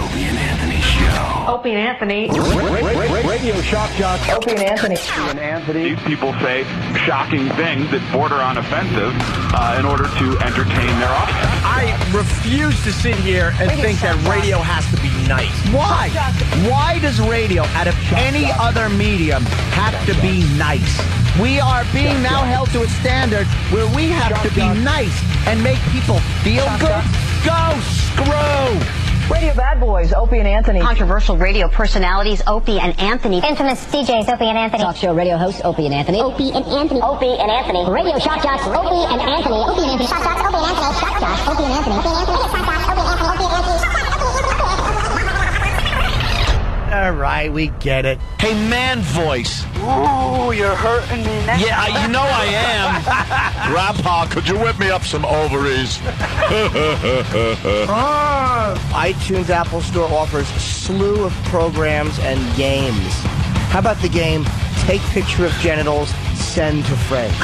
Opie and Anthony Show. Opie and Anthony. Radio Shock Jock. Opie and Anthony. Opie and Anthony. These people say shocking things that border on offensive in order to entertain their audience. I refuse to sit here and think that radio has to be nice. Why? Why does radio, out of any other medium, have to be nice? We are being now held to a standard where we have to be nice and make people feel good. Go screw! Radio bad boys, Opie and Anthony. Controversial radio personalities, Opie and Anthony. Infamous DJs, Opie and Anthony. Talk show radio hosts, Opie and Anthony. Opie and Anthony. Opie and Anthony. Radio shock jocks, Opie and Anthony. Opie and Anthony. Shock jocks, Opie and Anthony. Shock jocks, Opie and Anthony. Opie and Anthony. Shock jocks, Opie and Anthony. Opie and Anthony. All right, we get it. Hey, man voice. Ooh, you're hurting me now. Yeah, you know I am. Grandpa, could you whip me up some ovaries? iTunes Apple Store offers a slew of programs and games. How about the game Take Picture of Genitals, Send to Friend?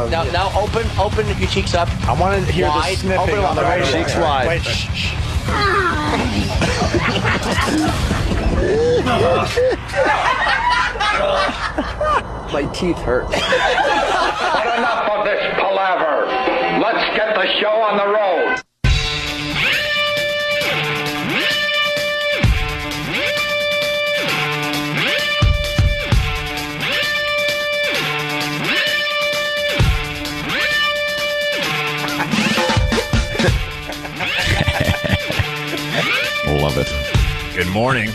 now open your cheeks up. I want to hear the snipping open on the radio. Cheeks wide. Wait, shh. My teeth hurt. But enough of this palaver. Let's get the show on the road. Love it. Good morning.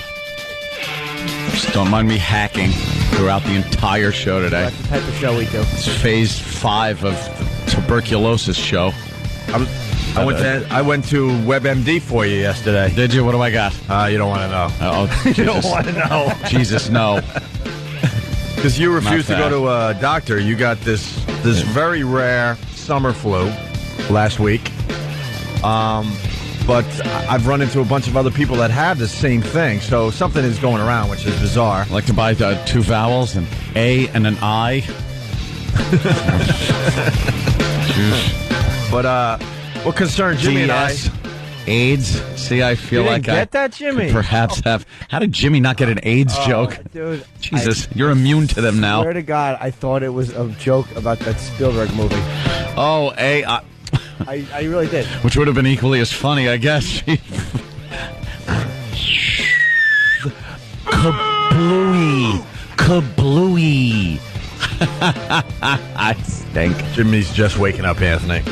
Just don't mind me hacking throughout the entire show today. That's the type of show we do. It's phase 5 of the tuberculosis show. I went to WebMD for you yesterday. Did you? What do I got? You don't want to know. Oh, you don't want to know. Jesus, no. Because you refused to go to a doctor. You got this very rare summer flu last week. But I've run into a bunch of other people that have the same thing. So something is going around, which is bizarre. I like to buy 2 vowels, an A and an I. But what concerns Jimmy and I? AIDS. See, I feel you like didn't get that, Jimmy? Perhaps have. How did Jimmy not get an AIDS joke? Dude, Jesus, you're immune to them now. I swear to God, I thought it was a joke about that Spielberg movie. Oh, I really did. Which would have been equally as funny, I guess. Kablooey. Kablooey. I stink. Jimmy's just waking up, Anthony.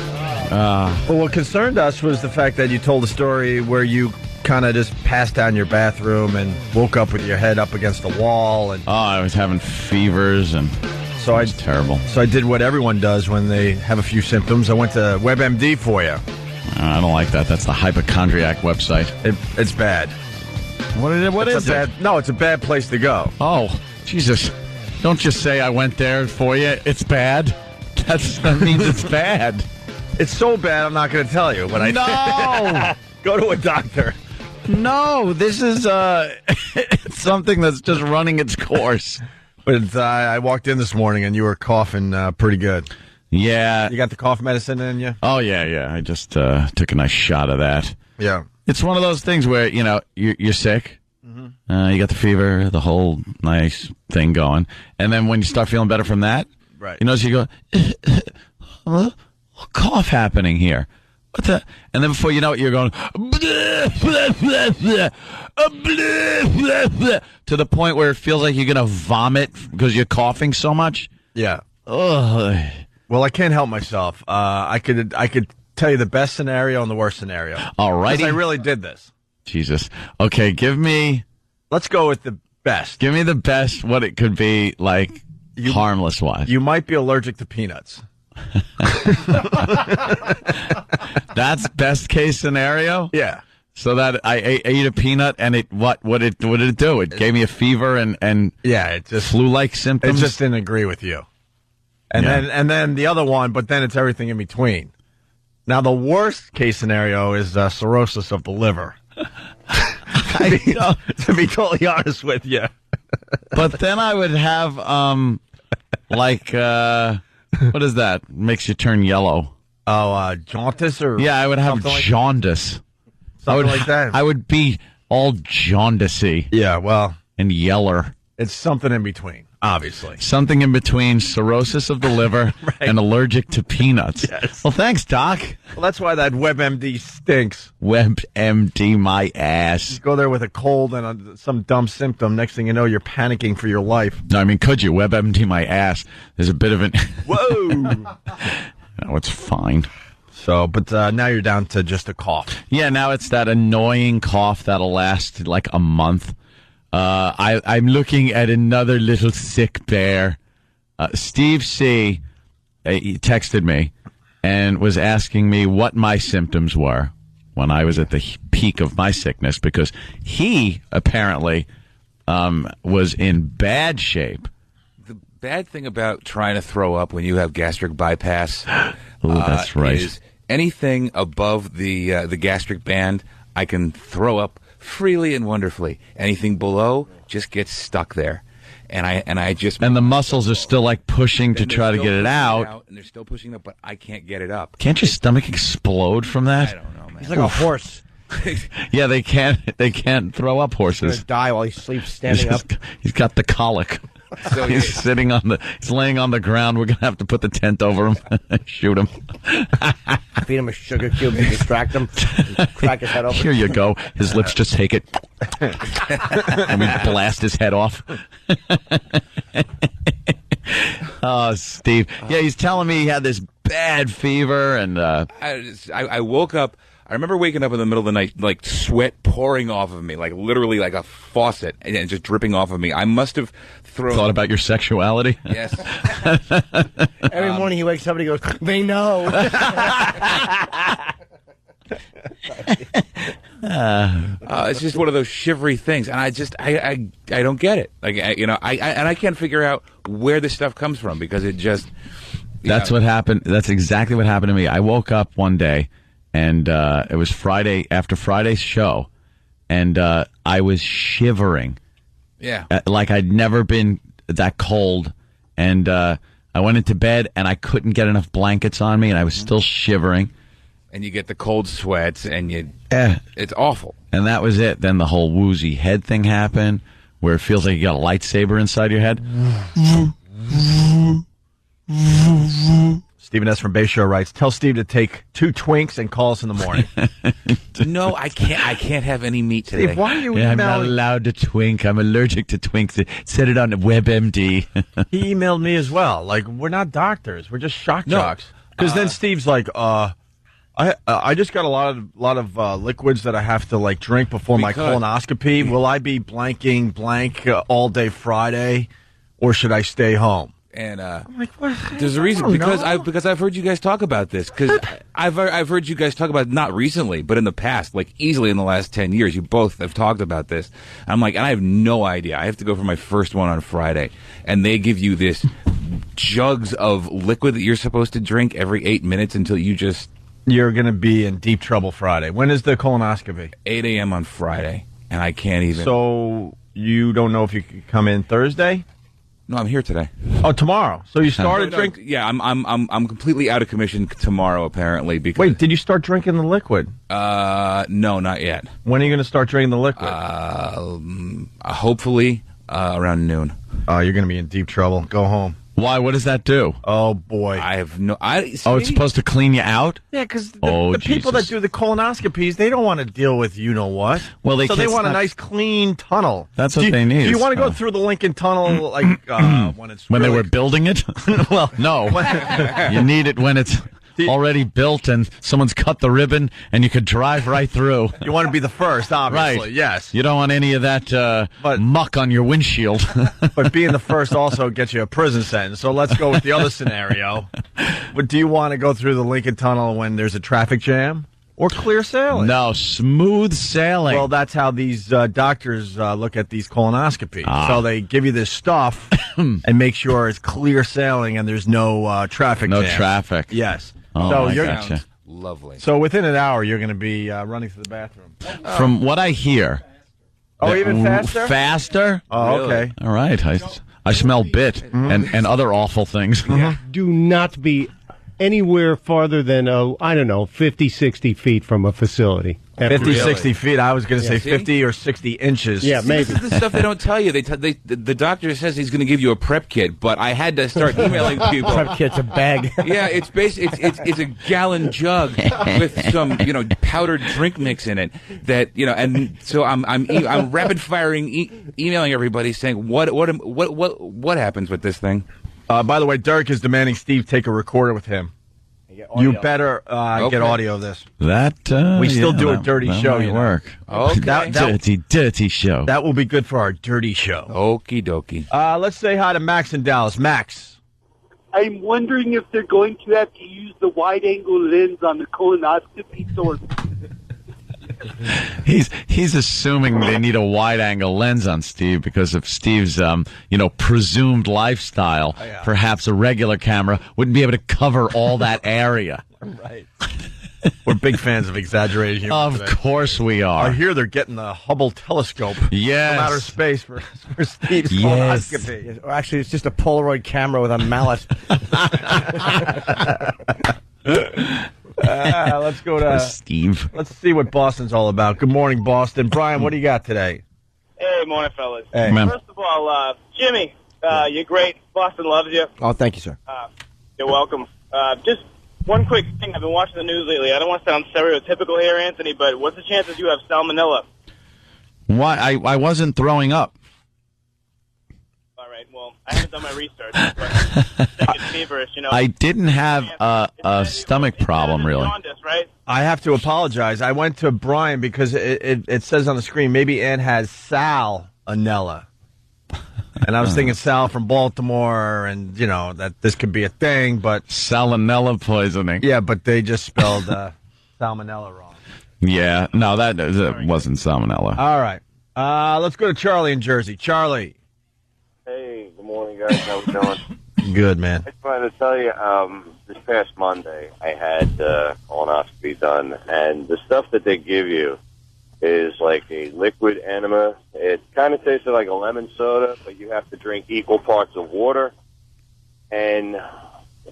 Well, what concerned us was the fact that you told a story where you kind of just passed down your bathroom and woke up with your head up against the wall. And I was having fevers and... So terrible. So I did what everyone does when they have a few symptoms. I went to WebMD for you. I don't like that. That's the hypochondriac website. It's bad. What is it? No, it's a bad place to go. Oh, Jesus. Don't just say I went there for you. It's bad. That means it's bad. It's so bad, I'm not going to tell you. But No! Go to a doctor. No, this is it's something that's just running its course. But I walked in this morning and you were coughing pretty good. Yeah. You got the cough medicine in you? Oh, yeah. I just took a nice shot of that. Yeah. It's one of those things where, you're sick. Mm-hmm. You got the fever, the whole nice thing going. And then when you start feeling better from that, right. So you go, cough happening here. What the? And then before you know it, you're going blah, blah, blah, blah, blah, blah, blah, to the point where it feels like you're going to vomit because you're coughing so much. Yeah. Ugh. Well, I can't help myself. I could tell you the best scenario and the worst scenario. All right. Because I really did this. Jesus. Okay, let's go with the best. Give me the best, what it could be, like, harmless-wise. You might be allergic to peanuts. That's best case scenario? Yeah. So that I ate a peanut and what did it do? It gave me a fever and yeah, it just flu-like symptoms. It just didn't agree with you. And then the other one, but then it's everything in between. Now the worst case scenario is cirrhosis of the liver. to be totally honest with you. But then I would have what is that? Makes you turn yellow. Oh, jaundice or I would have jaundice. Something like that. I would be all jaundicey. Yeah, well, and yeller. It's something in between, obviously. Something in between cirrhosis of the liver and allergic to peanuts. Yes. Well, thanks, Doc. Well, that's why that WebMD stinks. WebMD my ass. You go there with a cold and some dumb symptom. Next thing you know, you're panicking for your life. No, I mean, could you? WebMD my ass. There's a bit of an... Whoa! No, it's fine. So, but now you're down to just a cough. Yeah, now it's that annoying cough that'll last like a month. I'm looking at another little sick bear. Steve C. He texted me and was asking me what my symptoms were when I was at the peak of my sickness, because he apparently was in bad shape. The bad thing about trying to throw up when you have gastric bypass that's right. is anything above the gastric band, I can throw up freely and wonderfully. Anything below just gets stuck there, and the muscles are still like pushing to try to get it out, and they're still pushing it, but I can't get it up. Can't your stomach explode from that? I don't know, man. He's like a horse. Yeah, they can't throw up horses. He's gonna die while he sleeps standing up. He's got the colic. So he's laying on the ground. We're gonna have to put the tent over him and shoot him. Feed him a sugar cube to distract him. Crack his head open. Here you go. His lips just take it. And we blast his head off. Oh, Steve. Yeah, he's telling me he had this bad fever, and I woke up. I remember waking up in the middle of the night, like sweat pouring off of me, like literally like a faucet, and just dripping off of me. I must have thought about your sexuality. Yes. Every morning he wakes up and he goes, "They know." It's just one of those shivery things, and I don't get it. Like I can't figure out where this stuff comes from, because it just. That's what happened. That's exactly what happened to me. I woke up one day. And it was Friday, after Friday's show, and I was shivering. Yeah. Like I'd never been that cold. And I went into bed, and I couldn't get enough blankets on me, and I was still shivering. And you get the cold sweats, and it's awful. And that was it. Then the whole woozy head thing happened, where it feels like you got a lightsaber inside your head. Stephen S. from Bay Show writes, tell Steve to take 2 Twinks and call us in the morning. No, I can't have any meat today. Steve, why are you I'm not allowed to twink. I'm allergic to twinks. Set it on WebMD. He emailed me as well. Like, we're not doctors. We're just shock jocks. Because then Steve's like, I just got a lot of liquids that I have to like drink before my colonoscopy. Will I be blanking blank all day Friday, or should I stay home? And I'm like, what? There's a reason, because I've heard you guys talk about this, because I've heard you guys talk about it, not recently, but in the past, like easily in the last 10 years, you both have talked about this. I'm like, and I have no idea. I have to go for my first one on Friday, and they give you this jugs of liquid that you're supposed to drink every 8 minutes until you're going to be in deep trouble Friday. When is the colonoscopy? 8 a.m. on Friday, and I can't even. So you don't know if you could come in Thursday? No, I'm here today. Oh, tomorrow. So you started drinking? Yeah, I'm completely out of commission tomorrow, apparently. Because wait, did you start drinking the liquid? No, not yet. When are you going to start drinking the liquid? Hopefully around noon. Oh, you're going to be in deep trouble. Go home. Why? What does that do? Oh boy, I have no. It's supposed to clean you out? Yeah, because the people that do the colonoscopies, they don't want to deal with what. Well, they want a nice clean tunnel. That's what they need. Do you want to go through the Lincoln Tunnel like when they were building it? Well, no. You need it when it's already built and someone's cut the ribbon and you could drive right through. You want to be the first, obviously. Right. Yes. You don't want any of that muck on your windshield. But being the first also gets you a prison sentence. So let's go with the other scenario. But do you want to go through the Lincoln Tunnel when there's a traffic jam? Or clear sailing? No, smooth sailing. Well, that's how these doctors look at these colonoscopies. So they give you this stuff and make sure it's clear sailing and there's no traffic jam. No traffic. Yes. Oh, so you're gotcha. Lovely. So within an hour, you're going to be running to the bathroom. From what I hear. Oh, even faster? Faster? Oh, okay. All right. I smell bit and other awful things. Do not be anywhere farther than, 50, 60 feet from a facility. 50, 60 feet. I was going to say see? 50 or 60 inches. Yeah, maybe. This is the stuff they don't tell you. The doctor says he's going to give you a prep kit, but I had to start emailing people. Prep kit's a bag. Yeah, it's it's a gallon jug with some powdered drink mix in it. That and so I'm rapid firing emailing everybody saying what happens with this thing. By the way, Dirk is demanding Steve take a recorder with him. You better get audio of this. We still do a dirty show. Might work. Okay. Dirty show. That will be good for our dirty show. Okie dokie. Let's say hi to Max in Dallas. Max. I'm wondering if they're going to have to use the wide-angle lens on the colonoscopy source. He's assuming they need a wide-angle lens on Steve because of Steve's presumed lifestyle. Oh, yeah. Perhaps a regular camera wouldn't be able to cover all that area. Right. We're big fans of exaggerated humor. Of today. course we are. I hear they're getting the Hubble telescope Yes. from outer space for Steve's Yes. colonoscopy. Or actually, it's just a Polaroid camera with a mallet. Let's go to Steve. Let's see what Boston's all about. Good morning, Boston. Brian, what do you got today? Hey, morning, fellas. Hey. First of all, Jimmy, you're great. Boston loves you. Oh, thank you, sir. You're welcome. Just one quick thing. I've been watching the news lately. I don't want to sound stereotypical here, Anthony, but what's the chances you have salmonella? Why? I wasn't throwing up. All right, well, I haven't done my research, but I think it's feverish, I didn't have a stomach problem, really. Jaundice, right? I have to apologize. I went to Brian because it says on the screen maybe Ann has salmonella. And I was thinking Sal from Baltimore, and, that this could be a thing, but... Salmonella poisoning. Yeah, but they just spelled salmonella wrong. Yeah, no, that wasn't salmonella. All right. Let's go to Charlie in Jersey. Charlie. Hey, good morning, guys. How we doing? Good, man. I just wanted to tell you, this past Monday, I had colonoscopy done, and the stuff that they give you is like a liquid enema. It kind of tasted like a lemon soda, but you have to drink equal parts of water. And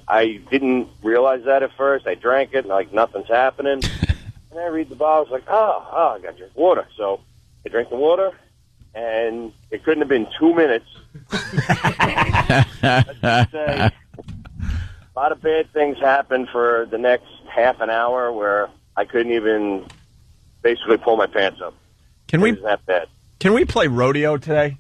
I didn't realize that at first. I drank it, and like nothing's happening. And I read the bottle, it's like, I got to drink water. So I drank the water, and it couldn't have been 2 minutes. Let's just say, a lot of bad things happened for the next half an hour where I couldn't even basically pull my pants up. It was that bad. Can we play rodeo today?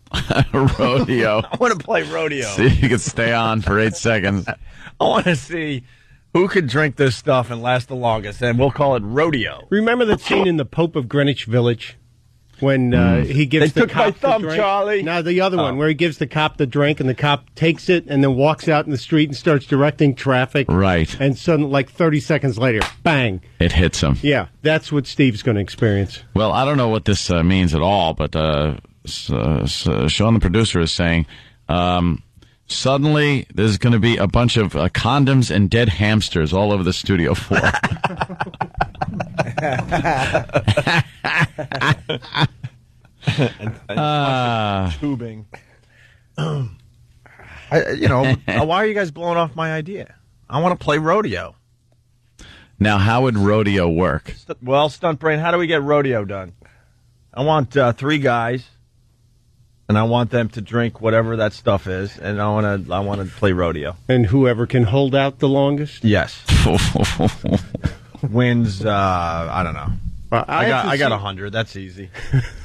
Rodeo. I want to play rodeo. See if you can stay on for 8 seconds. I want to see who can drink this stuff and last the longest, and we'll call it rodeo. Remember that scene in The Pope of Greenwich Village? When he gives They the took cop my thumb, the drink? Charlie. No, the other one, where he gives the cop the drink, and the cop takes it and then walks out in the street and starts directing traffic. Right. And suddenly, like 30 seconds later, bang. It hits him. Yeah, that's what Steve's going to experience. Well, I don't know what this means at all, but Sean, the producer, is saying suddenly there's going to be a bunch of condoms and dead hamsters all over the studio floor. Tubing. Why are you guys blowing off my idea? I want to play rodeo. Now, how would rodeo work? Well, Stunt Brain, how do we get rodeo done? I want 3 guys, and I want them to drink whatever that stuff is, and I want to play rodeo. And whoever can hold out the longest? Yes. Wins, I don't know. I got 100. That's easy.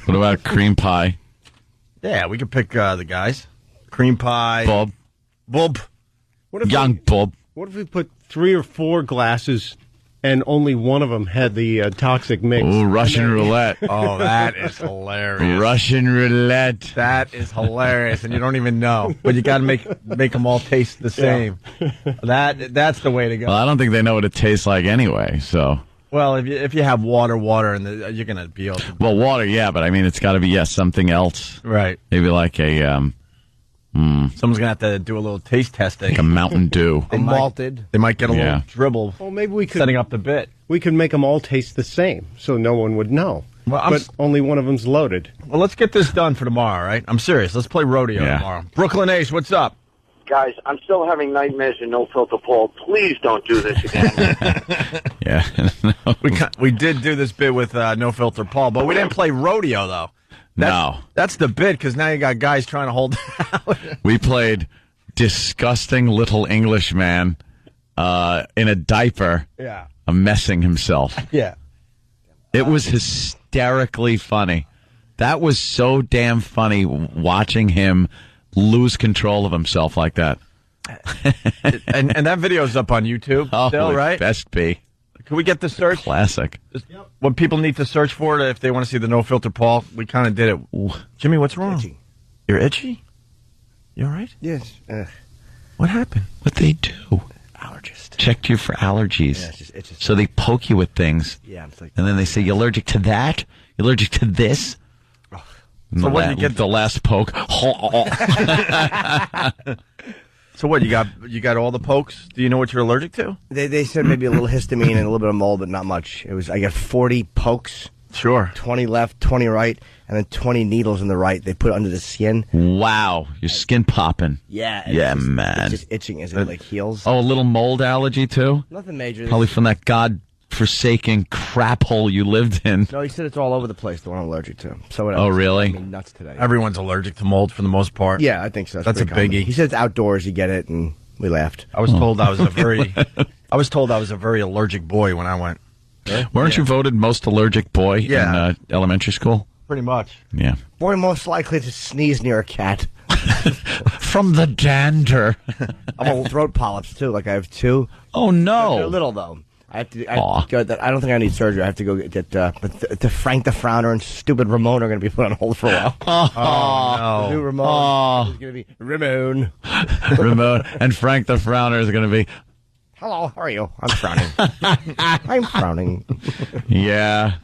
What about cream pie? Yeah, we could pick the guys. Cream pie. Bob. Young Bob. What if we put 3 or 4 glasses and only one of them had the toxic mix? Ooh, Russian roulette. Oh, that is hilarious. Russian roulette. That is hilarious, and you don't even know. But you got to make them all taste the same. Yeah. That's the way to go. Well, I don't think they know what it tastes like anyway, so... Well, if you have water, and you're going to be able to... Well, water, yeah, but I mean, it's got to be, something else. Right. Maybe like a... Someone's going to have to do a little taste testing. Like a Mountain Dew. They might get a little dribble. Well, maybe we could... Setting up the bit. We could make them all taste the same, so no one would know. Well, but only one of them's loaded. Well, let's get this done for tomorrow, right? I'm serious. Let's play rodeo tomorrow. Brooklyn Ace, what's up? guys, I'm still having nightmares and No Filter Paul. Please don't do this again. Yeah. We did do this bit with No Filter Paul, but we didn't play rodeo, though. That's the bit, because now you got guys trying to hold out. We played disgusting little English man in a diaper messing himself. Yeah. It was hysterically funny. That was so damn funny watching him lose control of himself like that. and that video's up on YouTube still, right? Best be. Can we get the search? Classic. What people need to search for if they want to see the No Filter Paul, we kind of did it. Jimmy, what's wrong? Itchy. You're itchy? You all right? Yes. What happened? What they do? Allergist. Checked you for allergies. Yeah, it's just so they poke you with things. Yeah, it's like, and then they say, you're allergic to that? You're allergic to this? So what do you get? The last poke. So what, you got all the pokes? Do you know what you're allergic to? They said maybe a little histamine and a little bit of mold, but not much. I got 40 pokes. Sure. 20 left, 20 right, and then 20 needles in the right. They put it under the skin. Wow, your skin popping. Yeah. Yeah, man. It's just itching as it like heals. Oh, a little mold allergy too? Nothing major. Probably from that God-forsaken crap hole you lived in. No, he said it's all over the place, the one I'm allergic to. So what Oh, else? really? I mean, nuts today. Everyone's allergic to mold for the most part. Yeah, I think so. That's a pretty common. biggie. He said it's outdoors, you get it, and we laughed. I was told I was a very allergic boy when I went. Weren't you voted most allergic boy in elementary school? Pretty much. Yeah. Boy most likely to sneeze near a cat. From the dander. I'm on throat polyps, too. Like, I have 2. Oh, no. They're little, though. I don't think I need surgery. I have to go get but Frank the Frowner and stupid Ramon are going to be put on hold for a while. Oh, The new Ramon is going to be Ramon. Ramon and Frank the Frowner is going to be... Hello, how are you? I'm frowning. I'm frowning. Yeah.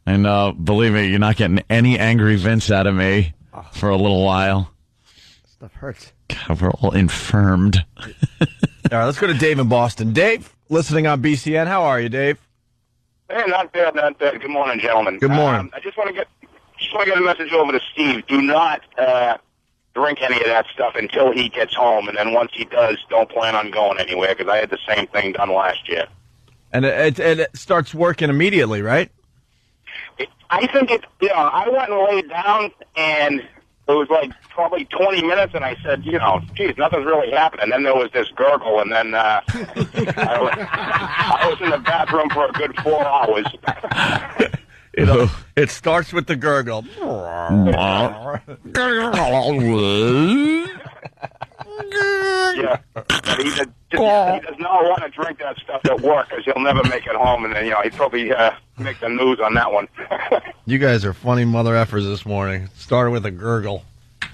And believe me, you're not getting any Angry Vince out of me for a little while. Stuff hurts. God, we're all infirmed. All right, let's go to Dave in Boston. Dave, listening on BCN. How are you, Dave? Hey, not bad, not bad. Good morning, gentlemen. Good morning. I just want to get a message over to Steve. Do not drink any of that stuff until he gets home, and then once he does, don't plan on going anywhere, because I had the same thing done last year. And it starts working immediately, right? I think I went and laid down, and it was like probably 20 minutes, and I said, geez, nothing's really happening. And then there was this gurgle, and then I was in the bathroom for a good 4 hours. It starts with the gurgle. Yeah, but he does not want to drink that stuff at work, because he'll never make it home, and then he'd probably make the news on that one. You guys are funny mother effers this morning. Started with a gurgle.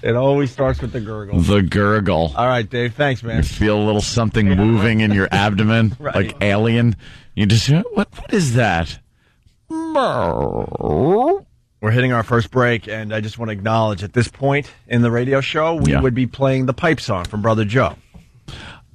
It always starts with the gurgle. The gurgle. All right, Dave. Thanks, man. You feel a little something moving in your abdomen, Right. like alien. You just what is that? We're hitting our first break, and I just want to acknowledge at this point in the radio show, we would be playing the pipe song from Brother Joe.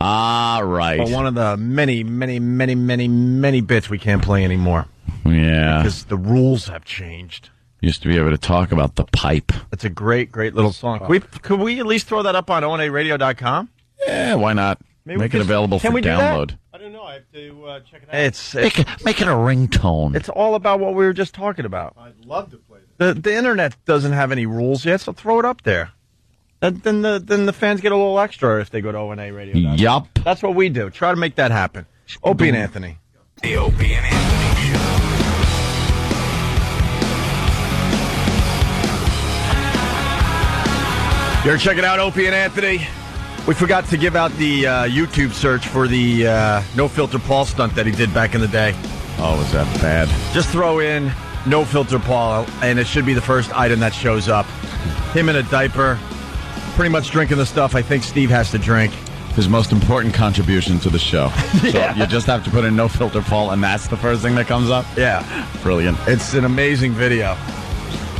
Ah, right. But one of the many, many, many, many, many bits we can't play anymore. Yeah. Because the rules have changed. Used to be able to talk about the pipe. It's a great, great little song. Could we at least throw that up on onaradio.com? Yeah, why not? Maybe Make it available for download. I don't know. I have to check it out. Make it a ringtone. It's all about what we were just talking about. I'd love to play this. The internet doesn't have any rules yet, so throw it up there. Then the fans get a little extra if they go to ONARadio.com. Yup. That's what we do. Try to make that happen. Opie and Anthony. The Opie and Anthony Show. You're checking out Opie and Anthony. We forgot to give out the YouTube search for the No Filter Paul stunt that he did back in the day. Oh, was that bad? Just throw in No Filter Paul, and it should be the first item that shows up. Him in a diaper, pretty much drinking the stuff I think Steve has to drink. His most important contribution to the show. Yeah. So you just have to put in No Filter Paul, and that's the first thing that comes up? Yeah. Brilliant. It's an amazing video.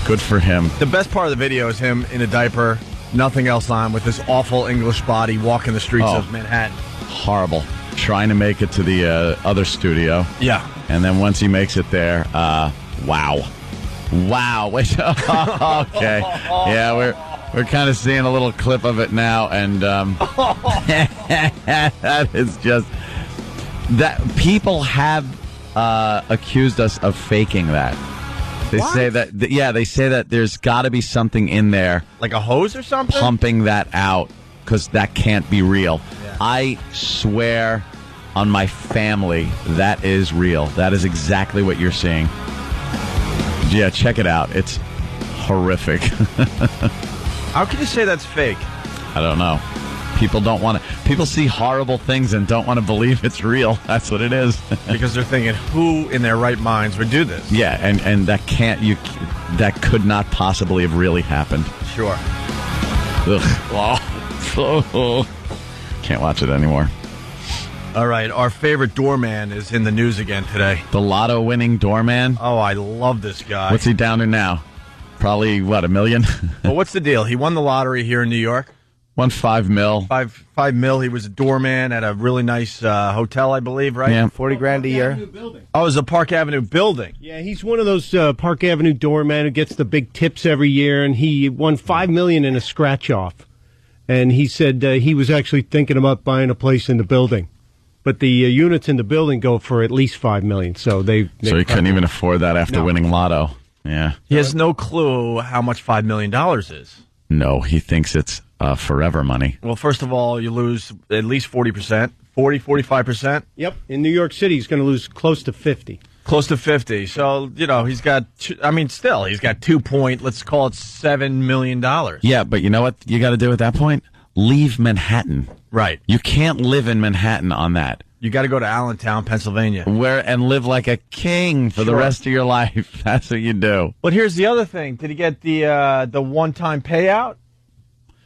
Good for him. The best part of the video is him in a diaper, nothing else on, with this awful English body walking the streets of Manhattan. Horrible. Trying to make it to the other studio. Yeah. And then once he makes it there, wow. Wow. Wait. Okay. Yeah, We're kind of seeing a little clip of it now, and that is just that people have accused us of faking that. They say that, they say that there's got to be something in there, like a hose or something, pumping that out because that can't be real. Yeah. I swear on my family that is real. That is exactly what you're seeing. Yeah, check it out. It's horrific. How can you say that's fake? I don't know. People don't want to. People see horrible things and don't want to believe it's real. That's what it is. Because they're thinking, who in their right minds would do this? Yeah, and that that could not possibly have really happened. Sure. Ugh. Oh. Can't watch it anymore. All right, our favorite doorman is in the news again today. The lotto-winning doorman? Oh, I love this guy. What's he down to now? Probably, $1 million? Well, what's the deal? He won the lottery here in New York. Won $5 million. $5 million. He was a doorman at a really nice hotel, I believe, right? Yeah. $40,000 a year. Oh, it was a Park Avenue building. Yeah, he's one of those Park Avenue doormen who gets the big tips every year, and he won $5 million in a scratch-off. And he said he was actually thinking about buying a place in the building. But the units in the building go for at least $5 million. So he couldn't even afford that after winning lotto. Yeah. He has no clue how much $5 million is. No, he thinks it's forever money. Well, first of all, you lose at least 40%, 45%. Yep. In New York City, he's going to lose close to 50. Close to 50. So, he's got, he's got let's call it $7 million. Yeah, but you know what you got to do at that point? Leave Manhattan. Right. You can't live in Manhattan on that. You got to go to Allentown, Pennsylvania. And live like a king for the rest of your life. That's what you do. But here's the other thing. Did he get the one-time payout?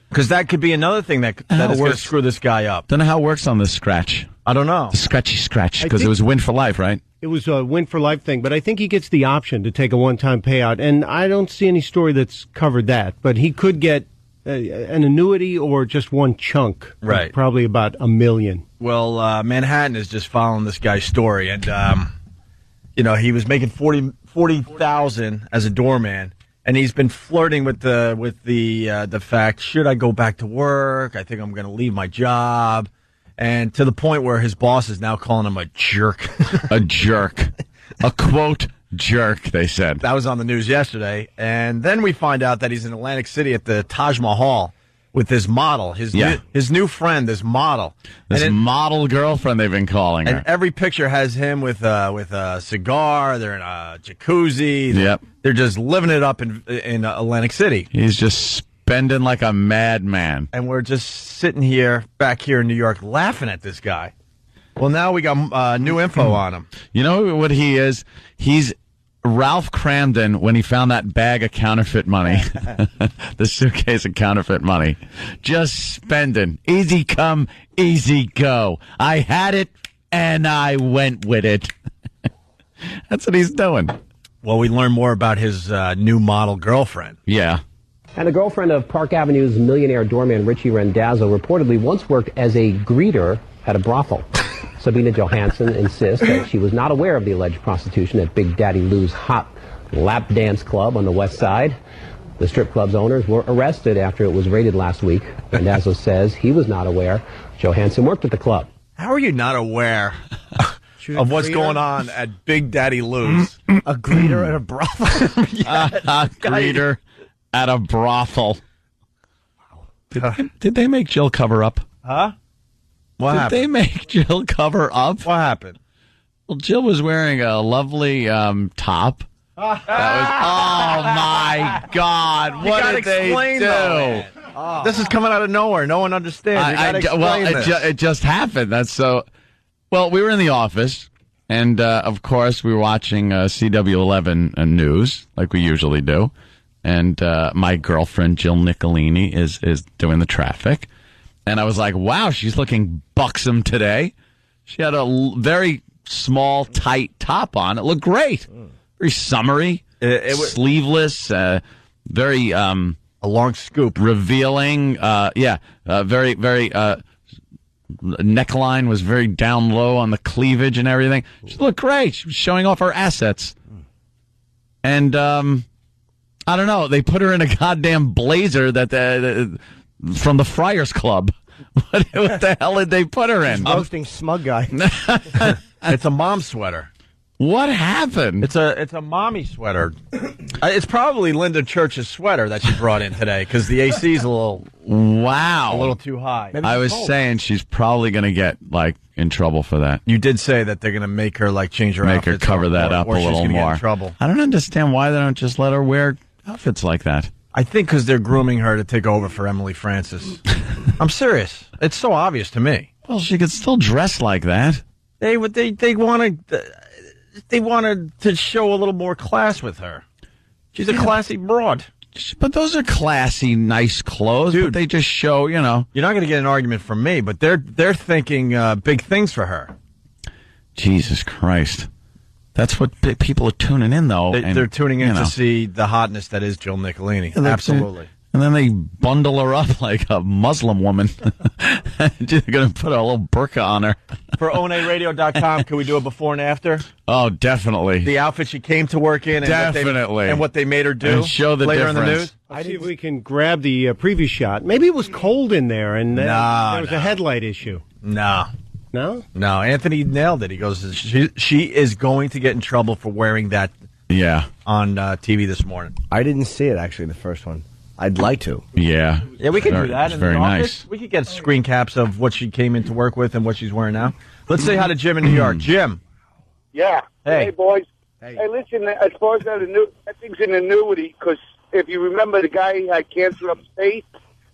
Because that could be another thing that is going to screw this guy up. Don't know how it works on this scratch. I don't know. The scratchy scratch, because it was win for life, right? It was a win for life thing, but I think he gets the option to take a one-time payout, and I don't see any story that's covered that. But he could get an annuity or just one chunk, right? Probably about $1 million. Well, Manhattan is just following this guy's story, and he was making $40,000 as a doorman, and he's been flirting with the fact, should I go back to work? I think I'm going to leave my job. And to the point where his boss is now calling him a jerk. A jerk. A quote jerk, they said. That was on the news yesterday. And then we find out that he's in Atlantic City at the Taj Mahal with his model, his new friend, this model. This model girlfriend they've been calling her. And every picture has him with a cigar. They're in a jacuzzi. Yep. They're just living it up in Atlantic City. He's just spending like a madman. And we're just sitting back here in New York, laughing at this guy. Well, now we got new info on him. You know what he is? He's Ralph Cramden when he found that bag of counterfeit money, the suitcase of counterfeit money. Just spending. Easy come, easy go. I had it, and I went with it. That's what he's doing. Well, we learn more about his new model girlfriend. Yeah. And the girlfriend of Park Avenue's millionaire doorman Richie Randazzo reportedly once worked as a greeter at a brothel. Sabina Johansson insists that she was not aware of the alleged prostitution at Big Daddy Lou's hot lap dance club on the west side. The strip club's owners were arrested after it was raided last week. Randazzo says he was not aware Johansson worked at the club. How are you not aware of what's going on at Big Daddy Lou's? A greeter at a brothel? A greeter at a brothel. Did they make Jill cover up? Huh? What happened? Did they make Jill cover up? What happened? Well, Jill was wearing a lovely top. That was, oh my God! What did they do? This is coming out of nowhere. No one understands. It just happened. That's so. Well, we were in the office, and of course, we were watching CW11 news like we usually do. And my girlfriend Jill Nicolini is doing the traffic. And I was like, wow, she's looking buxom today. She had a very small, tight top on. It looked great. Very summery, sleeveless, very... a long scoop. Revealing. Very, very... neckline was very down low on the cleavage and everything. She looked great. She was showing off her assets. And I don't know. They put her in a goddamn blazer that from the Friars Club. What the hell did they put her in? Roasting smug guy. It's a mom sweater. What happened? It's a mommy sweater. It's probably Linda Church's sweater that she brought in today because the AC's a little too high. I was saying she's probably going to get in trouble for that. You did say that they're going to make her change her make outfits her cover that up a or she's little gonna more. Get in trouble. I don't understand why they don't just let her wear outfits like that. I think because they're grooming her to take over for Emily Francis. I'm serious. It's so obvious to me. Well, she could still dress like that. They wanted to show a little more class with her. She's a classy broad. But those are classy, nice clothes. Dude, but they just show, You're not going to get an argument from me, but they're thinking big things for her. Jesus Christ. That's what people are tuning in, though. They're tuning in to see the hotness that is Jill Nicolini. Absolutely. And then they bundle her up like a Muslim woman. They're going to put a little burqa on her. For onaradio.com, can we do a before and after? Oh, definitely. The outfit she came to work in. And what they made her do. And show the later difference. In the news. Let's see if we can grab the previous shot. Maybe it was cold in there, and there was a headlight issue. No. No? No, Anthony nailed it. He goes, she is going to get in trouble for wearing that on TV this morning. I didn't see it, actually, the first one. I'd like to. Yeah. Yeah, we could do that. It's very nice. We could get screen caps of what she came into work with and what she's wearing now. Let's say hi to Jim in New York. Jim. Yeah. Hey, boys. Hey, listen, as far as that thing's an annuity, because if you remember, the guy had cancer upstate,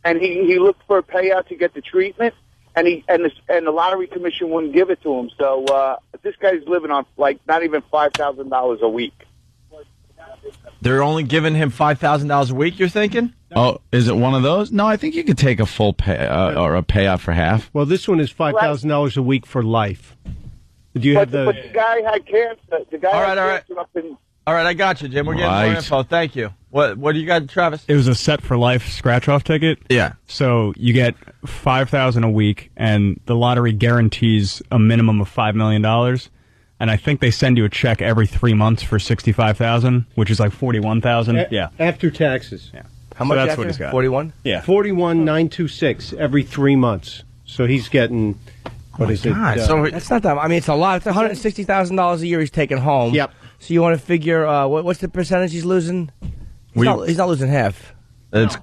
and he looked for a payout to get the treatment. And the lottery commission wouldn't give it to him. So this guy's living on not even $5,000 a week. They're only giving him $5,000 a week. You're thinking? Oh, is it one of those? No, I think you could take a full pay or a payout for half. Well, this one is $5,000 a week for life. Do you have the? But the guy had cancer. The guy had cancer up in. All right, I got you, Jim. We're getting more info. Thank you. What do you got, Travis? It was a set for life scratch-off ticket. Yeah. So you get $5,000 a week, and the lottery guarantees a minimum of $5 million. And I think they send you a check every 3 months for $65,000, which is like $41,000. Yeah. After taxes. Yeah. How much? That's after? what he's got. 41. Yeah. 41,926 every 3 months. So he's getting. What is it? So that's not that. I mean, it's a lot. It's $160,000 a year he's taking home. Yep. So you want to figure what's the percentage he's losing? He's not losing half. It's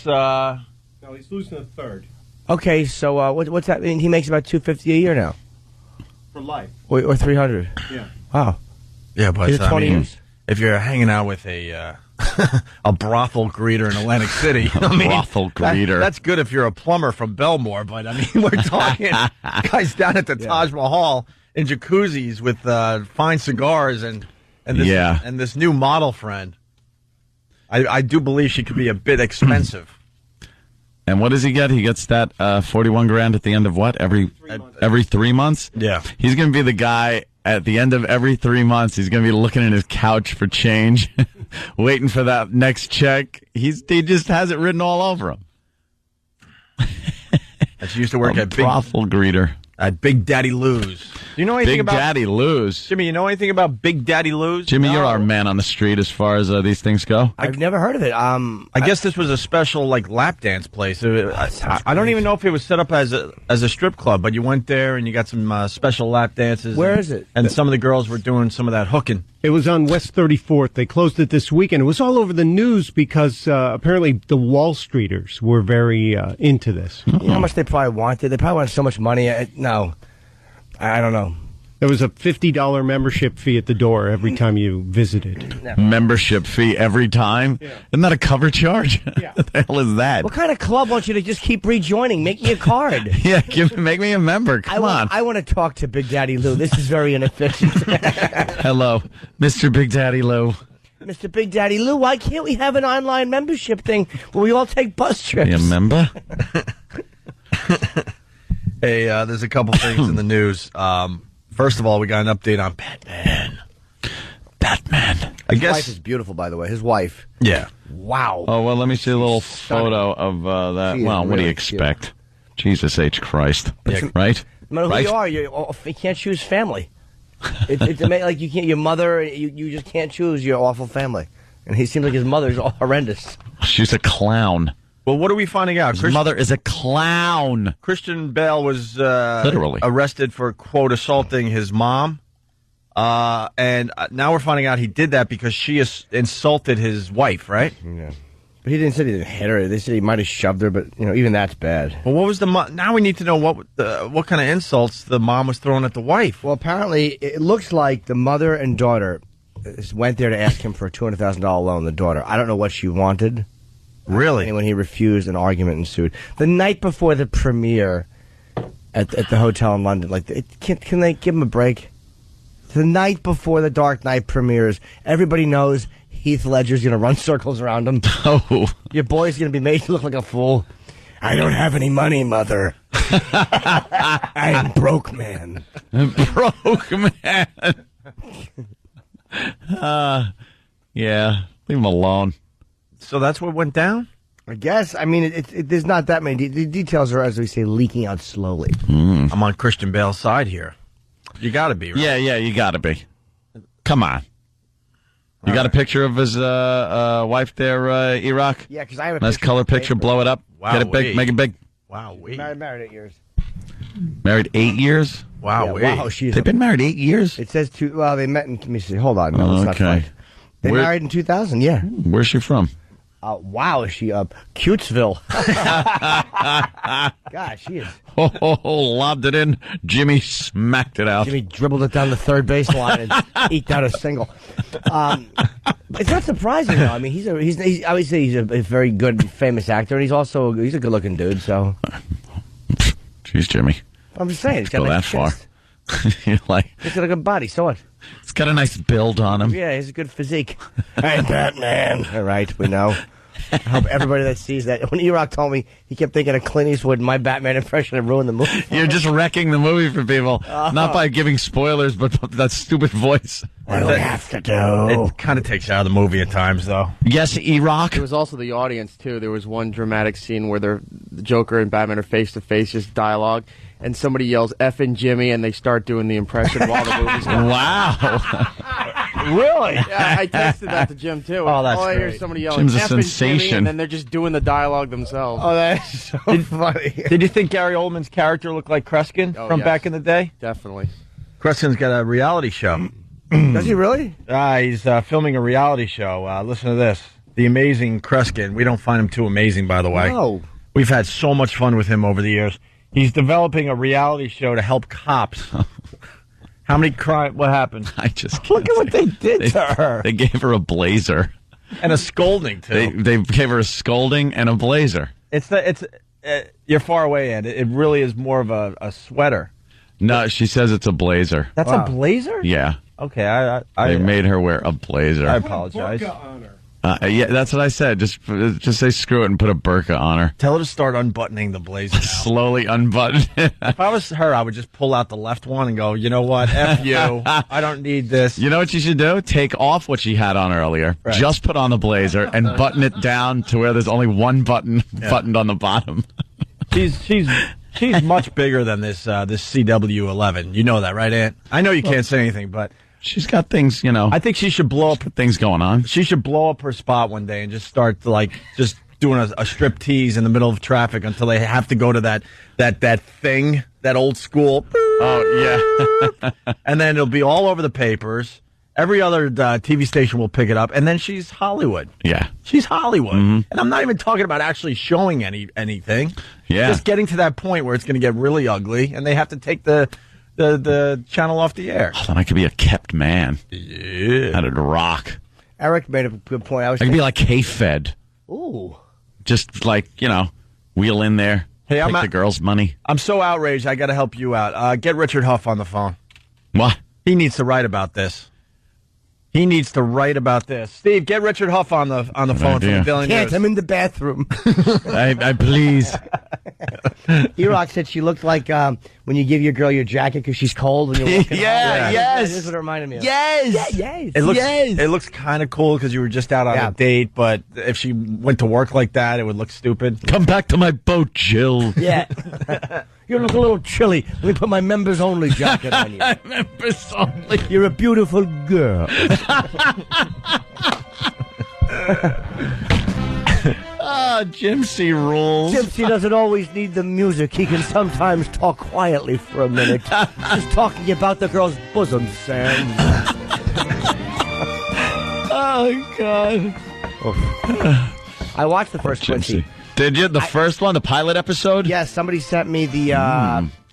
No, he's losing a third. Okay, so what's that mean? He makes about $250 a year now. For life. Or $300. Yeah. Wow. Yeah, but Is it 20 years? If you're hanging out with a brothel greeter in Atlantic City, brothel greeter. That's good if you're a plumber from Belmore, but I mean, we're talking guys down at the Taj Mahal in jacuzzis with fine cigars and this new model friend. I do believe she could be a bit expensive. And what does he get? He gets that 41 grand at the end of what? Every 3 months? Yeah. He's going to be the guy at the end of every 3 months. He's going to be looking at his couch for change, waiting for that next check. He just has it written all over him. She used to work at brothel greeter. At Big Daddy Lou's. Do you know anything about Big Daddy Lou's? Jimmy, you know anything about Big Daddy Lou's? Jimmy, you're our man on the street as far as these things go. I've never heard of it. I guess this was a special lap dance place. I don't even know if it was set up as a strip club, but you went there and you got some special lap dances. Where is it? And some of the girls were doing some of that hooking. It was on West 34th. They closed it this weekend. It was all over the news because apparently the Wall Streeters were very into this. You know how much they probably wanted? They probably wanted so much money. No. I don't know. There was a $50 membership fee at the door every time you visited. Membership fee every time? Yeah. Isn't that a cover charge? Yeah. What the hell is that? What kind of club wants you to just keep rejoining? Make me a card. Yeah, make me a member. Come on. I want to talk to Big Daddy Lou. This is very inefficient. Hello, Mr. Big Daddy Lou. Mr. Big Daddy Lou, why can't we have an online membership thing where we all take bus trips? You member? Hey, there's a couple things in the news. First of all, we got an update on Batman. His wife is beautiful, by the way. His wife. Yeah. Wow. Oh, well, let me see a little photo of that. Well, what do you expect? Jesus H. Christ. Yeah. Right? No matter who you are, you can't choose family. It's like you can't, your mother, you just can't choose your awful family. And he seems like his mother's all horrendous. She's a clown. Well, what are we finding out? His mother is a clown. Christian Bale was literally arrested for, quote, assaulting his mom. And now we're finding out he did that because she insulted his wife, right? Yeah. But he didn't say he didn't hit her. They said he might have shoved her, but, even that's bad. Well, what was now we need to know what kind of insults the mom was throwing at the wife. Well, apparently, it looks like the mother and daughter went there to ask him for a $200,000 loan, the daughter. I don't know what she wanted. Really? And when he refused, an argument ensued. The night before the premiere at the hotel in London, can they give him a break? The night before the Dark Knight premieres, everybody knows Heath Ledger's going to run circles around him. Oh. Your boy's going to be made to look like a fool. I don't have any money, Mother. I'm broke, man. Broke, man. Yeah, leave him alone. So that's what went down? I guess. I mean, there's not that many. The details are, as we say, leaking out slowly. I'm on Christian Bale's side here. You got to be, right? Yeah, you got to be. Come on. You got a picture of his wife there, Iraq? Yeah, because I have a nice color picture. Blow it up. Wow, Get it big. Make it big. Wow, married 8 years. Married 8 years? Wow, yeah, wow. They've been married 8 years? It says well, they met in, let me see. Hold on. No, it's not right. They married in 2000, yeah. Where's she from? Wow, is she Cutesville? God, she is. Lobbed it in. Jimmy smacked it out. Jimmy dribbled it down the third base line and eked out a single. It's not surprising though. I mean, he's I would say he's a very good, famous actor, and he's a good-looking dude. So, jeez, Jimmy. I'm just saying, he's got go a that nice far. You're like, he's got a good body. So what? It's got a nice build on him. Yeah, he's a good physique. I'm Batman. All right, we know. I hope everybody that sees that. When E-Rock told me, he kept thinking of Clint Eastwood and my Batman impression and ruined the movie. You're just wrecking the movie for people. Not by giving spoilers, but that stupid voice. I don't have to do. It kind of takes you out of the movie at times, though. Yes, E-Rock. There was also the audience, too. There was one dramatic scene where the Joker and Batman are face-to-face, just dialogue, and somebody yells, "Effing Jimmy," and they start doing the impression while the movie's going. Wow. Really? Yeah, I tasted that to Jim, too. Oh, that's I hear great. somebody yelling, Jim's a "Effing sensation." Jimmy," and then they're just doing the dialogue themselves. Oh, that's so funny. Did you think Gary Oldman's character looked like Kreskin from yes. back in the day? Definitely. Kreskin's got a reality show. Does he really? He's filming a reality show. Listen to this. The amazing Kreskin. We don't find him too amazing, by the way. No. We've had so much fun with him over the years. He's developing a reality show to help cops. How many crime? What happened? I just Look at what they did to her. They gave her a blazer. And a scolding, too. They gave her a scolding and a blazer. You're far away, Ed. It really is more of a sweater. No, she says it's a blazer. That's a blazer? Yeah. Okay, They made her wear a blazer. I apologize. Yeah, that's what I said. Just say screw it and put a burqa on her. Tell her to start unbuttoning the blazer now. Slowly unbutton it. If I was her, I would just pull out the left one and go, you know what, F you. I don't need this. You know what you should do? Take off what she had on earlier. Right. Just put on the blazer and button it down to where there's only one button buttoned on the bottom. She's much bigger than this CW11. You know that, right, Aunt? I know you can't say anything, but she's got things, I think she should blow up things going on. She should blow up her spot one day and just start just doing a strip tease in the middle of traffic until they have to go to that thing, that old school. Oh yeah, and then it'll be all over the papers. Every other TV station will pick it up, and then she's Hollywood. Yeah, she's Hollywood, and I'm not even talking about actually showing anything. Yeah, just getting to that point where it's going to get really ugly, and they have to take the channel off the air. Oh, then I could be a kept man. Yeah, that'd rock. Eric made a good point. I could be like K-Fed. Ooh, just like wheel in there. Hey, take the girl's money. I'm so outraged. I got to help you out. Get Richard Huff on the phone. What? He needs to write about this. Steve, get Richard Huff on the phone from the Daily News. I'm in the bathroom. I please. E-Rock said she looked like when you give your girl your jacket because she's cold when you're walking home. Yes. This is what it reminded me of. Yes. It looks kind of cool because you were just out on a date, but if she went to work like that, it would look stupid. Come back to my boat, Jill. Yeah. You look a little chilly. Let me put my members-only jacket on you. Members only. You're a beautiful girl. Jim C. rules. Jim C. doesn't always need the music. He can sometimes talk quietly for a minute. Just talking about the girl's bosom, Sam. Oh, God. I watched the first Quincy. Did you? The first one, the pilot episode? Yes, somebody sent me the...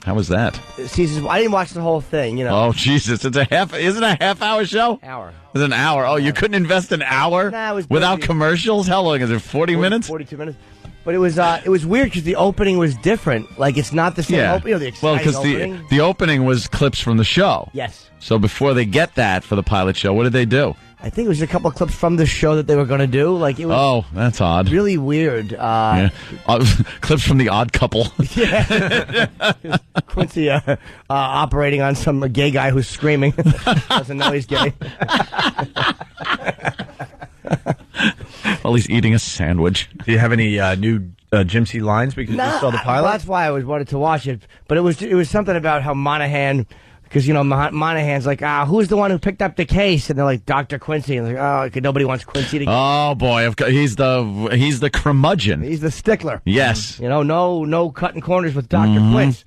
How was that? Seasons. I didn't watch the whole thing, you know. Oh, Jesus. Isn't it a half-hour show? Hour. It's an hour. Oh, you couldn't invest an hour Nah, it was without busy. commercials? How long is it? 40 minutes? 42 minutes. But it was weird because the opening was different. Like, it's not the same opening. The well, exciting because opening. the opening was clips from the show. Yes. So before they get that for the pilot show, what did they do? I think it was a couple of clips from the show that they were going to do. Like, it was Oh, that's odd. really weird. Yeah. Clips from The Odd Couple. Yeah. Quincy operating on some gay guy who's screaming. Doesn't know he's gay. While he's eating a sandwich. Do you have any new Jim C. lines because you saw the pilot? Well, that's why I wanted to watch it. But it was something about how Monahan... Because, you know, Monahan's like, who's the one who picked up the case? And they're like, Dr. Quincy. And they're like, nobody wants Quincy to get... Oh, boy. He's the curmudgeon. He's the stickler. Yes. You know, no cutting corners with Dr. Quince.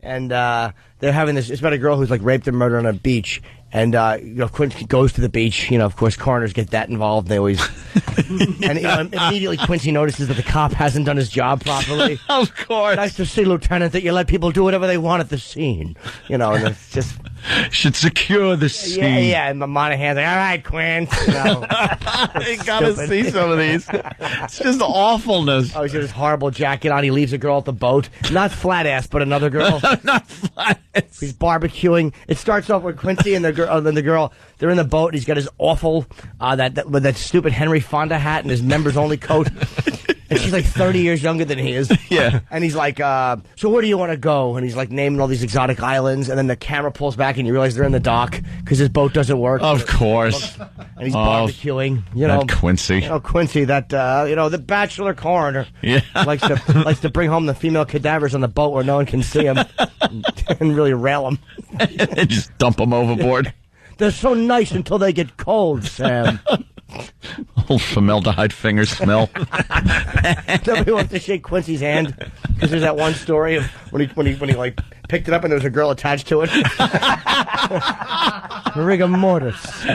And they're having this... It's about a girl who's, like, raped and murdered on a beach. And, you know, Quincy goes to the beach. You know, of course, coroners get that involved. They always... and, you know, immediately Quincy notices that the cop hasn't done his job properly. Of course. Nice to see, Lieutenant, that you let people do whatever they want at the scene. You know, and it's just... Should secure the scene. Yeah, and Monahan's like, all right, Quinn. You know, you gotta see some of these. It's just awfulness. Oh, he's got this horrible jacket on. He leaves a girl at the boat. Not flat ass, but another girl. Not flat ass. He's barbecuing. It starts off with Quincy and the girl. Then the girl. They're in the boat. And he's got his awful with that stupid Henry Fonda hat and his members only coat. And she's like 30 years younger than he is. Yeah. And he's like, so where do you want to go? And he's like naming all these exotic islands. And then the camera pulls back and you realize they're in the dock because his boat doesn't work. Of course. And he's barbecuing. You know, that Quincy. You know, Quincy, that, you know, the bachelor coroner. Yeah. likes to bring home the female cadavers on the boat where no one can see them and really rail them. And just dump them overboard. They're so nice until they get cold, Sam. Old formaldehyde finger smell. Nobody wants to shake Quincy's hand because there's that one story of when he like picked it up and there was a girl attached to it. Rigor mortis.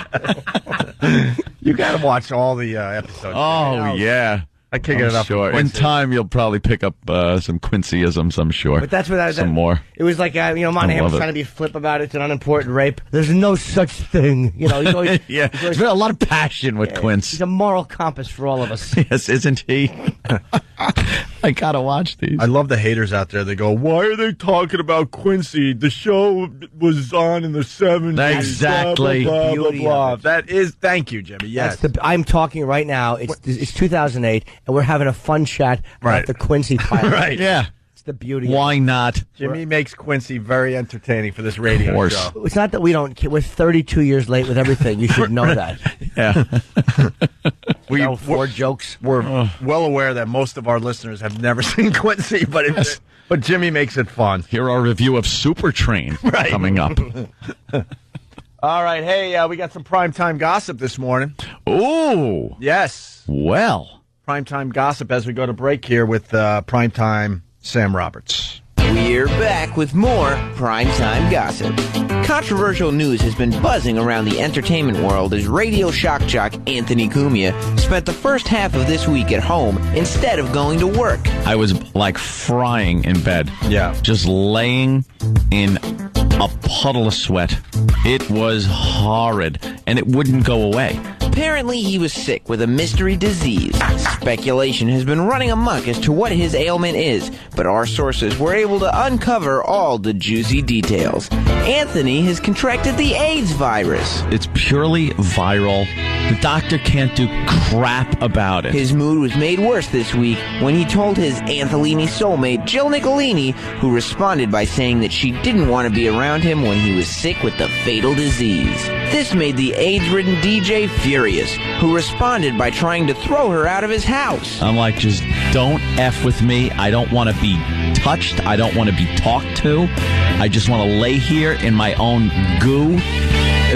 You got to watch all the episodes. Oh, yeah. I can't get it up. Sure. In time, you'll probably pick up some Quincyisms, I'm sure. But that's what some more. It was like, you know, Monahan was trying to be flip about it. It's an unimportant rape. There's no such thing. You know, he's always, yeah. There's a lot of passion with Quince. He's a moral compass for all of us. Yes, isn't he? I gotta watch these. I love the haters out there. They go, "Why are they talking about Quincy? The show was on in the 70s." Exactly. Blah, blah, blah, blah. That is, thank you, Jimmy. Yes. I'm talking right now. It's 2008, and we're having a fun chat about the Quincy pilot. Right. Yeah. It's the beauty. Why not? Jimmy makes Quincy very entertaining for this radio show. It's not that we don't. We're 32 years late with everything. You should know that. Yeah. We're 4 jokes. We're well aware that most of our listeners have never seen Quincy, but Jimmy makes it fun. Here our review of Super Train coming up. All right. Hey, we got some primetime gossip this morning. Ooh. Yes. Well. Primetime gossip as we go to break here with Primetime Sam Roberts. We're back with more Primetime Gossip. Controversial news has been buzzing around the entertainment world as radio shock jock Anthony Cumia spent the first half of this week at home instead of going to work. I was like frying in bed. Yeah. Just laying in a puddle of sweat. It was horrid, and it wouldn't go away. Apparently, he was sick with a mystery disease. Speculation has been running amok as to what his ailment is, but our sources were able to uncover all the juicy details. Anthony has contracted the AIDS virus. It's purely viral. The doctor can't do crap about it. His mood was made worse this week when he told his Anthelini soulmate, Jill Nicolini, who responded by saying that she didn't want to be around him when he was sick with the fatal disease. This made the AIDS-ridden DJ furious, who responded by trying to throw her out of his house. I'm like, just don't F with me. I don't want to be touched. I don't want to be talked to. I just want to lay here in my own goo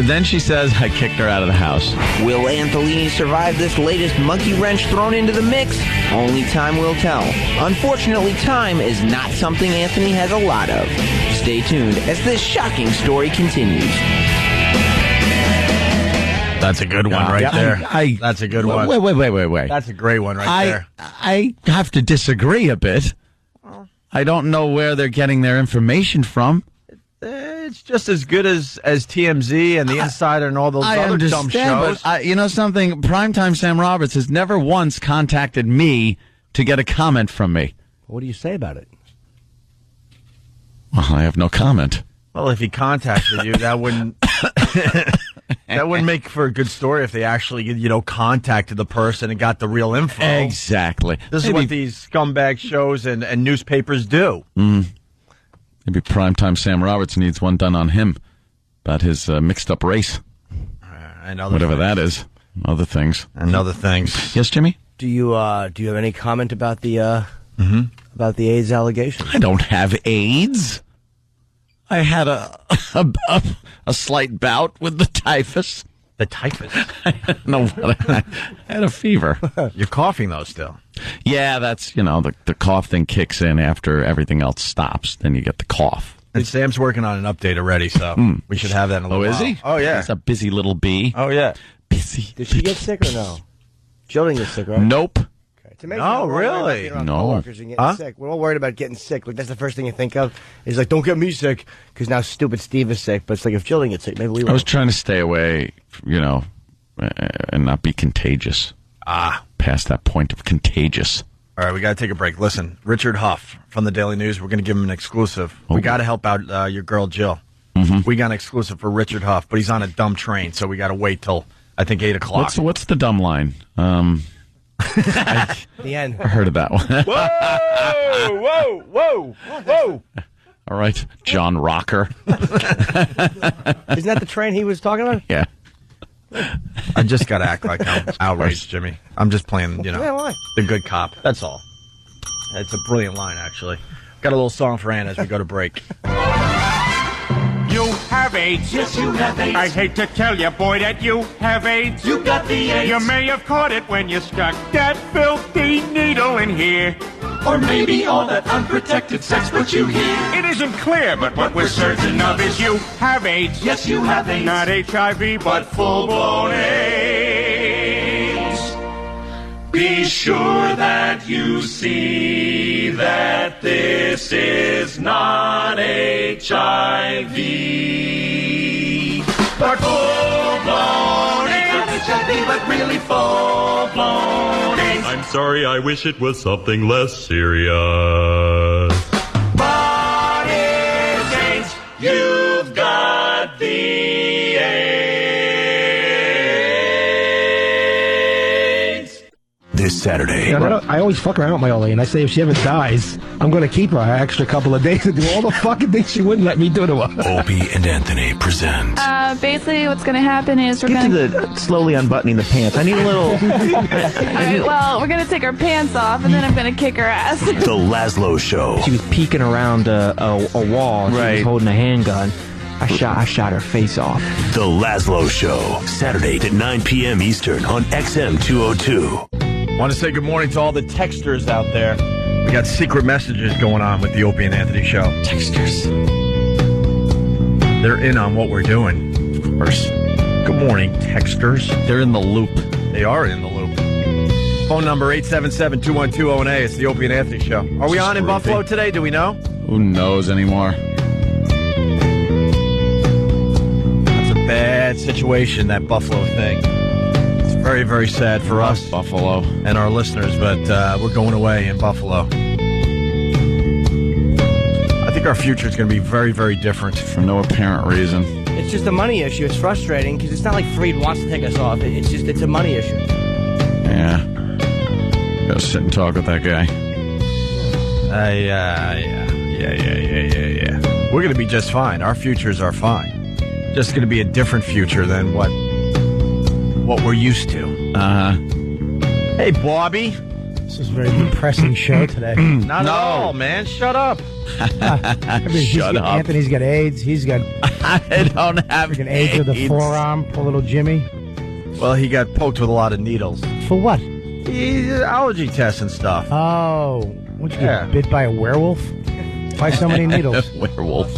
Then she says, I kicked her out of the house. Will Antolini survive this latest monkey wrench thrown into the mix? Only time will tell. Unfortunately, time is not something Anthony has a lot of. Stay tuned as this shocking story continues. That's a good one right there. That's a good one. Wait. That's a great one right there. I have to disagree a bit. I don't know where they're getting their information from. It's just as good as TMZ and The Insider and all those other dumb shows. But you know something? Primetime Sam Roberts has never once contacted me to get a comment from me. What do you say about it? Well, I have no comment. Well, if he contacted you, that wouldn't that wouldn't make for a good story if they actually, contacted the person and got the real info. Exactly. This is what these scumbag shows and newspapers do. Maybe Primetime Sam Roberts needs one done on him about his mixed-up race. And other whatever things. that is. Other things. And other things. Yes, Jimmy? Do you have any comment about the about the AIDS allegation? I don't have AIDS. I had a slight bout with the typhus. The typhus? I don't know what I had a fever. You're coughing, though, still. Yeah, that's, the cough thing kicks in after everything else stops. Then you get the cough. And Sam's working on an update already, so we should have that in a little while. while. Is he? Oh, yeah. He's a busy little bee. Oh, yeah. Busy. Did she get sick or no? Jill didn't get sick, right? Nope. It's amazing. Oh, really? No. Sick. We're all worried about getting sick. Like, that's the first thing you think of. Is like, don't get me sick, because now stupid Steve is sick. But it's like, if Jill didn't get sick, maybe we will. I was trying to stay away, and not be contagious. Past that point of contagious. All right, we got to take a break. Listen, Richard Huff from the Daily News, we're going to give him an exclusive. We got to help out your girl, Jill. We got an exclusive for Richard Huff, but he's on a dumb train, so we got to wait till, I think, 8 o'clock. What's the dumb line? The end. I heard of that one. Whoa! All right, John Rocker. Isn't that the train he was talking about? Yeah. I just got to act like I'm outraged, Jimmy. I'm just playing, Yeah, why? the good cop. That's all. It's a brilliant line, actually. Got a little song for Ann as we go to break. You have AIDS. Yes, you have AIDS. I hate to tell you, boy, that you have AIDS. You got the AIDS. You may have caught it when you stuck that filthy needle in here. Or maybe all that unprotected sex put you here. It isn't clear, but what we're certain of is you have AIDS. Yes, you have AIDS. Not HIV, but full-blown AIDS. Be sure that you see that this is not HIV, but full-blown AIDS. Not HIV, but really full-blown AIDS. I'm sorry, I wish it was something less serious. But it's AIDS. You've got the AIDS. This Saturday. I always fuck around with my old lady, and I say if she ever dies, I'm going to keep her an extra couple of days to do all the fucking things she wouldn't let me do to her. Opie and Anthony present. Basically, what's going to happen is we're Get going to the slowly unbuttoning the pants. I need a little. well, we're going to take her pants off, and then I'm going to kick her ass. The Laszlo Show. She was peeking around a wall. She was holding a handgun. I shot her face off. The Laszlo Show. Saturday at 9 p.m. Eastern on XM 202. Want to say good morning to all the texters out there. We got secret messages going on with the Opie and Anthony Show. Texters. They're in on what we're doing. Of course. Good morning, texters. They're in the loop. They are in the loop. Phone number 877-212-ONA. It's the Opie and Anthony Show. Are we on in Buffalo today? Do we know? Who knows anymore? That's a bad situation, that Buffalo thing. It's very, very sad for us, Buffalo, and our listeners, but we're going away in Buffalo. I think our future is going to be very, very different. For no apparent reason. It's just a money issue. It's frustrating because it's not like Freed wants to take us off. It's a money issue. Yeah. Go sit and talk with that guy. Yeah. We're going to be just fine. Our futures are fine. Just going to be a different future than what we're used to. Hey, Bobby. This is a very depressing show today. Not at all, man. Shut up. Shut up. Anthony's got AIDS. He's got I don't have Freaking AIDS of the forearm, poor little Jimmy. Well, he got poked with a lot of needles. For what? Allergy tests and stuff. Oh, what you get bit by a werewolf? Why so many needles? Werewolf.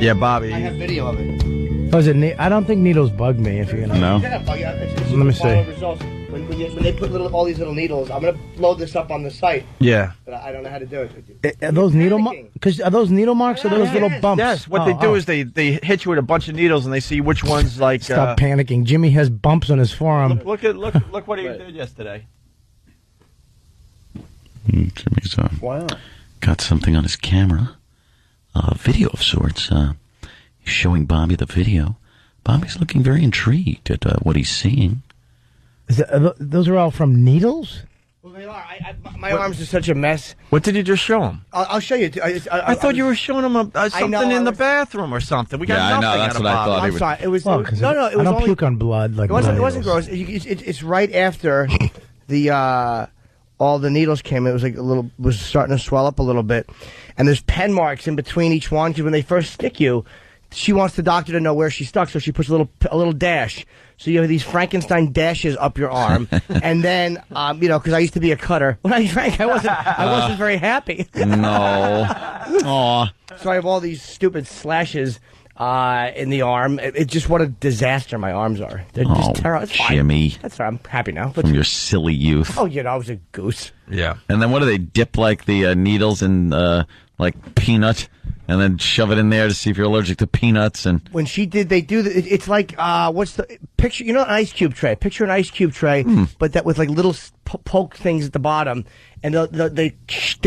Yeah, Bobby. I have video of it. Was it? I don't think needles bug me. If you're gonna. No. Let me see. Results. When they put all these little needles, I'm gonna load this up on the site. Yeah. But I don't know how to do it. Are those needle marks? Because are those needle marks or those little bumps? Yes. What they do is they hit you with a bunch of needles and they see which ones like. Stop panicking. Jimmy has bumps on his forearm. Look what he did yesterday. Jimmy's got something on his camera, a video of sorts. He's showing Bobby the video. Bobby's looking very intrigued at what he's seeing. Those are all from needles? Well, they are. My arms are such a mess. What did you just show him? I'll show you. I thought you were showing him something in the bathroom or something. We got nothing. I know. That's what I thought. I'm sorry. It was no. It I was don't only, puke on blood. Like it wasn't gross. It's right after the all the needles came. It was like was starting to swell up a little bit, and there's pen marks in between each one because when they first stick you, she wants the doctor to know where she's stuck, so she puts a little dash. So you have these Frankenstein dashes up your arm, and then because I used to be a cutter. When I drank, I wasn't very happy. No. Aw. So I have all these stupid slashes in the arm. It just what a disaster my arms are. They're just terrible. Jimmy. That's right. I'm happy now. From your silly youth. Oh, I was a goose. Yeah. And then what do they dip like the needles in like peanut? And then shove it in there to see if you're allergic to peanuts. And when she did, they do. It's like what's the picture? You know, an ice cube tray. Picture an ice cube tray, but that with like little poke things at the bottom, and they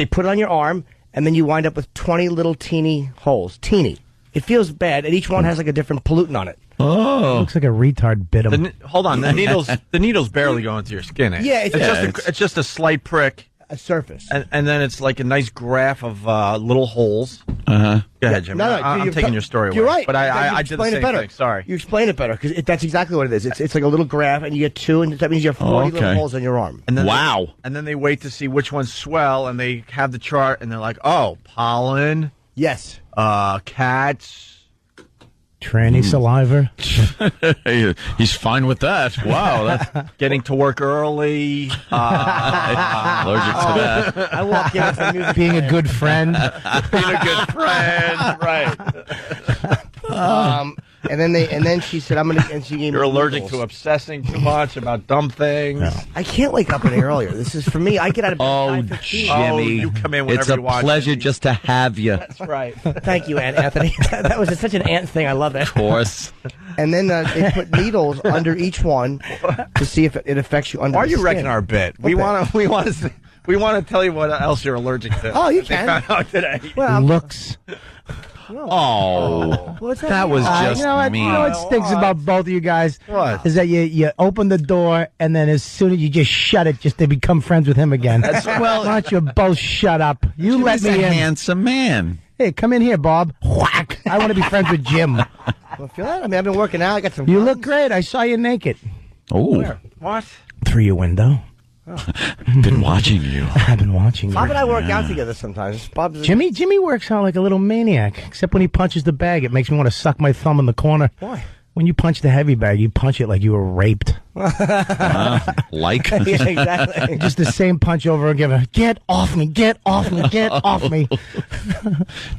put it on your arm, and then you wind up with 20 little teeny holes. Teeny. It feels bad, and each one has like a different pollutant on it. Oh, looks like a retard bit him. Hold on, the needles barely go into your skin. Yeah, it's just a slight prick. A surface, and then it's like a nice graph of little holes. Uh-huh. Go ahead, Jim. I'm taking your story away. You're right, but I did the same thing. Sorry, you explain it better because that's exactly what it is. It's like a little graph, and you get 2, and that means you have 40 little holes on your arm. And then wow! And then they wait to see which ones swell, and they have the chart, and they're like, "Oh, pollen, yes, cats." Tranny saliva. He's fine with that. Wow. That's getting to work early. Allergic to that. I walk in with music. Being a good friend. Being a good friend. Right. And then she said, "I'm gonna." And she gave me You're allergic needles. to obsessing too much about dumb things. No. I can't wake up any earlier. This is for me. I get out of bed. Jimmy, you come in whenever it's a you watch pleasure just to have you. That's right. Thank you, Aunt Anthony. That was such an Aunt thing. I love that. Of course. And then they put needles under each one to see if it affects you under. Why are the you skin. wrecking our bit? We want to tell you what else you're allergic to. Oh, you They can. found out today. Well, Looks. Oh, that was just you know what, mean. You know what stinks about both of you guys? What? Is that you open the door and then as soon as you just shut it, just to become friends with him again. Why don't you both shut up? You Jimmy's let me a in. handsome man. Hey, come in here, Bob. Whack! I want to be friends with Jim. Well, feel that? I mean, I've been working out. I got some. You look great. I saw you naked. Oh, What? Through your window. been watching you. I've been watching you. Bob and I work out together sometimes. Jimmy works out like a little maniac, except when he punches the bag. It makes me want to suck my thumb in the corner. Why? When you punch the heavy bag, you punch it like you were raped. Like? Yeah, exactly. Just the same punch over and again. Get off me! Get off me! Get off me!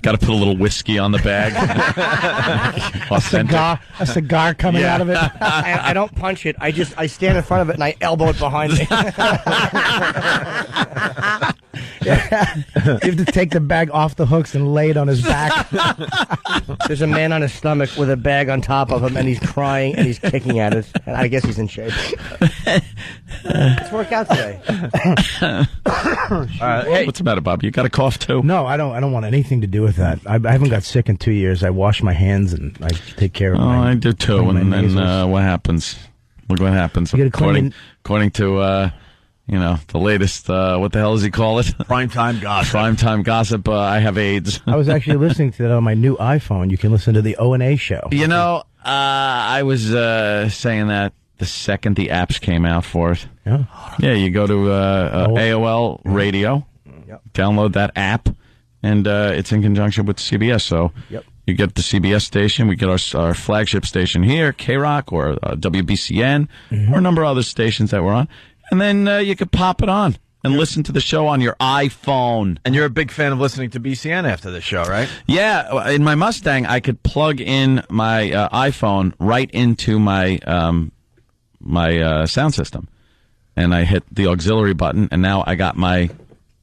Got to put a little whiskey on the bag. A cigar coming out of it. I don't punch it. I stand in front of it and I elbow it behind me. You have to take the bag off the hooks and lay it on his back. There's a man on his stomach with a bag on top of him, and he's crying and he's kicking at it. And I guess he's in shape. Let's work out today. Hey, what's the matter, Bob? You got a cough too? No, I don't want anything to do with that. I haven't got sick in 2 years. I wash my hands and I take care of my. I do too. my And then nasals. what happens? Look what happens. You gotta clean According to the latest. What the hell does he call it? Primetime gossip. Primetime gossip. I have AIDS. I was actually listening to that on my new iPhone. You can listen to the O&A show. You know, I was saying that the second the apps came out for it. Yeah. Yeah, you go to AOL Radio, download that app, and it's in conjunction with CBS. So You get the CBS station. We get our flagship station here, K-Rock or WBCN, or a number of other stations that we're on. And then you could pop it on and listen to the show on your iPhone. And you're a big fan of listening to BCN after the show, right? Yeah. In my Mustang, I could plug in my iPhone right into my my sound system. And I hit the auxiliary button, and now I got my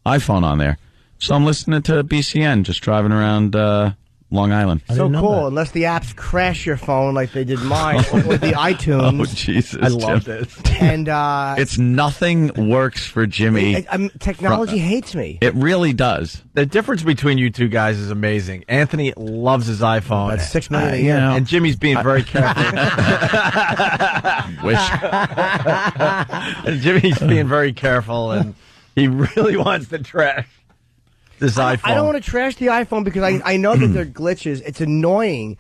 iPhone on there. So I'm listening to BCN, just driving around Long Island. So cool, unless the apps crash your phone like they did mine with the iTunes. Oh, Jesus. I love this. And it's nothing works for Jimmy. Technology hates me. It really does. The difference between you two guys is amazing. Anthony loves his iPhone. That's $6 million a year. And Jimmy's being very careful. Wish. And Jimmy's being very careful, and he really wants to trash this iPhone. I don't want to trash the iPhone because I know that there are glitches. It's annoying,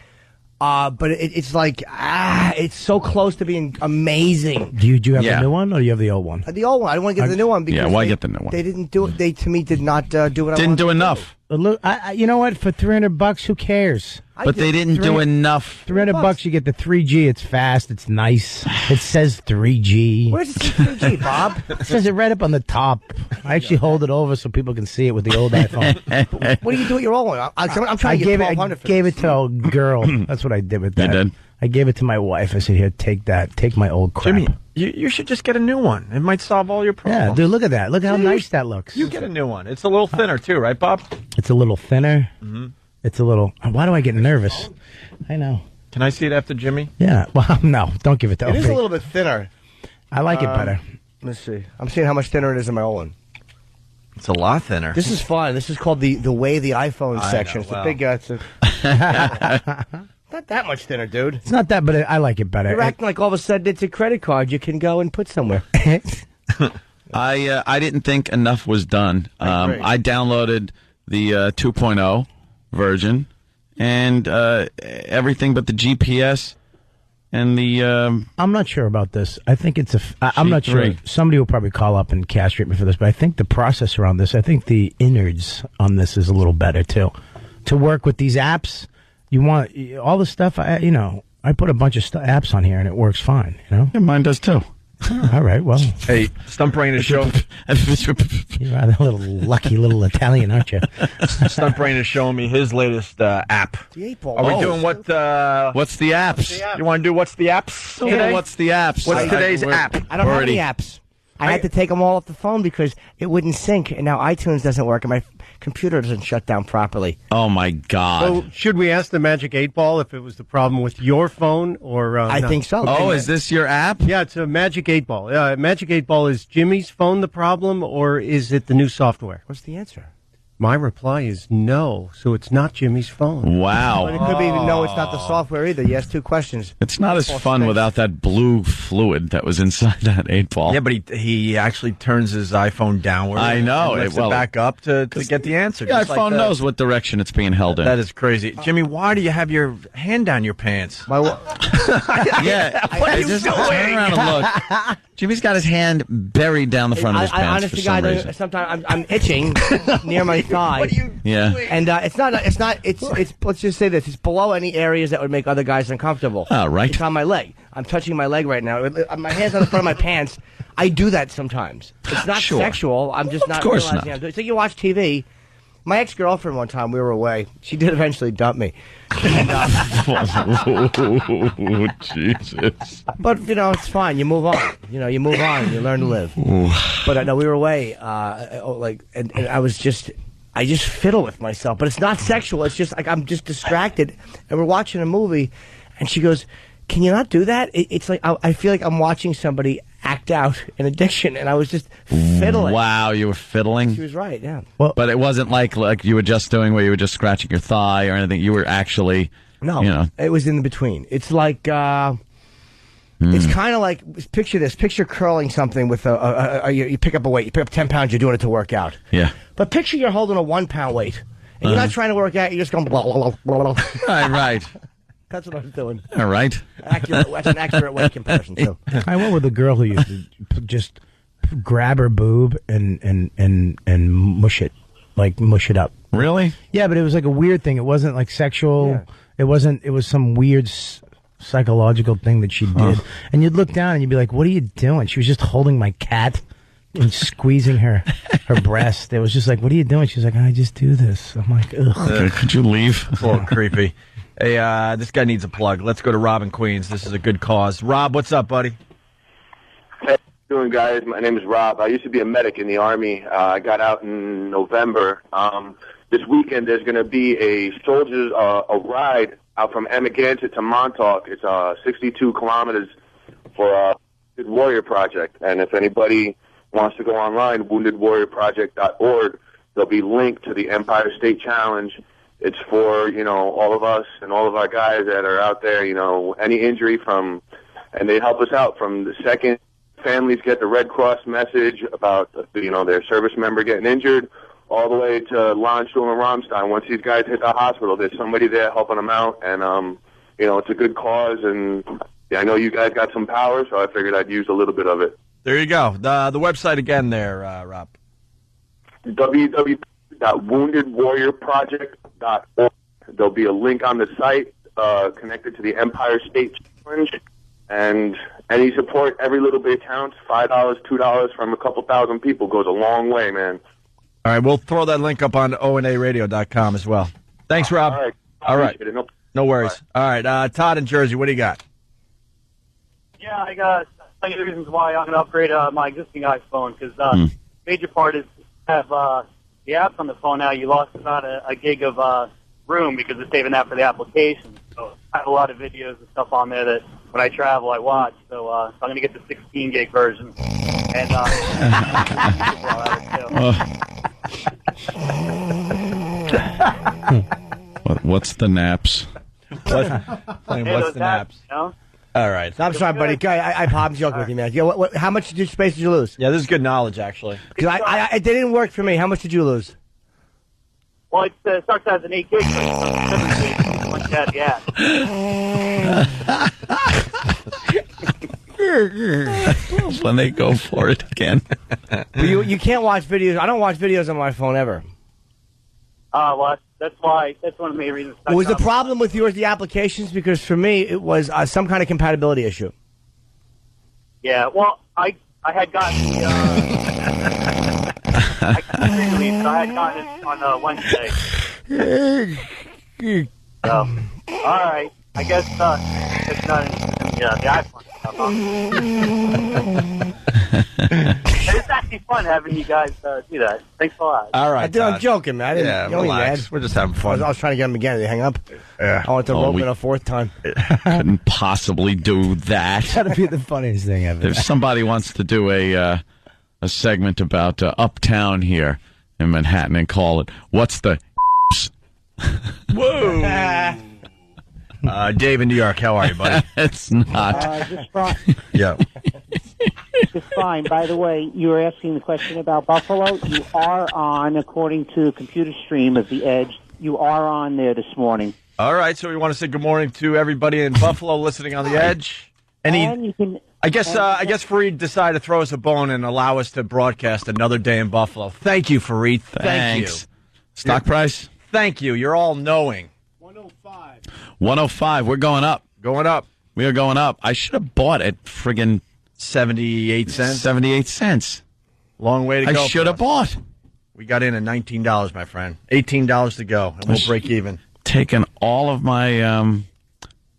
but it's like, it's so close to being amazing. Do you have the new one or do you have the old one? The old one. I don't want to get the new one because why get the new one? They didn't do it. They, to me, did not do what I wanted. Didn't do enough. Look, you know what? For $300, who cares? But they didn't do enough. $300, you get the 3G. It's fast. It's nice. It says 3G. Where's the 3G, Bob? It says it right up on the top. I actually hold it over so people can see it with the old iPhone. What do you do with your old one? I'm trying to get $1,200 for gave it to a girl. That's what I did with that. You did? I gave it to my wife. I said, here, take that. Take my old crap. Jimmy, you should just get a new one. It might solve all your problems. Yeah, dude, look at that. Look how nice that looks. You get a new one. It's a little thinner, too, right, Bob? It's a little thinner. Mm-hmm. It's a little... Why do I get nervous? I know. Can I see it after Jimmy? Yeah. Well, no. Don't give it to It is a little bit thinner. I like it better. Let's see. I'm seeing how much thinner it is in my old one. It's a lot thinner. This is fun. This is called the way the iPhone section. It's a big... not that much thinner, dude. It's not that, but I like it better. You're acting like all of a sudden it's a credit card you can go and put somewhere. I didn't think enough was done. I downloaded the 2.0 version and everything but the GPS and the... I'm not sure about this. I think it's I'm not sure. Somebody will probably call up and castrate me for this, but I think the processor on this, I think the innards on this is a little better, too. To work with these apps, you want all the stuff, I put a bunch of apps on here and it works fine, Yeah, mine does, too. All right, well. Hey, Stump Brain is showing... You're a little lucky little Italian, aren't you? Stump Brain is showing me his latest app. The 8-ball. Are we doing what... What's the apps? You want to do what's the apps today? What's the apps? What's today's app? I don't have any apps. I had to take them all off the phone because it wouldn't sync, and now iTunes doesn't work, and my computer doesn't shut down properly. Oh, my God. So should we ask the Magic 8-Ball if it was the problem with your phone or I think so. Oh, is this your app? Yeah, it's a Magic 8-Ball. Magic 8-Ball, is Jimmy's phone the problem, or is it the new software? What's the answer? My reply is no, so it's not Jimmy's phone. Wow. But it could be no, it's not the software either. You asked two questions. It's not as fun without that blue fluid that was inside that 8-ball. Yeah, but he actually turns his iPhone downward. I know. And lifts it back up to get the answer. Yeah, our phone knows what direction it's being held in. That is crazy. Jimmy, why do you have your hand down your pants? Yeah. What are you just doing? Turn around and look. Jimmy's got his hand buried down the front of his pants honestly, for some reason. sometimes I'm itching near my thigh. What are you Yeah. doing? And it's let's just say this, it's below any areas that would make other guys uncomfortable. Oh, right. It's on my leg. I'm touching my leg right now. My hand's on the front of my pants. I do that sometimes. It's not Sure. sexual. I'm just not Of course realizing not. I'm doing it. So you watch TV. My ex-girlfriend one time, we were away. She did eventually dump me. And, Oh, Jesus. but, it's fine. You move on. You move on and you learn to live. But no, we were away, and I was just... I just fiddle with myself, but it's not sexual. It's just like I'm just distracted, and we're watching a movie, and she goes, "Can you not do that?" It's like I feel like I'm watching somebody act out an addiction, and I was just fiddling. Wow, you were fiddling? She was right, yeah. Well, but it wasn't like you were just doing where you were just scratching your thigh or anything. You were actually, No, it was in between. It's like, it's kind of like, picture this. Picture curling something with you pick up a weight. You pick up 10 pounds, you're doing it to work out. Yeah. But picture you're holding a 1 pound weight, and you're not trying to work out, you're just going blah, blah, blah, blah. Right. That's what I was doing. All right. That's an accurate weight comparison, too. I went with a girl who used to just grab her boob and mush it. like mush it up. Really? Yeah, but it was like a weird thing. It wasn't like sexual. Yeah. It wasn't. It was some weird psychological thing that she did. And you'd look down and you'd be like, "What are you doing?" She was just holding my cat and squeezing her breast. It was just like, "What are you doing?" She's like, "I just do this." I'm like, "Ugh." Could you leave? It's a little creepy. Hey, this guy needs a plug. Let's go to Rob in Queens. This is a good cause. Rob, what's up, buddy? Hey, how you doing, guys? My name is Rob. I used to be a medic in the Army. I got out in November. This weekend, there's going to be a soldiers a ride out from Amagansett to Montauk. It's 62 kilometers for Wounded Warrior Project. And if anybody wants to go online, woundedwarriorproject.org, there'll be linked to the Empire State Challenge. It's for, all of us and all of our guys that are out there, any injury and they help us out from the second families get the Red Cross message about, their service member getting injured, all the way to Landsturm and Rammstein. Once these guys hit the hospital, there's somebody there helping them out, and, it's a good cause, and I know you guys got some power, so I figured I'd use a little bit of it. There you go. The website again there, Rob. www.woundedwarriorproject.org. There'll be a link on the site connected to the Empire State Challenge, and any support, every little bit counts. $5, $2 from a couple thousand people goes a long way, man. All right, we'll throw that link up on onaradio.com as well. Thanks, Rob. All right. No worries. All right, Todd in Jersey, what do you got? Yeah, I got plenty of reasons why I'm going to upgrade my existing iPhone, because major part is have the apps on the phone now. You lost about a gig of room because it's saving that for the application. So I have a lot of videos and stuff on there that when I travel I watch. So I'm going to get the 16 gig version. And What's the naps? What's the naps? All right. I'm sorry, buddy. I'm joking with you, man. How much space did you lose? Yeah, this is good knowledge, actually. Because it didn't work for me. How much did you lose? Well, it starts as an 8 gig. When they go for it again. You can't watch videos. I don't watch videos on my phone ever. Well, that's one of the main reasons. Was the problem with yours the applications? Because for me, it was some kind of compatibility issue. Yeah, well, I had gotten the, I had gotten it on Wednesday. So, all right. I guess it's not the iPhone stuff. It's actually fun having you guys do that. Thanks a lot. All right, I'm joking, man. Relax. We're just having fun. I was trying to get him again. They hang up. Yeah. I want to rope it a fourth time. Couldn't possibly do that. That'd be the funniest thing ever. If somebody wants to do a segment about Uptown here in Manhattan and call it "What's the?" Whoa. Dave in New York, how are you, buddy? It's not. Just fine. Yeah. Just fine. By the way, you were asking the question about Buffalo. You are on, according to the computer stream of The Edge, you are on there this morning. All right, so we want to say good morning to everybody in Buffalo listening on The Edge. And you can... I guess Fareed decided to throw us a bone and allow us to broadcast another day in Buffalo. Thank you, Fareed. Thank you. Stock price? Thank you. You're all knowing. 105. We're going up. Going up. We are going up. I should have bought it friggin' 78 cents. 78 cents. Long way to go. I should have bought. We got in at $19, my friend. $18 to go, and we'll break even. Taken all of my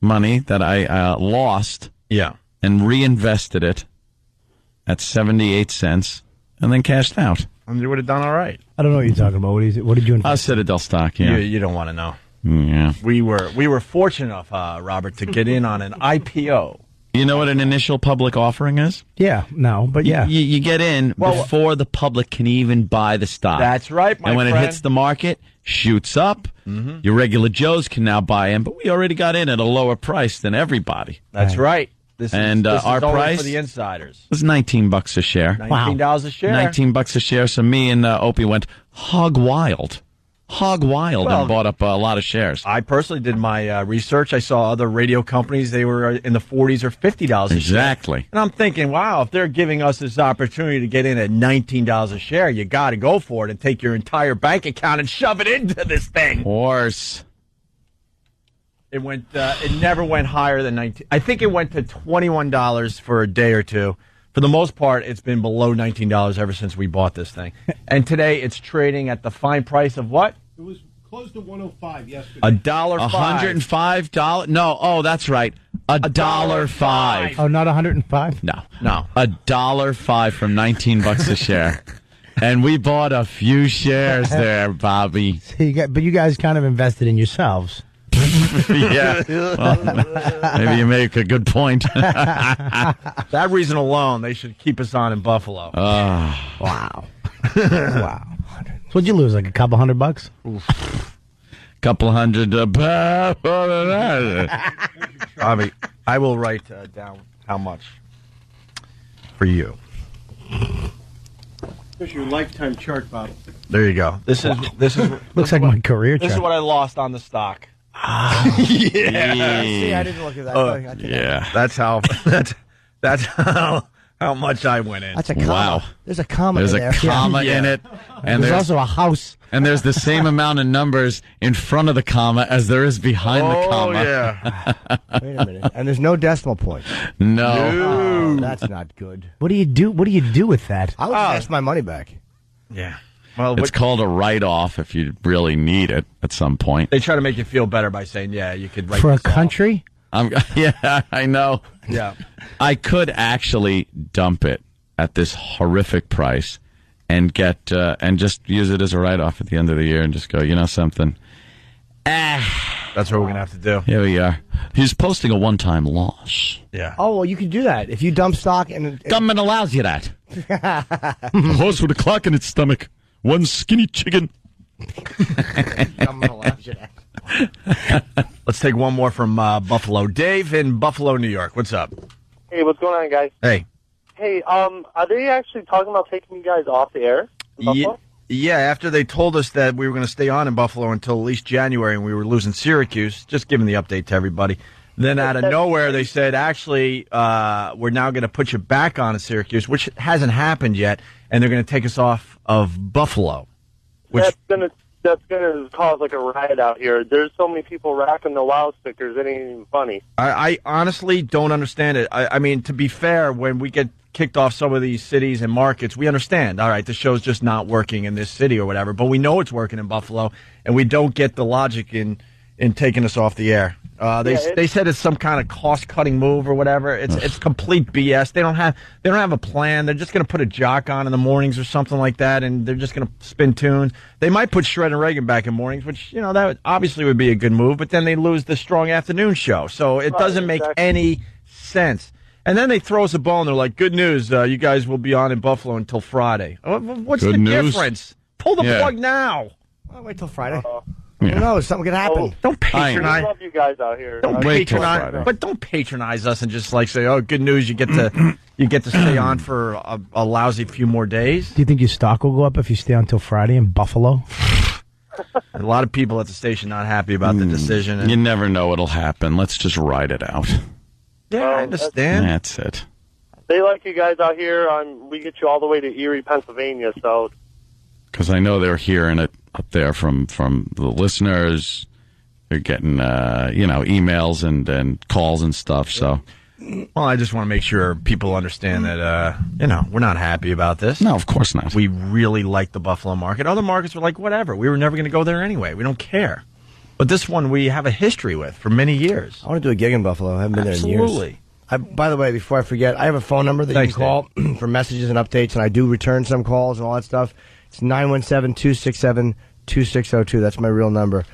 money that I lost. Yeah. And reinvested it at 78 cents and then cashed out. And you would have done all right. I don't know what you're talking about. What did you invest? Citadel stock, yeah. You don't want to know. Yeah. We were fortunate enough, Robert, to get in on an IPO. You know what an initial public offering is? Yeah, no, but yeah. You get in before the public can even buy the stock. That's right, my friend. And when friend. it hits the market, shoots up. Mm-hmm. Your regular Joes can now buy in, but we already got in at a lower price than everybody. That's right. This our price only for the insiders. was $19 a share. $19 a share. $19 a share. So me and Opie went hog wild. hog wild and bought up a lot of shares. I personally did my research. I saw other radio companies, they were in the $40s or $50 a share. Exactly. And I'm thinking, wow, if they're giving us this opportunity to get in at $19 a share, you got to go for it and take your entire bank account and shove it into this thing. Of course. It went. It never went higher than 19. I think it went to $21 for a day or two. For the most part, it's been below $19 ever since we bought this thing. And today, it's trading at the fine price of what? It was close to 105 yesterday. $1.05. $105? No. Oh, that's right. $1.05. Oh, not 105? No. $1.05 from $19 a share. And we bought a few shares there, Bobby. So but you guys kind of invested in yourselves. Yeah. Well, maybe you make a good point. That reason alone, they should keep us on in Buffalo. Wow. Wow. So what'd you lose, like a couple $100? Couple hundred. Bobby, I will write down how much for you. There's your lifetime chart, Bob. There you go. This is looks like my career chart. This is what I lost on the stock. Yeah. See, I didn't look at that. Yeah. That's how much I went in. That's a comma. Wow. There's a comma There's in there. a comma in it. And there's also a house. And there's the same amount of numbers in front of the comma as there is behind the comma. Oh, yeah. Wait a minute. And there's no decimal points. No. Oh, that's not good. What do you do? What do you do with that? I would ask my money back. Yeah. Well, it's called a write-off if you really need it at some point. They try to make you feel better by saying, yeah, you could write for a this off. country? Yeah, I know. Yeah. I could actually dump it at this horrific price and get and just use it as a write-off at the end of the year and just go, you know something? That's what we're going to have to do. Here we are. He's posting a one-time loss. Yeah. Oh, well, you can do that. If you dump stock and... Government allows you that. A horse with a clock in its stomach. One skinny chicken. Government allows you that. Let's take one more from Buffalo. Dave in Buffalo, New York. What's up? Hey, what's going on, guys? Hey. Hey, are they actually talking about taking you guys off the air in Buffalo? Yeah, after they told us that we were going to stay on in Buffalo until at least January and we were losing Syracuse, just giving the update to everybody. Then out of nowhere, they said, actually, we're now going to put you back on in Syracuse, which hasn't happened yet, and they're going to take us off of Buffalo. Which That's gonna cause like a riot out here. There's so many people racking the wow stickers, it ain't even funny. I honestly don't understand it. I mean, to be fair, when we get kicked off some of these cities and markets, we understand, all right, the show's just not working in this city or whatever, but we know it's working in Buffalo, and we don't get the logic in taking us off the air. They said it's some kind of cost-cutting move or whatever. It's complete BS. They don't have a plan. They're just going to put a jock on in the mornings or something like that, and they're just going to spin tunes. They might put Shred and Reagan back in mornings, which that obviously would be a good move. But then they lose the strong afternoon show, so it doesn't make any sense. And then they throw us a bone. They're like, "Good news, you guys will be on in Buffalo until Friday." What's the difference? Pull the plug now. I'll wait till Friday. Who knows? Something could happen. Don't patronize. I love you guys out here. Don't patronize us and just like say, "Oh, good news! You get to stay on for a lousy few more days." Do you think your stock will go up if you stay on until Friday in Buffalo? A lot of people at the station not happy about the decision. You never know what'll happen. Let's just ride it out. Yeah, I understand. That's it. They like you guys out here. We get you all the way to Erie, Pennsylvania. So, because I know they're hearing it up there from the listeners. They're getting emails and calls and stuff. So, well, I just want to make sure people understand that we're not happy about this. No, of course not. We really like the Buffalo market. Other markets were like, whatever. We were never going to go there anyway. We don't care. But this one we have a history with for many years. I want to do a gig in Buffalo. I haven't been there in years. Absolutely. By the way, before I forget, I have a phone number that you can call for messages and updates, and I do return some calls and all that stuff. It's 917-267-2602. That's my real number.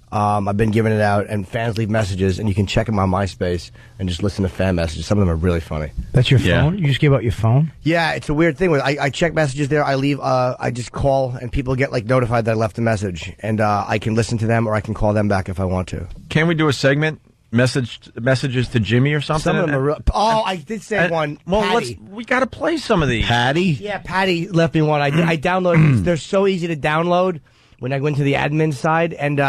I've been giving it out, and fans leave messages, and you can check them on MySpace and just listen to fan messages. Some of them are really funny. That's your phone? You just gave out your phone? Yeah, it's a weird thing. I check messages there. I leave. I just call, and people get notified that I left a message, and I can listen to them or I can call them back if I want to. Can we do a segment? Messages to Jimmy or something? Some of them are real. Oh, I did say one. Well, Patty. we got to play some of these. Patty? Yeah, Patty left me one. I downloaded. They're so easy to download. when I went to the admin side, and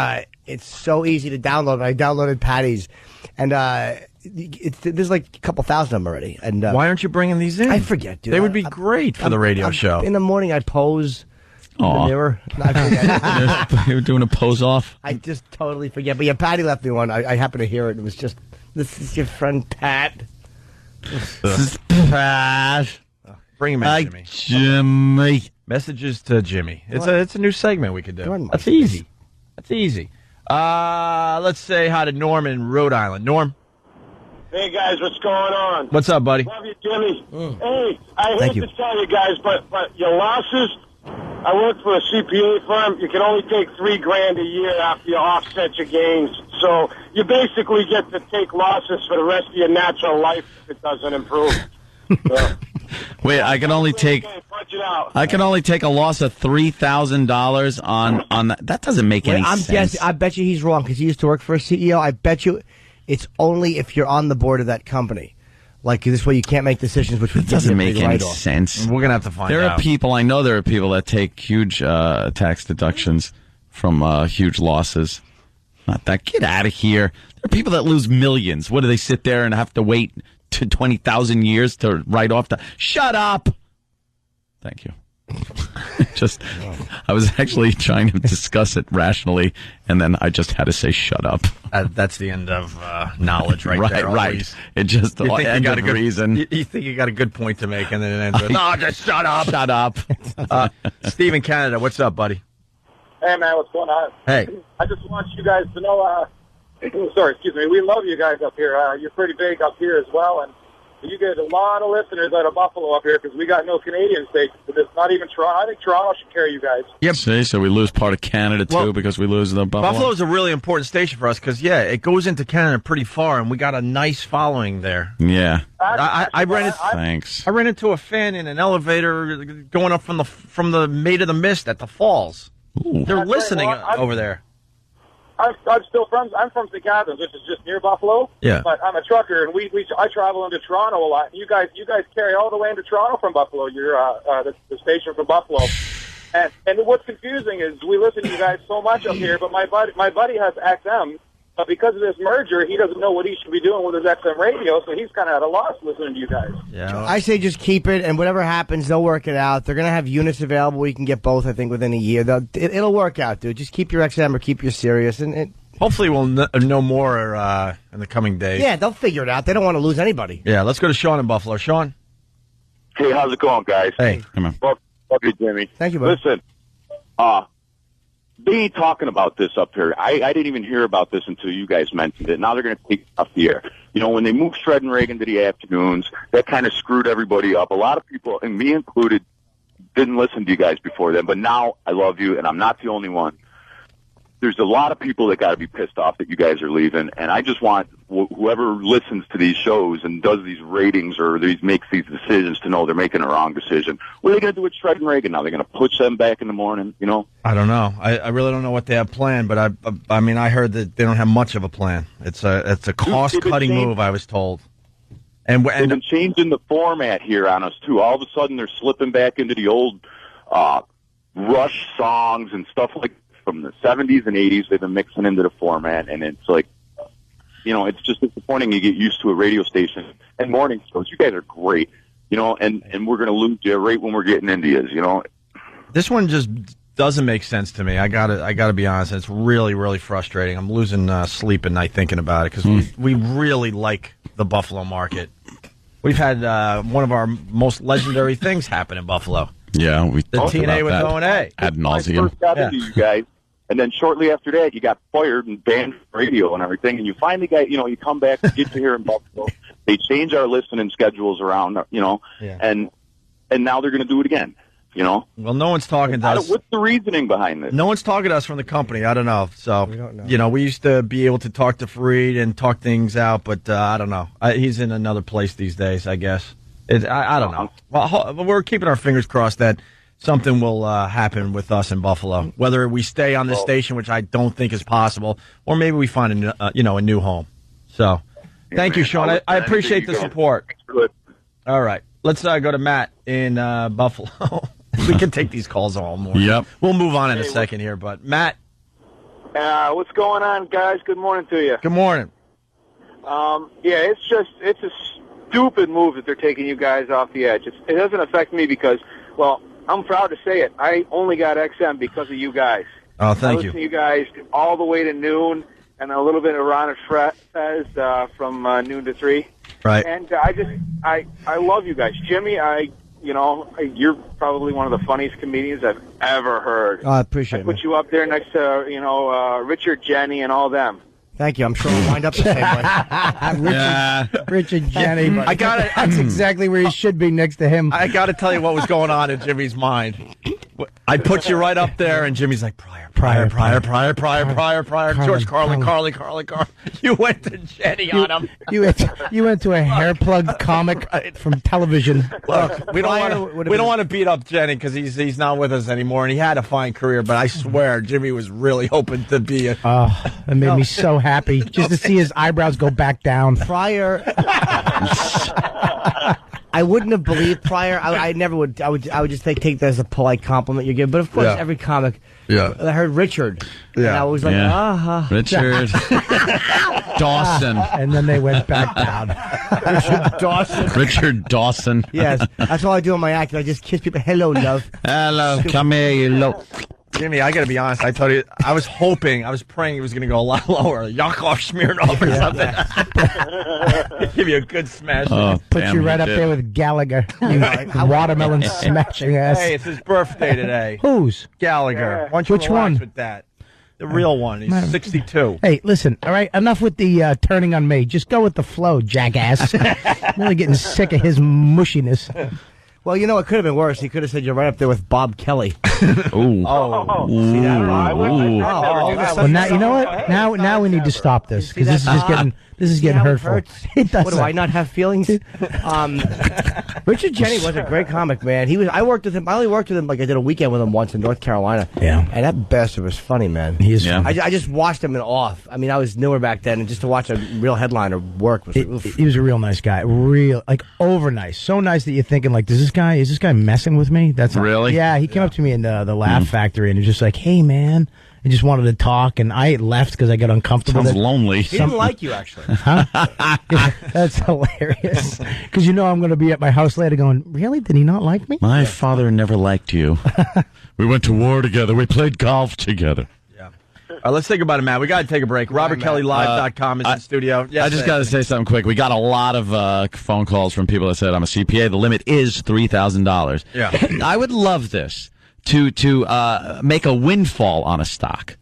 it's so easy to download. I downloaded Patty's, and there's like a couple thousand of them already. And why aren't you bringing these in? I forget, dude. They would be great for the radio show. In the morning, I pose in the mirror. I forget. You were doing a pose off? I just totally forget. But yeah, Patty left me one. I happened to hear it. It was just, this is your friend Pat. This is Pat. Bring him in, Jimmy. Jimmy. Messages to Jimmy. It's a new segment we could do. That's easy. That's easy. Let's say hi to Norm in Rhode Island. Norm. Hey, guys, what's going on? What's up, buddy? Love you, Jimmy. Hey, I hate to tell you guys, but your losses, I work for a CPA firm. You can only take $3,000 a year after you offset your gains. So you basically get to take losses for the rest of your natural life if it doesn't improve. Wait, I can only take a loss of $3,000 on that. That doesn't make any sense. I bet you he's wrong because he used to work for a CEO. I bet you it's only if you're on the board of that company. Like this way, you can't make decisions. Which doesn't make any sense. We're gonna have to find out. There are people I know. There are people that take huge tax deductions from huge losses. Not that. Get out of here. There are people that lose millions. What do they sit there and have to wait to 20,000 years to write off the? Shut up. Thank you. I was actually trying to discuss it rationally, and then I just had to say shut up. That's the end of knowledge there. Right. Always. It just you think end you got of a good reason. You think you got a good point to make, and then it ends with, no, just shut up. Shut up. Steve in Canada, what's up, buddy? Hey, man, what's going on? Hey. I just want you guys to know, sorry, excuse me, we love you guys up here. You're pretty big up here as well, and you get a lot of listeners out of Buffalo up here because we got no Canadian stations. It's not even Toronto. I think Toronto should carry you guys. Yep. See, so we lose part of Canada, too, because we lose the Buffalo. Buffalo is a really important station for us because, it goes into Canada pretty far, and we got a nice following there. Yeah. I ran Thanks. I ran into a fan in an elevator going up from the Maid of the Mist at the Falls. Ooh. They're listening over there. I'm from St. Catharines, which is just near Buffalo. Yeah. But I'm a trucker, and I travel into Toronto a lot. You guys carry all the way into Toronto from Buffalo. You're the station from Buffalo. And what's confusing is we listen to you guys so much up here, but my buddy has XM, but because of this merger, he doesn't know what he should be doing with his XM radio, so he's kind of at a loss listening to you guys. Yeah. I say just keep it, and whatever happens, they'll work it out. They're going to have units available where you can get both, I think, within a year. It'll work out, dude. Just keep your XM or keep your Sirius. And hopefully we'll know more in the coming days. Yeah, they'll figure it out. They don't want to lose anybody. Yeah, let's go to Sean in Buffalo. Sean? Hey, how's it going, guys? Hey. Come on. Love you, Jimmy. Thank you, bud. Listen, they ain't talking about this up here. I didn't even hear about this until you guys mentioned it. Now they're going to take it off the air. You know, when they moved Shred and Reagan to the afternoons, that kind of screwed everybody up. A lot of people, and me included, didn't listen to you guys before then, but now I love you, and I'm not the only one. There's a lot of people that got to be pissed off that you guys are leaving, and I just want whoever listens to these shows and does these ratings or makes these decisions to know they're making a wrong decision. What are they going to do with Shred and Reagan now? They're going to push them back in the morning, you know? I don't know. I really don't know what they have planned, but I mean, I heard that they don't have much of a plan. It's a cost-cutting move, I was told. And they've been changing the format here on us, too. All of a sudden, they're slipping back into the old Rush songs and stuff like that. From the 70s and 80s, they've been mixing into the format, and it's like, you know, it's just disappointing. You get used to a radio station and morning shows. You guys are great, you know, and we're going to lose you right when we're getting into you, you know. This one just doesn't make sense to me. I gotta be honest. It's really, really frustrating. I'm losing sleep at night thinking about it because we really like the Buffalo market. We've had one of our most legendary things happen in Buffalo. Yeah, we the TNA with O&A ad nauseum. I first got into you guys, and then shortly after that, you got fired and banned from radio and everything. And you finally got, you know, you come back, get to here in Buffalo. They change our listening schedules around, you know, and now they're going to do it again. You know. Well, no one's talking to us. What's the reasoning behind this? No one's talking to us from the company. I don't know. So we don't know. You know, we used to be able to talk to Fareed and talk things out, but I don't know. He's in another place these days, I guess. I don't know. Well, we're keeping our fingers crossed that something will happen with us in Buffalo. Whether we stay on this station, which I don't think is possible, or maybe we find a new home. So, thank you, Sean. I appreciate the support. All right, let's go to Matt in Buffalo. We can take these calls all morning. Yep. We'll move on in a second here, but Matt. What's going on, guys? Good morning to you. Good morning. Yeah, it's a stupid move that they're taking you guys off the edge. It doesn't affect me because, well, I'm proud to say it. I only got XM because of you guys. Oh, thank I you. listen to you guys all the way to noon, and a little bit of Ron and Fez from noon to 3. Right. And I love you guys, Jimmy. You're probably one of the funniest comedians I've ever heard. I appreciate it. I put you up there next to Richard, Jenny, and all them. Thank you. I'm sure we'll wind up the same way. Richard Jenny. I got it. That's exactly where he should be, next to him. I got to tell you what was going on in Jimmy's mind. I put you right up there, and Jimmy's like, Pryor. George Carlin. You went to Jenny on him. You went to a hair-plugged comic from television. Look, we don't want to beat up Jenny because he's not with us anymore, and he had a fine career. But I swear, Jimmy was really hoping to be a. That made me so happy just to see his eyebrows go back down. Pryor. I wouldn't have believed Pryor. I never would. I would just take that as a polite compliment you give. But of course, every comic. Yeah. I heard Richard. Yeah. And I was like, Richard Dawson. And then they went back down. Richard Dawson. Yes. That's all I do in my act. I just kiss people. Hello, love. Hello. Come here, you low. Jimmy, I got to be honest. I told you, I was praying it was going to go a lot lower. Yakov Smirnoff or something. Give you a good smash. Put you right up there with Gallagher. Watermelon smashing ass. Hey, it's his birthday today. Whose? Gallagher. Why don't you Which relax one? with that? The real one. He's 62. Hey, listen, all right? Enough with the turning on me. Just go with the flow, jackass. I'm really getting sick of his mushiness. Well, it could have been worse. He could have said you're right up there with Bob Kelly. Ooh. See that? Well, now you know what? Now we need to stop this because this is just getting hurtful. It does. What, do I not have feelings? Richard Jenny was a great comic, man. I worked with him. I only worked with him I did a weekend with him once in North Carolina. Yeah. And that bastard was funny, man. He is. Yeah. I just watched him in awe. I mean, I was newer back then, and just to watch a real headliner work was. He was a real nice guy. Over nice. So nice that you're thinking is this guy messing with me? That's really. Yeah. He came up to me in the Laugh Factory and he was just like, "Hey, man." I just wanted to talk, and I left because I got uncomfortable. Sounds lonely. He didn't like you, actually. Huh? Yeah, that's hilarious. Because I'm going to be at my house later going, really? Did he not like me? My father never liked you. We went to war together. We played golf together. Yeah. All right, let's think about it, Matt. We got to take a break. RobertKellyLive.com is in the studio. Yes, I just got to say something quick. We got a lot of phone calls from people that said, I'm a CPA. The limit is $3,000. Yeah. I would love this. To make a windfall on a stock,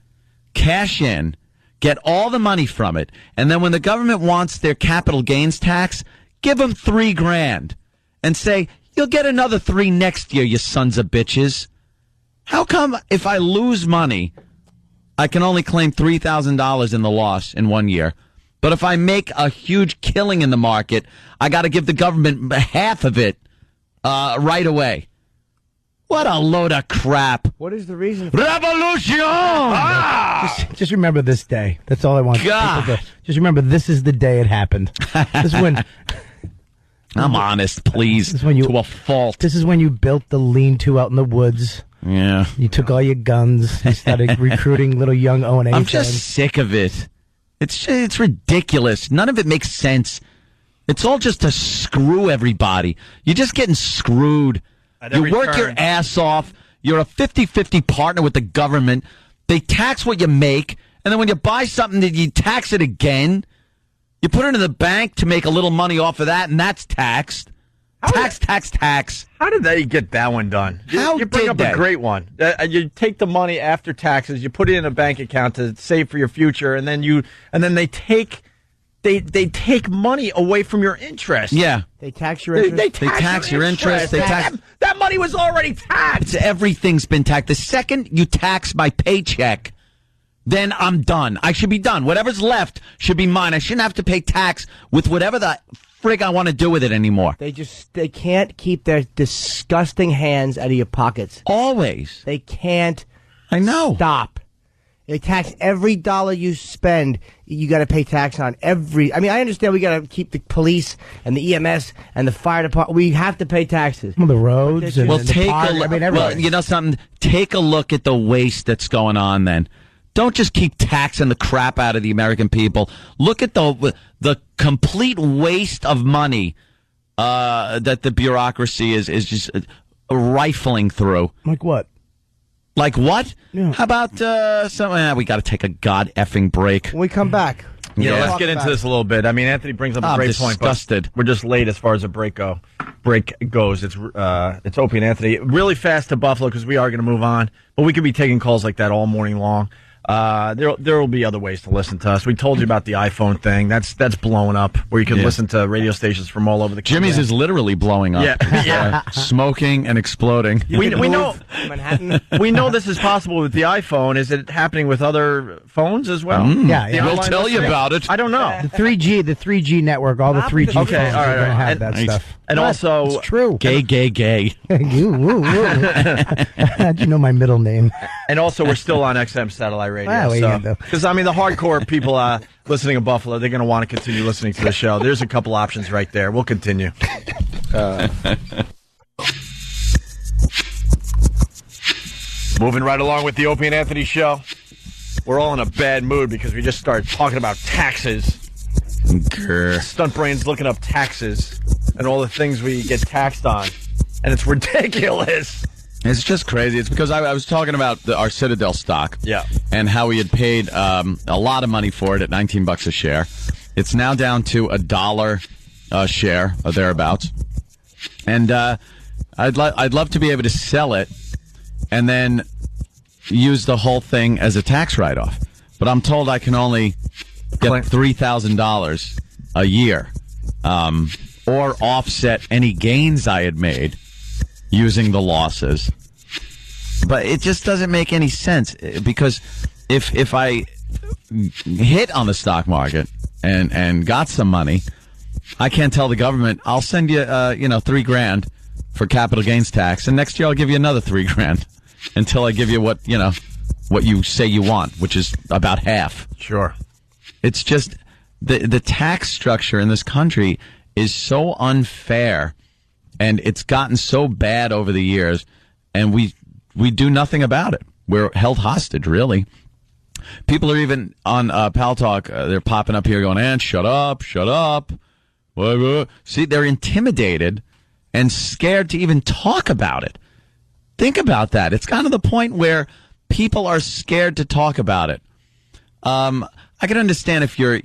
cash in, get all the money from it, and then when the government wants their capital gains tax, give them $3,000 and say, you'll get another $3,000 next year, you sons of bitches. How come if I lose money, I can only claim $3,000 in the loss in 1 year? But if I make a huge killing in the market, I got to give the government half of it right away. What a load of crap. What is the reason? Revolution! Just remember this day. That's all I want people to. Just remember this is the day it happened. This is when. I'm honest, please. This is when to a fault. This is when you built the lean-to out in the woods. Yeah. You took all your guns. You started recruiting little young O&A. I'm just sick of it. It's ridiculous. None of it makes sense. It's all just to screw everybody. You're just getting screwed. You work your ass off. You're a 50-50 partner with the government. They tax what you make, and then when you buy something, you tax it again. You put it in the bank to make a little money off of that, and that's taxed. Tax. How did they get that one done? You bring up a great one. You take the money after taxes, you put it in a bank account to save for your future, and then they take money away from your interest. Yeah. They tax your interest. They tax your interest. That money was already taxed. Everything's been taxed. The second you tax my paycheck, then I'm done. I should be done. Whatever's left should be mine. I shouldn't have to pay tax with whatever the frig I want to do with it anymore. They can't keep their disgusting hands out of your pockets. Always. They can't. I know. Stop. They tax every dollar you spend. You got to pay tax on every. I mean, I understand we got to keep the police and the EMS and the fire department. We have to pay taxes. Well, the roads. And Well, the take park, a look. I mean, well, everything. you know something. Take a look at the waste that's going on. Then, don't just keep taxing the crap out of the American people. Look at the complete waste of money that the bureaucracy is just rifling through. Like what? Like what? Yeah. How about we got to take a god effing break. When we come back. Yeah, let's get into this a little bit. I mean, Anthony brings up a great point. Disgusted. We're just late as far as the break goes. It's Opie and Anthony. Really fast to Buffalo because we are going to move on. But we could be taking calls like that all morning long. There will be other ways to listen to us. We told you about the iPhone thing. That's blowing up, where you can listen to radio stations from all over the country. Jimmy's is literally blowing up. Yeah. Smoking and exploding. We know Manhattan. we know this is possible with the iPhone. Is it happening with other phones as well? Yeah. We'll tell you about it. I don't know. The 3G network, all the 3G phones Okay, all right, are going to have and that stuff. And also, it's true. Gay. How'd you know my middle name? And also, we're still on XM satellite radio. Well, we can do. Because, I mean, the hardcore people listening in Buffalo, they're going to want to continue listening to the show. There's a couple options right there. We'll continue. Moving right along with the Opie and Anthony show. We're all in a bad mood because we just started talking about taxes. Stunt Brain's looking up taxes and all the things we get taxed on. And it's ridiculous. It's just crazy. It's because I was talking about our Citadel stock. Yeah. And how we had paid a lot of money for it at $19 a share. It's now down to $1 a share or thereabouts. And I'd love to be able to sell it and then use the whole thing as a tax write-off. But I'm told I can only get $3,000 a year or offset any gains I had made using the losses. But it just doesn't make any sense because if I hit on the stock market and got some money, I can't tell the government, I'll send you $3,000 for capital gains tax, and next year I'll give you another $3,000 until I give you what you say you want, which is about half. Sure. It's just the tax structure in this country is so unfair, and it's gotten so bad over the years, and we do nothing about it. We're held hostage, really. People are even on Pal Talk, they're popping up here going, "And shut up. See, they're intimidated and scared to even talk about it. Think about that. It's gotten to the point where people are scared to talk about it. I can understand if you're,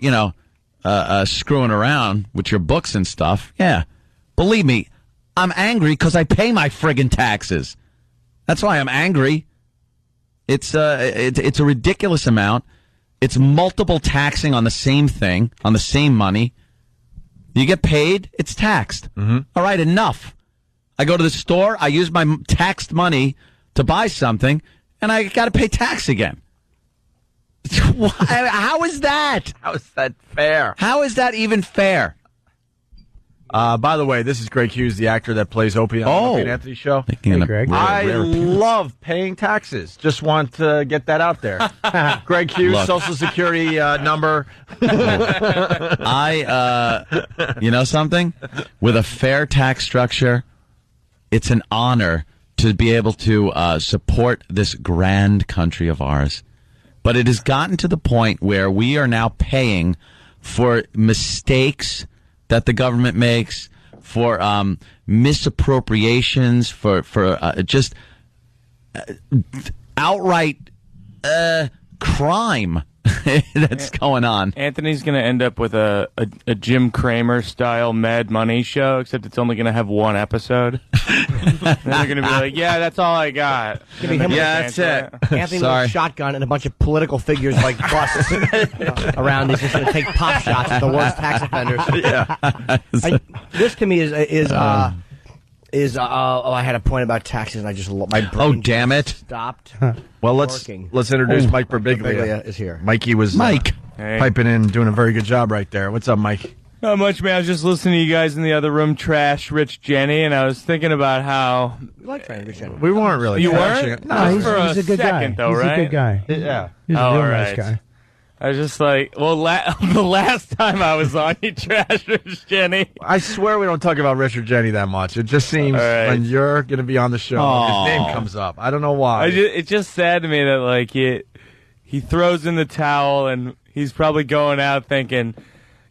screwing around with your books and stuff. Yeah. Believe me, I'm angry because I pay my friggin' taxes. That's why I'm angry. It's a ridiculous amount. It's multiple taxing on the same thing, on the same money. You get paid, it's taxed. Mm-hmm. All right, enough. I go to the store, I use my taxed money to buy something, and I got to pay tax again. How is that? How is that fair? How is that even fair? By the way, this is Greg Hughes, the actor that plays Opie on the Opie and Anthony show. Hey, Greg. I love paying taxes. Just want to get that out there. Greg Hughes, Look. Social Security number. You know something? With a fair tax structure, it's an honor to be able to support this grand country of ours. But it has gotten to the point where we are now paying for mistakes that the government makes, for misappropriations, for just outright crime that's going on. Anthony's going to end up with a Jim Cramer style Mad Money show, except it's only going to have one episode. And they're going to be like, "Yeah, that's all I got." That's it. Anthony with a shotgun and a bunch of political figures like busts around. He's just going to take pop shots at the worst tax offenders. Yeah. This to me is I had a point about taxes and I just my brain Oh, damn it. stopped. Well, let's introduce Mike Birbiglia. Is here. Mikey was Mike piping in, doing a very good job right there. What's up, Mike? Not much, man. I was just listening to you guys in the other room trash Rich Jenny, and I was thinking about how... We like Rich Jenny. We weren't really. You trashing weren't? it. No, he's a good second, guy. though, He's right? a good guy. Yeah. He's a Oh, real all nice right. guy. I was just like, well, the last time I was on, you trashed Rich Jenny. I swear we don't talk about Richard Jenny that much. It just seems when you're going to be on the show, his name comes up. I don't know why. It's just sad to me that, like, he throws in the towel, and he's probably going out thinking,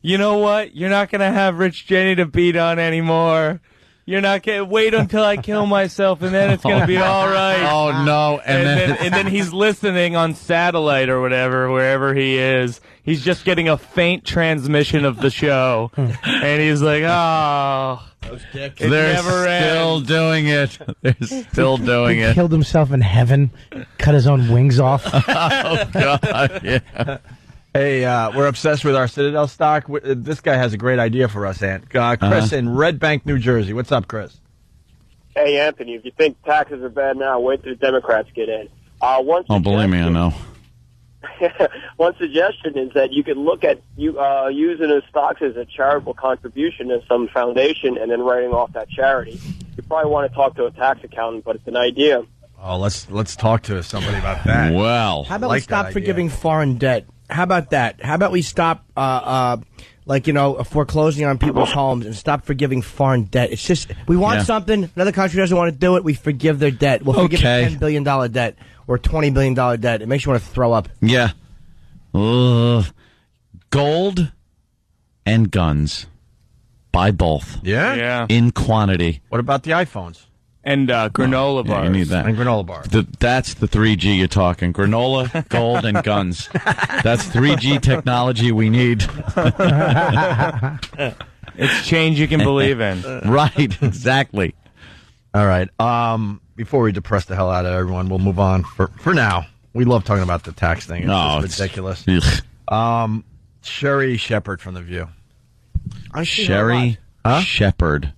you know what? You're not going to have Rich Jenny to beat on anymore. You're not going to wait until I kill myself, and then it's going to be all right. Oh, no. And then he's listening on satellite or whatever, wherever he is. He's just getting a faint transmission of the show. And he's like, oh, it They're never still ends. doing it. They're still doing He it. killed himself in heaven, cut his own wings off. Oh, God, yeah. Hey, we're obsessed with our Citadel stock. This guy has a great idea for us, Ant. Chris in Red Bank, New Jersey. What's up, Chris? Hey, Anthony, if you think taxes are bad now, wait till the Democrats get in. Believe me, I know. One suggestion is that you could look at using the stocks as a charitable contribution to some foundation and then writing off that charity. You probably want to talk to a tax accountant, but it's an idea. Oh, let's talk to somebody about that. Well, how about we stop forgiving foreign debt? How about that? How about we stop, foreclosing on people's homes and stop forgiving foreign debt? It's just we want something. Another country doesn't want to do it. We forgive their debt. We'll forgive a $10 billion debt or $20 billion debt. It makes you want to throw up. Yeah. Gold and guns. Buy both. Yeah? Yeah. In quantity. What about the iPhones? And granola bars. Yeah, you need that. And granola bars. That's the 3G you're talking. Granola, gold, and guns. That's 3G technology we need. It's change you can believe in. Right, exactly. All right. Before we depress the hell out of everyone, we'll move on for now. We love talking about the tax thing. It's ridiculous. Sherry Shepard from The View. Sherry Shepard.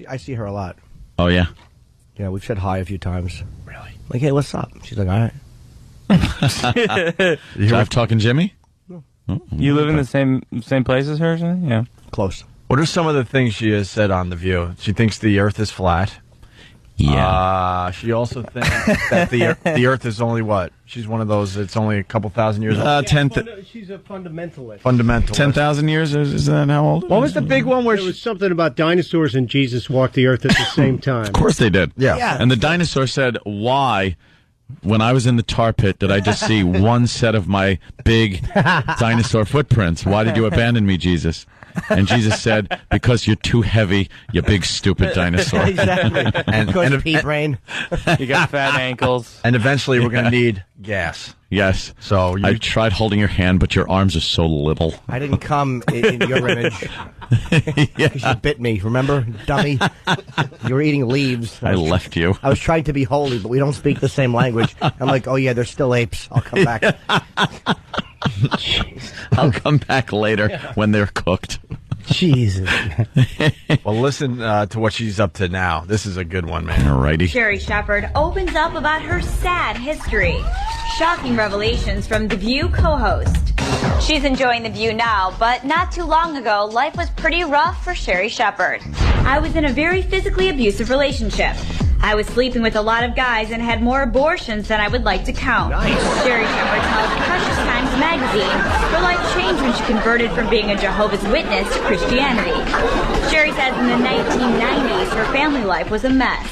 I see her a lot. Oh, yeah? Yeah, we've said hi a few times. Really? Like, hey, what's up? She's like, all right. Drive talking Jimmy? No. You live in the same place as her or something? Yeah. Close. What are some of the things she has said on The View? She thinks the Earth is flat. Yeah. She also thinks that the Earth is only what? She's one of those. It's only a couple thousand years old. She's a fundamentalist. 10,000 years? Is that how old? What was the big one where there was something about dinosaurs and Jesus walked the earth at the same time? Of course they did. Yeah. And the dinosaur said, why, when I was in the tar pit, did I just see one set of my big dinosaur footprints? Why did you abandon me, Jesus? And Jesus said, because you're too heavy, you big stupid dinosaur. Exactly. And pea brain. You got fat ankles. And eventually we're going to need gas. Yes. So I tried holding your hand, but your arms are so little. I didn't come in your image. Because you bit me, remember, dummy? You were eating leaves. I left you. I was trying to be holy, but we don't speak the same language. I'm like, oh yeah, they're still apes. I'll come back. I'll come back later when they're cooked. Jesus. Well, listen to what she's up to now. This is a good one, man. Alrighty. Sherry Shepard opens up about her sad history. Shocking revelations from The View co-host. She's enjoying The View now, but not too long ago, life was pretty rough for Sherry Shepard. I was in a very physically abusive relationship. I was sleeping with a lot of guys and had more abortions than I would like to count. Nice. Sherry Shepard tells Precious Times magazine her life changed when she converted from being a Jehovah's Witness to Christianity. Sherry says in the 1990s her family life was a mess.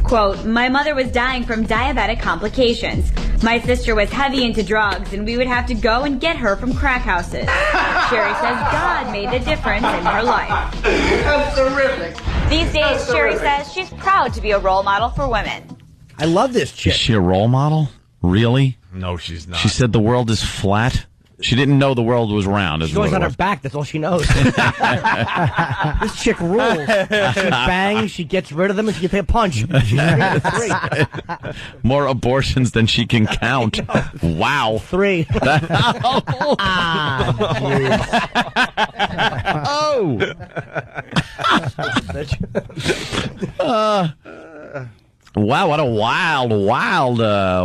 Quote, my mother was dying from diabetic complications. My sister was heavy into drugs, and we would have to go and get her from crack houses. Sherry says God made the difference in her life. That's terrific. These days, Sherry says she's proud to be a role model for women. I love this chick. Is she a role model? Really? No, she's not. She said the world is flat. She didn't know the world was round. She's always on her back. That's all she knows. This chick rules. She bangs, she gets rid of them, and she can take a punch. She's 3. More abortions than she can count. Wow. 3. Wow, what a wild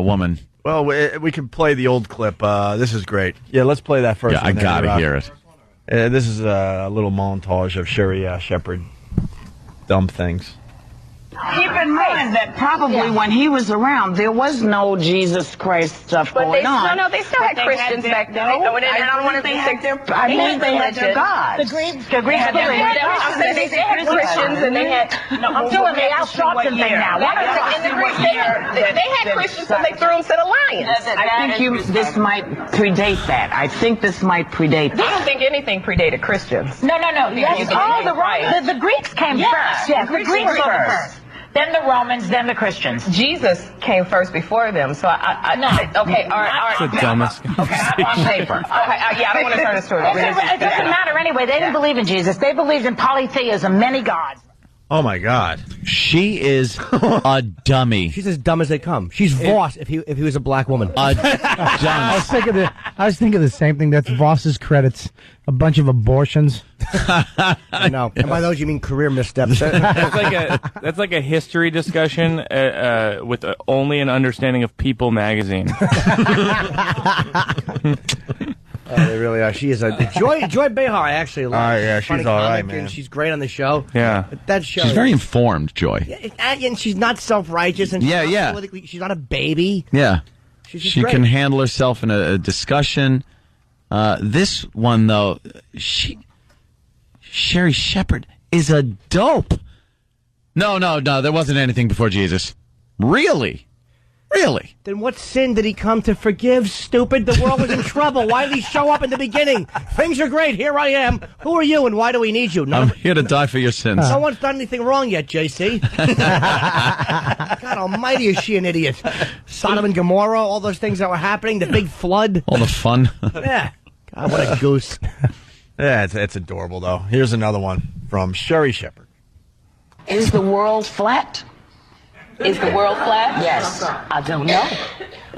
woman. Well, we can play the old clip. This is great. Yeah, let's play that first. Yeah, I gotta hear it. This is a little montage of Sherry Shepherd. Dumb things. Keep in mind that probably when he was around, there was no Jesus Christ stuff going on. No, they still had Christians back then. I don't want to be sick. I believe they had their gods. The Greeks had Christians and they had. I'm doing the Al Sharpton thing now. They had Christians, so they threw them to the lions. I think this might predate that. I think this might predate I don't think anything predated Christians. No. Yes, the Greeks came first. Yes, the Greeks were first. Then the Romans, then the Christians. Jesus came first before them, so okay, all right. It's the dumbest Okay, on paper. Okay, I don't want to turn this to It doesn't matter anyway. They didn't believe in Jesus. They believed in polytheism, many gods. Oh my God, she is a dummy. She's as dumb as they come. She's Voss if he was a black woman. I was thinking the same thing. That's Voss's credits. A bunch of abortions. I know. And by those you mean career missteps. That's like a history discussion with only an understanding of People magazine. They really are. She is a Joy Behar. I actually love. Yeah, she's all right, man. And she's great on the show. Yeah, but that show. She's very informed, Joy. And she's not self-righteous. And politically, she's not a baby. Yeah, she can handle herself in a discussion. This one though, Sherry Shepherd is a dope. No, there wasn't anything before Jesus. Really? Then what sin did he come to forgive, stupid? The world was in trouble. Why did he show up in the beginning? Things are great. Here I am. Who are you and why do we need you? I'm here to die for your sins. No one's done anything wrong yet, JC. God almighty, is she an idiot. Sodom and Gomorrah, all those things that were happening, the big flood. All the fun. Yeah. God, what a goose. Yeah, it's adorable, though. Here's another one from Sherry Shepherd. Is the world flat? Is the world flat? Yes. I don't know.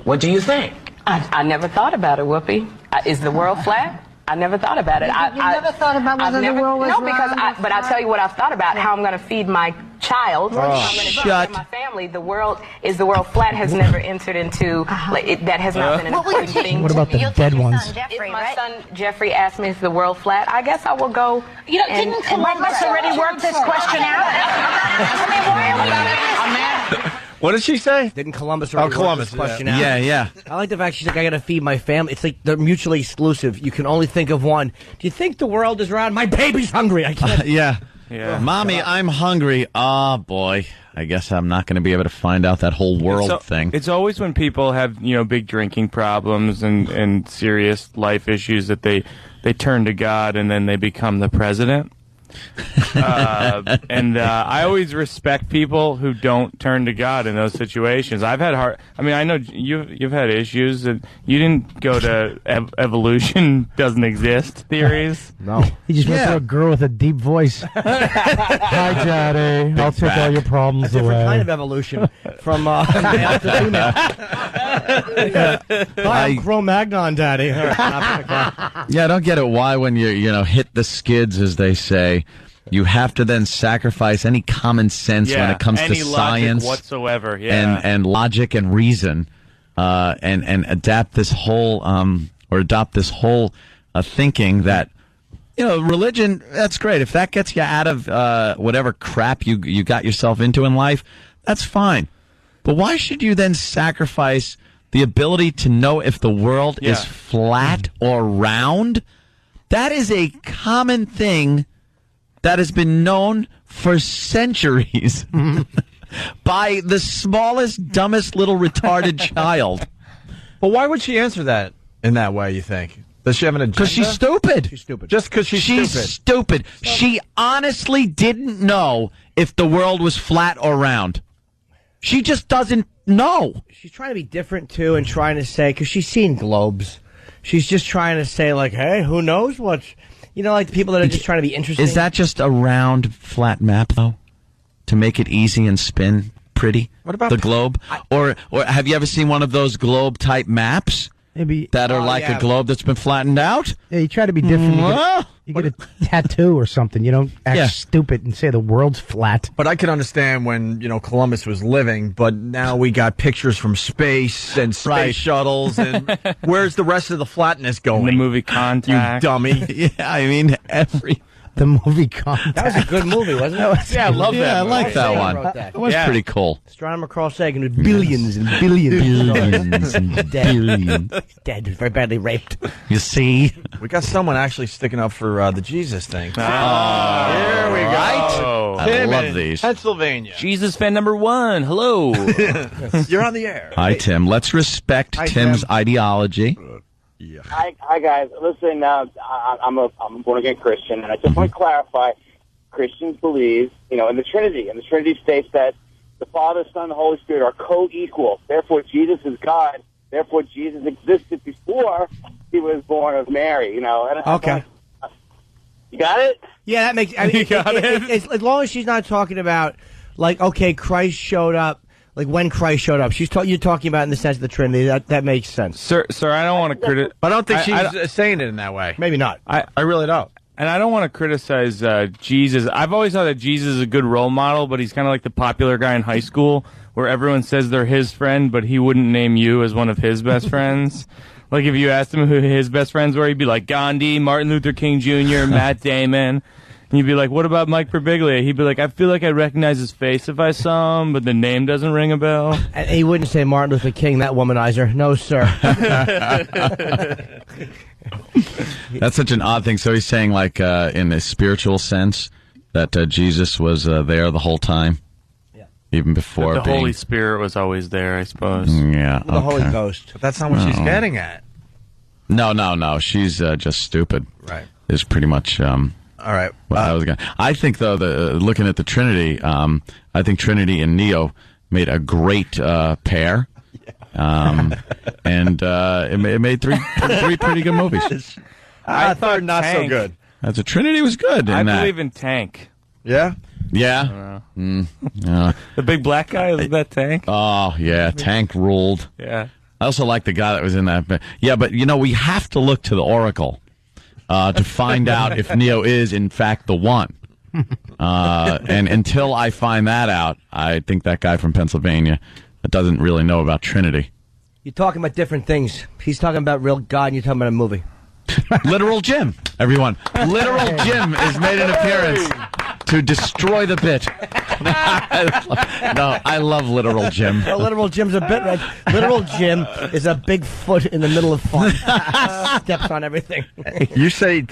What do you think? I never thought about it, Whoopi. Is the world flat? I never thought about it. You never thought about whether the world was round? No, because I'll tell you what I've thought about, how I'm going to feed my child, how I'm going to feed my family. The world flat has never entered into, that has not been an important thing. What about the dead ones? If my son Jeffrey asked me, is the world flat? I guess I will go. Didn't Columbus already work this question out? What did she say? Didn't Columbus already work this question out? Yeah. I like the fact she's like, I got to feed my family. It's like they're mutually exclusive. You can only think of one. Do you think the world is round? My baby's hungry. I can't. Yeah. Mommy, I'm hungry. Oh, boy. I guess I'm not going to be able to find out that whole world thing. It's always when people have, big drinking problems and serious life issues that they turn to God and then they become the president. I always respect people who don't turn to God in those situations. I've had I know you've had issues that you didn't go to evolution doesn't exist theories. No, he just went for a girl with a deep voice. Hi, Daddy. I'll take all your problems away. Different kind of evolution from male to female. Hi, I'm Cro-Magnon, Daddy. Yeah, I don't get it. Why when you hit the skids, as they say, you have to then sacrifice any common sense when it comes to science whatsoever, and logic and reason, and adopt this whole thinking that religion. That's great if that gets you out of whatever crap you got yourself into in life. That's fine, but why should you then sacrifice the ability to know if the world is flat or round? That is a common thing that has been known for centuries by the smallest, dumbest little retarded child. But why would she answer that in that way, you think? Does she have an agenda? Because she's stupid. She's stupid. Just because she's stupid. She honestly didn't know if the world was flat or round. She just doesn't know. She's trying to be different, too, and trying to say, because she's seen globes. She's just trying to say, like, hey, who knows what's... like the people that are just trying to be interesting. Is that just a round, flat map, though? To make it easy and spin pretty? What about the globe? Or have you ever seen one of those globe-type maps? Maybe that are like a globe that's been flattened out. Yeah, you try to be different. You get a tattoo or something. You don't act stupid and say the world's flat. But I could understand when, Columbus was living, but now we got pictures from space and space shuttles, and where's the rest of the flatness going? The movie Contact. You dummy. Yeah, I mean, the movie Contact. That was a good movie, wasn't it? I love that. Yeah, I like that one. That was pretty cool. Astronomer Carl Sagan with billions and billions and dead. billions. Dead, very badly raped. You see? We got someone actually sticking up for the Jesus thing. Oh, here we go. Right? I Tim love in these. Pennsylvania. Jesus fan number 1. Hello. You're on the air. Hi, Tim. Let's respect Tim's ideology. Hi, guys. Listen, I'm a born again Christian, and I just want to clarify: Christians believe, in the Trinity, and the Trinity states that the Father, Son, and the Holy Spirit are co-equal. Therefore, Jesus is God. Therefore, Jesus existed before he was born of Mary. Okay. You got it? Yeah, that makes. You got it? As long as she's not talking about, Christ showed up. Like when Christ showed up, you're talking about in the sense of the Trinity. That makes sense, sir. I don't want to criticize. I don't think she's saying it in that way. Maybe not. I really don't. And I don't want to criticize Jesus. I've always thought that Jesus is a good role model, but he's kind of like the popular guy in high school where everyone says they're his friend, but he wouldn't name you as one of his best friends. Like if you asked him who his best friends were, he'd be like Gandhi, Martin Luther King Jr., Matt Damon. And you'd be like, what about Mike Birbiglia? He'd be like, I feel like I'd recognize his face if I saw him, but the name doesn't ring a bell. And he wouldn't say Martin Luther King, that womanizer. No, sir. That's such an odd thing. So he's saying, in a spiritual sense, that Jesus was there the whole time? Yeah. Even before the Holy Spirit was always there, I suppose. Yeah. The Holy Ghost. But that's not what she's getting at. No. She's just stupid. Right. Is pretty much... All right. I think, though, looking at the Trinity, I think Trinity and Neo made a great pair. And it made three pretty good movies. I thought not Tank. So good. The Trinity was good. I believe in Tank. Yeah? Yeah? The big black guy, is that Tank? Oh, yeah. Tank ruled. Yeah. I also like the guy that was in that. Yeah, but, we have to look to the Oracle. To find out if Neo is, in fact, the one. And until I find that out, I think that guy from Pennsylvania doesn't really know about Trinity. You're talking about different things. He's talking about real God, and you're talking about a movie. Literal Jim, everyone. Literal Jim has made an appearance to destroy the bit. No, I love Literal Jim. Well, Literal Jim's a bit right. Literal Jim is a big foot in the middle of fun. Steps on everything. You say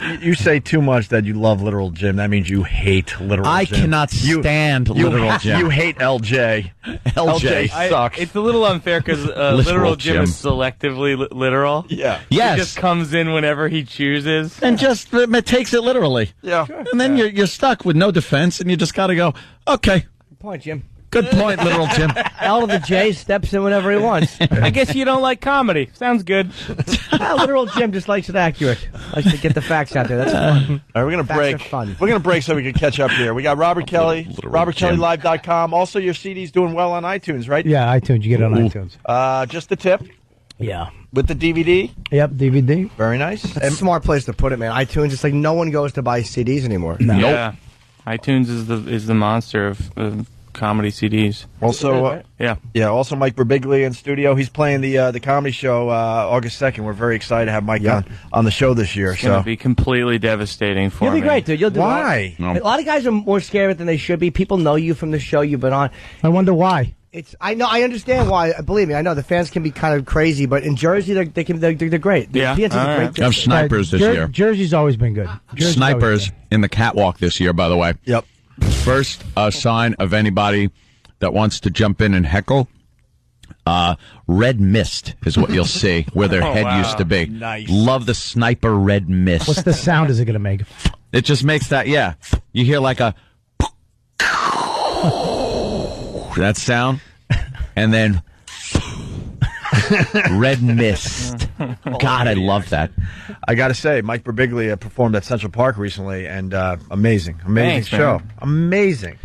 too much that you love Literal Jim. That means you hate Literal Jim. I cannot stand Literal Jim. You hate LJ. LJ sucks. It's a little unfair because Literal Jim is selectively literal. Yeah. Yes. He just comes in whenever he chooses. And just takes it literally. Yeah. Sure. And then you're stuck with no defense, and you just got to go, okay. Good point, Jim. Good point, Literal Jim. L to the J steps in whenever he wants. I guess you don't like comedy. Sounds good. Literal Jim just likes it accurate. Likes to get the facts out there. That's fun. All right, we're going to break. Fun. We're going to break so we can catch up here. We got Robert Kelly, RobertKellyLive.com. Also, your CD's doing well on iTunes, right? Yeah, iTunes. You get it on iTunes. Just the tip. Yeah. With the DVD? Yep, DVD. Very nice. That's a smart place to put it, man. iTunes, it's like no one goes to buy CDs anymore. No. Yeah. iTunes is the monster of comedy CDs. Also, yeah. Also, Mike Birbiglia in studio. He's playing the comedy show August 2nd. We're very excited to have Mike on the show this year. It's going to be completely devastating for me. You'll be great, dude. You'll do Why? A lot of guys are more scared than they should be. People know you from the show you've been on. I wonder why. I understand why. Believe me, I know the fans can be kind of crazy, but in Jersey they're great. Yeah, PNC's a great. We have snipers this year. Jersey's always been good. Snipers in the catwalk this year, by the way. Yep. First sign of anybody that wants to jump in and heckle. Red mist is what you'll see where their head used to be. Nice. Love the sniper red mist. What's the sound is it going to make? It just makes that, you hear like a that sound, and then red mist. God, I love that. I got to say, Mike Birbiglia performed at Central Park recently, and amazing Thanks, show. man. Amazing.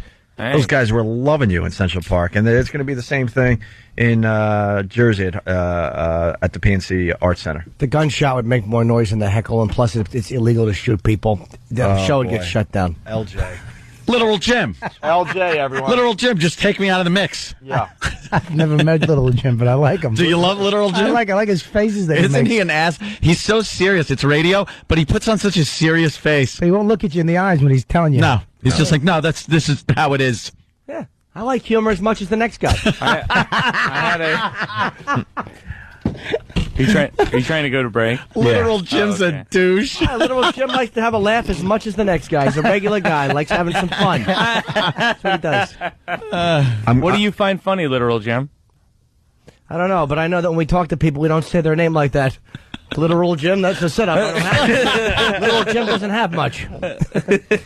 Those guys were loving you in Central Park, and it's going to be the same thing in Jersey at the PNC Arts Center. The gunshot would make more noise than the heckle, and plus it's illegal to shoot people. The show would get shut down. LJ. Literal Jim. LJ, everyone. Literal Jim, just take me out of the mix. Yeah. I've never met Little Jim, but I like him. Do you love Literal Jim? I like his faces. That Isn't he an ass? He's so serious. It's radio, but he puts on such a serious face. But he won't look at you in the eyes when he's telling you. No. He's just like, no, this is how it is. Yeah. I like humor as much as the next guy. Are you trying to go to break? Literal Jim's a douche. Yeah, Literal Jim likes to have a laugh as much as the next guy. He's a regular guy, likes having some fun. That's what he does. What do you find funny, Literal Jim? I don't know, but I know that when we talk to people, we don't say their name like that. Literal Jim, that's the setup. Literal Jim doesn't have much.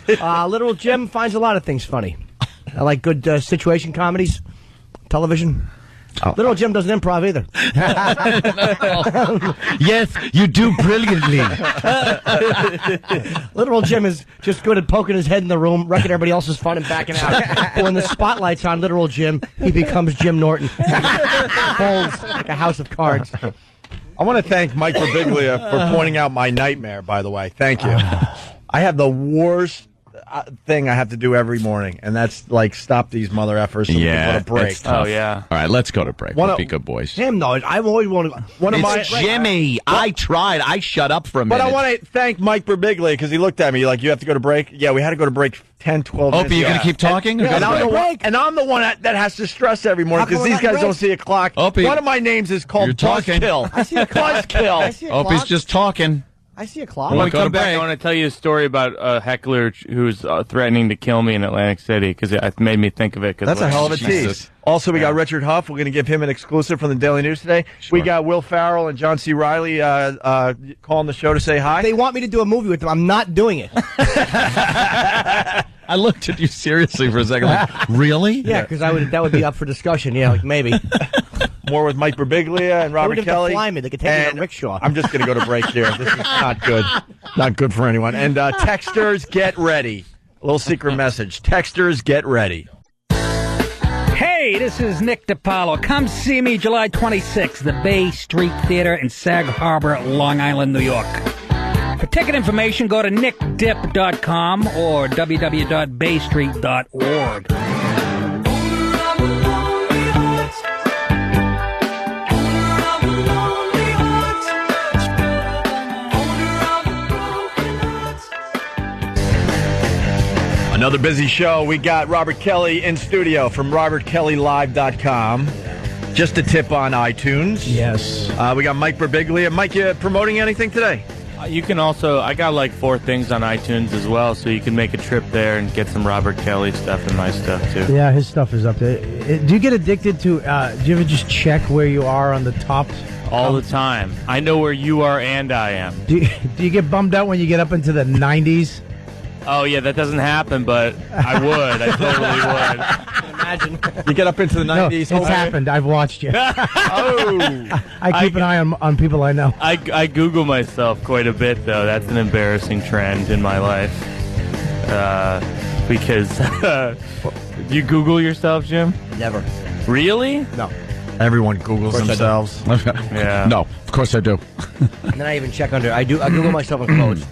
Literal Jim finds a lot of things funny. I like good situation comedies, television. Little Jim doesn't improv either. Yes, you do brilliantly. Literal Jim is just good at poking his head in the room, wrecking everybody else's fun and backing out. But when the spotlight's on Literal Jim, he becomes Jim Norton. Folds like a house of cards. I want to thank Mike Birbiglia for pointing out my nightmare, by the way. Thank you. I have the worst thing I have to do every morning, and that's like stop these mother effers so we can go to break. Oh, yeah. All right, let's go to break. We'll be good boys. Him, though. I've always wanted It's Jimmy. I tried. I shut up for a minute. But I want to thank Mike Birbiglia because he looked at me like, you have to go to break? Yeah, we had to go to break 10, 12 minutes. Opie, you going to keep talking? And I'm the one that has to stress every morning because these guys don't see a clock. Opie, one of my names is called Buzzkill. I see a clock. Buzzkill. Opie's just talking. I see a clock. When we come back, I want to tell you a story about a heckler who's threatening to kill me in Atlantic City because it made me think of it. That's a hell of a tease. Also, we got Richard Huff. We're going to give him an exclusive from the Daily News today. Sure. We got Will Farrell and John C. Reilly calling the show to say hi. They want me to do a movie with them. I'm not doing it. I looked at you seriously for a second. Like, really? Yeah, because that would be up for discussion. Yeah, like maybe. More with Mike Birbiglia and Robert Kelly. Fly me. They could take me on rickshaw. I'm just going to go to break here. This is not good. Not good for anyone. And texters, get ready. A little secret message. Texters, get ready. Hey, this is Nick DiPaolo. Come see me July 26th, the Bay Street Theater in Sag Harbor, Long Island, New York. For ticket information, go to nickdip.com or www.baystreet.org. Another busy show. We got Robert Kelly in studio from robertkellylive.com. Just a tip on iTunes. Yes. We got Mike Birbiglia. Mike, you promoting anything today? You can also, I got like 4 things on iTunes as well, so you can make a trip there and get some Robert Kelly stuff and my stuff too. Yeah, his stuff is up there. Do you get addicted to, do you ever just check where you are on the top? All the time. I know where you are and I am. Do you get bummed out when you get up into the 90s? Oh, yeah, that doesn't happen, but I would. I totally would. Imagine. You get up into the 90s. No, it's happened. I've watched you. I keep an eye on people I know. I Google myself quite a bit, though. That's an embarrassing trend in my life. Because you Google yourself, Jim? Never. Really? No. Everyone Googles themselves. Yeah. No, of course I do. And then I even check under. I Google myself in clothes.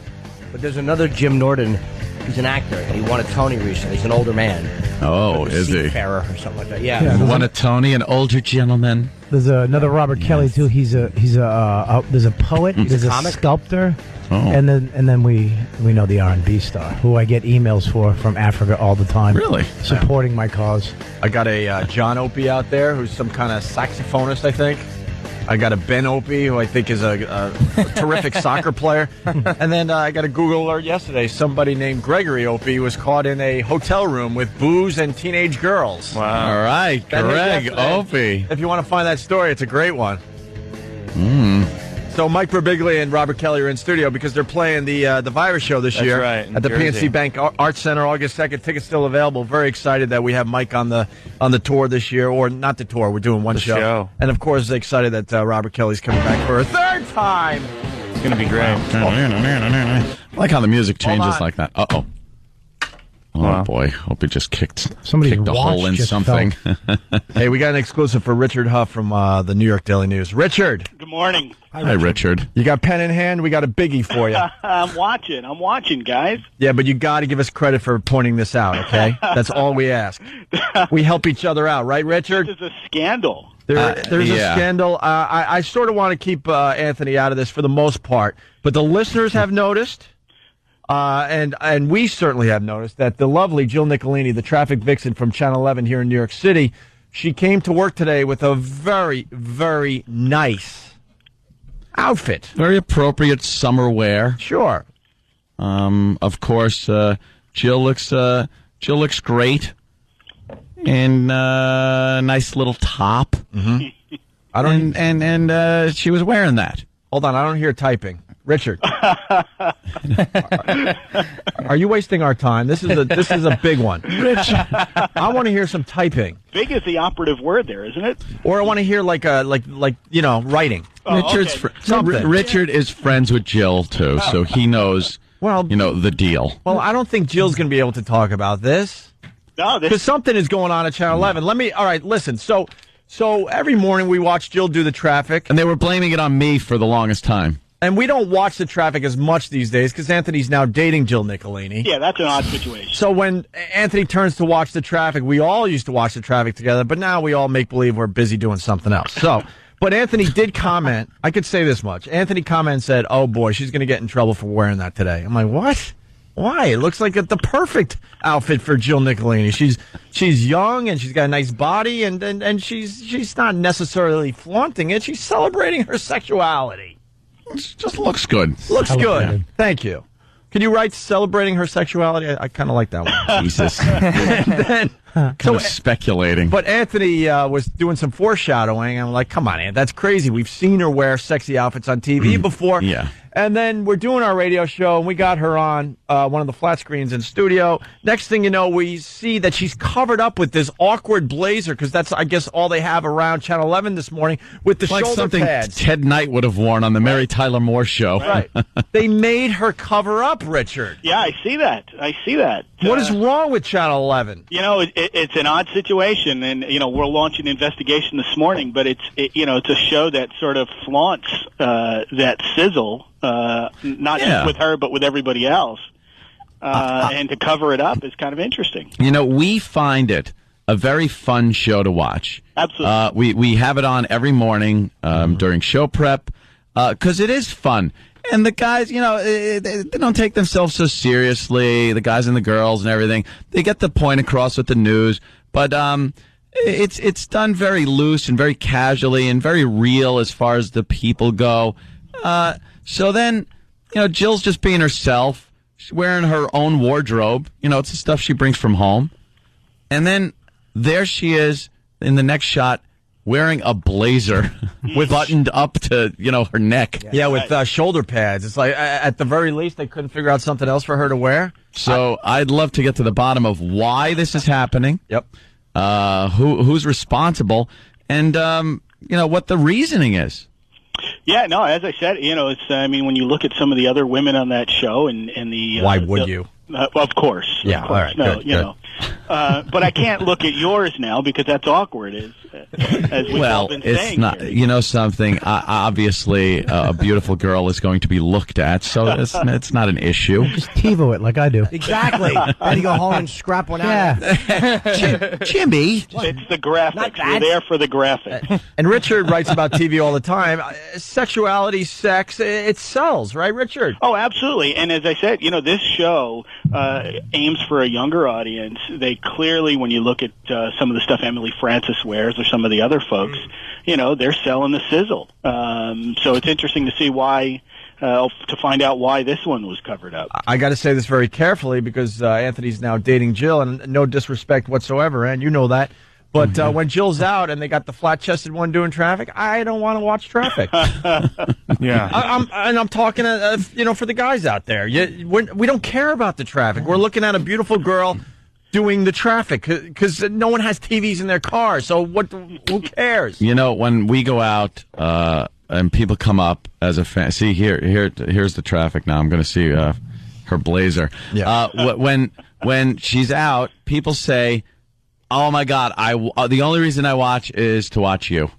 But there's another Jim Norton. He's an actor, and he won a Tony recently. He's an older man. Oh, like is he? Seafarer or something like that. Yeah. Won a Tony, an older gentleman. There's another Robert Kelly too. There's a poet. There's a sculptor. Oh. And then we know the R&B star who I get emails from Africa all the time. Really? Supporting my cause. I got a John Opie out there who's some kind of saxophonist, I think. I got a Ben Opie, who I think is a terrific soccer player. And then I got a Google alert yesterday. Somebody named Gregory Opie was caught in a hotel room with booze and teenage girls. Wow. All right, Greg Opie. If you want to find that story, it's a great one. So Mike Birbiglia and Robert Kelly are in studio because they're playing the Virus Show this year right, at the Jersey. PNC Bank Arts Center, August 2nd. Tickets still available. Very excited that we have Mike on the tour this year, or not the tour. We're doing one show. And of course, excited that Robert Kelly's coming back for a 3rd time. It's going to be great. I like how the music changes like that. Uh-oh. Oh, boy. Hope he just kicked Somebody's a hole in watch just something. Hey, we got an exclusive for Richard Huff from the New York Daily News. Richard. Good morning. Hi, Richard. You got pen in hand? We got a biggie for you. I'm watching, guys. Yeah, but you got to give us credit for pointing this out, okay? That's all we ask. We help each other out, right, Richard? This is a scandal. There's a scandal. I sort of want to keep Anthony out of this for the most part, but the listeners have noticed, and we certainly have noticed, that the lovely Jill Nicolini, the traffic vixen from Channel 11 here in New York City, she came to work today with a very, very nice outfit. Very appropriate summer wear. Sure. Of course, Jill looks great. And nice little top. Mm-hmm. And she was wearing that. Hold on, I don't hear typing. Richard, are you wasting our time? This is a big one. Rich, I want to hear some typing. Big is the operative word there, isn't it? Or I want to hear like writing. Richard is friends with Jill too, so he knows. Well, the deal. Well, I don't think Jill's going to be able to talk about this. No, because something is going on at Channel 11. All right, listen. So every morning we watch Jill do the traffic. And they were blaming it on me for the longest time. And we don't watch the traffic as much these days because Anthony's now dating Jill Nicolini. Yeah, that's an odd situation. So when Anthony turns to watch the traffic, we all used to watch the traffic together, but now we all make believe we're busy doing something else. So, but Anthony did comment. I could say this much. Anthony commented and said, "Oh boy, she's going to get in trouble for wearing that today." I'm like, what? Why? It looks like the perfect outfit for Jill Nicolini. She's young and she's got a nice body and she's not necessarily flaunting it. She's celebrating her sexuality. It just looks good. Looks good. Thank you. Can you write celebrating her sexuality? I kind of like that one. Jesus. Kind of speculating. But Anthony was doing some foreshadowing. I'm like, come on, Aunt, that's crazy. We've seen her wear sexy outfits on TV before. Yeah. And then we're doing our radio show, and we got her on one of the flat screens in studio. Next thing you know, we see that she's covered up with this awkward blazer, because that's, I guess, all they have around Channel 11 this morning, with the like shoulder something pads. Ted Knight would have worn on the Mary Tyler Moore show. Right. They made her cover up, Richard. Yeah, I see that. What is wrong with Channel 11? It's an odd situation, and we're launching an investigation this morning. But it's a show that sort of flaunts that sizzle, not just with her, but with everybody else. And to cover it up is kind of interesting. We find it a very fun show to watch. Absolutely. We have it on every morning during show prep because it is fun. And the guys, they don't take themselves so seriously, the guys and the girls and everything. They get the point across with the news. But it's done very loose and very casually and very real as far as the people go. So then, Jill's just being herself. She's wearing her own wardrobe. It's the stuff she brings from home. And then there she is in the next shot, wearing a blazer with buttoned up to, her neck. Yeah, with shoulder pads. It's like, at the very least, they couldn't figure out something else for her to wear. So I'd love to get to the bottom of why this is happening. Yep. Who's responsible, and what the reasoning is. Yeah, no, as I said, it's. When you look at some of the other women on that show, and the why would you? Of course. Yeah. Of course. All right. No, good. But I can't look at yours now because that's awkward. As we've all been it's saying not. here. Something. Obviously, a beautiful girl is going to be looked at, so it's not an issue. Just TiVo it like I do. Exactly. Then you go home and scrap one out. Jimmy. It's the graphics. We're there for the graphics. And Richard writes about TV all the time. Sexuality, sex, it sells, right, Richard? Oh, absolutely. And as I said, this show aims for a younger audience. They clearly, when you look at some of the stuff Emily Francis wears or some of the other folks, they're selling the sizzle. So it's interesting to see why, to find out why this one was covered up. I got to say this very carefully because Anthony's now dating Jill, and no disrespect whatsoever, and you know that. But when Jill's out and they got the flat-chested one doing traffic, I don't want to watch traffic. Yeah, I'm talking, for the guys out there. We don't care about the traffic. We're looking at a beautiful girl doing the traffic because no one has TVs in their car. So who cares? When we go out and people come up as a fan, see here's the traffic now. I'm going to see her blazer. Yeah. When when she's out, people say, "Oh my God, the only reason I watch is to watch you."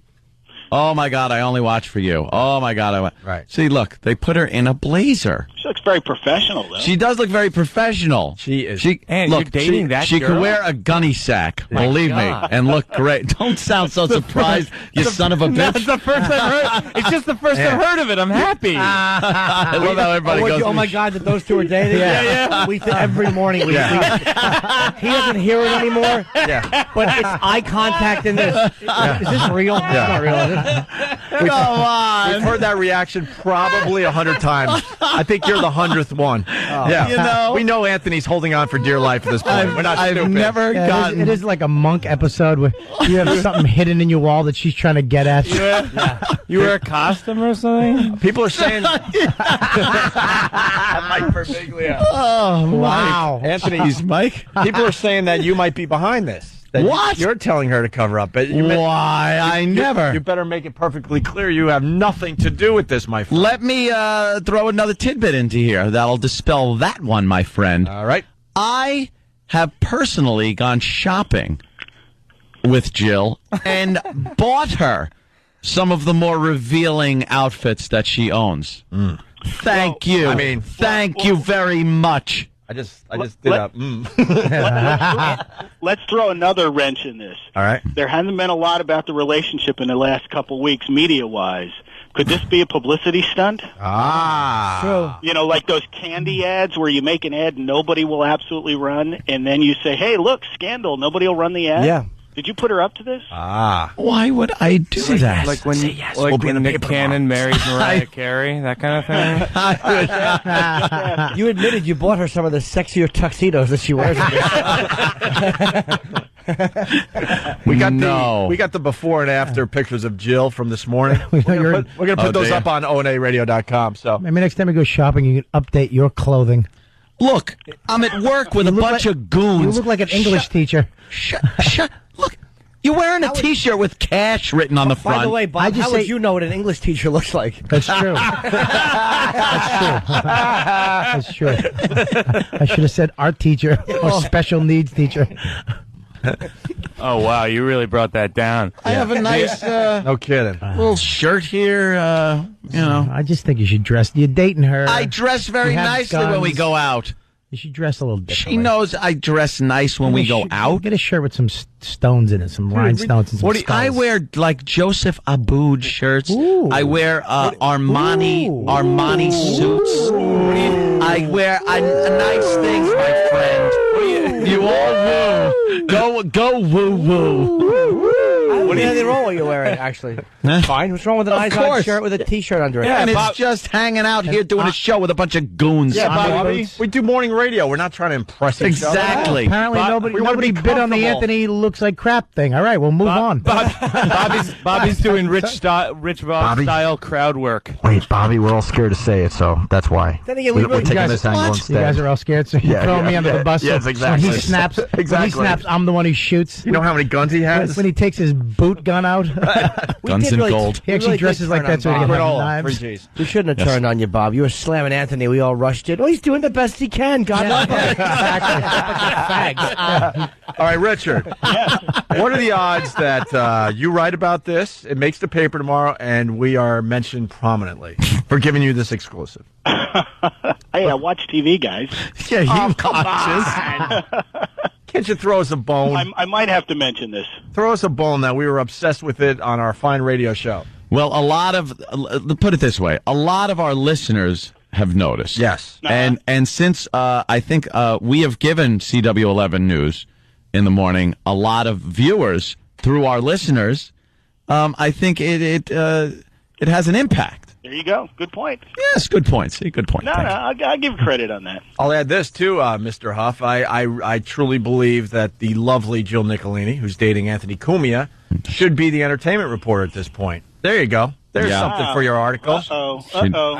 Oh my God, I only watch for you. Oh my God, Right. See, look, they put her in a blazer. She looks very professional, though. She does look very professional. She is. And look, you're dating that she girl? could wear a gunny sack, believe me, and look great. Don't sound so surprised, you son of a bitch. That's the first I've heard. It's just the first I've heard of it. I'm happy. I love how everybody goes. Oh my God, that those two are dating. Yeah. Every morning he doesn't hear it anymore. Yeah. But it's eye contact in this. Is this real? Yeah. It's not real, is it? Come on. We've heard that reaction probably 100 times. I think you're the 100th one. Yeah. You know, we know Anthony's holding on for dear life at this point. We're not I've stupid. never gotten. It is like a Monk episode where you have something hidden in your wall that she's trying to get at. You wear a costume or something? People are saying. Mike Birbiglia. Oh, wow. Anthony's Mike. People are saying that you might be behind this. That What? You're telling her to cover up. But Why? I never. You better make it perfectly clear you have nothing to do with this, my friend. Let me throw another tidbit into here that'll dispel that one, my friend. All right. I have personally gone shopping with Jill and bought her some of the more revealing outfits that she owns. Thank you. I mean, thank you very much. I just did a. Let's throw another wrench in this. All right. There hasn't been a lot about the relationship in the last couple weeks, media-wise. Could this be a publicity stunt? Ah. You know, like those candy ads where you make an ad nobody will absolutely run, and then you say, hey, look, scandal, nobody will run the ad? Yeah. Did you put her up to this? Ah. Why would I do that? Like when when Nick Cannon married Mariah Carey, that kind of thing? You admitted you bought her some of the sexier tuxedos that she wears. We got the before and after pictures of Jill from this morning. We're going to put those up on onaradio.com. So Maybe next time you go shopping, you can update your clothing. Look, I'm at work with a bunch of goons. You look like an English teacher. Shut. Look, you're wearing a T-shirt with cash written on the front. By the way, Bob, how would you know what an English teacher looks like? That's true. That's true. I should have said art teacher or special needs teacher. Oh, wow, you really brought that down. I have a nice no kidding. little shirt here, you know. I just think you should dress. You're dating her. I dress very You have nicely when we guns. go out. You should dress a little differently. She knows I dress nice when we go out. Get a shirt with some stones in it, some rhinestones and some What do I skulls. wear like Joseph Abboud shirts. Ooh. I wear Armani suits. I wear nice things, my friend. You all woo. Go woo woo. What is wrong with you wearing, actually? Fine. What's wrong with a Of nice course. shirt with a T-shirt under it? Yeah, and it's just hanging out here doing a show with a bunch of goons. Yeah, Bobby, we do morning radio. We're not trying to impress each other. Exactly. Apparently, nobody bid on the Anthony looks like crap thing. All right, we'll move on. Bobby's doing Rich Voss style crowd work. Wait, Bobby, we're all scared to say it, so that's why. Then again, we're taking guys- this angle You instead. guys are all scared, so you're throwing me under the bus. Yes, so exactly. When he snaps, I'm the one who shoots. You know how many guns he has? When he takes his boot gun out. Guns and gold. He actually dresses like that so he can have knives. We shouldn't have turned on you, Bob. You were slamming Anthony. We all rushed in. Oh, he's doing the best he can. God love him. All right, Richard. What are the odds that you write about this? It makes the paper tomorrow, and we are mentioned prominently for giving you this exclusive. Hey, I watch TV, guys. Yeah, he watches. Can't you throw us a bone? I might have to mention this. Throw us a bone that we were obsessed with it on our fine radio show. Well, put it this way, a lot of our listeners have noticed. Yes. And since I think we have given CW11 News in the morning a lot of viewers through our listeners, I think it has an impact. There you go. Good point. Yes, good point. See, good point. No, I'll give credit on that. I'll add this, too, Mr. Huff. I truly believe that the lovely Jill Nicolini, who's dating Anthony Cumia, should be the entertainment reporter at this point. There you go. There's something for your article.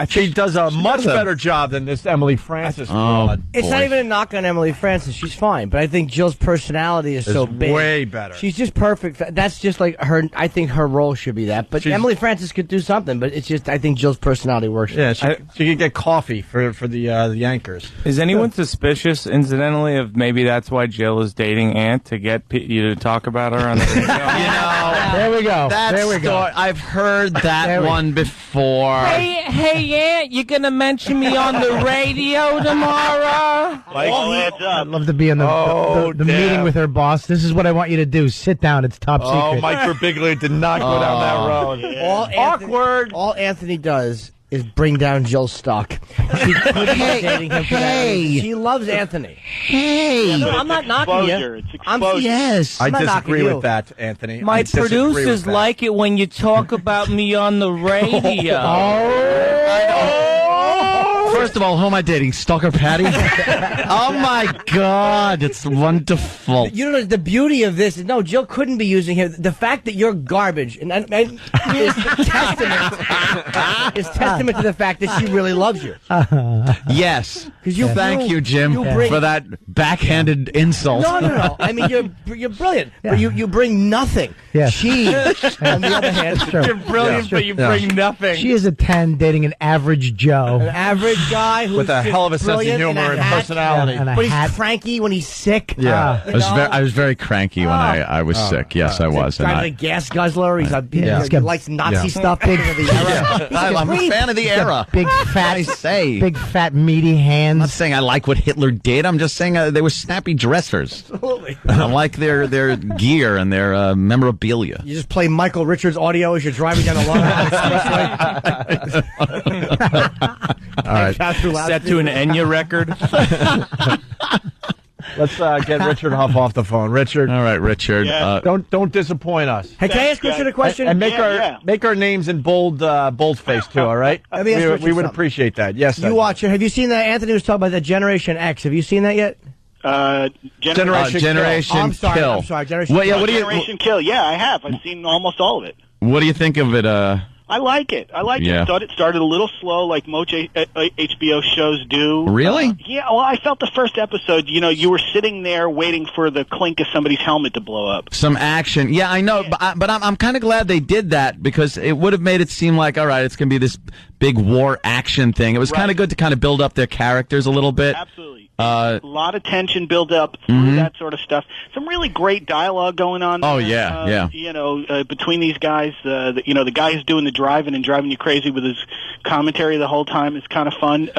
She does a much better job than this Emily Francis broad. It's not even a knock on Emily Francis. She's fine. But I think Jill's personality is so big. Way better. She's just perfect. That's just like her. I think her role should be that. But Emily Francis could do something. But it's just, I think Jill's personality works. Yeah, she could get coffee for the anchors. Is anyone suspicious, incidentally, of maybe that's why Jill is dating Ant, to get you to talk about her on the radio? There we go. There we go. I've heard that one before. Hey, Ant, you gonna mention me on the radio tomorrow? I'd love to be in the meeting with her boss. This is what I want you to do. Sit down. It's top secret. Oh, Mike Birbiglia did not go down that road. Awkward. All Anthony does is bring down Jill's stock. She could be dating him for that reason. She loves Anthony. Hey. No, I'm not knocking you. Yes. I disagree with that, Anthony. My producers like it when you talk about me on the radio. First of all, who am I dating? Stalker Patty? Oh, my God. It's wonderful. You know, the beauty of this is, no, Jill couldn't be using him. The fact that you're garbage is testament to the fact that she really loves you. Yes. Thank you, Jim, for that backhanded insult. No. I mean, you're brilliant, but you bring nothing. Yes. She, on the other hand, you're brilliant, but you bring nothing. She is a 10 dating an average Joe. An average guy who's with a hell of a sense of humor and personality. And but he's cranky when he's sick. Yeah. I was very cranky when I was sick. Yes, I was. He's a gas guzzler. He likes Nazi stuff. Big of the era. I'm a fan of the era. Big fat meaty hands. I'm not saying I like what Hitler did. I'm just saying they were snappy dressers. Absolutely. I like their gear and their memorabilia. You just play Michael Richards audio as you're driving down the Long Island Expressway. All right. Set to an Enya record. Let's get Richard Huff off the phone. Richard. All right, Richard. Yeah. Don't disappoint us. Hey, can I ask Richard a question? And make our names in boldface too. All right. Let me ask Richard we would something. appreciate that. Yes. You watch it. Have you seen that? Anthony was talking about the Generation X. Have you seen that yet? Generation Kill. I'm sorry. Generation Kill. Yeah, I have. I've seen almost all of it. What do you think of it? I like it. Yeah. It started a little slow, like most HBO shows do. Really? Yeah. Well, I felt the first episode, you were sitting there waiting for the clink of somebody's helmet to blow up. Some action. Yeah, I know, but I'm kind of glad they did that, because it would have made it seem like, all right, it's going to be this big war action thing. It was kind of good to kind of build up their characters a little bit. Absolutely. A lot of tension build up through that sort of stuff. Some really great dialogue going on there. Oh, yeah. Between these guys, the guy who's doing the driving and driving you crazy with his commentary the whole time is kind of fun.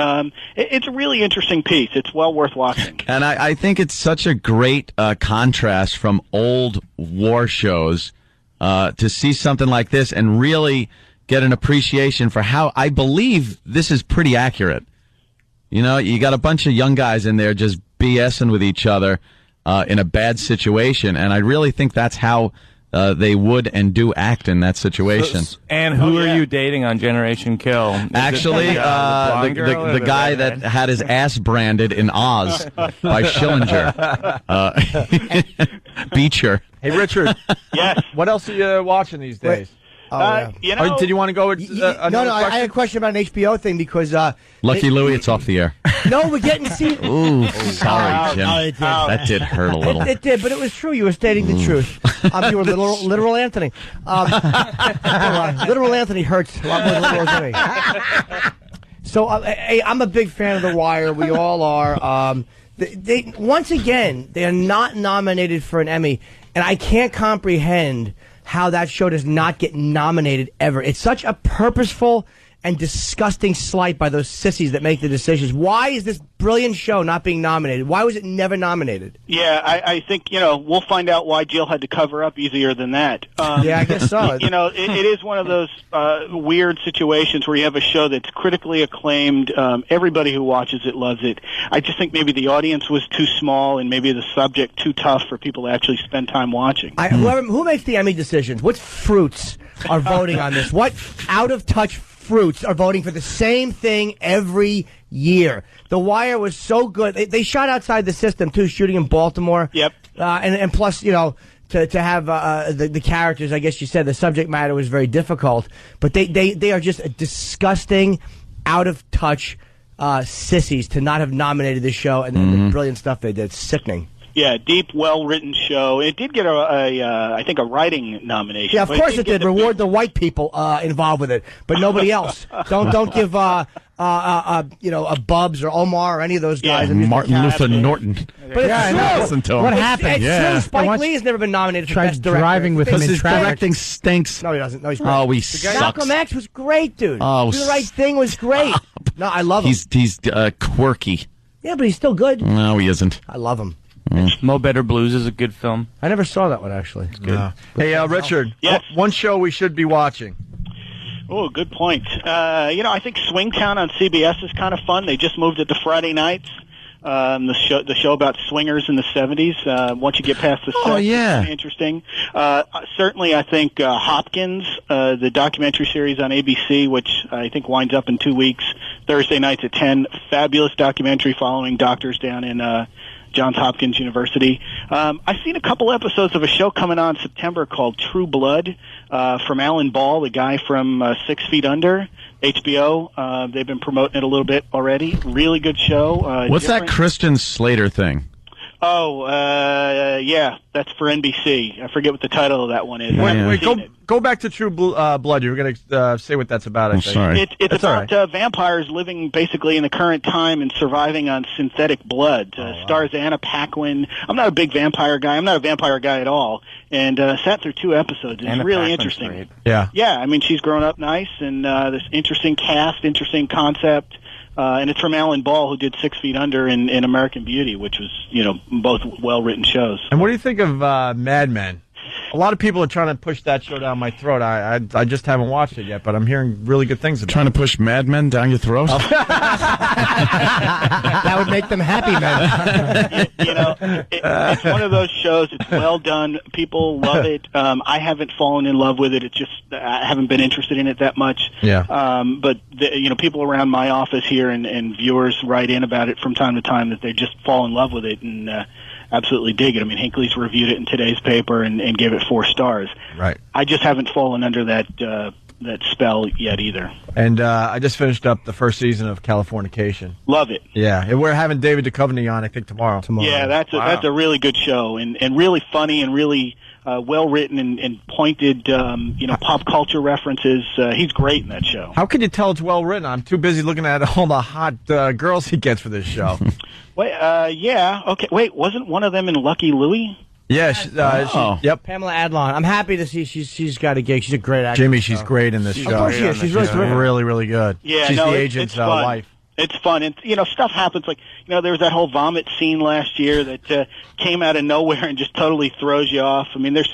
It's a really interesting piece. It's well worth watching. And I think it's such a great contrast from old war shows to see something like this and really get an appreciation for how I believe this is pretty accurate. You got a bunch of young guys in there just BSing with each other in a bad situation, and I really think that's how they would and do act in that situation. And who are you dating on Generation Kill? Actually, the guy that had his ass branded in Oz by Schillinger. Beecher. Hey, Richard. Yes. What else are you watching these days? Did you want to go with No, I had a question about an HBO thing because... Lucky Louie, it's off the air. No, we're getting to see... Ooh, sorry, Jim. That did hurt a little. It did, but it was true. You were stating the truth. You were literal Anthony. Literal Anthony hurts a lot more than literal Jimmy. So, I'm a big fan of The Wire. We all are. Once again, they are not nominated for an Emmy, and I can't comprehend how that show does not get nominated ever. It's such a purposeful and disgusting slight by those sissies that make the decisions. Why is this brilliant show not being nominated? Why was it never nominated? Yeah, I think, we'll find out why Jill had to cover up easier than that. Yeah, I guess so. It is one of those weird situations where you have a show that's critically acclaimed. Everybody who watches it loves it. I just think maybe the audience was too small and maybe the subject too tough for people to actually spend time watching. Who makes the Emmy decisions? What fruits are voting on this? What out-of-touch fruits are voting for the same thing every year? The Wire was so good. They shot outside the system, too, shooting in Baltimore. Yep. And plus, to have the characters. I guess you said the subject matter was very difficult, but they are just a disgusting, out of touch sissies to not have nominated this show, and the brilliant stuff they did. Sickening. Yeah, deep, well-written show. It did get I think a writing nomination. Yeah, of course it did. Reward the white people involved with it, but nobody else. Don't give a Bubs or Omar or any of those guys. Martin Luther Norton. But it's true. What happened? It's true. Spike Lee has never been nominated for Best Director. Driving with him in his traffic. directing stinks. No, he doesn't. No, he's great. Oh, he sucks. Malcolm X was great, dude. Oh, Do the Right Thing was great. No, I love him. He's quirky. Yeah, but he's still good. No, he isn't. I love him. Mo Better Blues is a good film. I never saw that one, actually. It's good. No. Hey, Richard, one show we should be watching. Oh, good point. I think Swingtown on CBS is kind of fun. They just moved it to Friday nights. The show about swingers in the 70s. Once you get past the sex, it's interesting. Certainly, I think Hopkins, the documentary series on ABC, which I think winds up in 2 weeks, Thursday nights at 10. Fabulous documentary following doctors down in Johns Hopkins University. I've seen a couple episodes of a show coming on September called True Blood from Alan Ball, the guy from 6 Feet Under, HBO. They've been promoting it a little bit already. Really good show. What's that Christian Slater thing? Oh, yeah, that's for NBC. I forget what the title of that one is. Wait, go back to True Blood. You were going to say what that's about, I think. Sorry. It's about vampires living basically in the current time and surviving on synthetic blood. Stars Anna Paquin. I'm not a big vampire guy. I'm not a vampire guy at all. And sat through 2 episodes. It's really interesting. Great. Yeah. Yeah, I mean, she's grown up nice, and this interesting cast, interesting concept. And it's from Alan Ball, who did 6 Feet Under and American Beauty, which was, both well-written shows. And what do you think of Mad Men? A lot of people are trying to push that show down my throat. I just haven't watched it yet, but I'm hearing really good things about it. Trying to push Mad Men down your throat? That would make them happy, man. It's one of those shows. It's well done. People love it. I haven't fallen in love with it. It's just I haven't been interested in it that much. Yeah. But people around my office here and viewers write in about it from time to time that they just fall in love with it and absolutely dig it. I mean, Hinckley's reviewed it in today's paper and gave it 4 stars. Right. I just haven't fallen under that spell yet either. And I just finished up the first season of Californication. Love it. Yeah, and we're having David Duchovny on, I think, tomorrow. Yeah, that's a really good show and really funny and really well written and pointed, pop culture references. He's great in that show. How can you tell it's well written? I'm too busy looking at all the hot girls he gets for this show. Wait, yeah, okay. Wait, wasn't one of them in Lucky Louie? Yeah, yep. Pamela Adlon. I'm happy to see she's got a gig. She's a great actress. Jimmy, she's great in this show. Of course she is. She's really terrific. Really, really good. Yeah, she's no, the agent's wife. It's fun, and stuff happens. Like there was that whole vomit scene last year that came out of nowhere and just totally throws you off. I mean, there's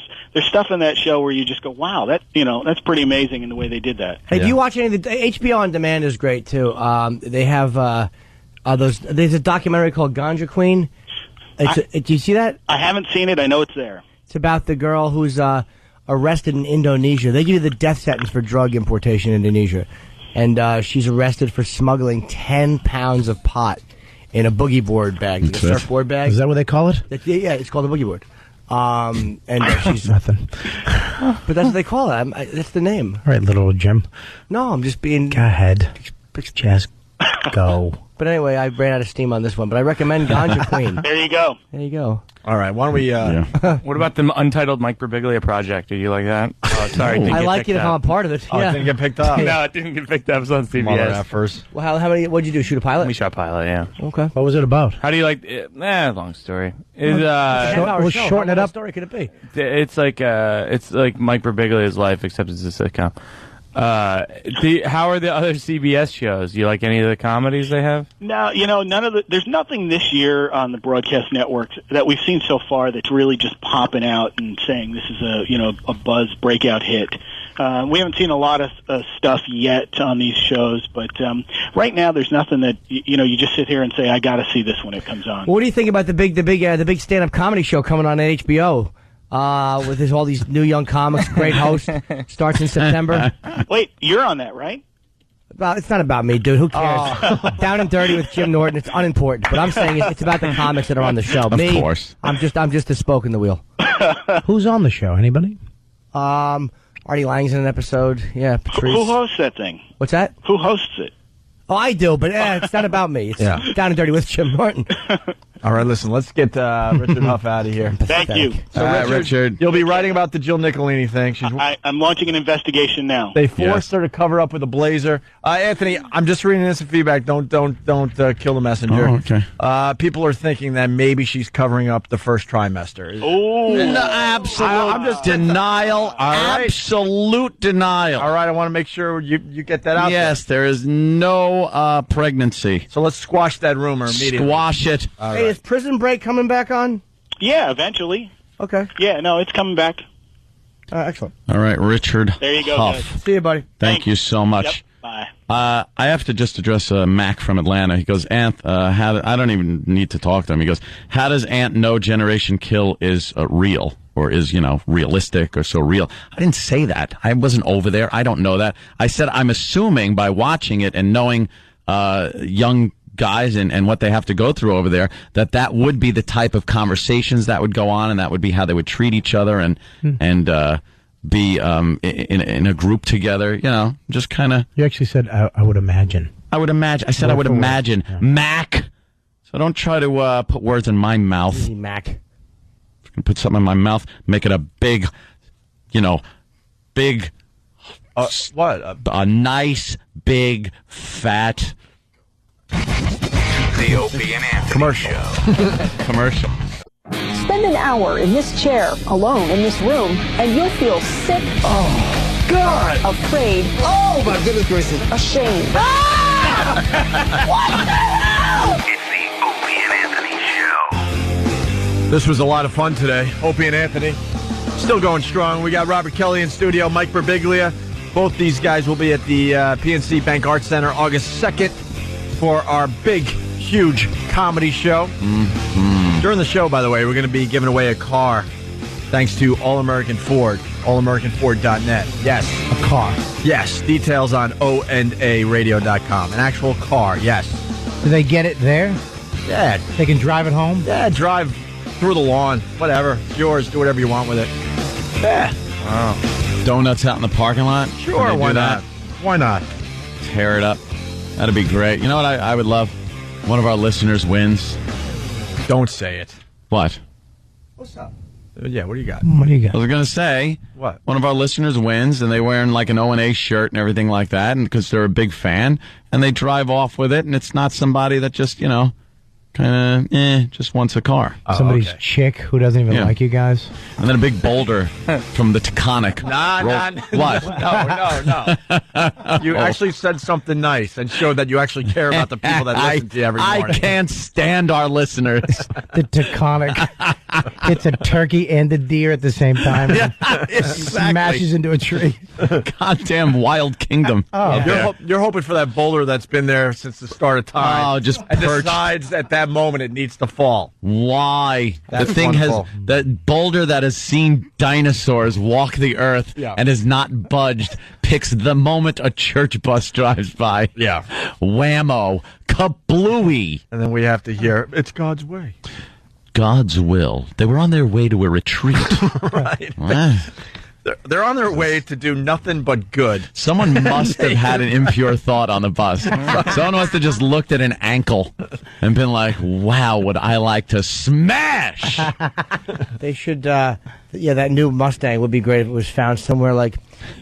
stuff in that show where you just go, wow, that's pretty amazing in the way they did that. Hey, do you watch any of the HBO On Demand is great too. They have there's a documentary called Ganja Queen. Do you see that? I haven't seen it. I know it's there. It's about the girl who's arrested in Indonesia. They give you the death sentence for drug importation in Indonesia. And she's arrested for smuggling 10 pounds of pot in a boogie board bag, like a surfboard bag. Is that what they call it? Yeah, it's called a boogie board. And she's nothing. But that's what they call it. That's the name. All right, little Jim. No, I'm just being. Go ahead. Just go. But anyway, I ran out of steam on this one. But I recommend Ganja Queen. There you go. There you go. All right, why don't we... What about the Untitled Mike Birbiglia project? Do you like that? Oh, sorry. I like it if I'm a part of it. Oh, it didn't get picked up. No, it didn't get picked up. It was on CBS. Mother effers. Well, how many... What'd you do? Shoot a pilot? We shot pilot, yeah. Okay. What was it about? How do you like... long story. Shorten it up. What story could it be? It's like Mike Birbiglia's life, except it's a sitcom. How are the other CBS shows? You like any of the comedies they have? No, none of there's nothing this year on the broadcast networks that we've seen so far that's really just popping out and saying this is a buzz breakout hit. We haven't seen a lot of stuff yet on these shows, but right now there's nothing that you just sit here and say I got to see this when it comes on. What do you think about the big stand-up comedy show coming on at HBO? With all these new young comics, great host, starts in September. Wait, you're on that, right? Well, it's not about me, dude. Who cares? Down and Dirty with Jim Norton. It's unimportant. But I'm saying it's about the comics that are on the show. Of course. I'm just a spoke in the wheel. Who's on the show? Anybody? Artie Lang's in an episode. Yeah, Patrice. Who hosts that thing? What's that? Who hosts it? Oh, I do, but it's not about me. It's Down and Dirty with Jim Norton. All right, listen, let's get Richard Huff out of here. Thank you. So, Richard, you'll be writing about the Jill Nicolini thing. I'm launching an investigation now. They forced her to cover up with a blazer. Anthony, I'm just reading this feedback. Don't kill the messenger. Oh, okay. People are thinking that maybe she's covering up the first trimester. Oh, no, absolute denial. Absolute denial. All right, I want to make sure you get that out there. Yes, there is no pregnancy. So let's squash that rumor immediately. Squash it. All Hey, right. is Prison Break coming back on? Yeah, eventually. Okay. Yeah, no, it's coming back. Excellent. All right, Richard There you go, Huff. guys. See you, buddy. Thank you so much. Yep, bye. I have to just address Mac from Atlanta. He goes, Anth, I don't even need to talk to him. He goes, how does Ant know Generation Kill is real or is, realistic or so real? I didn't say that. I wasn't over there. I don't know that. I said I'm assuming by watching it and knowing young guys and what they have to go through over there, that would be the type of conversations that would go on, and that would be how they would treat each other and be in a group together. Just kind of. You actually said I would imagine. I would imagine. I said I would imagine. Yeah. Mac. So don't try to put words in my mouth. Easy, Mac. Put something in my mouth, make it a big, big. What? A nice, big, fat. The Opie and Anthony commercial. Commercial. Spend an hour in this chair, alone in this room, and you'll feel sick. Oh, God. Afraid. Oh, my goodness gracious. Ashamed. Ah! What the hell? It's the Opie and Anthony Show. This was a lot of fun today. Opie and Anthony still going strong. We got Robert Kelly in studio, Mike Birbiglia. Both these guys will be at the PNC Bank Arts Center August 2nd for our big, huge comedy show. Mm-hmm. During the show, by the way, we're going to be giving away a car thanks to All American Ford, allamericanford.net. Yes. A car. Yes. Details on onaradio.com. An actual car, yes. Do they get it there? Yeah. They can drive it home? Yeah, drive through the lawn. Whatever. It's yours. Do whatever you want with it. Yeah. Wow. Donuts out in the parking lot? Sure, why not? Why not? Tear it up. That'd be great. You know what I would love? One of our listeners wins. Don't say it. What? What's up? Yeah, what do you got? What do you got? I was going to say, what? One of our listeners wins, and they're wearing like an O&A shirt and everything like that, and because they're a big fan, and they drive off with it, and it's not somebody that just, kind of, just wants a car. Somebody's chick who doesn't even like you guys. And then a big boulder from the Taconic. What? No. You actually said something nice and showed that you actually care about the people that listen to you every morning. I can't stand our listeners. The Taconic. It's a turkey and a deer at the same time. Yeah, exactly. Smashes into a tree. Goddamn Wild Kingdom. You're hoping for that boulder that's been there since the start of time. Oh, just and perched. decides at that moment it needs to fall. Why? That's the thing wonderful. has that boulder that has seen dinosaurs walk the earth and has not budged picks the moment a church bus drives by. Yeah. Whammo. Kablooey. And then we have to hear, it's God's way. God's will. They were on their way to a retreat. Right. Ah. They're on their way to do nothing but good. Someone must have had an impure thought on the bus. Someone must have just looked at an ankle and been like, wow, would I like to smash? They should, that new Mustang would be great if it was found somewhere like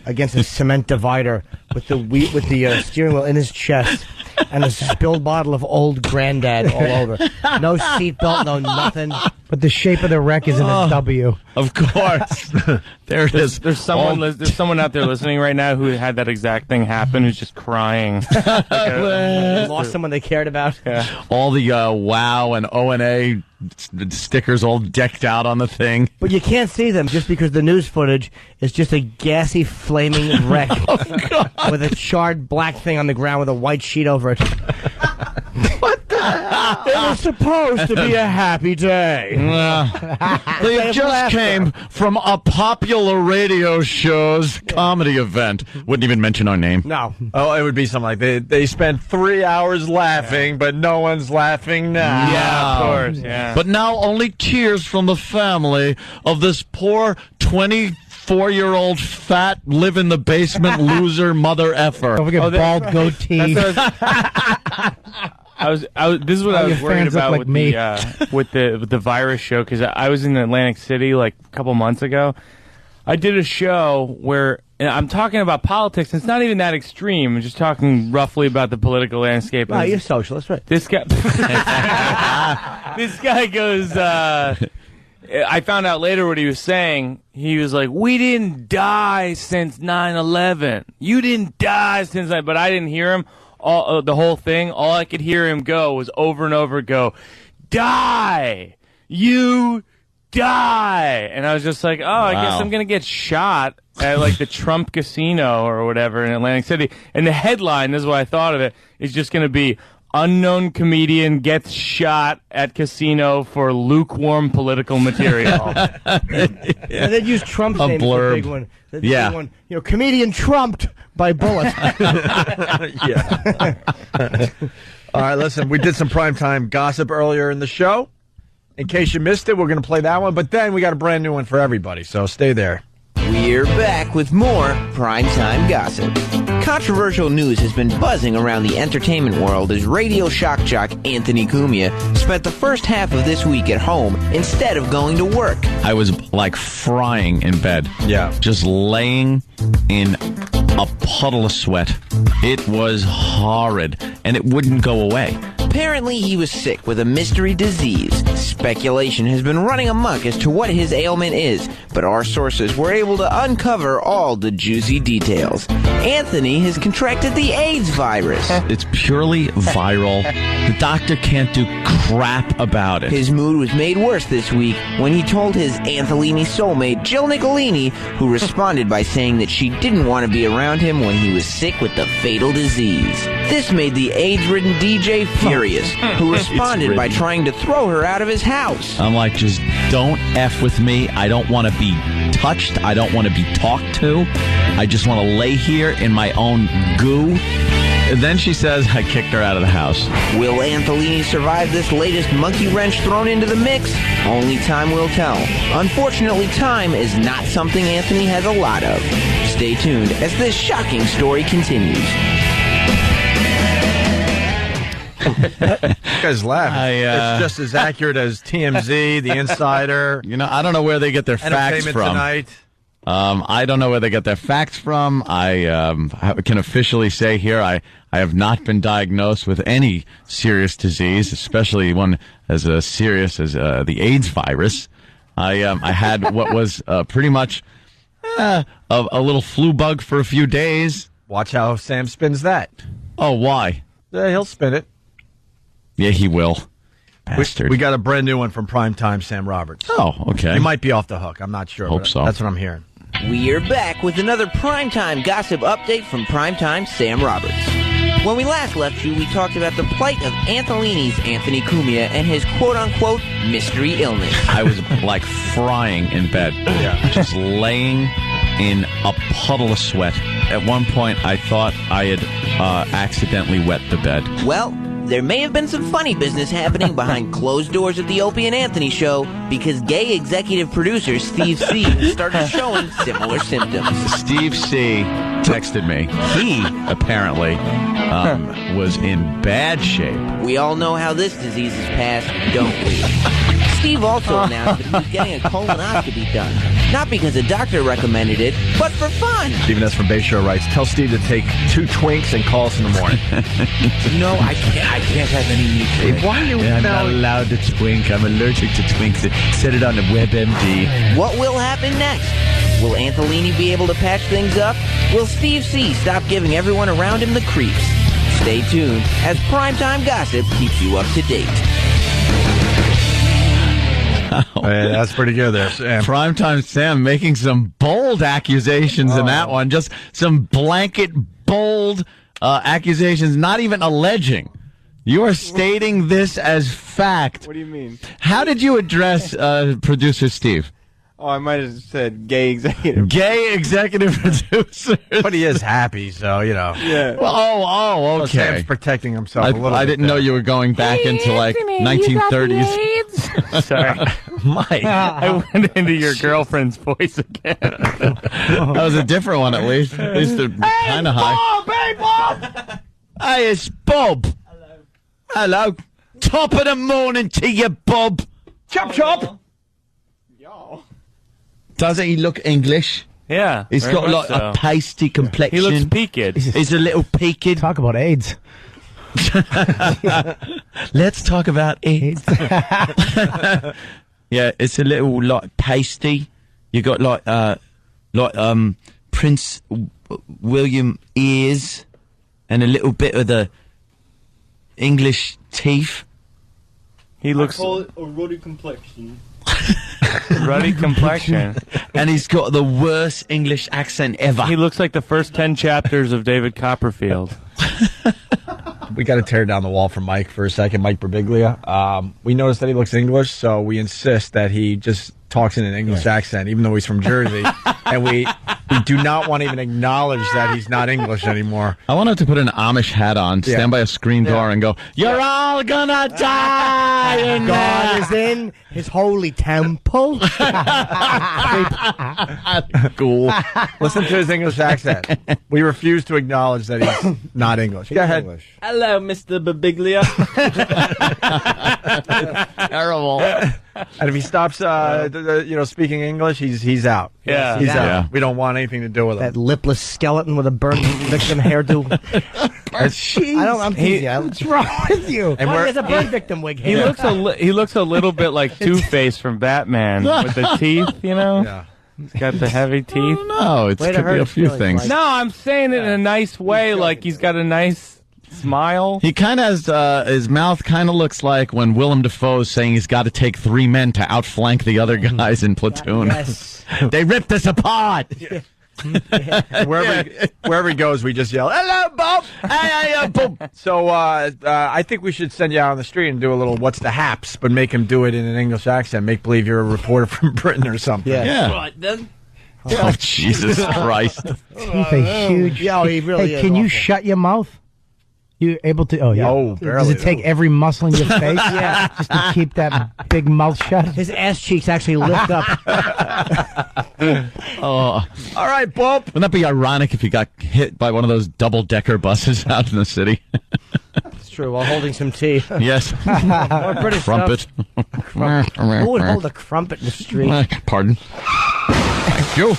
against a cement divider with the steering wheel in his chest and a spilled bottle of Old Granddad all over. No seatbelt, no nothing. But the shape of the wreck is in a W. Of course. There it is. There's someone out there listening right now who had that exact thing happen who's just crying. Lost someone they cared about. Yeah. All the WOW and O&A stickers all decked out on the thing. But you can't see them just because the news footage is just a gassy, flaming wreck with a charred black thing on the ground with a white sheet over it. What the It was supposed to be a happy day. They just came from a popular radio show's comedy event. Wouldn't even mention our name. No. Oh, it would be something like they spent 3 hours laughing, but no one's laughing now. Yeah, of course. Yeah. But now only tears from the family of this poor 24-year-old fat, live in the basement loser mother effer. Don't forget bald goatee. This is what I was worried about with the virus show, because I was in Atlantic City like a couple months ago. I did a show where I'm talking about politics. And it's not even that extreme. I'm just talking roughly about the political landscape. No, you're socialist, right? This guy, this guy goes. I found out later what he was saying. He was like, "We didn't die since 9/11. You didn't die since that," but I didn't hear him. The whole thing, all I could hear him go was over and over go, "Die! You die!" And I was just like, oh, I guess I'm going to get shot at like the Trump Casino or whatever in Atlantic City. And the headline, this is what I thought of it, is just going to be, unknown comedian gets shot at casino for lukewarm political material. And they'd use Trump's A name blurb. as the big one. The Yeah. big one. You know, comedian trumped by bullet. Yeah. All right, listen, we did some primetime gossip earlier in the show. In case you missed it, we're going to play that one, but then we got a brand new one for everybody, so stay there. We're back with more primetime gossip. Controversial news has been buzzing around the entertainment world as radio shock jock Anthony Cumia spent the first half of this week at home instead of going to work. I was like frying in bed. Yeah. Just laying in a puddle of sweat. It was horrid, and it wouldn't go away. Apparently, he was sick with a mystery disease. Speculation has been running amok as to what his ailment is, but our sources were able to uncover all the juicy details. Anthony has contracted the AIDS virus. It's purely viral. The doctor can't do crap about it. His mood was made worse this week when he told his Antholini soulmate, Jill Nicolini, who responded by saying that she didn't want to be around him when he was sick with the fatal disease. This made the AIDS-ridden DJ furious, who responded by trying to throw her out of his house. I'm like, just don't F with me. I don't want to be touched. I don't want to be talked to. I just want to lay here in my own goo. And then she says I kicked her out of the house. Will Antholini survive this latest monkey wrench thrown into the mix? Only time will tell. Unfortunately, time is not something Anthony has a lot of. Stay tuned as this shocking story continues. You guys laugh. It's just as accurate as TMZ, The Insider. You know, I don't know where they get their facts Entertainment from. Tonight. I don't know where they get their facts from. I can officially say here I have not been diagnosed with any serious disease, especially one as serious as the AIDS virus. I had what was pretty much a little flu bug for a few days. Watch how Sam spins that. Oh, why? He'll spin it. Yeah, he will. Bastard. We got a brand new one from Primetime Sam Roberts. Oh, okay. He might be off the hook. I'm not sure. Hope so. That's what I'm hearing. We are back with another Primetime Gossip update from Primetime Sam Roberts. When we last left you, we talked about the plight of Antholini's Anthony Cumia and his quote-unquote mystery illness. I was like frying in bed. Yeah. Just laying in a puddle of sweat. At one point, I thought I had accidentally wet the bed. Well, there may have been some funny business happening behind closed doors at the Opie and Anthony show because gay executive producer Steve C. started showing similar symptoms. Steve C. texted me. He apparently was in bad shape. We all know how this disease is passed, don't we? Steve also announced that he was getting a colonoscopy done. Not because a doctor recommended it, but for fun. Stephen S. from Bay Show writes, tell Steve to take 2 Twinks and call us in the morning. No, I can't have any nutrients. Why are you I'm not allowed to twink. I'm allergic to twinks. Set it on the WebMD. What will happen next? Will Antholini be able to patch things up? Will Steve C. stop giving everyone around him the creeps? Stay tuned as Primetime Gossip keeps you up to date. Man, that's pretty good there, Sam. Primetime Sam making some bold accusations in that one. Just some blanket, bold accusations, not even alleging. You are stating this as fact. What do you mean? How did you address producer Steve? Oh, I might have said gay executive. Gay executive producer. But he is happy, so, you know. Yeah. Well, okay. Sam's protecting himself a little bit. I didn't know you were going back into, like, 1930s. Sorry. Mike. I went into your girlfriend's voice again. That was a different one, at least. At least they're kind of high. Hey, Bob! Hey, it's Bob. Hello. Top of the morning to you, Bob. Chop, chop! Doesn't he look English? Yeah. He's very got much like a pasty complexion. He looks peaked. He's a little peaked. Talk about AIDS. Let's talk about AIDS. Yeah, it's a little like pasty. You got like Prince William ears and a little bit of the English teeth. He looks I call it a ruddy complexion. ruddy complexion. And he's got the worst English accent ever. He looks like the first 10 chapters of David Copperfield. We got to tear down the wall for Mike for a second, Mike Birbiglia. We noticed that he looks English, so we insist that he just talks in an English accent, even though he's from Jersey. And we do not want to even acknowledge that he's not English anymore. I want him to put an Amish hat on, stand by a screen door, and go, "You're all gonna die!" And God is in his holy temple. Cool. Listen to his English accent. We refuse to acknowledge that he's not English. Go ahead. English. Hello, Mr. Birbiglia. Terrible. And if he stops, speaking English, he's out. Yeah. He's out. Yeah. We don't want anything to do with him. That lipless skeleton with a burnt victim hairdo. I'm teasing you. What's wrong with you? And He has a burn victim wig. He looks a little bit like Two-Face from Batman with the teeth, you know? Yeah. He's got the heavy teeth. No, it could be a few things. No, I'm saying it in a nice way, like he's got a nice smile. He kind of has, his mouth kind of looks like when Willem Dafoe's saying he's got to take 3 men to outflank the other guys in Platoon. Yes. They ripped us apart. Wherever he goes, we just yell, "Hello, Bob!" Hey, Bob. So I think we should send you out on the street and do a little "What's the haps?" but make him do it in an English accent. Make believe you're a reporter from Britain or something. Yeah. Right, then. Oh, Jesus Christ. Teeth are huge. Yeah, he really Hey, is can you awful. shut your mouth? You able to? Oh, yeah. Oh, barely. Does it take every muscle in your face? Yeah. Just to keep that big mouth shut? His ass cheeks actually lift up. Oh. All right, Bob. Wouldn't that be ironic if you got hit by one of those double-decker buses out in the city? It's true, while holding some tea. Yes. More British Crumpet. Who would hold a crumpet in the street? Pardon. Thank you.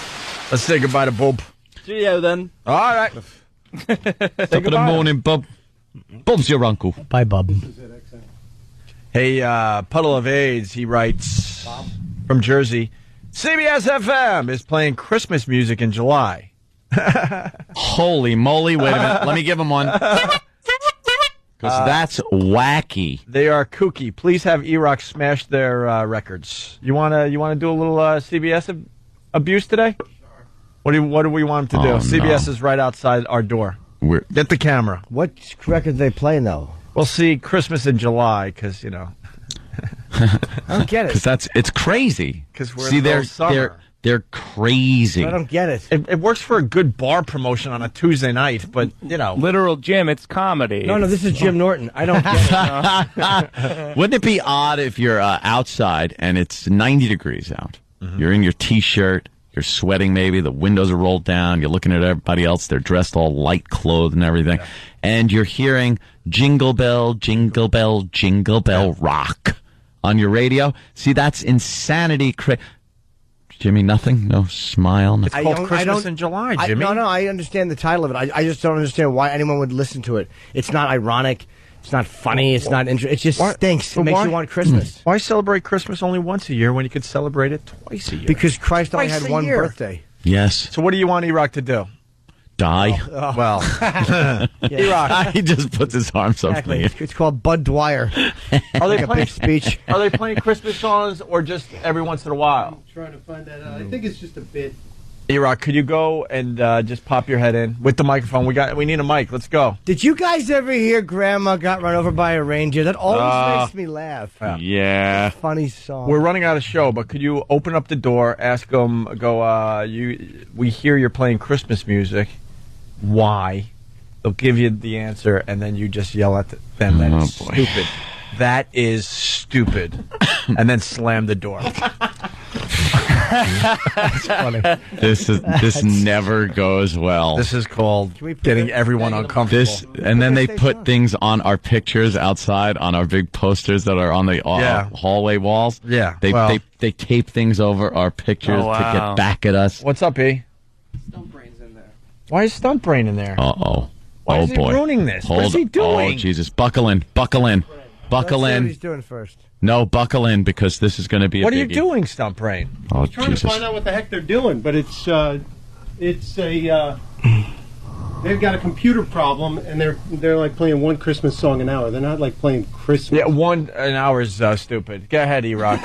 Let's say goodbye to Bob. Cheerio, then. All right. Top of the morning, Bob. Bob's your uncle. Bye, Bob. Hey, Puddle of AIDS, he writes from Jersey, CBS FM is playing Christmas music in July. Holy moly. Wait a minute. Let me give him one. Because that's wacky. They are kooky. Please have E-Rock smash their records. You wanna do a little CBS abuse today? What do we want him to do? CBS is right outside our door. Get the camera. What record they playing though? We'll see Christmas in July because I don't get it. Because it's crazy. Because we're see, in the middle of summer. they're crazy. I don't get it. It works for a good bar promotion on a Tuesday night, but literal Jim, it's comedy. No, this is Jim Norton. I don't get it. Wouldn't it be odd if you're outside and it's 90 degrees out? Mm-hmm. You're in your T-shirt. You're sweating maybe. The windows are rolled down. You're looking at everybody else. They're dressed all light clothed and everything. Yeah. And you're hearing Jingle Bell, Jingle Bell, Jingle Bell Rock on your radio. See, that's insanity. Jimmy, nothing? No smile? No. It's called Christmas in July, Jimmy. No, I understand the title of it. I just don't understand why anyone would listen to it. It's not ironic. It's not funny. It's not interesting. It just stinks. It makes you want Christmas. Why celebrate Christmas only once a year when you could celebrate it twice a year? Because Christ only had one birthday. Yes. So what do you want E-Rock to do? Die? Oh. Well, E-Rock. He just puts his arms up. Exactly. It's called Bud Dwyer. Are they playing a big speech? Are they playing Christmas songs or just every once in a while? I'm trying to find that out. I think it's just a bit. E-Rock, could you go and just pop your head in with the microphone? We need a mic. Let's go. Did you guys ever hear Grandma got run over by a reindeer? That always makes me laugh. Yeah. Funny song. We're running out of show, but could you open up the door, ask them, we hear you're playing Christmas music. Why? They'll give you the answer, and then you just yell at them that it's stupid. That is stupid. And then slam the door. That's funny. This never goes well. This is called getting everyone uncomfortable. And then they put things on our pictures outside on our big posters that are on the hallway walls. Yeah. They tape things over our pictures to get back at us. What's up, E? Stuntbrain's in there. Why is Stuntbrain in there? Uh-oh. Why is he boy. ruining this? What is he doing? Oh, Jesus. Buckle in. Buckle in. Buckle Let's see in. what he's doing first. No, buckle in, because this is going to be a What are you biggie. doing, Stuntbrain? Oh, trying Jesus. to find out what the heck they're doing, but it's a they've got a computer problem, and they're like playing one Christmas song an hour. They're not like playing Christmas. Yeah, an hour is stupid. Go ahead, E-Rock.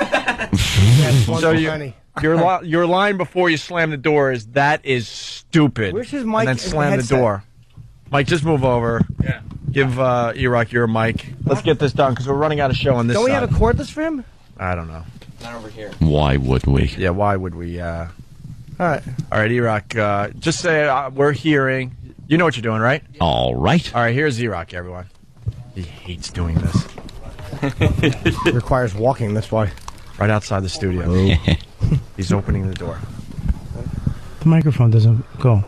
So your line before you slam the door is, that is stupid. Where's his mic And then and slam the headset? door. Mike, just move over. Yeah. Give E-Rock your mic. Let's get this done, because we're running out of show on this Don't we side. have a cordless for him? I don't know. Not over here. Why would we? Yeah, why would we? All right. All right, E-Rock, just say we're hearing. You know what you're doing, right? All right. All right, here's E-Rock, everyone. He hates doing this. It requires walking this way. Right outside the studio. He's opening the door. The microphone doesn't go.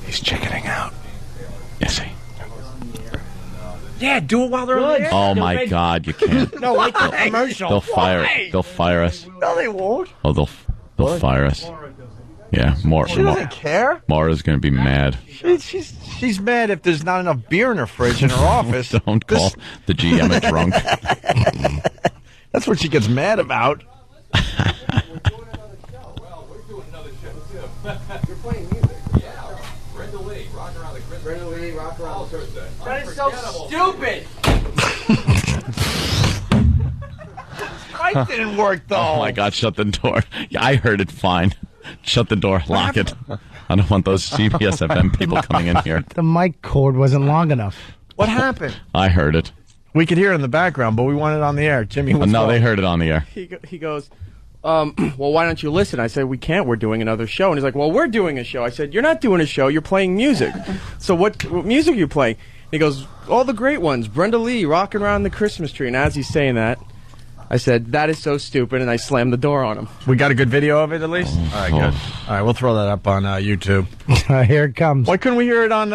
He's chickening out. Yes, he. Yeah, do it while they're on the air. Oh, my God, you can't. No, like the commercial. They'll fire it. They'll fire us. No, they won't. Oh, they'll fire us. Yeah, She doesn't care. Mara's going to be mad. She's mad if there's not enough beer in her fridge in her office. Don't call the GM a drunk. That's what she gets mad about. That is so stupid. Mike didn't work, though. Oh, my God, shut the door. Yeah, I heard it fine. Shut the door. Lock it. I don't want those CBS FM people coming in here. The mic cord wasn't long enough. What happened? I heard it. We could hear it in the background, but we want it on the air. Jimmy, what's No, wrong? they heard it on the air. He goes, well, why don't you listen? I said, we can't. We're doing another show. And he's like, well, we're doing a show. I said, you're not doing a show. You're playing music. So what music are you playing? He goes, all the great ones. Brenda Lee, Rockin' Around the Christmas Tree. And as he's saying that, I said, that is so stupid, and I slammed the door on him. We got a good video of it, at least? All right, good. All right, we'll throw that up on YouTube. Here it comes. Why couldn't we hear it on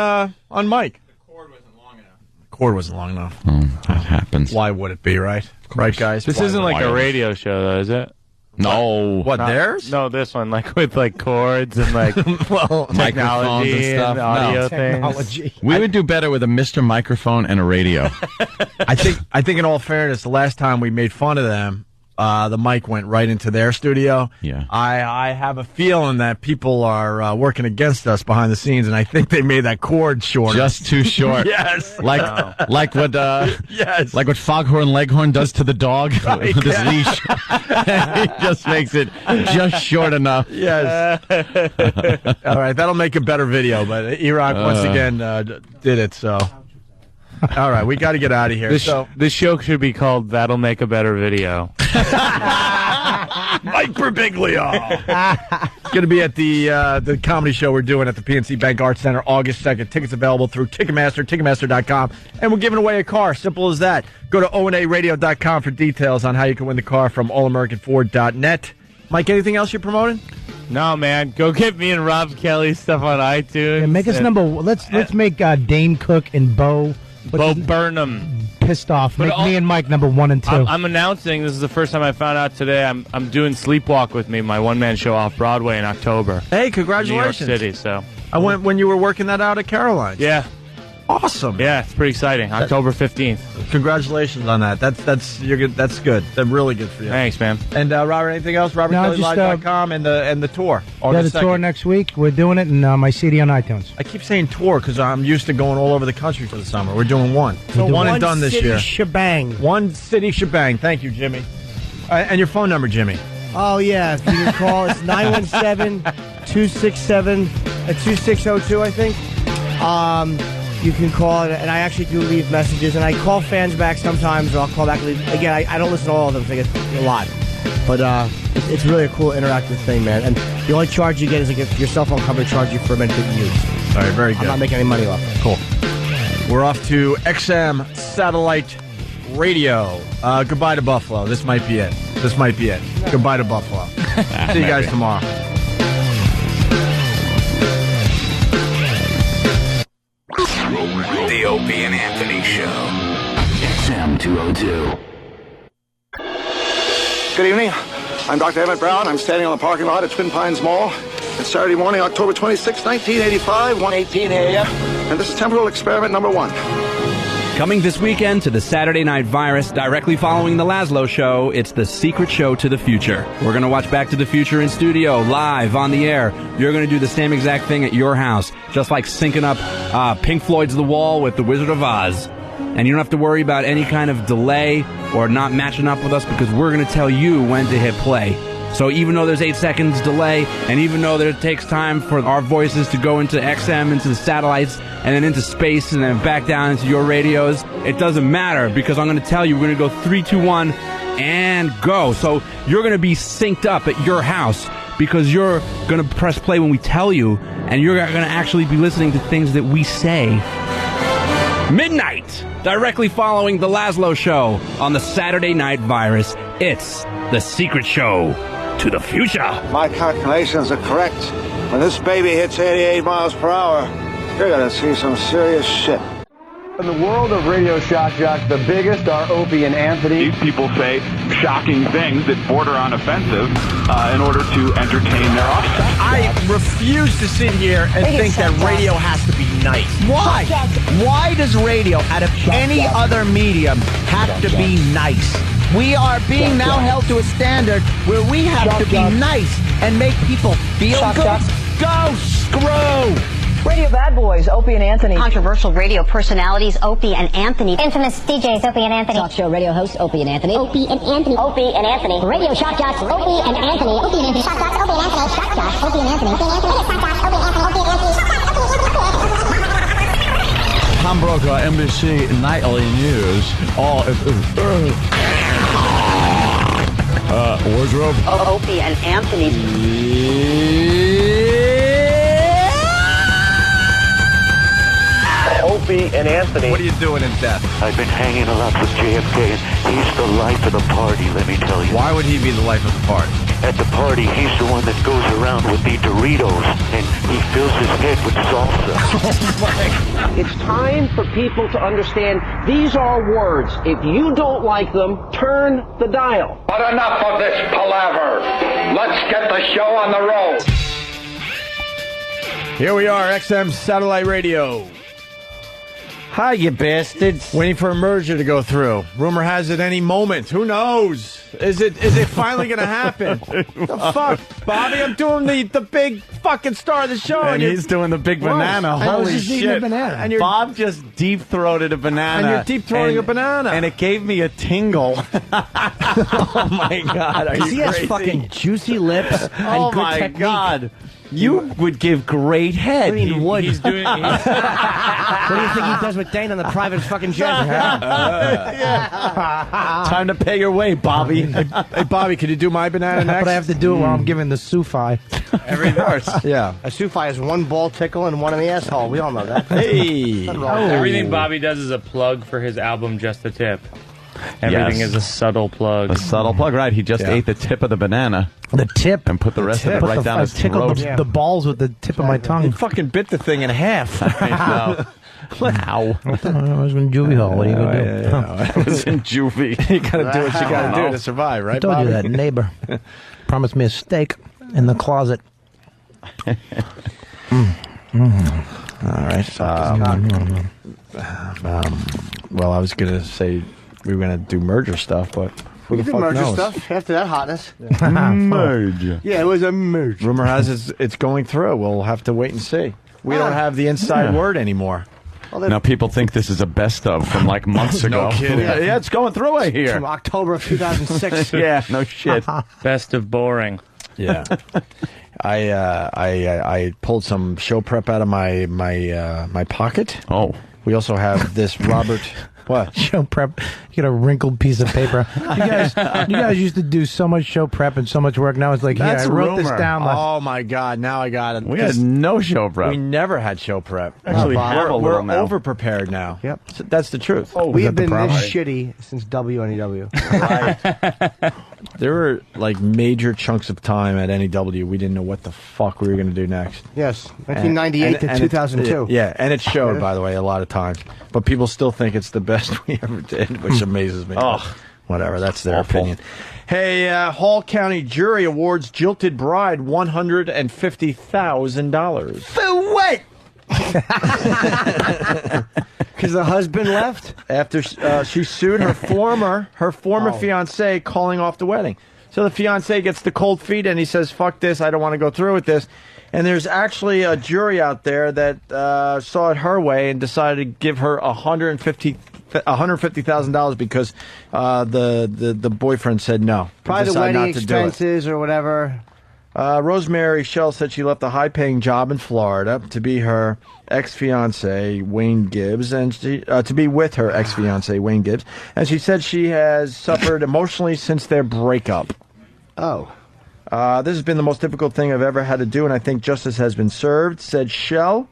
mic? The cord wasn't long enough. That happens. Why would it be, right? Right, guys? This isn't like a radio show, though, is it? No. What, theirs? No, this one, like with like chords and like well, microphones and stuff. audio Technology. things. We would do better with a Mr. Microphone and a radio. I think in all fairness, the last time we made fun of them, the mic went right into their studio. Yeah. I have a feeling that people are working against us behind the scenes, and I think they made that cord shorter. Just too short. Yes. Like what yes. like what Foghorn Leghorn does to the dog Right, with his yeah. leash. He just makes it just short enough. Yes. All right, that'll make a better video, but E-Rock once again did it, so. All right, we got to get out of here. This show should be called That'll Make a Better Video. Mike Birbiglia. Going to be at the comedy show we're doing at the PNC Bank Arts Center August 2nd. Tickets available through Ticketmaster, Ticketmaster.com. And we're giving away a car. Simple as that. Go to onaradio.com for details on how you can win the car from allamericanford.net. Mike, anything else you're promoting? No, man. Go get me and Rob Kelly stuff on iTunes. Yeah, make us number. Let's make Dane Cook and Bo Burnham pissed off. But Make me and Mike number 1 and 2. I'm announcing, this is the first time I found out today, I'm doing Sleepwalk with Me, my one-man show off Broadway in October. Hey, congratulations. New York City, so. I went when you were working that out at Caroline's. Yeah. Awesome. Yeah, it's pretty exciting. October 15th. Congratulations on that. That's you're good. That's good. That's really good for you. Thanks, man. And Robert, anything else? RobertKellyLive.com and the tour. The tour next week. We're doing it, and my CD on iTunes. I keep saying tour because I'm used to going all over the country for the summer. We're doing one. So one and done this year. One city shebang. One city shebang. Thank you, Jimmy. And your phone number, Jimmy. Oh, yeah. If you can call, it's 917-267-2602, I think. You can call it, and I actually do leave messages, and I call fans back sometimes, or I'll call back. Again, I don't listen to all of them, so I get a lot. But it's really a cool interactive thing, man. And the only charge you get is like if your cell phone company charge you for a minute that you use. All right, very good. I'm not making any money off it. Cool. We're off to XM Satellite Radio. Goodbye to Buffalo. This might be it. Goodbye to Buffalo. See you guys tomorrow. The Opie and Anthony Show. XM 202. Good evening. I'm Dr. Emmett Brown. I'm standing on the parking lot at Twin Pines Mall. It's Saturday morning, October 26, 1985, 1:18 a.m. And this is temporal experiment number 1. Coming this weekend to the Saturday Night Virus, directly following The Laszlo Show, it's the secret show to the future. We're going to watch Back to the Future in studio, live, on the air. You're going to do the same exact thing at your house, just like syncing up Pink Floyd's The Wall with The Wizard of Oz. And you don't have to worry about any kind of delay or not matching up with us because we're going to tell you when to hit play. So even though there's 8 seconds delay, and even though that it takes time for our voices to go into XM, into the satellites, and then into space, and then back down into your radios, it doesn't matter because I'm going to tell you we're going to go 3, 2, 1, and go. So you're going to be synced up at your house because you're going to press play when we tell you, and you're going to actually be listening to things that we say. Midnight, directly following The Laszlo Show on the Saturday Night Virus. It's the secret show to the future. My calculations are correct. When this baby hits 88 miles per hour, you're going to see some serious shit. In the world of radio shock jocks, the biggest are Opie and Anthony. These people say shocking things that border on offensive in order to entertain their audience. I refuse to sit here and think that radio has to be nice. Why? Why does radio, out of any other medium, have to be nice? We are being now held to a standard where we have to be nice and make people feel good. Go screw! Radio bad boys, Opie and Anthony. Controversial radio personalities, Opie and Anthony. Infamous DJs, Opie and Anthony. Talk show radio hosts, Opie and Anthony. Opie and Anthony. Opie and Anthony. Radio shock jocks, Opie and Anthony. Opie and Anthony. Shock jocks, Opie and Anthony. Shock jocks, Opie and Anthony. Opie and Anthony. Shock jocks, Opie and Anthony. Opie and Anthony. Tom Brokaw, NBC Nightly News. Wardrobe. Opie and Anthony. Opie and Anthony. What are you doing in death? I've been hanging a lot with JFK, and he's the life of the party, let me tell you. Why would he be the life of the party? At the party, he's the one that goes around with the Doritos, and he fills his head with salsa. It's time for people to understand these are words. If you don't like them, turn the dial. But enough of this palaver. Let's get the show on the road. Here we are, XM Satellite Radio. Hi, you bastards. Waiting for a merger to go through. Rumor has it any moment. Who knows? Is it finally going to happen? The fuck, Bobby? I'm doing the big fucking star of the show. And he's doing the big banana. Holy shit. And you're, Bob just deep-throated a banana. And you're deep-throating a banana. And it gave me a tingle. Oh, my God. Are you he crazy? has fucking juicy lips and Oh, good my technique. God. You would give great head. I mean, would. He's doing. What do you think he does with Dane on the private fucking jet? Time to pay your way, Bobby. Hey, Bobby, can you do my banana next? But I have to do it while I'm giving the Sufi. Every verse. Yeah. A Sufi is one ball tickle and one in the asshole. We all know that. Hey. Everything Bobby does is a plug for his album, Just the Tip. Everything is a subtle plug. A subtle plug, right? He just ate the tip of the banana. The tip. And put the rest of it right down his throat. The balls with the tip of my tongue. You fucking bit the thing in half. I know. Wow. I was in juvie hall. What are you going to do? I was in juvie. You got to do what you got to do to survive, right, I told Bobby? you that neighbor promised me a steak in the closet. All right. Well, I was going to say we were going to do merger stuff, but who We the did fuck merger knows? stuff after that hotness. Merge. Yeah, it was a merge. Rumor has it's going through. We'll have to wait and see. We don't have the inside word anymore. Now people think this is a best of from like months ago. No kidding. Yeah, it's going through right here. From October of 2006. Yeah, no shit. Best of boring. Yeah. I pulled some show prep out of my pocket. Oh. We also have this Robert. What? Show prep. You get a wrinkled piece of paper. You guys used to do so much show prep and so much work. Now it's like, That's I wrote this rumor. down. Oh my God! Now I got it. We had no show prep. We never had show prep. Actually, have a we're little now. over prepared now. Yep. That's the truth. Oh, we have been this shitty since WNEW. There were like major chunks of time at NEW we didn't know what the fuck we were going to do next. Yes, 1998 to 2002. Yeah, and it showed, by the way, a lot of times. But people still think it's the best we ever did, which amazes me. Oh, whatever, that's their awful. opinion. Hey, Hall County jury awards jilted bride $150,000. For what? Because the husband left After she sued her former fiance, calling off the wedding. So the fiance gets the cold feet and he says, "Fuck this! I don't want to go through with this." And there's actually a jury out there that saw it her way and decided to give her $150,000 because the boyfriend said no. Probably the Decided wedding not to do it. expenses or whatever. Rosemary Shell said she left a high-paying job in Florida to be her ex-fiance Wayne Gibbs, and to be with her ex-fiance Wayne Gibbs, and she said she has suffered emotionally since their breakup. Oh. This has been the most difficult thing I've ever had to do, and I think justice has been served, said Shell.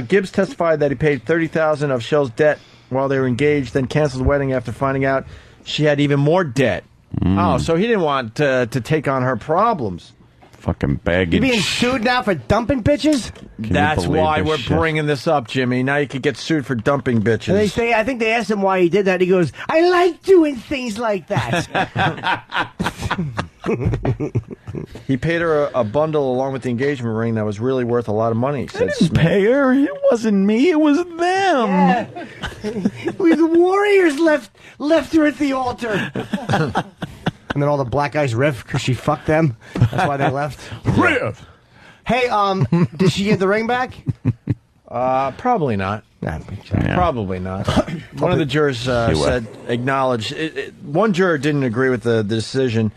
Gibbs testified that he paid $30,000 of Shell's debt while they were engaged, then canceled the wedding after finding out she had even more debt. Oh, so he didn't want to take on her problems. Fucking baggage. You being sued now for dumping bitches? That's believe why this we're shit? bringing this up, Jimmy. Now you could get sued for dumping bitches. And they say, I think they asked him why he did that. He goes, I like doing things like that. He paid her a bundle along with the engagement ring that was really worth a lot of money, said Smith. Pay her? It wasn't me. It was them. Yeah. The warriors left her at the altar. And then all the black guys riff because she fucked them. That's why they left. Riff. Hey, did she get the ring back? Probably not. Probably not. One of the jurors acknowledged. One juror didn't agree with the decision.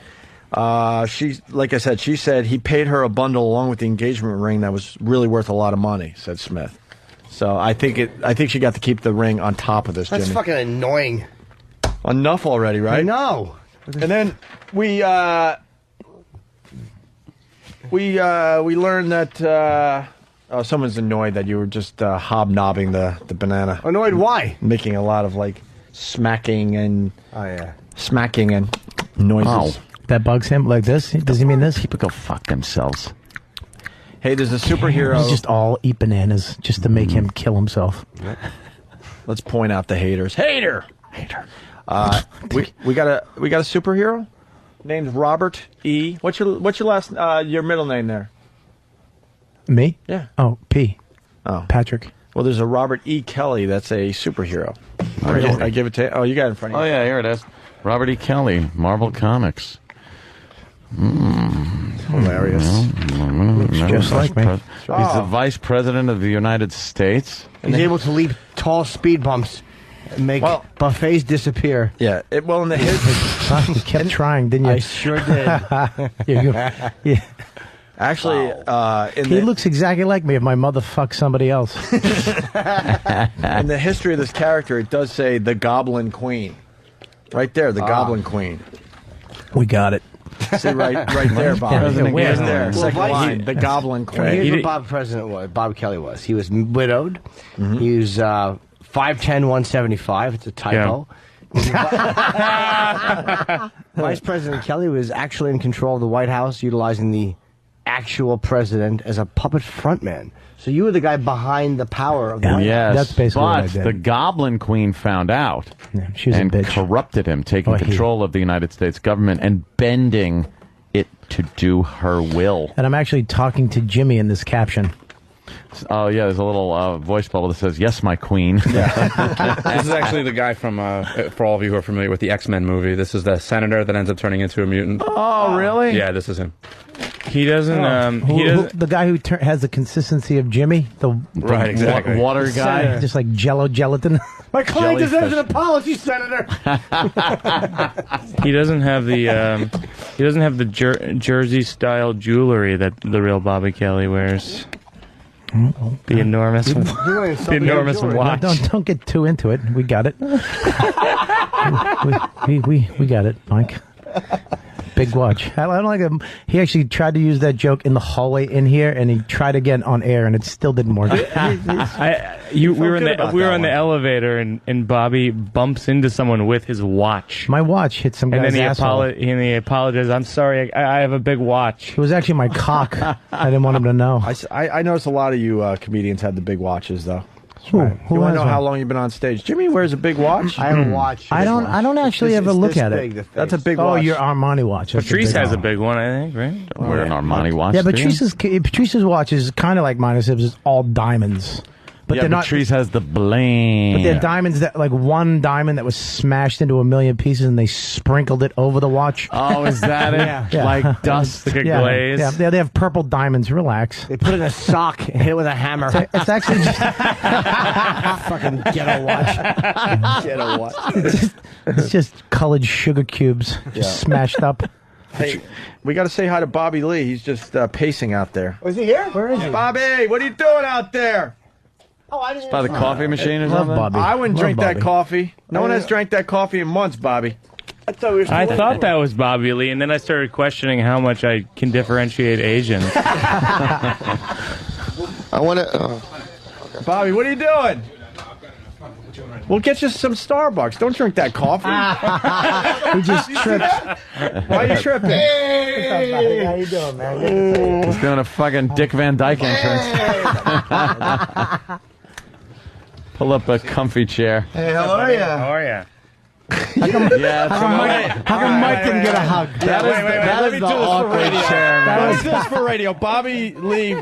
Like I said, she said he paid her a bundle along with the engagement ring that was really worth a lot of money, said Smith. So I think she got to keep the ring on top of this. That's Jimmy. fucking annoying. Enough already, right? I know. And then we learned that someone's annoyed that you were just hobnobbing the banana. Annoyed why? Making a lot of like smacking and noises. Oh. That bugs him like this? Does he mean this? People go fuck themselves. Hey, there's a superhero. He's just all eat bananas just to make him kill himself. Let's point out the haters. Hater. We got a superhero named Robert E. What's your last your middle name there? Me? Yeah. Oh, P. Oh, Patrick. Well, there's a Robert E. Kelly that's a superhero. Really? I give it to you. Oh, you got it in front of you. Oh yeah, here it is. Robert E. Kelly, Marvel Comics. Hilarious. Looks just like me. He's the Vice President of the United States. He's able to leap tall speed bumps and make buffets disappear. Yeah. In the You kept trying, didn't you? I sure did. Yeah. Actually, He looks exactly like me if my mother fucked somebody else. in the history of this character, it does say the Goblin Queen. Right there, the Goblin Queen. We got it. See, right there, Bob. Right there. Second line, the Goblin Queen. Here's what Bob Kelly was. He was widowed. Mm-hmm. He was 5'10", 175. It's a typo. Yeah. Vice President Kelly was actually in control of the White House, utilizing the actual president as a puppet frontman. So you were the guy behind the power of the White House. Yes, that's basically what I but did. the Goblin Queen found out she was and a bitch. corrupted him, taking control of the United States government and bending it to do her will. And I'm actually talking to Jimmy in this caption. Oh, yeah, there's a little voice bubble that says, "Yes, my queen." This is actually the guy from, for all of you who are familiar with the X-Men movie, this is the senator that ends up turning into a mutant. Oh, really? Yeah, this is him. He doesn't, the guy who has the consistency of Jimmy, the Right, exactly. Water guy. just like Jello gelatin. My client deserves an Jellyfish. apology, Senator. He doesn't have the Jersey style jewelry that the real Bobby Kelly wears. The enormous, the enormous watch. Don't get too into it. We got it. we got it, Mike. Big watch. I don't like him. He actually tried to use that joke in the hallway in here, and he tried again on air, and it still didn't work. We were in the elevator, and Bobby bumps into someone with his watch. My watch hit some guy's and then asshole. and he apologized. I'm sorry, I have a big watch. It was actually my cock. I didn't want him to know. I noticed a lot of you comedians had the big watches, though. Who You want has to know one? how long you've been on stage? Jimmy wears a big watch. I have a watch. I don't actually ever look at it. That's a big Oh, watch. your Armani watch. That's Patrice a big has a one. big one, I think, right? Wear an Armani watch. Yeah, but do you? Patrice's watch is kind of like mine. It's all diamonds. But yeah, they're not. Patrice has the bling. But they're diamonds that, like one diamond that was smashed into a million pieces, and they sprinkled it over the watch. Oh, is that it? Yeah. Like dust? Like a Yeah, glaze. yeah, they have purple diamonds. Relax. They put it in a sock and hit it with a hammer. It's actually just Fucking ghetto watch. Ghetto watch. it's just colored sugar cubes, just smashed up. Hey, we got to say hi to Bobby Lee. He's just pacing out there. Was he here? Where is he? Bobby, what are you doing out there? Oh, I didn't. By the coffee machine or Love something? Bobby. I wouldn't Love drink that Bobby. coffee. No one has drank that coffee in months, Bobby. I thought we were. I thought that was Bobby Lee, and then I started questioning how much I can differentiate Asians. I want to. Bobby, what are you doing? We'll get you some Starbucks. Don't drink that coffee. He just tripped. Why are you tripping? Hey, how you doing, man? He's doing a fucking Dick Van Dyke entrance. Pull up a comfy chair. Hey, how are you? How are you? Yeah, How come Mike didn't get a hug? Let me do this for radio. Let me do this for radio. Bobby Lee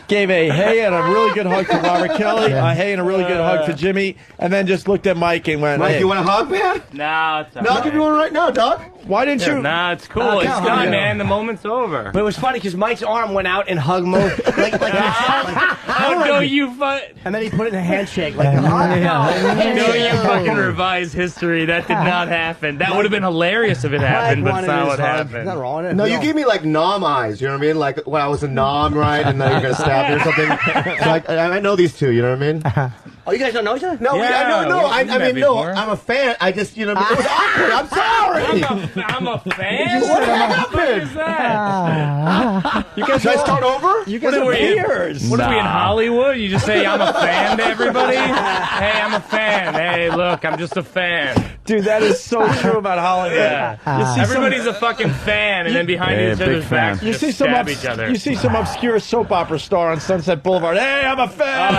gave a hey and a really good hug to Robert Kelly, a hey and a really good hug to Jimmy, and then just looked at Mike and went, Mike, hey. you want a hug, man? Nah, it's all No, I'll right. give you one right now, dog. Why didn't you? Nah, it's cool. It's come done, on. man. The moment's over. But it was funny because Mike's arm went out in hug mode, Oh, no, you and then he put it in a handshake. Like, No, you fucking revise history. That did not happen. That would have been hilarious if it happened, but it's not what happened. Not wrong. No, you gave me like nom eyes. You know what I mean? Like when I was a nom, right? And then you're gonna stab me or something. So I know these two. You know what I mean? Oh, you guys don't know each other? No, Yeah, no. we've I met mean, no. before. I'm a fan. I just, you know, it was awkward. I'm sorry. I'm a fan? What What happened? is that? You guys Should I start over? You guys What are are we in? peers. What are we in Hollywood? You just say I'm a fan to everybody? Hey, I'm a fan. Hey, look, I'm just a fan. Dude, that is so true about Hollywood. Yeah. You see Everybody's a fucking fan, and then behind Yeah, each big other's fan. backs, You just see some stab each other. you see some obscure soap opera star on Sunset Boulevard. Hey, I'm a fan.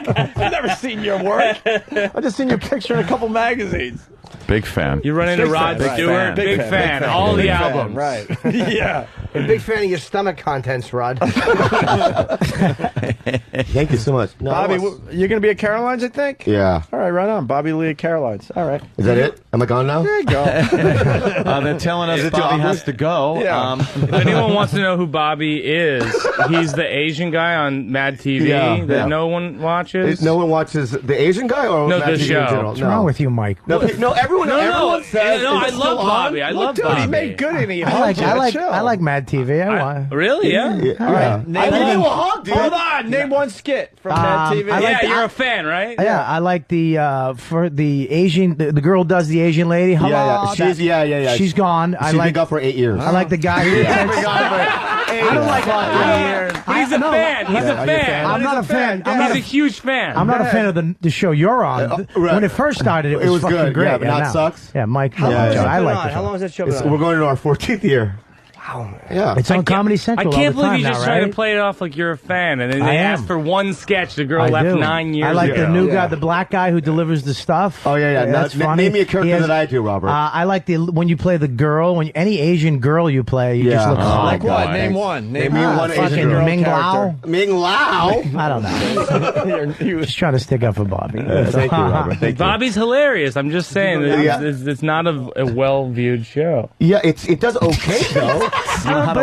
I've never seen your work. I've just seen your picture in a couple magazines. Big fan. You run into Big Rod fan, Stewart, right. big fan. All Big the fan, albums. right? Yeah. A big fan of your stomach contents, Rod. Thank you so much. No, Bobby, I was- you're going to be at Caroline's, I think? Yeah. All right, right on. Bobby Lee at Caroline's. All right. Is that it? Am I gone now? There you go. They're telling us Is it too Bobby awkward? has to go. Yeah. If anyone wants to know who Bobby is, he's the Asian guy on Mad TV Yeah, that yeah. no one watches. No one watches the Asian guy or No, Matt the TV in show. general? What's wrong with you, Mike? No, everyone. Everyone says. no, is I it love still on? Bobby. I love Dude, Bobby. he made good in it. I like Mad TV. I want. Really? Yeah. All right. Name I one- gave you a hug, dude. Hold on. Name one skit from Mad TV. I like Yeah, the- you're a fan, right? Yeah, I like the for the Asian the girl who does the Asian lady. Hello, Yeah. She's yeah. She's gone. I She's like been gone for 8 years. I like the guy who I don't like He's a fan. He's a fan. I'm not a fan. He's a huge fan. I'm not a fan of the show you're on. right. When it first started, it was fucking good, great. yeah, but now it now- sucks. Yeah, Mike. How long has that I been like on? the How long show. has that show been on? We're going into our 14th year. Yeah. It's on Comedy Central. I can't all the believe time you just now, try right? to play it off like you're a fan, and then I they am. asked for one sketch. The girl I left do. 9 years I like ago. the new guy, the black guy who delivers the stuff. Oh, yeah. That's Now, funny. name me a character He has- that I do, Robert. I like when you play the girl. Any Asian girl you play, you just look hot. Like what? Name one. Name me one Asian fucking girl Ming character. Lao. Ming Lao? I don't know. Just trying to stick up for Bobby. Thank you, Robert. Thank you. Bobby's hilarious. I'm just saying, Yeah. it's not a well-viewed show. Yeah, it does okay, though. It's not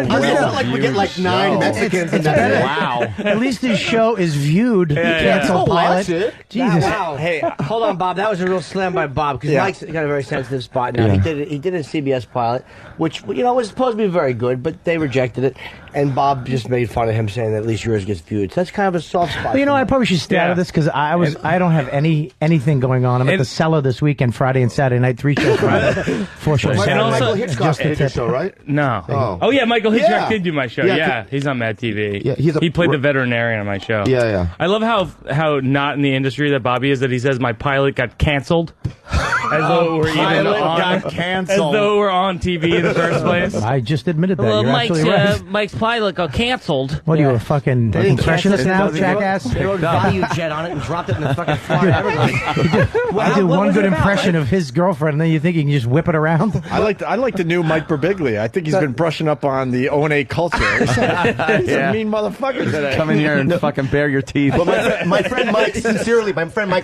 like we get like 9 Mexicans and that's it. Wow. At least his show is viewed. Cancel I'll pilot. watch it. Jesus. Wow. Hey, hold on, Bob. That was a real slam by Bob because Yeah. Mike's got a very sensitive spot now. Yeah. He did a CBS pilot, which was supposed to be very good, but they rejected it, and Bob just made fun of him, saying that at least yours gets viewed. So that's kind of a soft spot. Well, you know, for I him. probably should stay out of this because I don't have anything going on. I'm at the Cellar this weekend, Friday and Saturday night, 3 shows Friday, 4 shows Saturday. Michael night. Hitchcock Just a did your tip. show, right? No. Oh. Yeah, Michael Hitchcock Yeah. did do my show. Yeah, Yeah, he's on Mad TV. Yeah, he played the veterinarian on my show. Yeah. I love how not in the industry that Bobby is, that he says my pilot got canceled. As though we're even on, canceled. as though we're on TV in the first place. I just admitted that. Well, You're absolutely right. Mike's pilot got canceled. What are you, a fucking They didn't impressionist cancel it. now, jackass? They wrote value jet on it and dropped it in the fucking Florida Everglades. I did one good impression of his girlfriend, and then you think you can just whip it around? I like the new Mike Birbiglia. I think he's been brushing up on the O&A culture. He's a mean motherfucker today. Come in here and fucking bare your teeth. But my friend Mike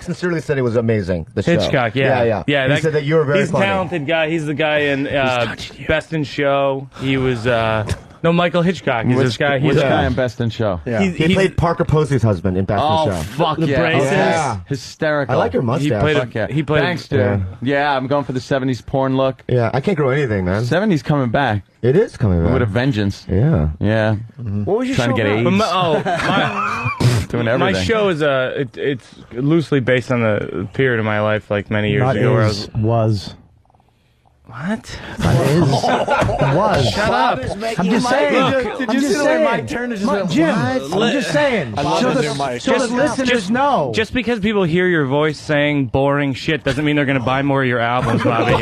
sincerely said it was amazing. The show. Hitchcock, yeah. He said that you were very he's funny. a talented guy. He's the guy in Best in Show. He was no Michael Hitchcock. He's this guy. He's Which guy in Best in Show? Yeah. He played Parker Posey's husband in Back to Oh, the Show. fuck The yeah. braces. Yeah. Hysterical. I like your mustache. He played Fuck yeah. he played Thanks, dude. Yeah, I'm going for the 70s porn look. Yeah, I can't grow anything, man. 70s coming back. It is coming back. With a vengeance. Yeah. Yeah. What was your Trying show to get about? AIDS. Doing everything. my show is it's loosely based on the period of my life, like many years Not ago. Where I is, was. What? Not is. Was. Shut up. I'm just saying. Did I'm you just see the way saying. Mike turned? Jim, I'm just saying. I love So the new Mike. the listeners know. Just because people hear your voice saying boring shit doesn't mean they're going to buy more of your albums, Bobby.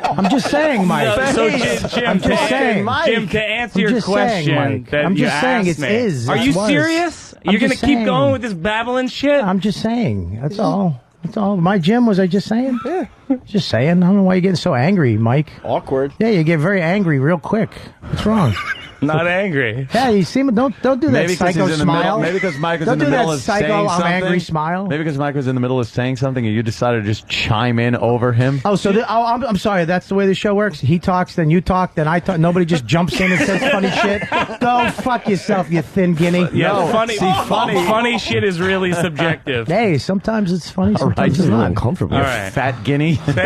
I'm just saying, Mike. So, Jim, I'm just saying. Jim, to answer your just saying, question, Mike. that I'm you just saying asked it me. is. Are It you was. serious? I'm You're going to just keep saying. going with this babbling shit? I'm just saying. That's all. That's all. My Jim, was I just saying? Yeah. Just saying. I don't know why you're getting so angry, Mike. Awkward. Yeah, you get very angry real quick. What's wrong? Not angry. Yeah, you seem. Don't do that Maybe because psycho he's in the smile. middle. Maybe because Mike was Don't in the do middle that of psycho, saying I'm something. angry smile. Maybe because Mike was in the middle of saying something, and you decided to just chime in over him. Oh, so I'm sorry. That's the way the show works. He talks, then you talk, then I talk. Nobody just jumps in and says funny shit. Go fuck yourself, you thin guinea. Yeah, No, funny shit is really subjective. Hey, sometimes it's funny, All right, sometimes it's you're not. uncomfortable. All right. Fat guinea. I'm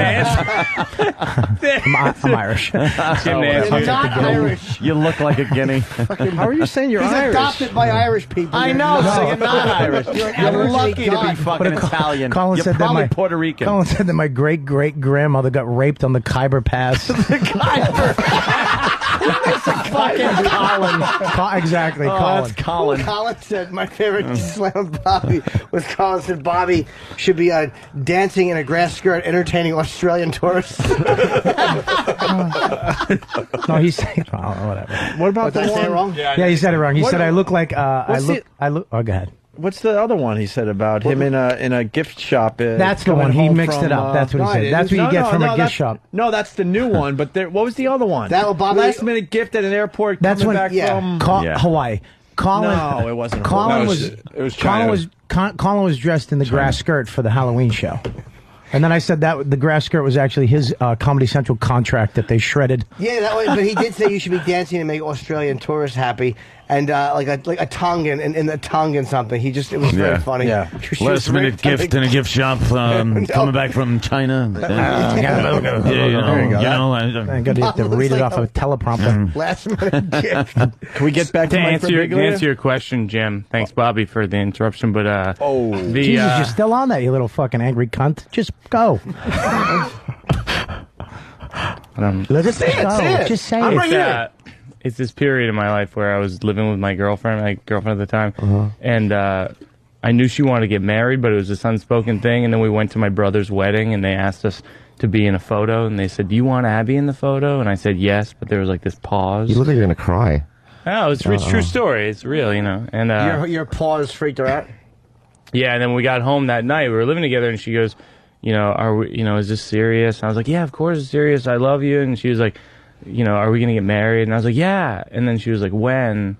Irish. Jim Nance, You're not Irish. You look like a guinea. How are you saying you're He's Irish? adopted by Irish people. I You're know, not- so you're not Irish. You're an You're Aboriginal lucky to be god. fucking But Italian. Colin You're said that probably my Puerto Rican. Colin said that my great grandmother got raped on the Khyber Pass. Fucking Colin. Exactly, Oh, Colin. that's Colin. Colin said my favorite slam of Bobby was Colin said Bobby should be dancing in a grass skirt, entertaining Australian tourists. No, he said, oh, whatever. What about Did I the say it one? wrong? Yeah, he said it wrong. He What- said I look like what's Oh, go ahead. What's the other one he said about him in a gift shop? That's the coming one. He home mixed from, it up. That's what he no, said. it That's is- what you get from a gift that's- shop. No, that's the new one. But what was the other one? That Bobby- Last minute gift at an airport. That's coming when back from Hawaii. Colin, No, it wasn't Colin Hawaii. was China. Colin was dressed in the grass skirt for the Halloween show. And then I said that the grass skirt was actually his Comedy Central contract that they shredded. Yeah, that way. But he did say you should be dancing to make Australian tourists happy, and like a Tongan and a Tongan something. It was very funny. Yeah. She was Last minute very gift in a gift shop. Coming back from China. I got to read it off of a teleprompter. Last minute gift. Can we get back to To Mike answer Birbiglia? your question, Jim. Thanks, Bobby, for the interruption. But the Jesus, you're still on that, you little fucking angry cunt. Just go. Just say it. go. Say it. Just say I'm it. right here. It's this period in my life where I was living with my girlfriend at the time, and I knew she wanted to get married, but it was this unspoken thing. And then we went to my brother's wedding, and they asked us to be in a photo, and they said, "Do you want Abby in the photo?" And I said yes, but there was like this pause. You look like you're gonna cry. Oh, it's true story. It's real, you know. And your pause freaked her out. yeah, and then when we got home that night, we were living together, and she goes, "You know, are we? You know, is this serious?" And I was like, "Yeah, of course it's serious. I love you." And she was like, "You know, are we gonna get married?" And I was like, "Yeah." And then she was like, "When?"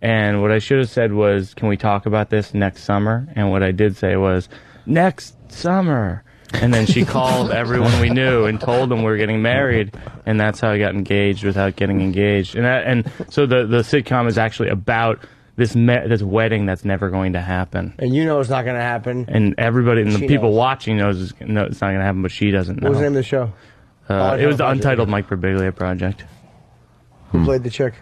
And what I should have said was, "Can we talk about this next summer?" And what I did say was, "Next summer." And then she called everyone we knew and told them we were getting married, and that's how I got engaged without getting engaged. And so the sitcom is actually about this wedding that's never going to happen. And you know it's not going to happen. And everybody and the She people knows. watching knows it's not going to happen, but she doesn't know. What was the name of the show? It was the Untitled Mike Birbiglia Project. Who played the chick?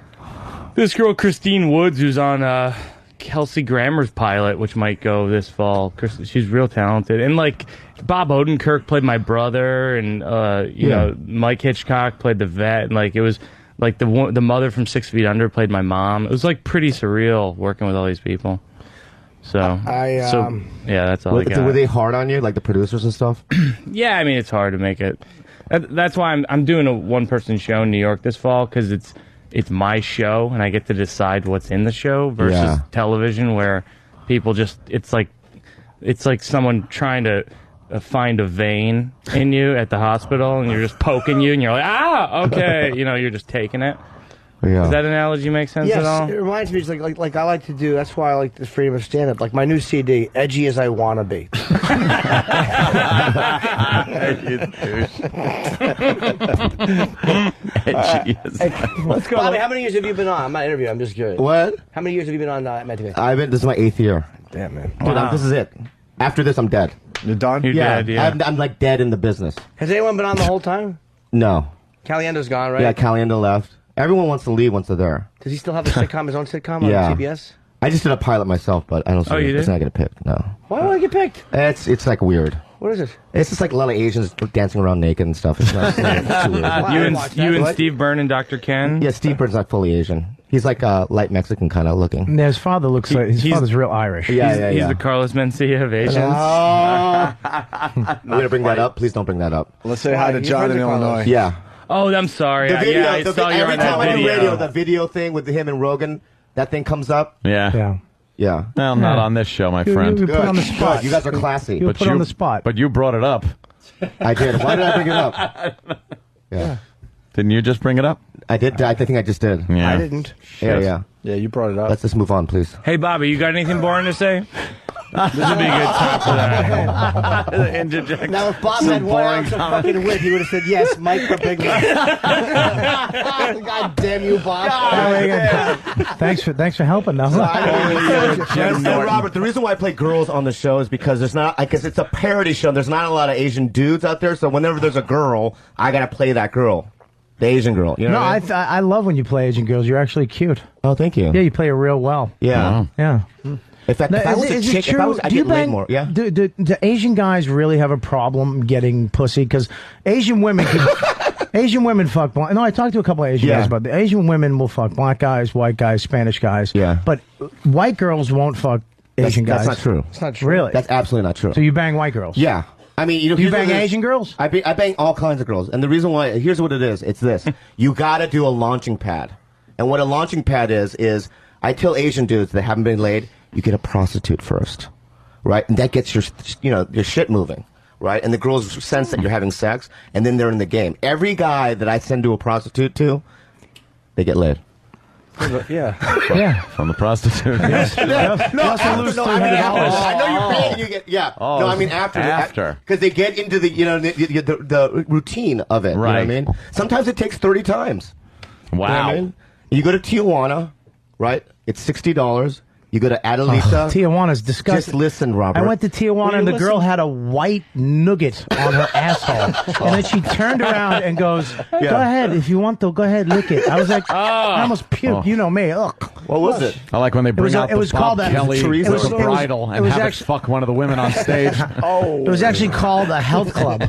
This girl, Christine Woods, who's on Kelsey Grammer's pilot, which might go this fall. She's real talented. And, like, Bob Odenkirk played my brother, and, you know, Mike Hitchcock played the vet. And, like, it was, like, the mother from 6 Feet Under played my mom. It was, like, pretty surreal working with all these people. So, yeah, that's all I got. Were they hard on you, like the producers and stuff? Yeah, I mean, it's hard to make it. That's why I'm doing a one-person show in New York this fall, because it's my show, and I get to decide what's in the show versus television, where people just it's like someone trying to find a vein in you at the hospital, and you're just poking you, and you're like, okay, you know, you're just taking it. Yeah. Does that analogy make sense at all? Yes, it reminds me. It's like I like to do. That's why I like the freedom of stand-up. Like my new CD, "Edgy as I Wanna Be." Let's go. Bobby, how many years have you been on? I'm not interviewing. I'm just curious. What? How many years have you been on Mad TV? This is my 8th year. Damn, man. Dude, this is it. After this, I'm dead. You're done? You're dead, yeah. I'm like dead in the business. Has anyone been on the whole time? No. Caliendo's gone, right? Yeah, Caliendo left. Everyone wants to leave once they're there. Does he still have a sitcom, his own sitcom on CBS? I just did a pilot myself, but I don't see it's not going to pick. No. Why would I get picked? It's like weird. What is it? It's just like a lot of Asians dancing around naked and stuff. It's not it's too weird. You and Steve Byrne and Dr. Ken? Yeah, Steve Byrne's not fully Asian. He's like light Mexican kind of looking. Yeah, his father looks like his father's real Irish. Yeah, He's the Carlos Mencia of Asians. I'm going to bring that up. Please don't bring that up. Let's say hi to John in Illinois. Yeah. Oh, I'm sorry. The video, I saw you every on that time I do video. radio, the video thing with him and Rogan, that thing comes up. Yeah. Yeah. Well, not on this show, my friend. You put on the spot. Good. You guys are classy. You put on the spot. But you brought it up. I did. Why did I bring it up? Yeah. Didn't you just bring it up? I did. I think I just did. Yeah. I didn't. Yeah. Yeah, you brought it up. Let's just move on, please. Hey, Bobby, you got anything boring to say? This would be a good time for that. Interject. Now, if Bob had 1 ounce of fucking wit, he would have said, yes, Mike Birbiglia. God damn you, Bob. Thanks for helping, though. Robert, the reason why I play girls on the show is because there's not, I guess it's a parody show. There's not a lot of Asian dudes out there, so whenever there's a girl, I got to play that girl. The Asian girl. You know No, what I mean? I love when you play Asian girls. You're actually cute. Oh, thank you. Yeah, you play her real well. Yeah. Yeah. If I was a chick, if I was, I'd get laid more. Yeah. Do Asian guys really have a problem getting pussy? Because Asian women Asian women fuck black. No, I talked to a couple of Asian guys about the Asian women will fuck black guys, white guys, Spanish guys. Yeah. But white girls won't fuck Asian guys. That's not true. It's not true. Really? That's absolutely not true. So you bang white girls? Yeah. I mean, you bang Asian girls? I bang all kinds of girls. And the reason why, here's what it is. It's this. You got to do a launching pad. And what a launching pad is I tell Asian dudes that haven't been laid, you get a prostitute first. Right? And that gets your shit moving. Right? And the girls sense that you're having sex, and then they're in the game. Every guy that I send to a prostitute to, they get laid. Yeah. From the prostitute. I know you're paying and you get, Oh, no, I mean after. Because they get into the, the routine of it. Right. You know what I mean? Sometimes it takes 30 times. Wow. You know what I mean? You go to Tijuana, right? It's $60. You go to Adelita. Tijuana's disgusting. Just listen, Robert. I went to Tijuana and the girl had a white nougat on her asshole. And then she turned around and goes, go ahead, if you want to, go ahead, lick it. I was like, I almost puked. You know me. Ugh. What was it? I like when they bring out the Bob Kelly bridal and have it fuck one of the women on stage. It was actually called a health club.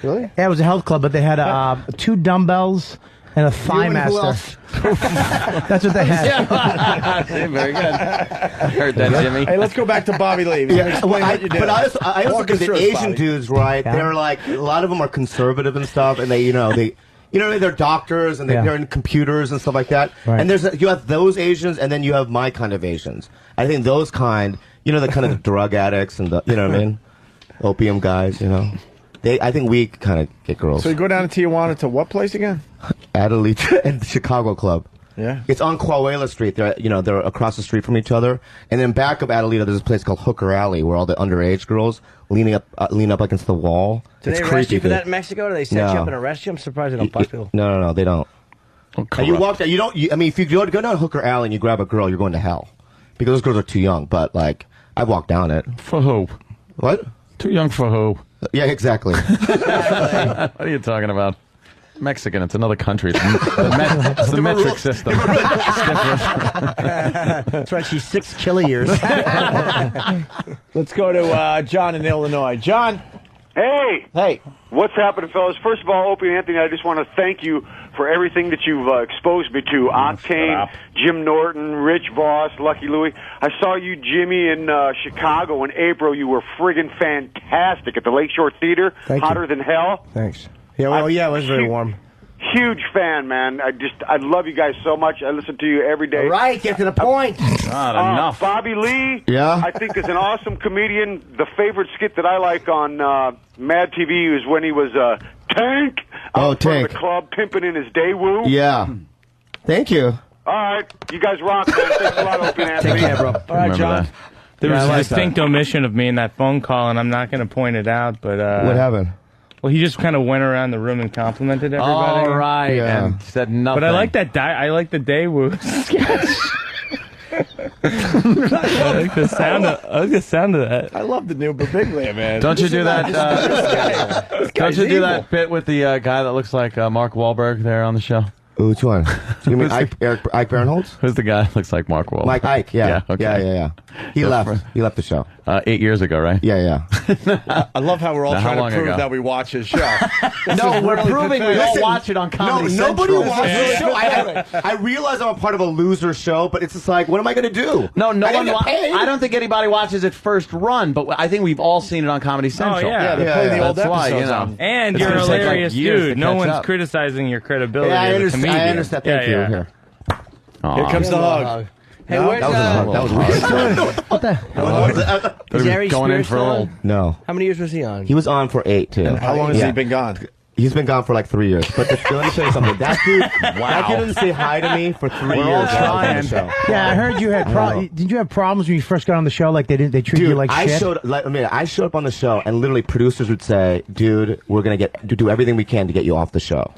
Really? Yeah, it was a health club, but they had 2 dumbbells And a thigh master. That's what they had. Very good. I heard that, Jimmy. Hey, let's go back to Bobby Lee. Yeah, Explain what you do. but I also Walk think us the through it, Asian Bobby. dudes, right? Yeah. They're like, a lot of them are conservative and stuff, and they're doctors and they're in computers and stuff like that. Right. And you have those Asians, and then you have my kind of Asians. I think those kind, the kind of the drug addicts and you know what I mean, opium guys. I think we kind of get girls. So you go down to Tijuana to what place again? Adelita and the Chicago Club. Yeah. It's on Coahuila Street. They're across the street from each other. And then back of Adelita, there's a place called Hooker Alley where all the underage girls lean up against the wall. Do they arrest you for that in Mexico? Do they set you up and arrest you? I'm surprised they don't bust people. No, they don't. And you walk down. If you go down Hooker Alley and you grab a girl, you're going to hell because those girls are too young. But I walked down it. For who? What? Too young for who? Yeah, exactly. What are you talking about? Mexican, it's another country. It's the metric system. That's right, she's 6 kiloyears. Let's go to John in Illinois. John. Hey. What's happening, fellas? First of all, Opie and Anthony, I just want to thank you for everything that you've exposed me to. Octane, Jim Norton, Rich Voss, Lucky Louie. I saw you, Jimmy, in Chicago in April. You were friggin' fantastic at the Lakeshore Theater. Hotter than hell. Thanks. Yeah, it was very warm. Huge fan, man. I love you guys so much. I listen to you every day. All right, get to the point. Not enough. Bobby Lee, yeah, I think is an awesome comedian. The favorite skit that I like on Mad TV is when he was Tank out in front of the club pimping in his Daewoo. Yeah. Thank you. All right, you guys rock, man. Thanks a lot, Opie and Anthony. Take care, bro. All right, John. There was a distinct omission of me in that phone call, and I'm not going to point it out, but... what happened? Well, he just kind of went around the room and complimented everybody. All right, and said nothing. But I like that. I like the Daewoo sketch. I like the sound of that. I love the new Babiglia, man. Don't you do that? Don't you do that bit with the guy that looks like Mark Wahlberg there on the show? Which one? You mean Ike Barinholtz? Who's the guy that looks like Mark Wahlberg? Like Ike, yeah. Okay. Yeah. He left. He left the show. 8 years ago, right? Yeah. I love how we're all trying to prove that we watch his show. No, we're proving we all watch it on Comedy Central. Nobody watches the show. I realize I'm a part of a loser show, but it's just like, what am I going to do? No one. I don't think anybody watches it first run, but I think we've all seen it on Comedy Central. Oh, yeah. They play the old That's why, episodes on. And It's you're a gonna take, hilarious years to dude. No catch one's up. criticizing your credibility Yeah, as a comedian. I understand. Thank you. Here. Here comes the hug. Hey, No, where's that was weird. What the? Is Harry going in Spears for a still little. on? No. How many years was he on? He was on for 8, too. How long has he been gone? He's been gone for like 3 years. But let me tell you something. That dude didn't say hi to me for 3 years. trying. On the show. Yeah, I heard you had did you have problems when you first got on the show? Like they treated you like I shit? I showed up on the show, and literally producers would say, "Dude, we're gonna do everything we can to get you off the show."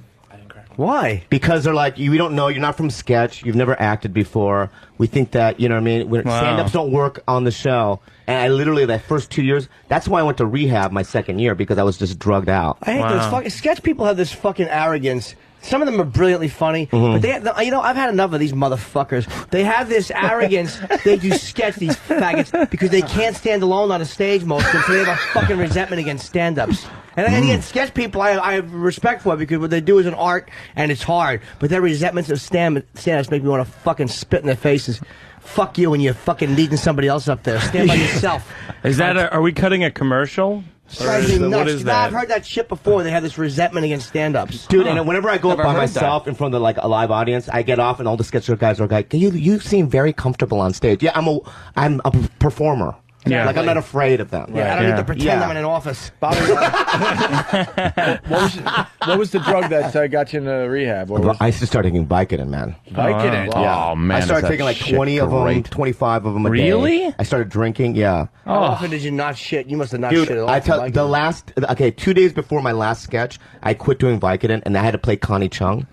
Why? Because they're like, we don't know, you're not from sketch, you've never acted before. We think that, you know what I mean? Stand-ups don't work on the show. And I literally, that first 2 years, that's why I went to rehab my second year, because I was just drugged out. I hate those fucking sketch people have this fucking arrogance. Some of them are brilliantly funny, but they have, I've had enough of these motherfuckers. They have this arrogance. They do sketch, these faggots, because they can't stand alone on a stage most of them, so they have a fucking resentment against stand-ups. And again, sketch people I have respect for because what they do is an art and it's hard. But their resentments of stand-ups make me want to fucking spit in their faces. Fuck you when you're fucking leading somebody else up there. Stand by yourself. Is that are we cutting a commercial? Drives me nuts. What is that? I've heard that shit before. They have this resentment again't stand-ups. Dude, and whenever I go up by myself in front of like a live audience, I get off and all the sketch guys are like, you seem very comfortable on stage. Yeah, I'm a performer. Yeah, like I'm not afraid of them. Yeah, I don't need to pretend I'm in an office. What was the drug that got you into rehab? I just started taking Vicodin, man. Vicodin? Yeah. Oh, man. I started taking like 20 of them, 25 of them a day. Really? I started drinking, yeah. How often did you not shit? You must have not Dude, shit at all. I tell the last, 2 days before my last sketch, I quit doing Vicodin and I had to play Connie Chung.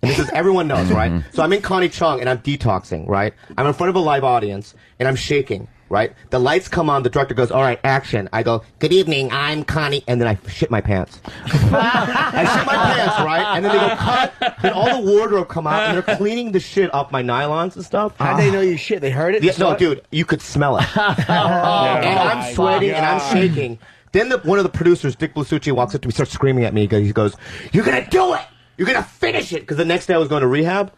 And this is, everyone knows, right? So I'm in Connie Chung and I'm detoxing, right? I'm in front of a live audience and I'm shaking. Right? The lights come on, the director goes, all right, action. I go, good evening, I'm Connie, and then I shit my pants. I shit my pants, right? And then they go, cut, and all the wardrobe come out, and they're cleaning the shit off my nylons and stuff. How'd they know you shit? They heard it? Yeah, no, dude, you could smell it. And I'm sweating, and I'm shaking. Then one of the producers, Dick Blasucci, walks up to me, starts screaming at me, he goes, you're gonna do it! You're gonna finish it because the next day I was going to rehab.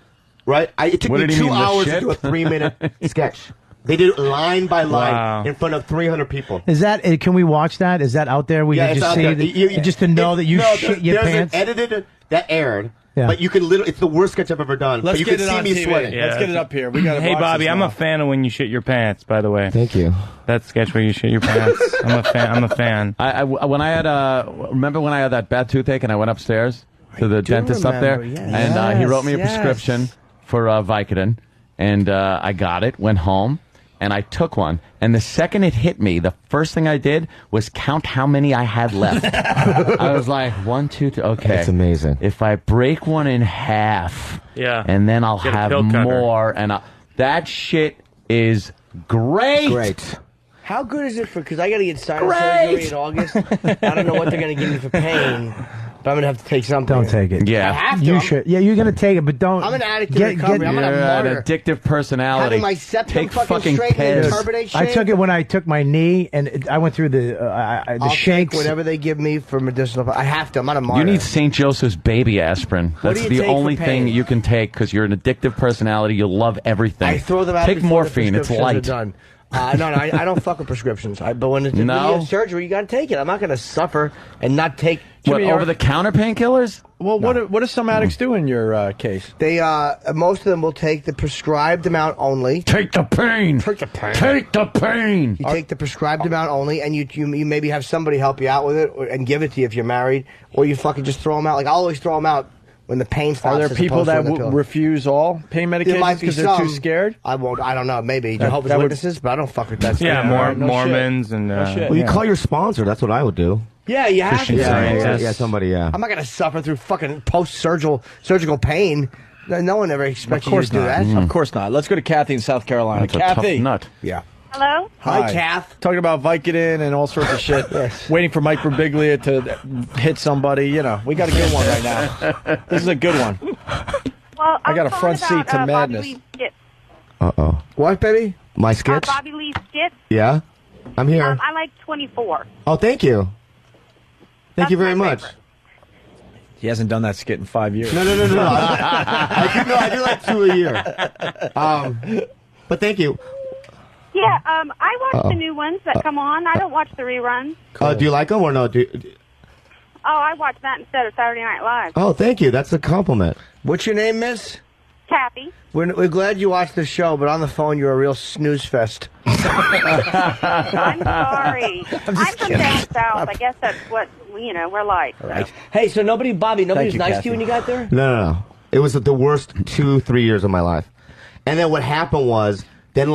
Right? It took What me did he 2 mean, the hours to shit? do a 3-minute sketch. They did it line by line Wow. in front of 300 people. Is that? Can we watch that? Is that out there? We Yeah, can it's just out see there. that, just to know that you shit your there's pants. an edited that aired, Yeah. but you can literally. It's the worst sketch I've ever done. Let's but you get can it see on me TV. sweating. Let's get it up here. We got. Hey, Bobby, I'm a fan of when you shit your pants. By the way, thank you. That sketch where you shit your pants. I'm a fan. When I had remember when I had that bad toothache and I went upstairs to the dentist up there, remember, and he wrote me a yes. prescription for Vicodin, and I got it, went home, and I took one. And the second it hit me, the first thing I did was count how many I had left. I was like, 1, 2, 3. Okay, It's amazing. If I break one in half, Yeah. and then I'll Get a have pill cutter. more, and that shit is great. Great. How good is it for? Because I got to get sinus Great. surgery in August. I don't know what they're going to give me for pain, but I'm going to have to take something. Don't take it. Yeah. I have to. You I'm- should. Yeah, you're gonna take it, but don't. I'm an addict to recovery. I'm You're not a an martyr. addictive personality. Having my septum Take fucking straightened and pills. turbinate I shaved. took it when I took my knee, and I went through the I'll shanks. take whatever they give me for medicinal. I have to. I'm not a martyr. You need St. Joseph's baby aspirin. What That's do you the take for only pain? thing you can take because you're an addictive personality. You love everything. I throw them out. Take before morphine. The It's prescriptions light. are done. No, I don't fuck with prescriptions. But when it's when you No? have surgery, you got to take it. I'm not going to suffer and not take. What, over-the-counter painkillers? Well, what do some addicts do in your case? They most of them will take the prescribed amount only. Take the pain. Take the pain. Take the pain. You take the prescribed amount only, and you maybe have somebody help you out with it and give it to you if you're married, or you fucking just throw them out. Like I always throw them out when the pain stops. Are there as people opposed to that when the pill- refuse all pain There medications might be because they're some. too scared? I won't. I don't know. Maybe That Jehovah's would- Witnesses, but I don't fuck with that. Yeah, stuff. Mormons and. Well, you call your sponsor. That's what I would do. Yeah, you have to. Christian Scientist. Somebody. Yeah. I'm not going to suffer through fucking surgical pain. No one ever expects you to do that. Of course not. Let's go to Kathy in South Carolina. That's a tough Kathy. nut. Yeah. Hello? Hi, Kath. Talking about Vicodin and all sorts of shit. Yes. Waiting for Mike Birbiglia to hit somebody. You know, we got a good one right now. This is a good one. Well, I got a front calling seat to about, madness. Bobby Lee's skit. Uh-oh. What, baby? My sketch? Bobby Lee's skit. Yeah. I'm here. I like 24. Oh, thank you. Thank you very much. He hasn't done that skit in 5 years. No. I do like 2 a year. But thank you. Yeah, I watch the new ones that come on. I don't watch the reruns. Do you like them or no? Oh, I watch that instead of Saturday Night Live. Oh, thank you. That's a compliment. What's your name, miss? Kathy. We're glad you watched the show, but on the phone, you're a real snooze fest. I'm sorry. I'm from down south. I guess that's what, we're like. Right. Hey, so nobody was you, nice Kathy. to you when you got there? No. It was the worst 2-3 years of my life. And then what happened was, then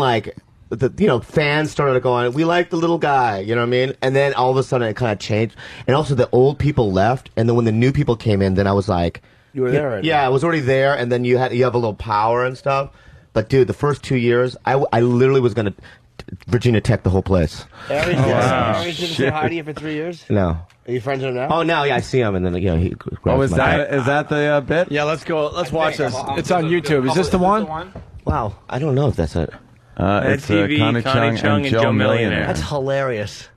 fans started going, we like the little guy, you know what I mean? And then all of a sudden it kind of changed. And also the old people left, and then when the new people came in, then I was like, you were there already. Yeah, I was already there, and then you have a little power and stuff. But dude, the first 2 years, I literally was gonna Virginia Tech the whole place. Aries wow. didn't say hi to you for 3 years? No. Are you friends with him now? Oh, now, yeah, I see him, and then, he grabs Oh, is my back. that the bit? Yeah, let's go. Let's watch this. It's on YouTube. Is this the one? Wow, I don't know if that's it. It's TV, Connie Chung and Joe Millionaire. That's hilarious.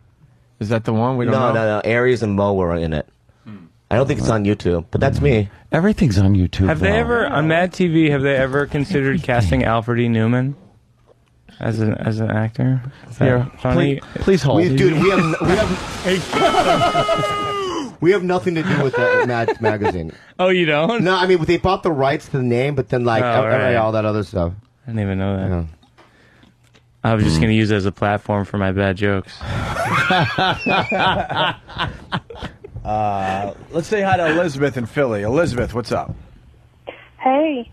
Is that the one? We don't know. No. Aries and Mo were in it. I don't think it's on YouTube, but that's me. Everything's on YouTube. Have they ever on Mad TV? Have they ever considered casting Alfred E. Newman as an actor? Is that Here, funny? please hold. We have nothing to do with that Mad magazine. Oh, you don't? No, I mean they bought the rights to the name, but then right. all that other stuff. I didn't even know that. Yeah. I was just going to use it as a platform for my bad jokes. Let's say hi to Elizabeth in Philly. Elizabeth, what's up? Hey,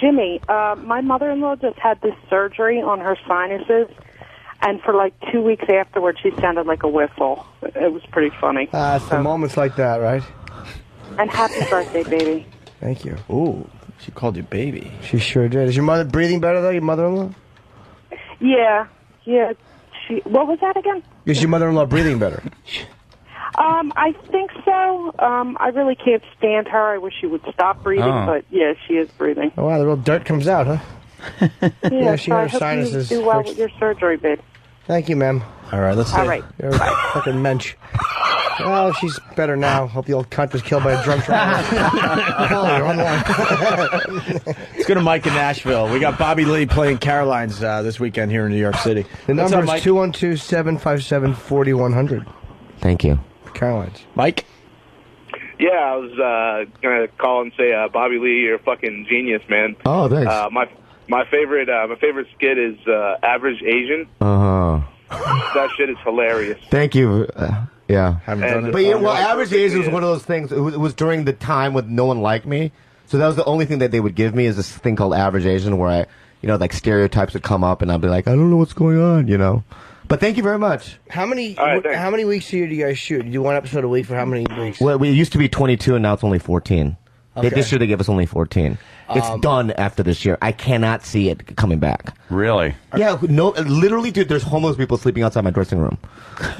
Jimmy, my mother-in-law just had this surgery on her sinuses, and for like 2 weeks afterwards, she sounded like a whistle. It was pretty funny. It's the moments like that, right? And happy birthday, baby. Thank you. Ooh, she called you baby. She sure did. Is your mother breathing better, though, your mother-in-law? Yeah. What was that again? Is your mother-in-law breathing better? I think so. I really can't stand her. I wish she would stop breathing, but yeah, she is breathing. Oh, wow, the real dirt comes out, huh? Yeah, she so had I her hope sinuses you do well fixed. with your surgery, babe. Thank you, ma'am. All right, let's All right. You're a fucking mensch. Oh, she's better now. Hope the old cunt was killed by a drunk driver. Paul, you're on the line. Let's go to Mike in Nashville. We got Bobby Lee playing Caroline's this weekend here in New York City. The number is 212-757-4100. Thank you. Caroline's. Mike? Yeah, I was gonna call and say, Bobby Lee, you're a fucking genius, man. Oh, thanks. My favorite skit is Average Asian. That shit is hilarious. Thank you. Yeah. Haven't done it. But yeah, well, Average Asian was one of those things. It was during the time when no one liked me, so that was the only thing that they would give me is this thing called Average Asian, where I, like stereotypes would come up, and I'd be like, I don't know what's going on, But thank you very much. How many weeks a year do you guys shoot? You do one episode a week for how many weeks? Well, it used to be 22, and now it's only 14. Okay. This year they gave us only 14. It's done after this year. I cannot see it coming back. Really? Yeah, no, literally, dude, there's homeless people sleeping outside my dressing room.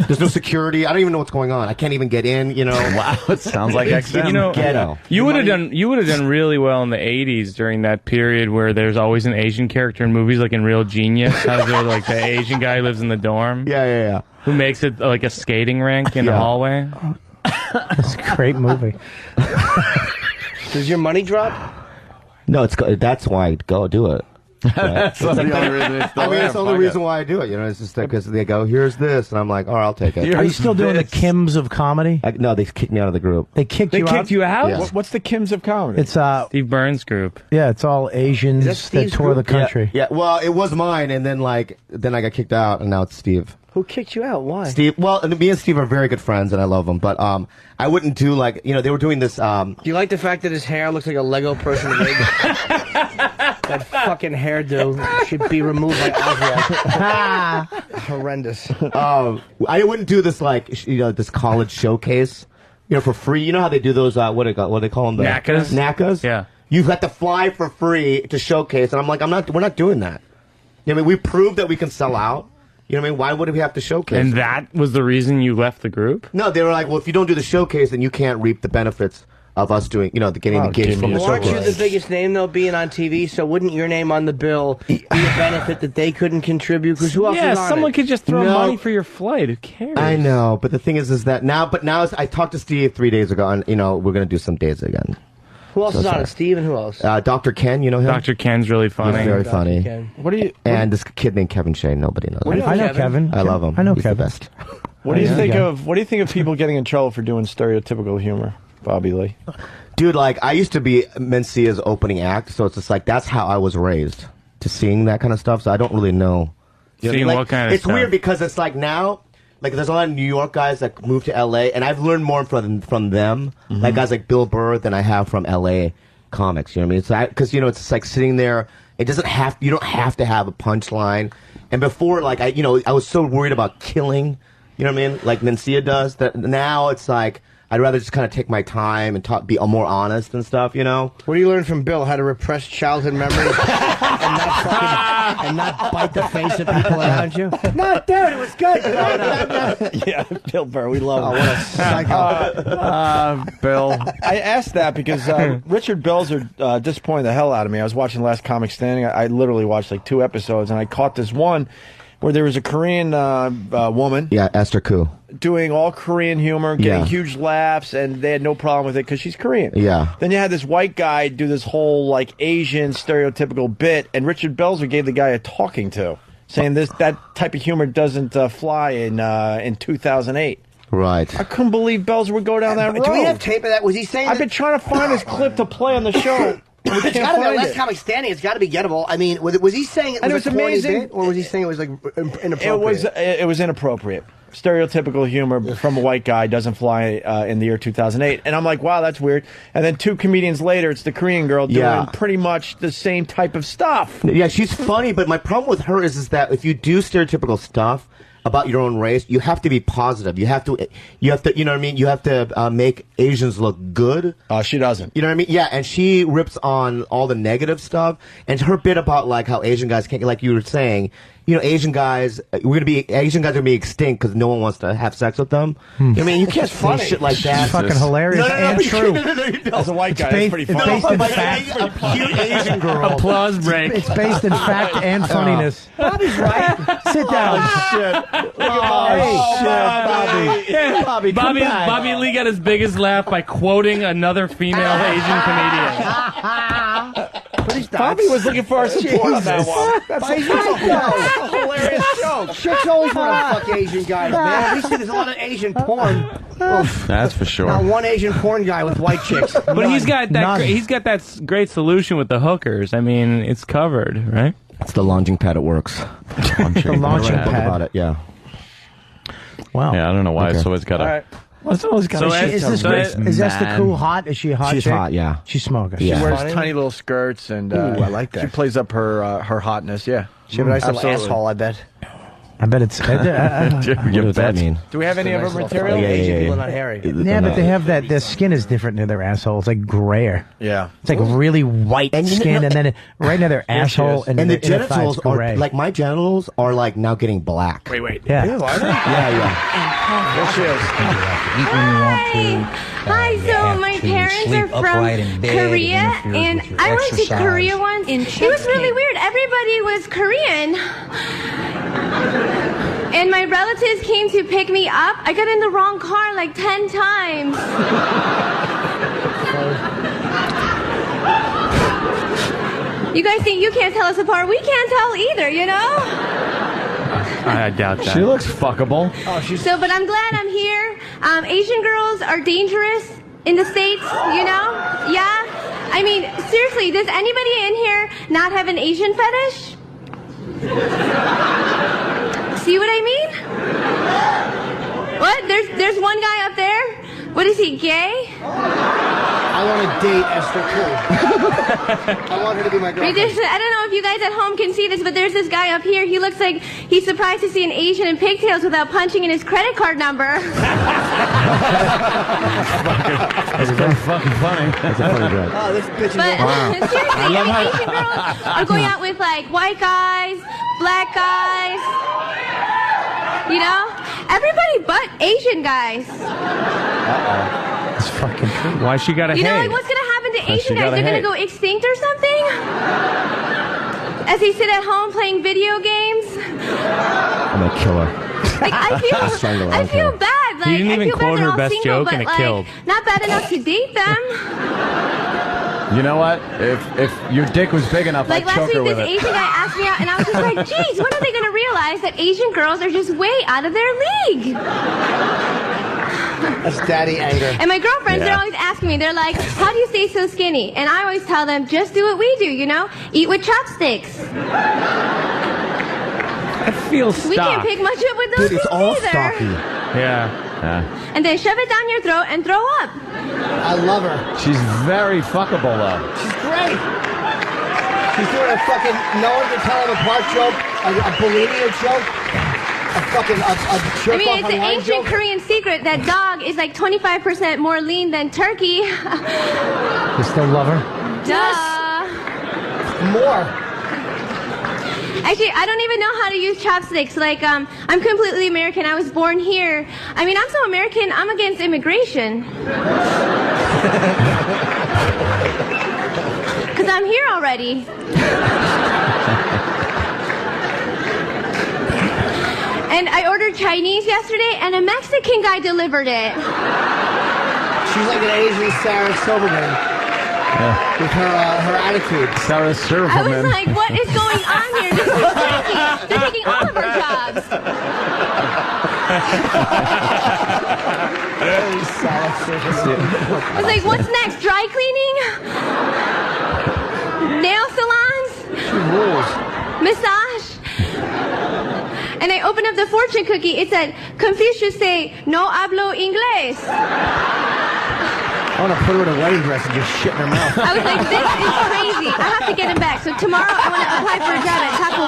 There's no security. I don't even know what's going on. I can't even get in, Wow, it sounds like XM. Ghetto. You would have done really well in the 80s during that period where there's always an Asian character in movies, like in Real Genius. How they're like the Asian guy who lives in the dorm. Yeah. Who makes it like a skating rink in the hallway. That's a great movie. Does your money drop? No, that's why I go do it. That's the only reason it's still it's the only reason why I do it. It's just because they go, here's this, and I'm like, all right, I'll take it. Are you still doing the Kims of comedy? No, they kicked me out of the group. They kicked you out? Yeah. What's the Kims of comedy? It's Steve Burns group. Yeah, it's all Asians that tour the country. Yeah, well, it was mine, and then I got kicked out, and now it's Steve. Who kicked you out? Why? Steve. Well, and me and Steve are very good friends, and I love him. But I wouldn't do they were doing this. Do you like the fact that his hair looks like a Lego person wig? That fucking hairdo should be removed by Oswald. Horrendous. I wouldn't do this this college showcase, for free. You know how they do those? What do they call them? NACAs. NACAs. Yeah. You have to fly for free to showcase, and I'm like, we're not doing that. We proved that we can sell out. Why would we have to showcase? And that was the reason you left the group? No, they were like, well, if you don't do the showcase, then you can't reap the benefits of us doing, getting the gigs from the showcase. Aren't you the biggest name, though, being on TV? So wouldn't your name on the bill be a benefit that they couldn't contribute? Because who else is on someone it? could just throw money for your flight. Who cares? I know, but the thing is that now I talked to Steve 3 days ago, and, we're going to do some days again. Who else is on it? Steve and who else? Dr. Ken, you know him? Dr. Ken's really funny. He's very funny. Ken. And this kid named Kevin Shane, nobody knows. I know Kevin. I love him. I know He's Kevin. the best. What do you think of people getting in trouble for doing stereotypical humor, Bobby Lee? Dude, I used to be Mencia's opening act, so it's just that's how I was raised, to seeing that kind of stuff, so I don't really know. Seeing what kind of stuff? It's weird because it's now, there's a lot of New York guys that moved to L.A., and I've learned more from them, guys like Bill Burr, than I have from L.A. comics, you know what I mean? It's because it's like sitting there. It doesn't have. You don't have to have a punchline. And before, I was so worried about killing. You know what I mean? Like Mencia does. That now it's like I'd rather just kind of take my time and be more honest and stuff. What do you learn from Bill? How to repress childhood memories and not bite the face of people around you? No, dude, it was good. Yeah, Bill Burr, we love him. What a psycho. Bill. I asked that because Richard Belzer disappointed the hell out of me. I was watching Last Comic Standing. I literally watched 2 episodes, and I caught this one where there was a Korean woman. Yeah, Esther Koo. Doing all Korean humor, getting huge laughs, and they had no problem with it because she's Korean. Yeah. Then you had this white guy do this whole Asian stereotypical bit, and Richard Belzer gave the guy a talking to, saying that type of humor doesn't fly in 2008. Right. I couldn't believe Belzer would go down that road. Do we have tape of that? Was he saying? I've been trying to find this clip to play on the show. It's got to be Last Comic Standing. It's got to be gettable. I mean, was he saying it was a corny bit, or was he saying it was inappropriate? It was inappropriate. Stereotypical humor from a white guy doesn't fly in the year 2008. And I'm like, wow, that's weird. And then 2 comedians later, it's the Korean girl doing pretty much the same type of stuff. Yeah, she's funny, but my problem with her is that if you do stereotypical stuff about your own race, you have to be positive. You have to, you know what I mean? You have to make Asians look good. She doesn't. You know what I mean? Yeah, and she rips on all the negative stuff. And her bit about how Asian guys can't, like you were saying, Asian guys are gonna be extinct because no one wants to have sex with them. I mean, you can't say shit like that. It's fucking hilarious and true. As a white guy, that's pretty funny. It's based in fact. A cute Asian girl. Applause break. It's based in fact and funniness. Bobby's right. Sit down. Shit. Bobby, Bobby Lee got his biggest laugh by quoting another female Asian comedian. Bobby was looking for our support on that one. That's a hilarious joke. Chicks always want to fuck Asian guys, man. We see there's a lot of Asian porn. Oof. That's for sure. Not one Asian porn guy with white chicks. But he's got that great solution with the hookers. I mean, it's covered, right? It's the launching pad. It works. The launching pad. About it, yeah. Wow. Yeah, I don't know why it's always got a. It's always got Is Esther Cool hot? Is she a hot? She's chick? hot, yeah. She's smoking. She wears tiny little skirts and I like that. She plays up her hotness. Yeah, she has a nice little asshole. I bet. I bet it's. What does that mean? Do we have any of her material? Asian people are not hairy. Yeah, but they have that. Their skin is different near their asshole. It's like grayer. Yeah, it's like really white skin, and then right near their asshole, and the genitals are like my genitals are like now getting black. Wait. Yeah. Yeah. There she is. Hi, so my parents are from Korea, and I went to Korea once. It was really weird. Everybody was Korean. And my relatives came to pick me up. I got in the wrong car like 10 times. You guys think you can't tell us apart? We can't tell either, you know? I doubt that. She looks fuckable. But I'm glad I'm here. Asian girls are dangerous in the States, you know? Yeah? I mean, seriously, does anybody in here not have an Asian fetish? See what I mean? What? There's one guy up there? What is he, gay? I want to date Esther Cool. I want her to be my girlfriend. I don't know if you guys at home can see this, but there's this guy up here. He looks like he's surprised to see an Asian in pigtails without punching in his credit card number. That's pretty fucking funny. That's a funny joke. Oh, this bitch is Seriously, Asian girls are going out with like white guys, black guys. You know? Everybody but Asian guys. It's fucking true. Why she gotta You know, hate? like what's gonna happen to Why she Asian guys? gotta They're hate? gonna go extinct or something? As they sit at home playing video games? I'm gonna kill her. Like, I feel bad. Like, You didn't even I feel quote bad her they're all best single, joke but, and it like, killed. Not bad enough to date them. You know what? If your dick was big enough, Like I'd last choke her week, with this it. Asian guy asked me out, and I was just like, geez, when are they going to realize that Asian girls are just way out of their league? That's daddy anger. And my girlfriends, they're always asking me, they're like, how do you stay so skinny? And I always tell them, just do what we do, you know? Eat with chopsticks. I feel stuck. We can't pick much up with those Dude, it's things all either. stocky. Yeah. And then shove it down your throat and throw up. I love her. She's very fuckable, though. She's great. She's doing a fucking no one can tell them apart joke, a bulimia joke, a fucking a jerk I mean, off it's an online ancient joke. Korean secret that dog is like 25% more lean than turkey. You still love her? Duh. More. Actually, I don't even know how to use chopsticks. Like, I'm completely American. I was born here. I mean, I'm so American, I'm against immigration. Because I'm here already. And I ordered Chinese yesterday, and a Mexican guy delivered it. She's like an Asian Sarah Silverman. With her attitude. Sarah I Silverman. was like, what is going on here? This is crazy. They're taking all of our jobs. I was like, what's next? Dry cleaning? Nail salons? She rules. Massage? And I opened up the fortune cookie. It said, Confucius say, no hablo inglés. I want to put her in a wedding dress and just shit in her mouth. I was like, this is crazy. I have to get him back. So tomorrow I want to apply for a job at Taco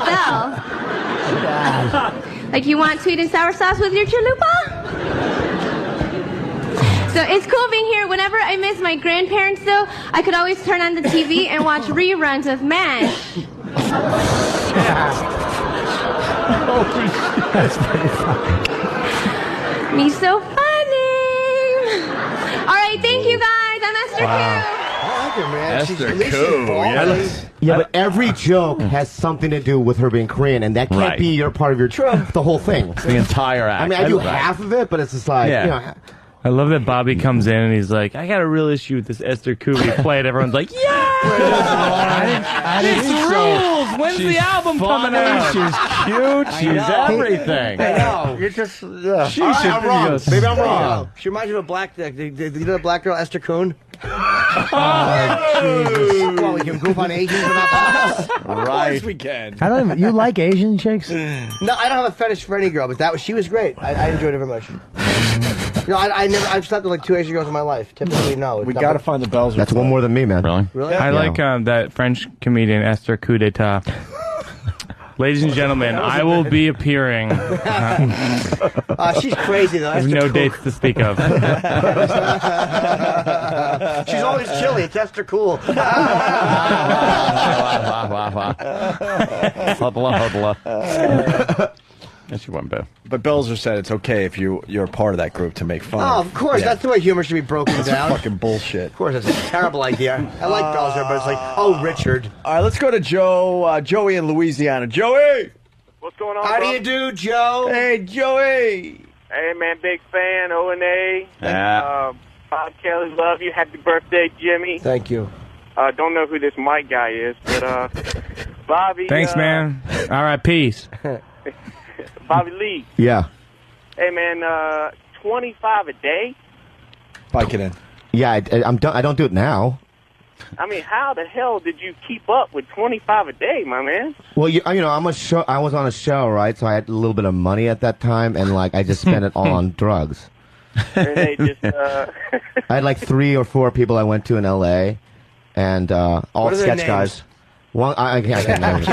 Bell. Like, you want sweet and sour sauce with your chalupa? So it's cool being here. Whenever I miss my grandparents, though, I could always turn on the TV and watch reruns of MASH. That's pretty funny. Me so funny. All right, thank you guys. I'm Esther Esther Koo. Yeah, but every joke has something to do with her being Korean, and that can't Right. be your part of your the whole thing. The entire act. I mean, I do half of it, but it's just like, you know, I love that Bobby comes in and he's like, I got a real issue with this Esther Koo we played. Everyone's like, yeah! This rules! When's the album coming out? She's cute. She's everything. I know. You're just. Yeah. All right, I'm wrong. Maybe I'm wrong. She reminds me of a black. You know the black girl Esther Kuhn? Jesus. Well, we can goof on Asians and not Of course we can. I don't even. You like Asian chicks? No, I don't have a fetish for any girl, but she was great. I enjoyed her very much. I've slept with like 2 Asian girls in my life. Typically, no. We got to find the bells. That's one more than me, man. Really? I like that French comedian Esther Coup d'etat. Ladies and gentlemen, I will be appearing. She's crazy though. I have no dates to speak of. She's always chilly. It's Esther Cool. Yes, you went, Bill. But Belzer said it's okay if you're a part of that group to make fun. Oh, of course. Yeah. That's the way humor should be broken That's down. fucking bullshit. Of course, that's a terrible idea. I like Belzer, but it's like, oh, Richard. All right, let's go to Joey in Louisiana. Joey! What's going on, How do bro? you do, Joe? Hey, Joey! Hey, man, big fan, O&A. Yeah. Bob Kelly, love you. Happy birthday, Jimmy. Thank you. Don't know who this Mike guy is, but Bobby. Thanks, man. All right, peace. Bobby Lee. Yeah. Hey, man, 25 a day? Bike it in. Yeah, I don't do it now. I mean, how the hell did you keep up with 25 a day, my man? Well, I was on a show, right? So I had a little bit of money at that time, and like I just spent it all on drugs. And they just, I had like 3 or 4 people I went to in L.A. and all What are their sketch guys. names? One, I can't name it.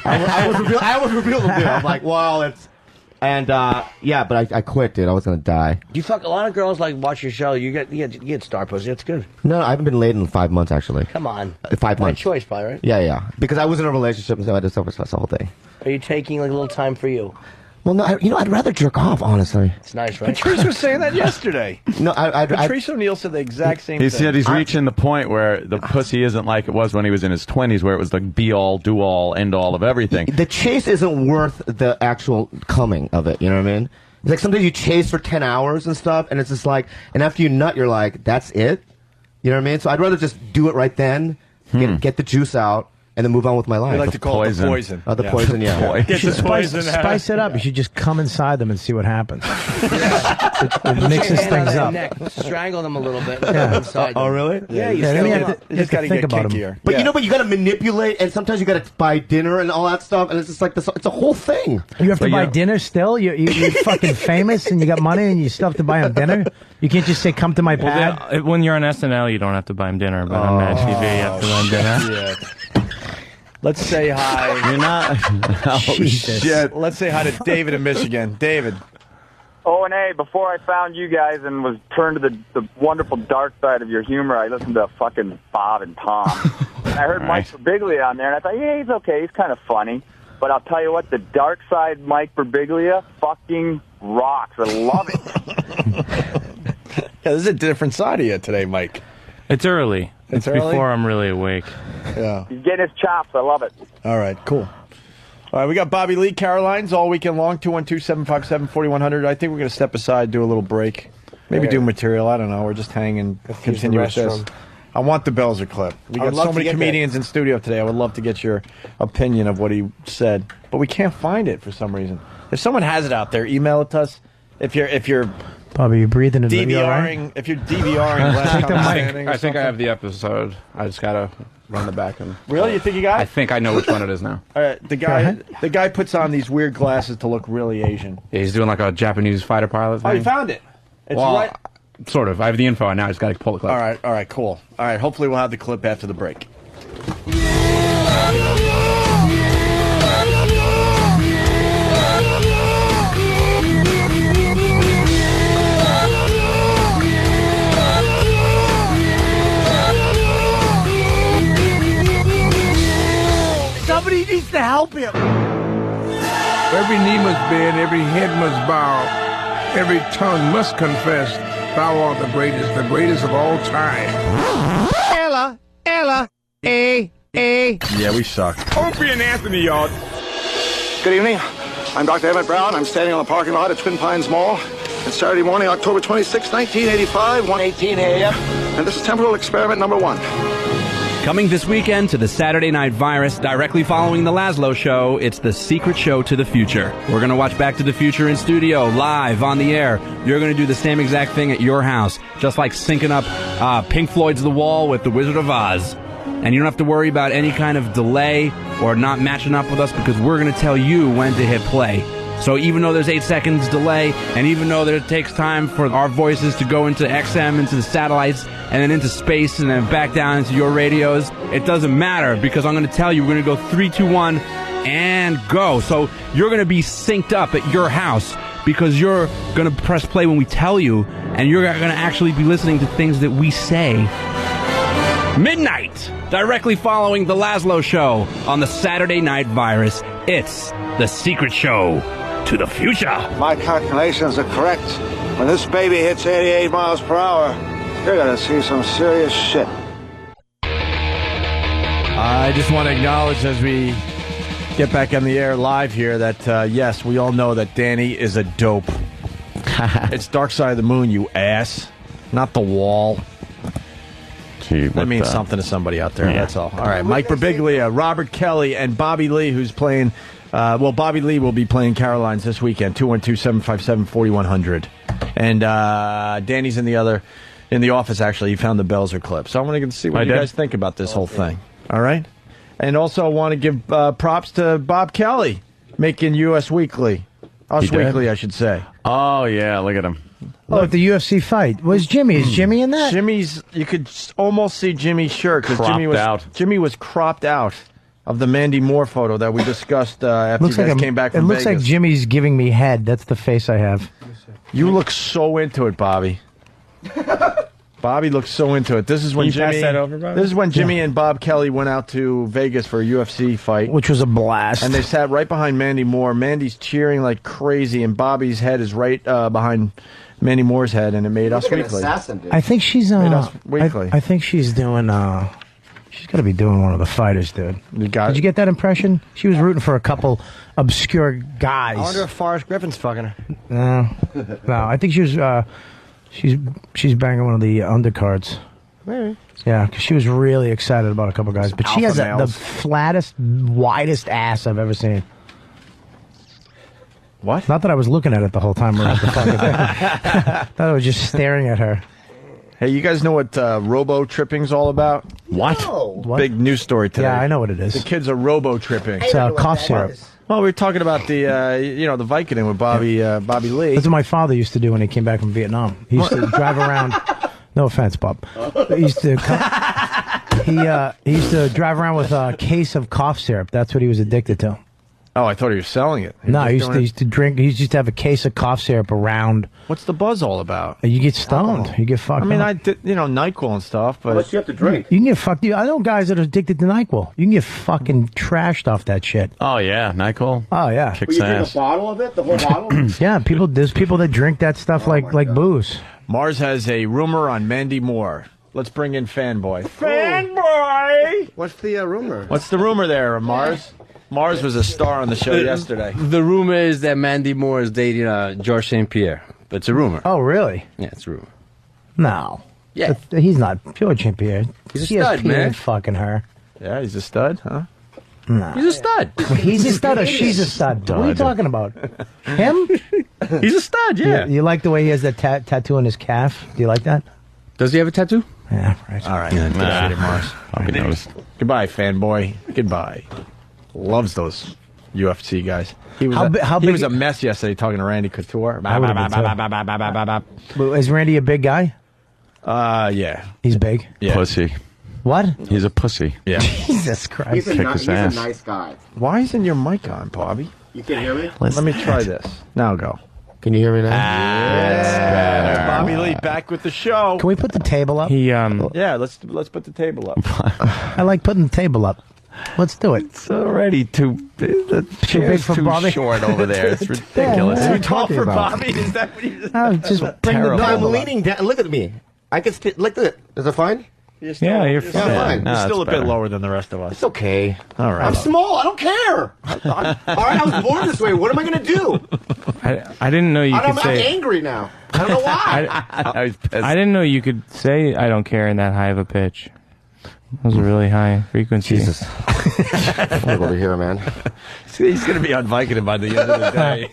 I always reveal them, dude. I'm like, well, it's, and yeah, but I quit, dude. I was gonna die. Do you fuck a lot of girls like watch your show? You get star pussy. It's good. No, I haven't been laid in 5 months actually. Come on. 5 By months. choice, probably, right? Yeah, because I was in a relationship, so I had to suffer the whole thing. Are you taking like a little time for you? Well, no, I'd rather jerk off, honestly. It's nice, right? Patrice was saying that yesterday. No, Patrice O'Neill said the exact same He thing. said he's reaching the point where the pussy isn't like it was when he was in his 20s, where it was like be all, do all, end all of everything. The chase isn't worth the actual coming of it. You know what I mean? It's like sometimes you chase for 10 hours and stuff, and it's just like, and after you nut, you're like, that's it. You know what I mean? So I'd rather just do it right then, get the juice out, and then move on with my life. We like to call it the poison. Oh, the poison, yeah. Get the poison out. Spice it up. You should just come inside them and see what happens. It mixes things up. Strangle them a little bit. Yeah. Oh, really? Yeah, you then you still have to, you have to think about them. But you know, but you got to manipulate, and sometimes you got to buy dinner and all that stuff, and it's just like this. It's a whole thing. You have to buy dinner still? You're fucking famous and you got money and you still have to buy them dinner? You can't just say, come to my pad? When you're on SNL, you don't have to buy him dinner, but on Mad TV, you have to buy him dinner. Let's say hi. You're not. Oh, Jesus. shit. Let's say hi to David in Michigan. David. O&A, before I found you guys and was turned to the wonderful dark side of your humor, I listened to fucking Bob and Tom. And I heard Mike Birbiglia on there, and I thought, yeah, he's okay. He's kind of funny. But I'll tell you what, the dark side Mike Birbiglia fucking rocks. I love it. Yeah, this is a different side of you today, Mike. It's early. It's early? before I'm really awake. Yeah. He's getting his chops. I love it. All right, cool. All right, we got Bobby Lee, Caroline's all weekend long, 212-757-4100. I think we're going to step aside, do a little break. Maybe do material. I don't know. We're just hanging, continue with this. I want the Belzer clip. We got so many comedians in studio today. I would love to get your opinion of what he said, but we can't find it for some reason. If someone has it out there, email it to us. If you're Bobby, you're breathing in the video, DVRing, if you're DVRing last time standing, I think I have the episode. I just gotta run the back and. Really, you think you got it? I think I know which one it is now. All right, the guy puts on these weird glasses to look really Asian. Yeah, he's doing like a Japanese fighter pilot thing. Oh, you found it? It's well, right. Sort of. I have the info, and now I just got to pull the clip. All right, cool. All right, hopefully we'll have the clip after the break. Somebody needs to help him. Every knee must bend, every head must bow, every tongue must confess, thou art the greatest of all time. Ella, A. Yeah, we suck. Opie and Anthony, y'all. Good evening. I'm Dr. Emmett Brown. I'm standing on the parking lot at Twin Pines Mall. It's Saturday morning, October 26, 1985, 1:18 a.m. And this is temporal experiment number 1. Coming this weekend to the Saturday Night Virus, directly following the Laszlo Show, it's the Secret Show to the Future. We're going to watch Back to the Future in studio, live, on the air. You're going to do the same exact thing at your house, just like syncing up Pink Floyd's The Wall with The Wizard of Oz. And you don't have to worry about any kind of delay or not matching up with us, because we're going to tell you when to hit play. So even though there's 8 seconds delay, and even though that it takes time for our voices to go into XM, into the satellites, and then into space, and then back down into your radios, it doesn't matter, because I'm going to tell you we're going to go 3, 2, 1, and go. So you're going to be synced up at your house, because you're going to press play when we tell you, and you're going to actually be listening to things that we say. Midnight, directly following the Laszlo Show on the Saturday Night Virus. It's the Secret Show to the Future. My calculations are correct. When this baby hits 88 miles per hour, you're going to see some serious shit. I just want to acknowledge as we get back on the air live here that, yes, we all know that Danny is a dope. It's Dark Side of the Moon, you ass. Not The Wall. That means something to somebody out there, that's all. All right, Mike Birbiglia, Robert Kelly, and Bobby Lee, who's playing... Bobby Lee will be playing Caroline's this weekend, 212-757-4100. And Danny's in the office, actually. He found the Belzer clip. So I want to see what you guys think about this whole thing. All right? And also I want to give props to Bob Kelly, making Us Weekly. Us Weekly, I should say. Oh, yeah, look at him. Oh, at the UFC fight. Where's Jimmy? Is Jimmy in that? You could almost see Jimmy's shirt, because Jimmy was cropped out of the Mandy Moore photo that we discussed after you guys came back from Vegas. It looks like Jimmy's giving me head. That's the face I have. You look so into it, Bobby. Bobby looks so into it. This is when Jimmy and Bob Kelly went out to Vegas for a UFC fight, which was a blast. And they sat right behind Mandy Moore. Mandy's cheering like crazy, and Bobby's head is right behind Mandy Moore's head, and it made Us Weekly. I think she's Weekly. I think she's doing. She's got to be doing one of the fighters, dude. Did you get that impression? She was rooting for a couple obscure guys. I wonder if Forrest Griffin's fucking her. No, I think she was. She's banging one of the undercards. Maybe. Yeah, because she was really excited about a couple guys. But she has the flattest, widest ass I've ever seen. What? Not that I was looking at it the whole time. I thought I was just staring at her. Hey, you guys know what robo-tripping's all about? What? No. Big news story today. Yeah, I know what it is. The kids are robo-tripping. It's cough syrup. Well, we were talking about the Vicodin with Bobby Lee. That's what my father used to do when he came back from Vietnam. He used to drive around. No offense, Bob. He used to drive around with a case of cough syrup. That's what he was addicted to. Oh, I thought he was selling it. No, he used to drink. He used to have a case of cough syrup around. What's the buzz all about? You get stoned. You get fucked. I mean, up. I did, NyQuil and stuff, but unless you have to drink, you can get fucked. I know guys that are addicted to NyQuil. You can get fucking trashed off that shit. Oh yeah, NyQuil. Oh yeah, kicks ass. Drink a bottle of it, the whole bottle. Yeah, there's people that drink that stuff like booze. Mars has a rumor on Mandy Moore. Let's bring in Fanboy. Fanboy! What's the rumor? What's the rumor there, Mars? Mars was a star on the show yesterday. The rumor is that Mandy Moore is dating George St. Pierre. But it's a rumor. Oh, really? Yeah, it's a rumor. No. Yeah. He's not. George St. Pierre. He's a stud, man. Ain't fucking her. Yeah, he's a stud, huh? No. He's a stud. He's a stud or she's a stud? What are you talking about? Him? He's a stud, yeah. You like the way he has that tattoo on his calf? Do you like that? Does he have a tattoo? Yeah, right. All right. Good Mars. Goodbye, Fanboy. Goodbye. Loves those UFC guys. He was a mess yesterday talking to Randy Couture. Is Randy a big guy? Yeah. He's big? Yeah. Pussy. What? He's a pussy. Yeah. Jesus Christ. He's a nice guy. Why isn't your mic on, Bobby? You can hear me? Let me try this. Now go. Can you hear me now? Yes. Bobby Lee back with the show. Can we put the table up? Yeah, let's put the table up. I like putting the table up. Let's do it. It's already the chair's for too Bobby. short over there. It's ridiculous. Yeah, Too tall for about? Bobby? Is that what you just... Just bring No, I'm leaning down. Look at me. I can look at it. Is it fine? You're fine. You're still a better. bit lower than the rest of us. It's okay. All right. I'm small. I don't care. All right, I was born this way. What am I going to do? I didn't know you could I'm say. angry now. I don't know why. I didn't know you could say I don't care in that high of a pitch. That was a really high frequency. Jesus. Look over here, man. He's going to be on Vicodin by the end of the day.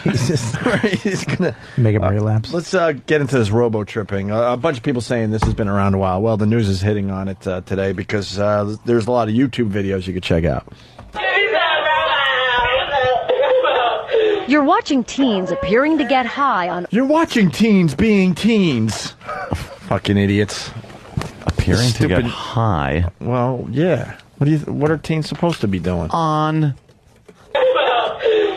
Jesus. He's going to make him relapse. Let's get into this robo-tripping. A bunch of people saying this has been around a while. Well, the news is hitting on it today because there's a lot of YouTube videos you could check out. You're watching teens appearing to get high on... You're watching teens being teens. Fucking idiots. Appearing to get high. Well, yeah. What are teens supposed to be doing?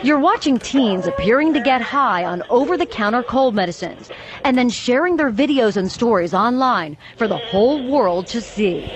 You're watching teens appearing to get high on over-the-counter cold medicines and then sharing their videos and stories online for the whole world to see.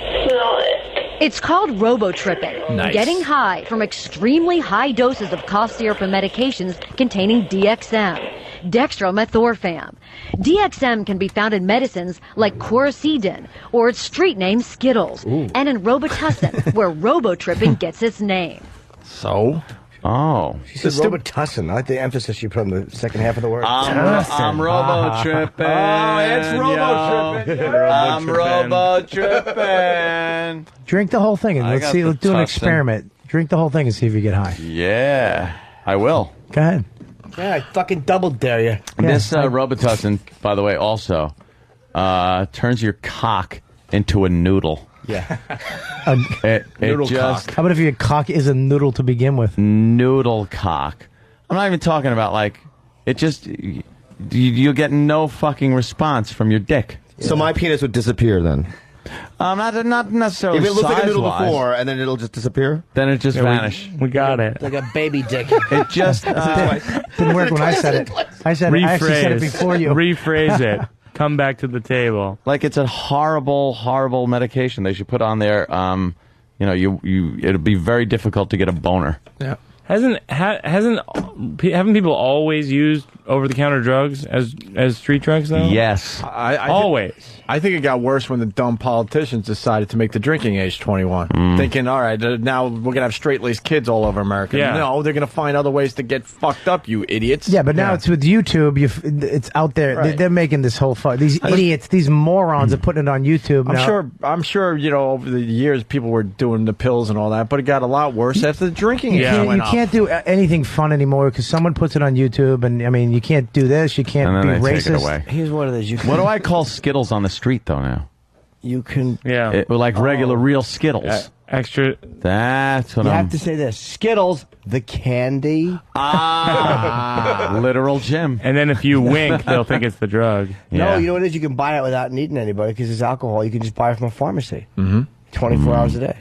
It's called robo-tripping, Nice. getting high from extremely high doses of cough syrup and medications containing DXM, dextromethorphan. DXM can be found in medicines like Coricidin, or its street name Skittles, and in Robitussin, where robo-tripping gets its name. So? Oh. She said Robitussin. I like the emphasis you put on the second half of the word. I'm robo-tripping. Oh, it's robo-tripping. I'm robo-tripping. Drink the whole thing and I let's got see. the Let's do an Tussin. experiment. Drink the whole thing and see if you get high. Yeah, I will. Go ahead. Yeah, I fucking double dare you. This Robitussin, by the way, also turns your cock into a noodle. Yeah. Noodle cock. How about if your cock is a noodle to begin with? Noodle cock. I'm not even talking about like it. Just you'll get no fucking response from your dick. So my penis would disappear then. Not necessarily. If it looks like a noodle size-wise, before, and then it'll just disappear. then it just vanish. We got it. Like a baby dick. It just Didn't work when I said it. I actually said it before you. Rephrase it. Come back to the table. like it's a horrible, horrible medication they should put on there. It'll be very difficult to get a boner. Yeah. Haven't people always used over-the-counter drugs as street drugs though? Yes. Always. I think it got worse when the dumb politicians decided to make the drinking age 21. Thinking, all right, now we're going to have straight-laced kids all over America. Yeah. No, they're going to find other ways to get fucked up, you idiots. Yeah, but now it's with YouTube. It's out there. Right. They're making this whole these idiots, these morons are putting it on YouTube. now. I'm sure, over the years people were doing the pills and all that, but it got a lot worse after the drinking age went You up. can't do anything fun anymore because someone puts it on YouTube, and I mean, you can't do this. You can't And be then they racist. take it away. Here's one of those. What do I call Skittles on the street though now? You can. Yeah. Like regular real Skittles. Extra. That's what You I'm. have to say this. Skittles, the candy. Literal Jim. And then if you wink, they'll think it's the drug. No, you know what it is? You can buy it without needing anybody because it's alcohol. You can just buy it from a pharmacy. 24 hours a day.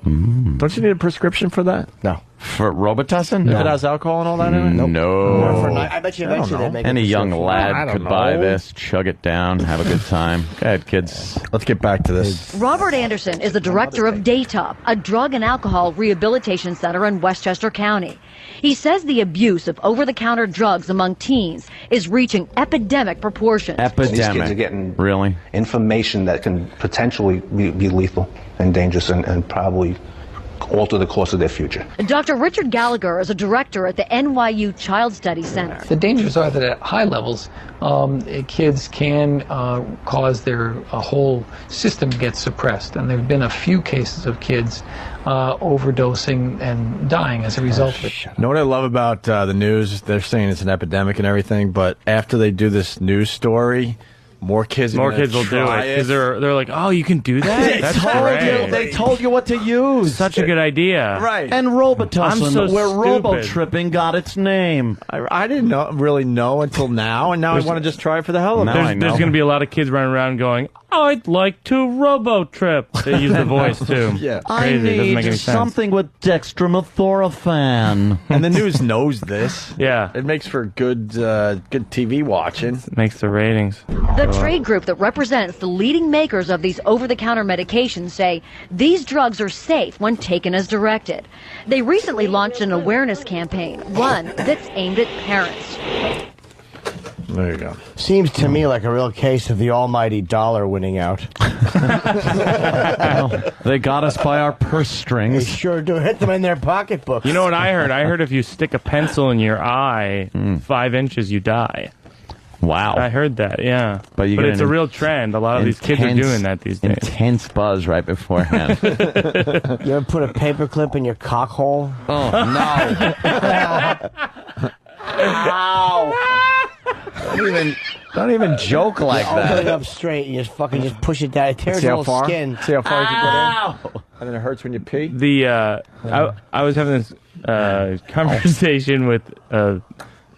Don't you need a prescription for that? No. For Robitussin? If it has alcohol and all that in it? No. I bet you eventually they make Any a young prescription. lad I don't could buy know. this, chug it down, have a good time. Go ahead, kids. Let's get back to this. Robert Anderson is the director of Daytop, a drug and alcohol rehabilitation center in Westchester County. He says the abuse of over-the-counter drugs among teens is reaching epidemic proportions. Epidemic. These kids are getting really information that can potentially be lethal and dangerous and probably alter the course of their future. Dr. Richard Gallagher is a director at the NYU Child Study Center. The dangers are that at high levels, kids can cause their whole system get suppressed. And there have been a few cases of kids overdosing and dying as a result of it. Know what I love about the news? They're saying it's an epidemic and everything, but after they do this news story, more kids will do it because they're like, oh, you can do that. That's great. They told you what to use. Such a good idea. Right. And Robitussin, I'm so where stupid. robo-tripping got its name. I didn't really know until now, and now I want to just try it for the hell of it. There's going to be a lot of kids running around going, I'd like to robo-trip. They use the voice, too. Yeah. I Crazy. It doesn't make need any sense. something with dextromethorphan. And the news knows this. Yeah. It makes for good TV watching. It makes the ratings. The trade group that represents the leading makers of these over-the-counter medications say these drugs are safe when taken as directed. They recently launched an awareness campaign, one that's aimed at parents. There you go. Seems to me like a real case of the almighty dollar winning out. They got us by our purse They strings. sure do. Hit them in their pocketbooks. You know what I heard? I heard if you stick a pencil in your eye 5 inches, you die. Wow. I heard that, yeah. But it's a real trend. A lot of these kids are doing that these days. Intense buzz right beforehand. You ever put a paperclip in your cock hole? Oh, no. Ow! Don't even joke like Open it that. up straight. You just push it down. It tears See a how little far? skin. See how far you can go down? Ow! And then it hurts when you pee? I was having this conversation with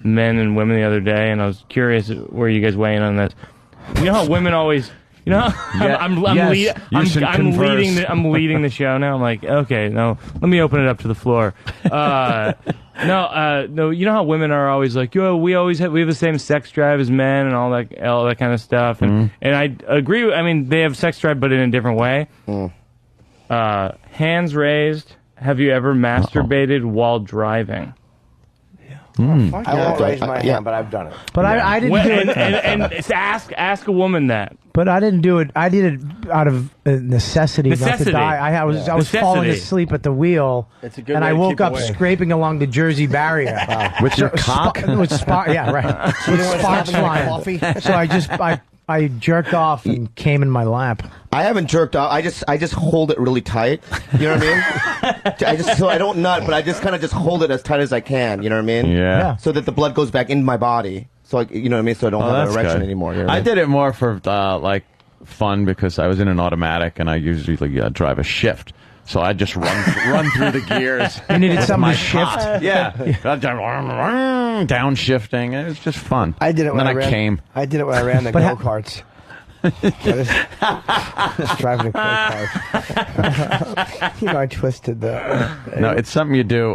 men and women the other day, and I was curious where you guys weigh in on this. You know how women always... You know, I'm leading the show now. I'm like, okay, no, let me open it up to the floor. No. You know how women are always like, yo, we have the same sex drive as men and all that kind of stuff. And I agree. I mean, they have sex drive, but in a different way. Hands raised. Have you ever masturbated while driving? I won't raise my hand, but I've done it. But I didn't do it. And ask a woman that. But I didn't do it. I did it out of necessity, not Necessity. to die. I was falling asleep at the wheel, It's a good and way I to woke keep up away. scraping along the Jersey barrier With your cock? With yeah, right. With sparks flying. So I jerked off and came in my lap. I haven't jerked off. I just hold it really tight. You know what I mean? So I don't nut, but I just kind of just hold it as tight as I can. You know what I mean? Yeah. So that the blood goes back into my body. So you know what I mean? So I don't have an erection anymore. You know what I mean? did it more for like fun because I was in an automatic and I usually drive a shift. So I just run through the gears. You needed with something my to shift? cock. Yeah. Downshifting. It was just fun. I did it and when then I ran. came. I did it when I ran the go-karts. Just driving a go-kart. I twisted the... No, it's something you do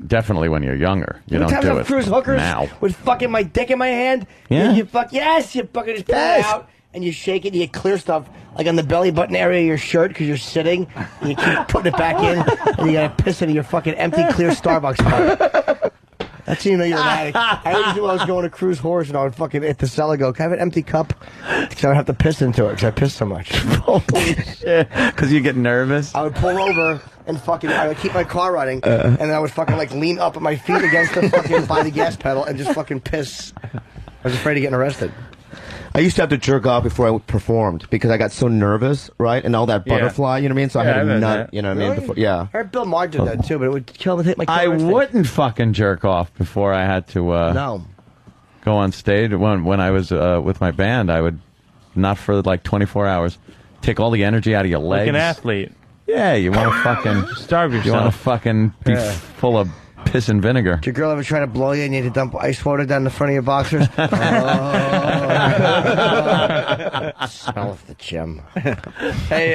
definitely when you're younger. You don't do it cruise hookers now. with fucking my dick in my hand. Yeah. And you fucking just pull it out and you shake it and you get clear stuff like on the belly button area of your shirt because you're sitting and you keep putting it back in and you gotta piss into your fucking empty clear Starbucks cup. That's how you know you're an addict. I used to do when I was going to Cruise Horse and I would fucking hit the cell and go, can I have an empty cup? Because I would have to piss into it because I piss so much. Holy shit. Because you get nervous? I would pull over and I would keep my car running and then I would fucking like lean up at my feet against the fucking by the gas pedal and just fucking piss. I was afraid of getting arrested. I used to have to jerk off before I performed because I got so nervous, right? And all that butterfly, you know what I mean? So I had to nut, you know what I mean? Before, yeah. I heard Bill Maher did that too, but it would kill him to take my car. I wouldn't fucking jerk off before I had to go on stage. When I was with my band, I would, not for like 24 hours, take all the energy out of your legs. Like an athlete. Yeah, you want to fucking... Starve yourself. You want to fucking be full of piss and vinegar. Did your girl ever try to blow you and you had to dump ice water down the front of your boxers? Smell of the gym. Hey,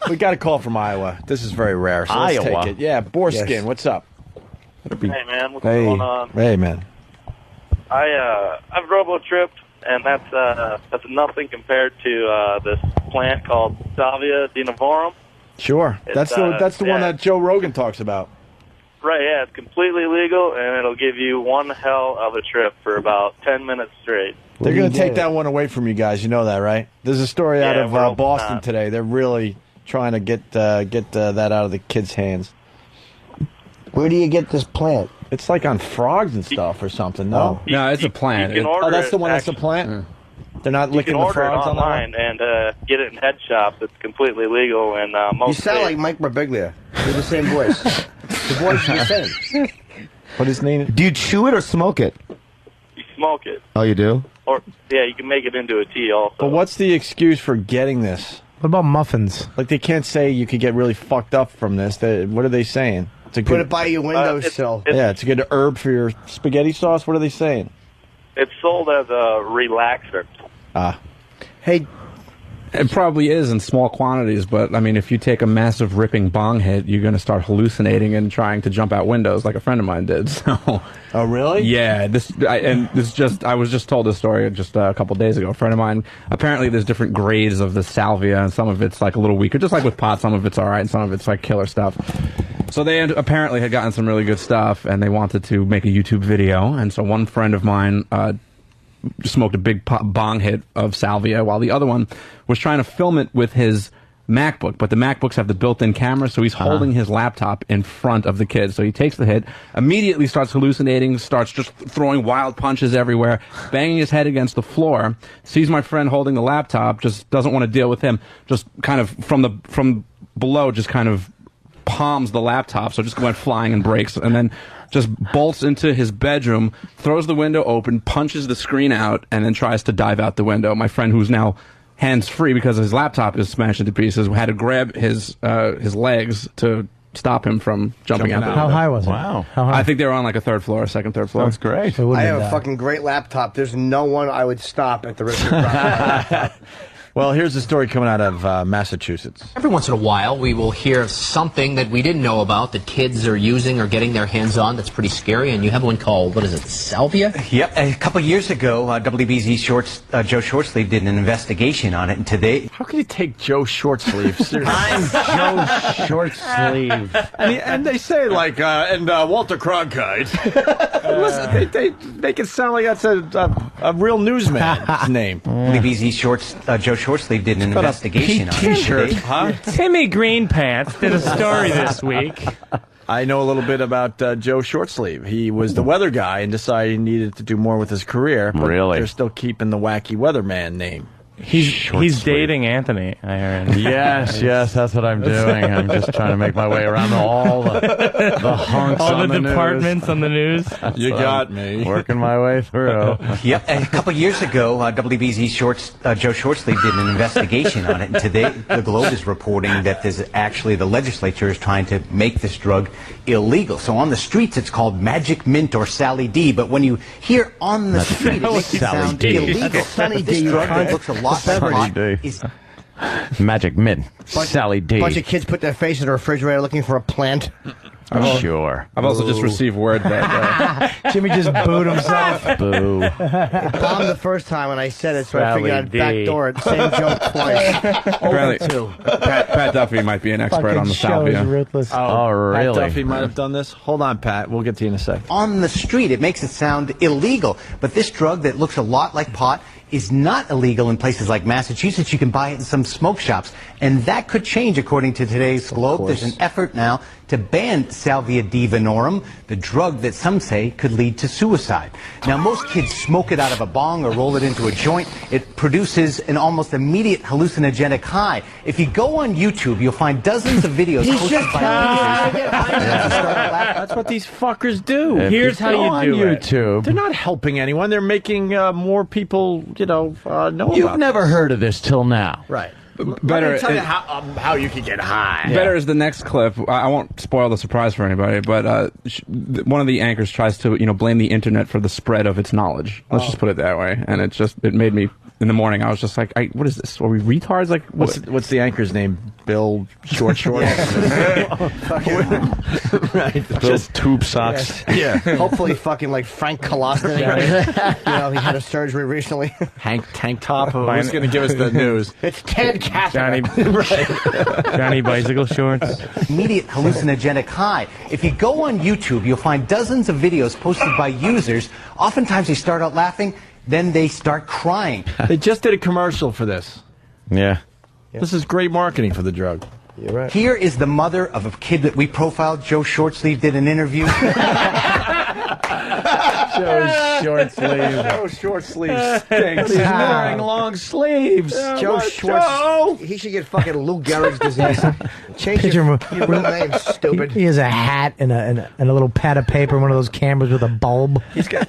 we got a call from Iowa. This is very rare, so let's Iowa? take it. Yeah, Borskin, Yes. what's up? Hey man, what's going on? Hey, man. I've robo-tripped, and that's nothing compared to this plant called Salvia divinorum. Sure. That's the one that Joe Rogan talks about. Right, yeah, it's completely legal, and it'll give you one hell of a trip for about 10 minutes straight. They're going to take that one away from you guys. You know that, right? There's a story out Yeah, of we're hoping Boston not. today. They're really trying to get that out of the kids' hands. Where do you get this plant? It's like on frogs and stuff or something. No, No, it's a plant. You can order that's the it, one. That's the actually. plant. They're not You licking can the order it frogs online and get it in head shop. It's completely legal, and most You sound states- like Mike Birbiglia. You're the same voice. The voice is the same. What is name? Do you chew it or smoke it? you smoke it, Oh, you do? or yeah, you can make it into a tea also. But what's the excuse for getting this? What about muffins? Like they can't say you could get really fucked up from this. What are they saying? It's a Put good, it by your windowsill. yeah, it's a good herb for your spaghetti sauce. What are they saying? It's sold as a relaxer. Ah, Hey, It probably is in small quantities, but I mean, if you take a massive ripping bong hit, you're going to start hallucinating and trying to jump out windows, like a friend of mine did. So, oh really? Yeah. I was just told this story just a couple days ago. A friend of mine. Apparently, there's different grades of the salvia, and some of it's like a little weaker, just like with pot. Some of it's all right, and some of it's like killer stuff. So they apparently had gotten some really good stuff, and they wanted to make a YouTube video. And so one friend of mine smoked a big bong hit of salvia, while the other one was trying to film it with his MacBook. But the MacBooks have the built-in camera, so he's holding his laptop in front of the kid. So he takes the hit, immediately starts hallucinating, starts just throwing wild punches everywhere, banging his head against the floor, sees my friend holding the laptop, just doesn't want to deal with him, just kind of from below, just kind of palms the laptop, so it just went flying and breaks, and then just bolts into his bedroom, throws the window open, punches the screen out, and then tries to dive out the window. My friend, who's now hands-free because his laptop is smashed into pieces, had to grab his legs to stop him from jumping out the window. How high was it? Wow. How high? I think they were on like a third floor, second, third floor. That's great. I have a fucking great laptop. There's no one I would stop at the risk of dropping. Well, here's the story coming out of Massachusetts. Every once in a while, we will hear something that we didn't know about that kids are using or getting their hands on that's pretty scary, and you have one called, what is it, salvia? Yep. A couple years ago, WBZ Joe Shortsleeve did an investigation on it, and today... How can you take Joe Shortsleeve seriously? I'm Joe Shortsleeve. And they say, like, Walter Cronkite. Listen, they make it sound like that's a real newsman's name. WBZ Joe Shortsleeve did an investigation on it. T-shirt, huh? Timmy Greenpants did a story this week. I know a little bit about Joe Shortsleeve. He was the weather guy and decided he needed to do more with his career. But Really? they're still keeping the wacky weatherman name. He's dating Anthony, I heard. Yes, that's what I'm doing. I'm just trying to make my way around all the hunks all on the the departments on the news. You got me. Working my way through. Yep. A couple years ago, WBZ Joe Shortsleeve did an investigation on it, and today the Globe is reporting that there's actually the legislature is trying to make this drug illegal. So on the streets, it's called Magic Mint or Sally D. But when you hear on the street, it makes it sound illegal. Sunny This D, drug you're that looks a lot like pot is Magic Mint. Sally D. Bunch of kids put their face in the refrigerator looking for a plant. Sure. I've also just received word that Jimmy just booed himself. Boo. It bombed the first time when I said it, so I figured I'd backdoor it. Same joke twice. apparently Pat Duffy might be an expert on the salvia. Ruthless. Oh, really? Pat Duffy might have done this. Hold on, Pat. We'll get to you in a sec. on the street. It makes it sound illegal. But this drug that looks a lot like pot is not illegal in places like Massachusetts. You can buy it in some smoke shops. And that could change, according to today's Globe. There's an effort now to ban Salvia divinorum, the drug that some say could lead to suicide. Now, most kids smoke it out of a bong or roll it into a joint. It produces an almost immediate hallucinogenic high. If you go on YouTube, you'll find dozens of videos posted by users. That's what these fuckers do. Here's how you do it. YouTube. They're not helping anyone. They're making more people, know You've about never heard of this till now. Right. Better tell you how you can get high. Better is the next clip. I won't spoil the surprise for anybody, but one of the anchors tries to blame the internet for the spread of its knowledge. Let's just put it that way. And it made me, in the morning, I was just like, what is this? Are we retards? Like, what's the anchor's name? Bill Short? Right. Just tube socks. Yeah. Hopefully fucking like Frank Kolosny. He had a surgery recently. Hank Tank Top. Who's going to give us the news? It's Ted Cassidy. Johnny Bicycle Shorts. Immediate hallucinogenic high. If you go on YouTube, you'll find dozens of videos posted by users. Oftentimes they start out laughing, then they start crying. They just did a commercial for this. Yeah. This is great marketing for the drug. You're right. Here is the mother of a kid that we profiled. Joe Shortsleeve did an interview. Joe Shortsleeve stinks. He's wearing long sleeves. Joe Schwartz. He should get fucking Lou Gehrig's disease. Change your real name, stupid. He has a hat and a little pad of paper, one of those cameras with a bulb. He's got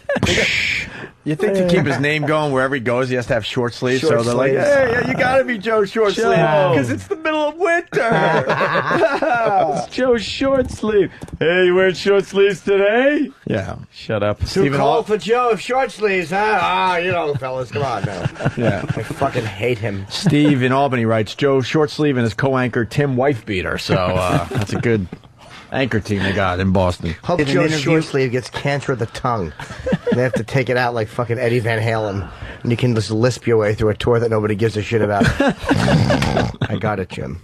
You think to keep his name going wherever he goes, he has to have short sleeves. Short so they're like, sleeves. hey, yeah, you got to be Joe Short Sleeve because it's the middle of winter. It's Joe Short Sleeve. Hey, you wearing short sleeves today? Yeah. Shut up. Too Stephen cold for Joe short sleeves, huh? Ah, you know, fellas, come on now. Yeah. I fucking hate him. Steve in Albany writes, Joe Short Sleeve and his co-anchor Tim Wifebeater. So that's a good anchor team they got in Boston. Hope Joe Short Sleeve gets cancer of the tongue. They have to take it out like fucking Eddie Van Halen. And you can just lisp your way through a tour that nobody gives a shit about. I got it, Jim.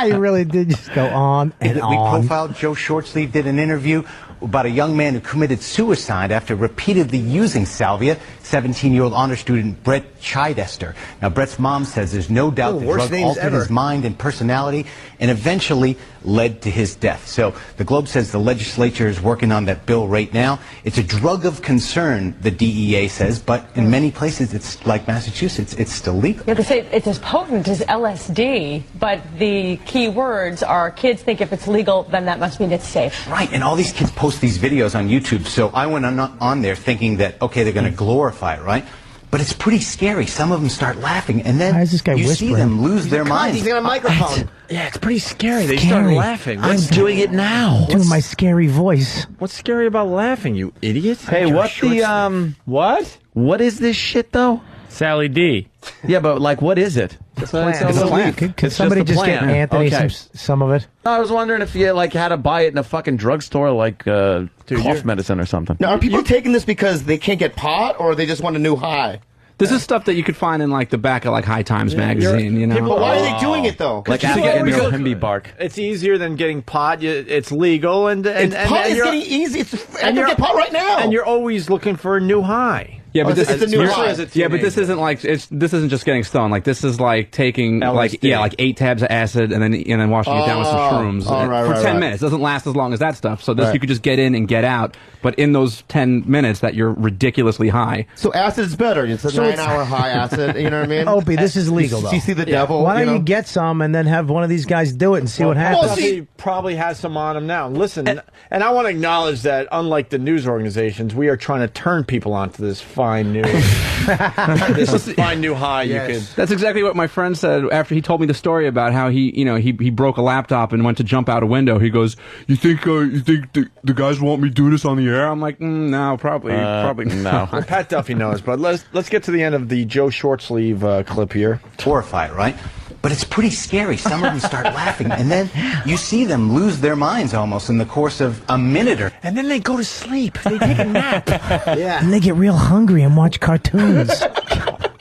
You really did just go on and We on. profiled Joe Shortsleeve, did an interview about a young man who committed suicide after repeatedly using salvia, 17-year-old honor student Brett Chidester. Now, Brett's mom says there's no doubt the worst drug names altered ever. his mind and personality and eventually led to his death. So the Globe says the legislature is working on that bill right now. It's a drug of concern, the DEA says, but in many places, it's like Massachusetts, it's still legal. Yeah, they say it's as potent as LSD, but the key words are kids think if it's legal, then that must mean it's safe. Right, and all these kids post these videos on YouTube, so I went on there thinking that, okay, they're going to glorify it, right? But it's pretty scary. Some of them start laughing, and then Why is this guy you whispering? see them lose their minds. He's got a microphone. Yeah, it's pretty scary. They start Scary. laughing. I'm What's doing it now? Doing my scary voice. What's scary about laughing, you idiot? Hey, what the What? What is this shit though? Sally D. Yeah, but like, what is it? It's a plan. Could somebody just a just get plan. Anthony Okay. some of it? I was wondering if you like had to buy it in a fucking drugstore, like cough medicine or something. Now, are people taking this because they can't get pot, or they just want a new high? This is stuff that you could find in like the back of like High Times magazine, you know. But why are they doing it though? Like Because Afghan Himby bark. It's easier than getting pot. It's legal, and pot is you're- getting easy. I and can get pot right now. And you're always looking for a new high. Yeah, but this it's a new you're- high. Yeah, but this isn't like this isn't just getting stoned. Like this is like taking LSD. like 8 tabs of acid and then washing it down with some shrooms for 10 minutes. It doesn't last as long as that stuff. So this you could just get in and get out. But in those 10 minutes that you're ridiculously high. So acid is better. It's a 9-hour high acid. You know what I mean? Opie, this is legal though. You see the devil. Why don't you know? get some and then have one of these guys do it and see what happens? He probably has some on him now. Listen, and I want to acknowledge that unlike the news organizations, we are trying to turn people onto this fine new, this is fine new high. Yes. You could. That's exactly what my friend said after he told me the story about how he broke a laptop and went to jump out a window. He goes, "You think the guys want me doing this on the air?" I'm like, no, probably no. Well, Pat Duffy knows, but let's get to the end of the Joe Shortsleeve clip here. Horrified, right? But it's pretty scary. Some of them start laughing, and then you see them lose their minds almost in the course of a minute or... And then they go to sleep. They take a nap. Yeah. And they get real hungry and watch cartoons.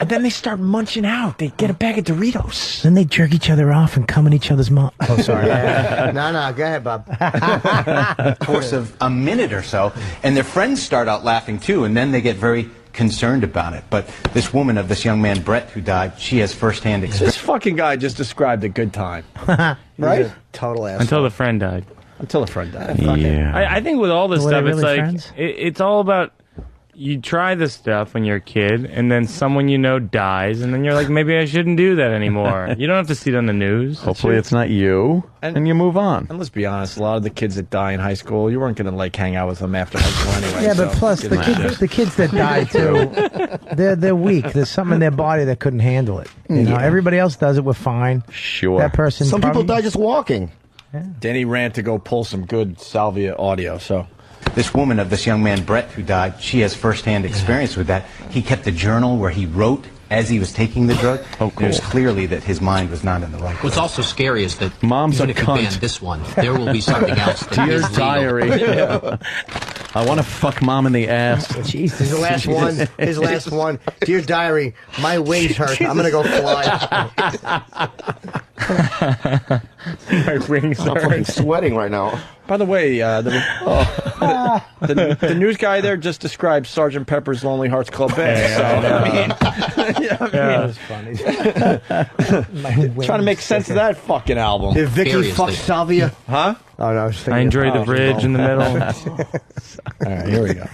And then they start munching out. They get a bag of Doritos. Then they jerk each other off and come in each other's mouth. Oh, sorry. No, go ahead, Bob. course of a minute or so, and their friends start out laughing too, and then they get very concerned about it. But this woman of this young man, Brett, who died, she has firsthand experience. This fucking guy just described a good time. Right? Total asshole. Until the friend died. Until the friend died. Yeah. I think with all this Were they stuff, it's really like friends? it's all about you try this stuff when you're a kid, and then someone you know dies, and then you're like, maybe I shouldn't do that anymore. You don't have to see it on the news. Hopefully it's not you, and you move on. And let's be honest, a lot of the kids that die in high school, you weren't going to like hang out with them after high school anyway. Yeah, but so plus the kids that die too, they're weak. There's something in their body that couldn't handle it. You know, everybody else does it. We're fine. Sure. That person. Some probably, people die just walking. Danny ran to go pull some good salvia audio, so... This woman of this young man, Brett, who died, she has firsthand experience with that. He kept a journal where he wrote as he was taking the drug. Oh, cool. It was clearly that his mind was not in the right What's place. also scary is that Mom's even a if you cunt. ban this one, there will be something else that Dear is legal. diary. Yeah. I want to fuck mom in the ass. Jesus. His last one. His last one. Dear diary, my wings hurt. I'm gonna go fly. My wings I'm fucking sweating right now. By the way, the news guy there just described Sgt. Pepper's Lonely Hearts Club Band. That was funny. Trying to make sense of that fucking album. Did Vicky Seriously. fuck Salvia? Huh? Oh no, I was thinking I enjoy the of bridge in the middle. All right, here we go.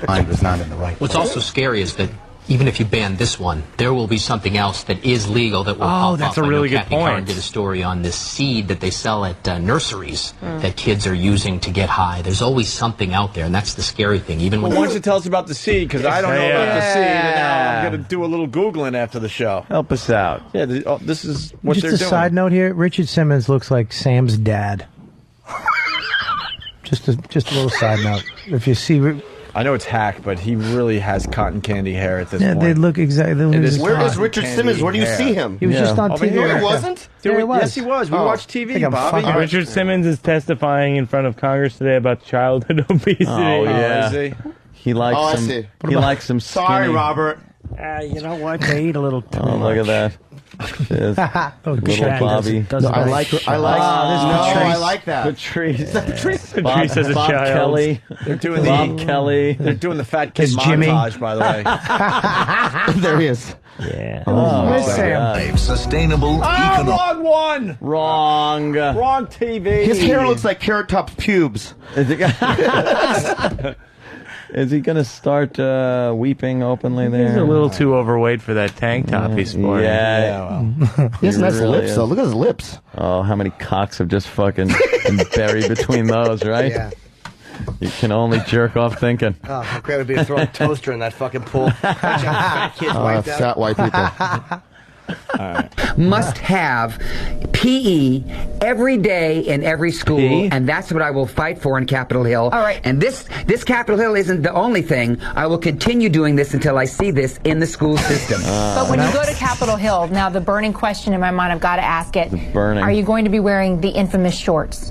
Mind was not in the right place. What's also scary is that even if you ban this one, there will be something else that is legal that will pop up. That's a really good Kathy point. Curran did a story on this seed that they sell at nurseries that kids are using to get high. There's always something out there, and that's the scary thing. Even when Why don't you tell us about the seed? Because I don't know about the seed, and now I'm going to do a little Googling after the show. Help us out. Yeah, this is what Just they're a doing. side note here: Richard Simmons looks like Sam's dad. just a little side note. If you see, I know it's hack, but he really has cotton candy hair at this yeah, point. they look exactly. Where is Richard Simmons? Where do you see him? He was just on TV. Here he wasn't? There he was. Yes, he was. We watched TV, Bobby. Richard Simmons is testifying in front of Congress today about childhood obesity. Oh, yeah. Is He likes I some. see. He likes some skinny. Sorry, Robert. You know what? They eat a little too Oh, look at that. Yes. Little Bobby. No, I like. I like that. Patrice. Patrice Bob, as a Bob child. Kelly. They're doing Bob Kelly. They're doing the fat kid It's Jimmy. montage, by the way. There he is. Yeah. Oh, Miss Sam. God. Sustainable Wrong one. Wrong. Wrong TV. His hair looks like Carrot Top's pubes. Is he going to start weeping openly there? He's a little too overweight for that tank top he's sporting. Yeah. He has nice really lips, though. Look at his lips. Oh, how many cocks have just fucking been buried between those, right? Yeah. You can only jerk off thinking. Oh, how great it would be to throw a toaster in that fucking pool. Fat kids wiped out. Fat white people. Must have PE every day in every school, and that's what I will fight for in Capitol Hill. All right. And this Capitol Hill isn't the only thing. I will continue doing this until I see this in the school system. But when you go to Capitol Hill, now the burning question in my mind, I've got to ask it. Burning. Are you going to be wearing the infamous shorts?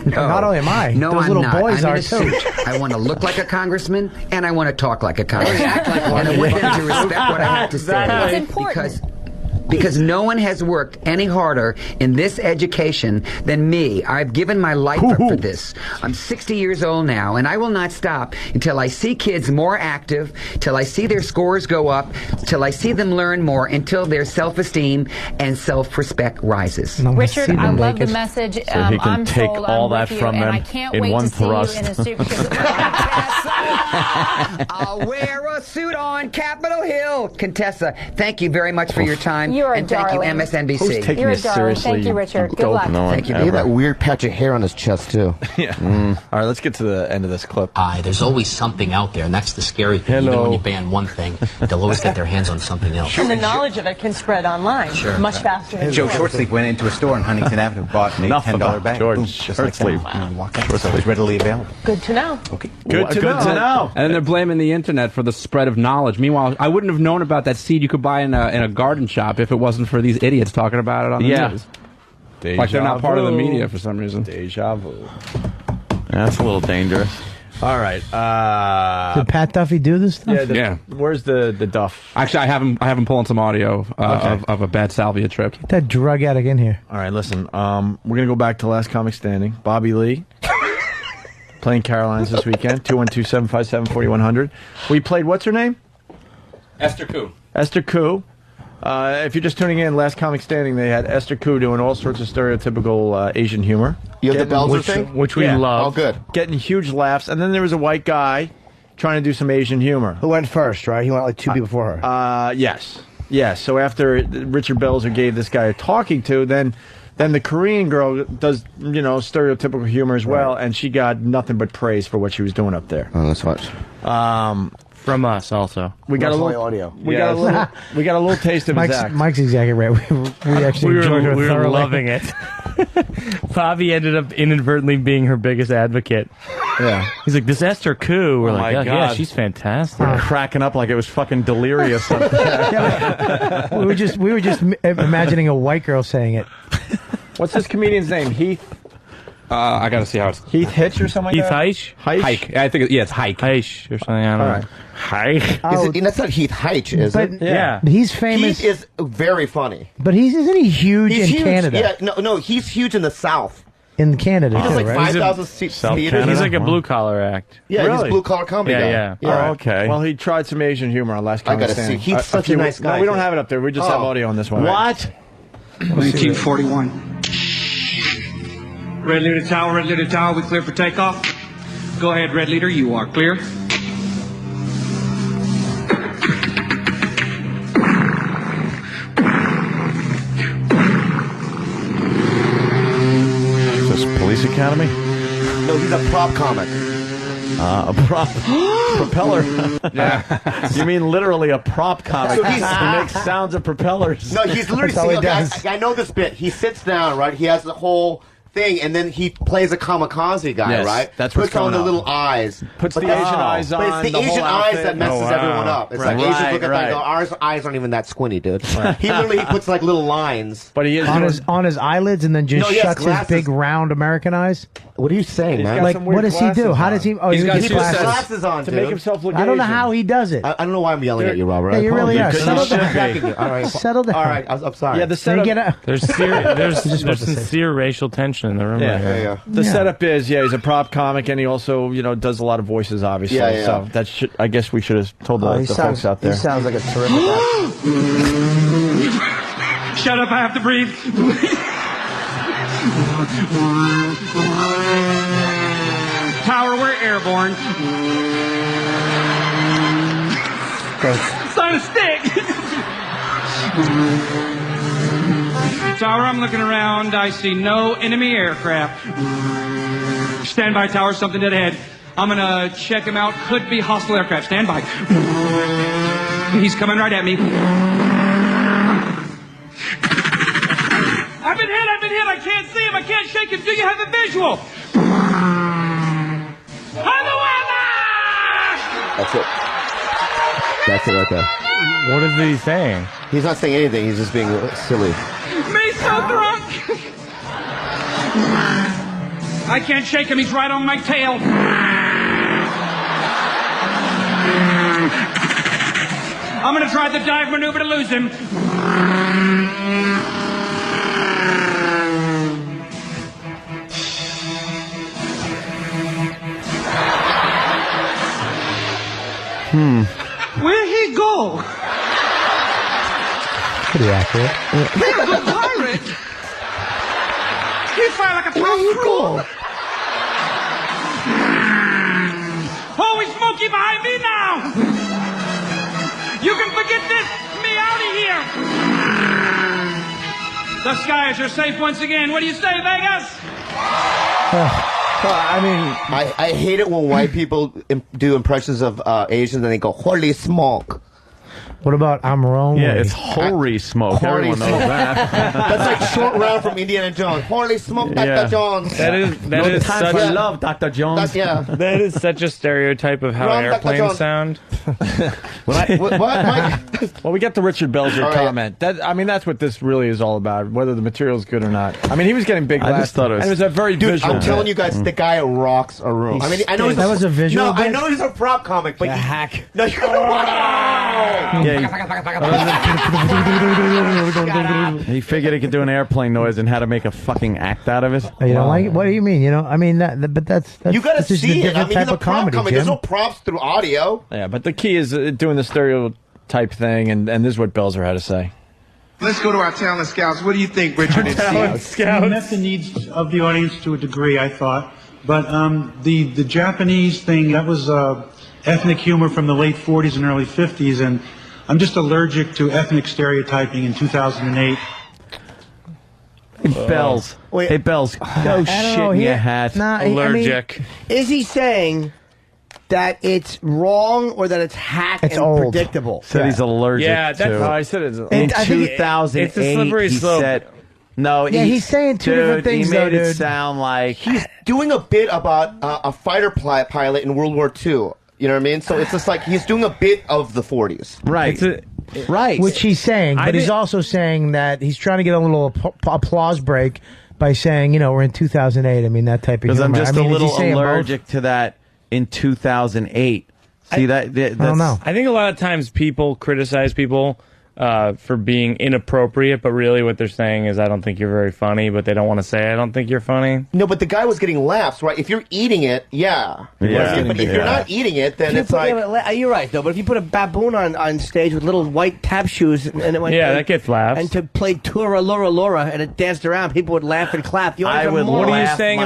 Not only am I. No, Those I'm little not. boys I'm are in a too. suit. I want to look like a congressman, and I want to talk like a congressman. And I want them to respect what I have to say. It's important. Because no one has worked any harder in this education than me. I've given my life up for this. I'm 60 years old now, and I will not stop until I see kids more active, till I see their scores go up, till I see them learn more, until their self-esteem and self-respect rises. Richard, I love the message. So he can I'm take sold. all I'm that with you, from and them I can't in wait one to see thrust. you in a suit. Because I'll wear a suit on Capitol Hill. Contessa, thank you very much for your time. You're a and thank you, darling. MSNBC. Who's taking You're a this darling. seriously? Thank you, Richard. Good Dope luck. no one Thank you. He had that weird patch of hair on his chest, too. Yeah. All right, let's get to the end of this clip. There's always something out there, and that's the scary thing. Even when you ban one thing, they'll always get their hands on something else. And the knowledge of it can spread online much faster. than Joe before. Shortsleeve went into a store on Huntington Avenue, bought an Enough $10 about bag. George Boom, just like that. Shortsleeve. And walked out. So it was readily available. Good to know. Okay. Good to know. And then they're blaming the internet for the spread of knowledge. Meanwhile, I wouldn't have known about that seed you could buy in a garden shop if it wasn't for these idiots talking about it on the news. Like they're not part of the media for some reason. Deja vu. That's a little dangerous. All right. Did Pat Duffy do this stuff? Yeah. Where's the Duff? Actually, I have him pulling some audio of a bad salvia trip. Get that drug addict in here. All right, listen. We're gonna go back to Last Comic Standing. Bobby Lee playing Carolines this weekend. 212-757-4100. We played. What's her name? Esther Koo. Esther Koo. If you're just tuning in, Last Comic Standing, they had Esther Koo doing all sorts of stereotypical Asian humor. You have the Belzer thing? Which we love. Oh, good. Getting huge laughs. And then there was a white guy trying to do some Asian humor. Who went first, right? He went like 2 people before her. Yes. Yes. So after Richard Belzer gave this guy a talking to, then the Korean girl does, stereotypical humor as well, and she got nothing but praise for what she was doing up there. Oh, let's watch. From us also. We got a little audio. We got a little taste of his act. Mike's exactly right. We actually enjoyed her we were thoroughly. loving it. Bobby ended up inadvertently being her biggest advocate. Yeah. He's like, this Esther Koo. We're Oh like, my yeah, God. she's fantastic. We're cracking up like it was fucking delirious. we were just imagining a white girl saying it. What's this comedian's name? Heath? I gotta see how it's Heath Hitch or something like Heath that? Heisch? Hike. I think it's Hike. Heisch or something. I don't know. Hike. That's not Heath Heitch, is But it? Yeah. He's famous. Heath is very funny. But isn't he huge He's in huge. Canada? Yeah, no, he's huge in the South. In Canada, He does too, like right? 5,000 theaters. He's like a blue collar act. Yeah, Really? he's a blue collar comedy guy. Yeah. Oh, okay. Well, he tried some Asian humor on Last I Comic gotta see. Standing. He's such a nice guy, No, we don't too. have it up there. We just have audio on this one. What? Team 41. Red leader tower, we clear for takeoff. Go ahead, Red leader, you are clear. Academy? No, he's a prop comic. A prop propeller. Yeah. You mean literally a prop comic? So he makes sounds of propellers. No, he's literally. I know this bit. He sits down, right? He has the whole thing, and then he plays a kamikaze guy, Yes, right? that's what's puts on going the on. little eyes. Puts the Asian eyes on. But it's the the whole Asian eyes outfit. that messes everyone up. It's like Asians look at that and go, our eyes aren't even that squinty, dude. He literally puts like little lines. But he is on his eyelids and then just No, he has shuts his glasses. big round American eyes. What are you saying, man? Like, what does he do? How does he? Oh, He's he got gets glasses on to dude. make himself look I don't know Asian. how he does it. I don't know why I'm yelling at you, Robert. Yeah, you really are. Because Settle you should down. be. All right, Settle down. All right, I'm sorry. Yeah, the setup. There's sincere racial tension in the room. right here. The setup is, he's a prop comic, and he also, does a lot of voices, obviously. Yeah. So that should, I guess we should have told the folks out there. He sounds like a terrific actor. Shut up, I have to breathe. Tower, we're airborne. Sign a stick. Tower, I'm looking around. I see no enemy aircraft. Stand by, Tower. Something dead ahead. I'm gonna check him out. Could be hostile aircraft. Stand by. He's coming right at me. I've been hit. I can't see him. I can't shake him. Do you have a visual? That's it right there. What is he saying? He's not saying anything. He's just being silly. Me so drunk. I can't shake him. He's right on my tail. I'm going to try the dive maneuver to lose him. Where'd he go? Pretty accurate. He's a good pirate. He fired like a top screw. Holy smoky behind me now! You can forget this! Me out of here! The skies are safe once again. What do you say, Vegas? I hate it when white people do impressions of Asians and they go, holy smoke. What about I'm lonely? Yeah, it's holy smoke. Everyone knows that. That's like short round from Indiana Jones. Holy smoke, Dr. Jones. That is time such for love, Dr. Jones. That is such a stereotype of how Run, Dr. airplanes Jones. sound. What, Mike? Well, we get the Richard Belzer All right. comment. That's what this really is all about, whether the material is good or not. I mean, he was getting big I last just thought it was- and it was a very Dude, visual. I'm telling you guys, the guy rocks a room. I mean, I know That was a visual No, I bit? know he's a prop comic, but a hack. No, you're wow. He figured he could do an airplane noise and how to make a fucking act out of it. You don't like it? What do you mean? I mean but that's You gotta that's just see a it. I different mean, type he's a of prop comedy, comic. There's Jim. no props through audio. Yeah, but the key is doing the stereotype thing, and this is what Belzer had to say. Let's go to our talent scouts. What do you think, Richard and Steve? We met the needs of the audience to a degree, I thought. But the Japanese thing, that was ethnic humor from the late 40s and early 50s, and I'm just allergic to ethnic stereotyping in 2008. Hey, Bells. Hey, Bells. Go shit in your hat. Allergic. Is he saying that it's wrong or that it's hack It's and old. predictable? Said he's allergic Yeah, that's- to. I said it's And in I think 2008. it's a slippery he slope. said, no, Yeah, he's saying two different things, He made though, it dude. sound like He's doing a bit about a fighter pilot in World War II. You know what I mean? So it's just like he's doing a bit of the 40s. right. Right. Which he's saying, but he's also saying that he's trying to get a little applause break by saying, we're in 2008. I mean, that type of Because I'm humor. just I mean, a is he little saying both? allergic to that in 2008. See, that's, I don't know. I think a lot of times people criticize people for being inappropriate, but really what they're saying is, I don't think you're very funny, but they don't want to say, I don't think you're funny. No, but the guy was getting laughs, right? If you're eating it, yeah. Yeah. But if you're not eating it, then it's like... You're right, though. But if you put a baboon on stage with little white tap shoes, and it went, Yeah, that gets laughs. and to play Tura Laura Laura, and it danced around, people would laugh and clap. You always have more What are you laugh. saying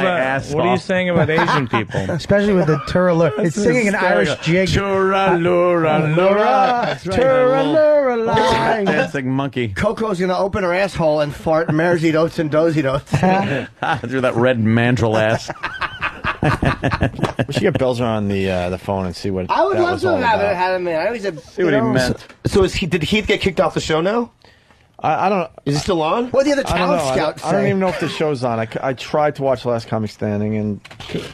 about Asian people? Especially with the Turalura. It's singing an Irish jig. Turalura. That's right. Turalura. Dancing monkey. Coco's gonna open her asshole and fart Mersey Oats and Dozy Oats. Through that red mandrel ass. We should get Belzer on the phone and see what I would that love was to all have about. had him in. I always said, See what he meant. So did Heath get kicked off the show now? I don't. Is he still on? What did the other I don't know. talent scouts I don't say? even know if the show's on. I tried to watch Last Comic Standing, and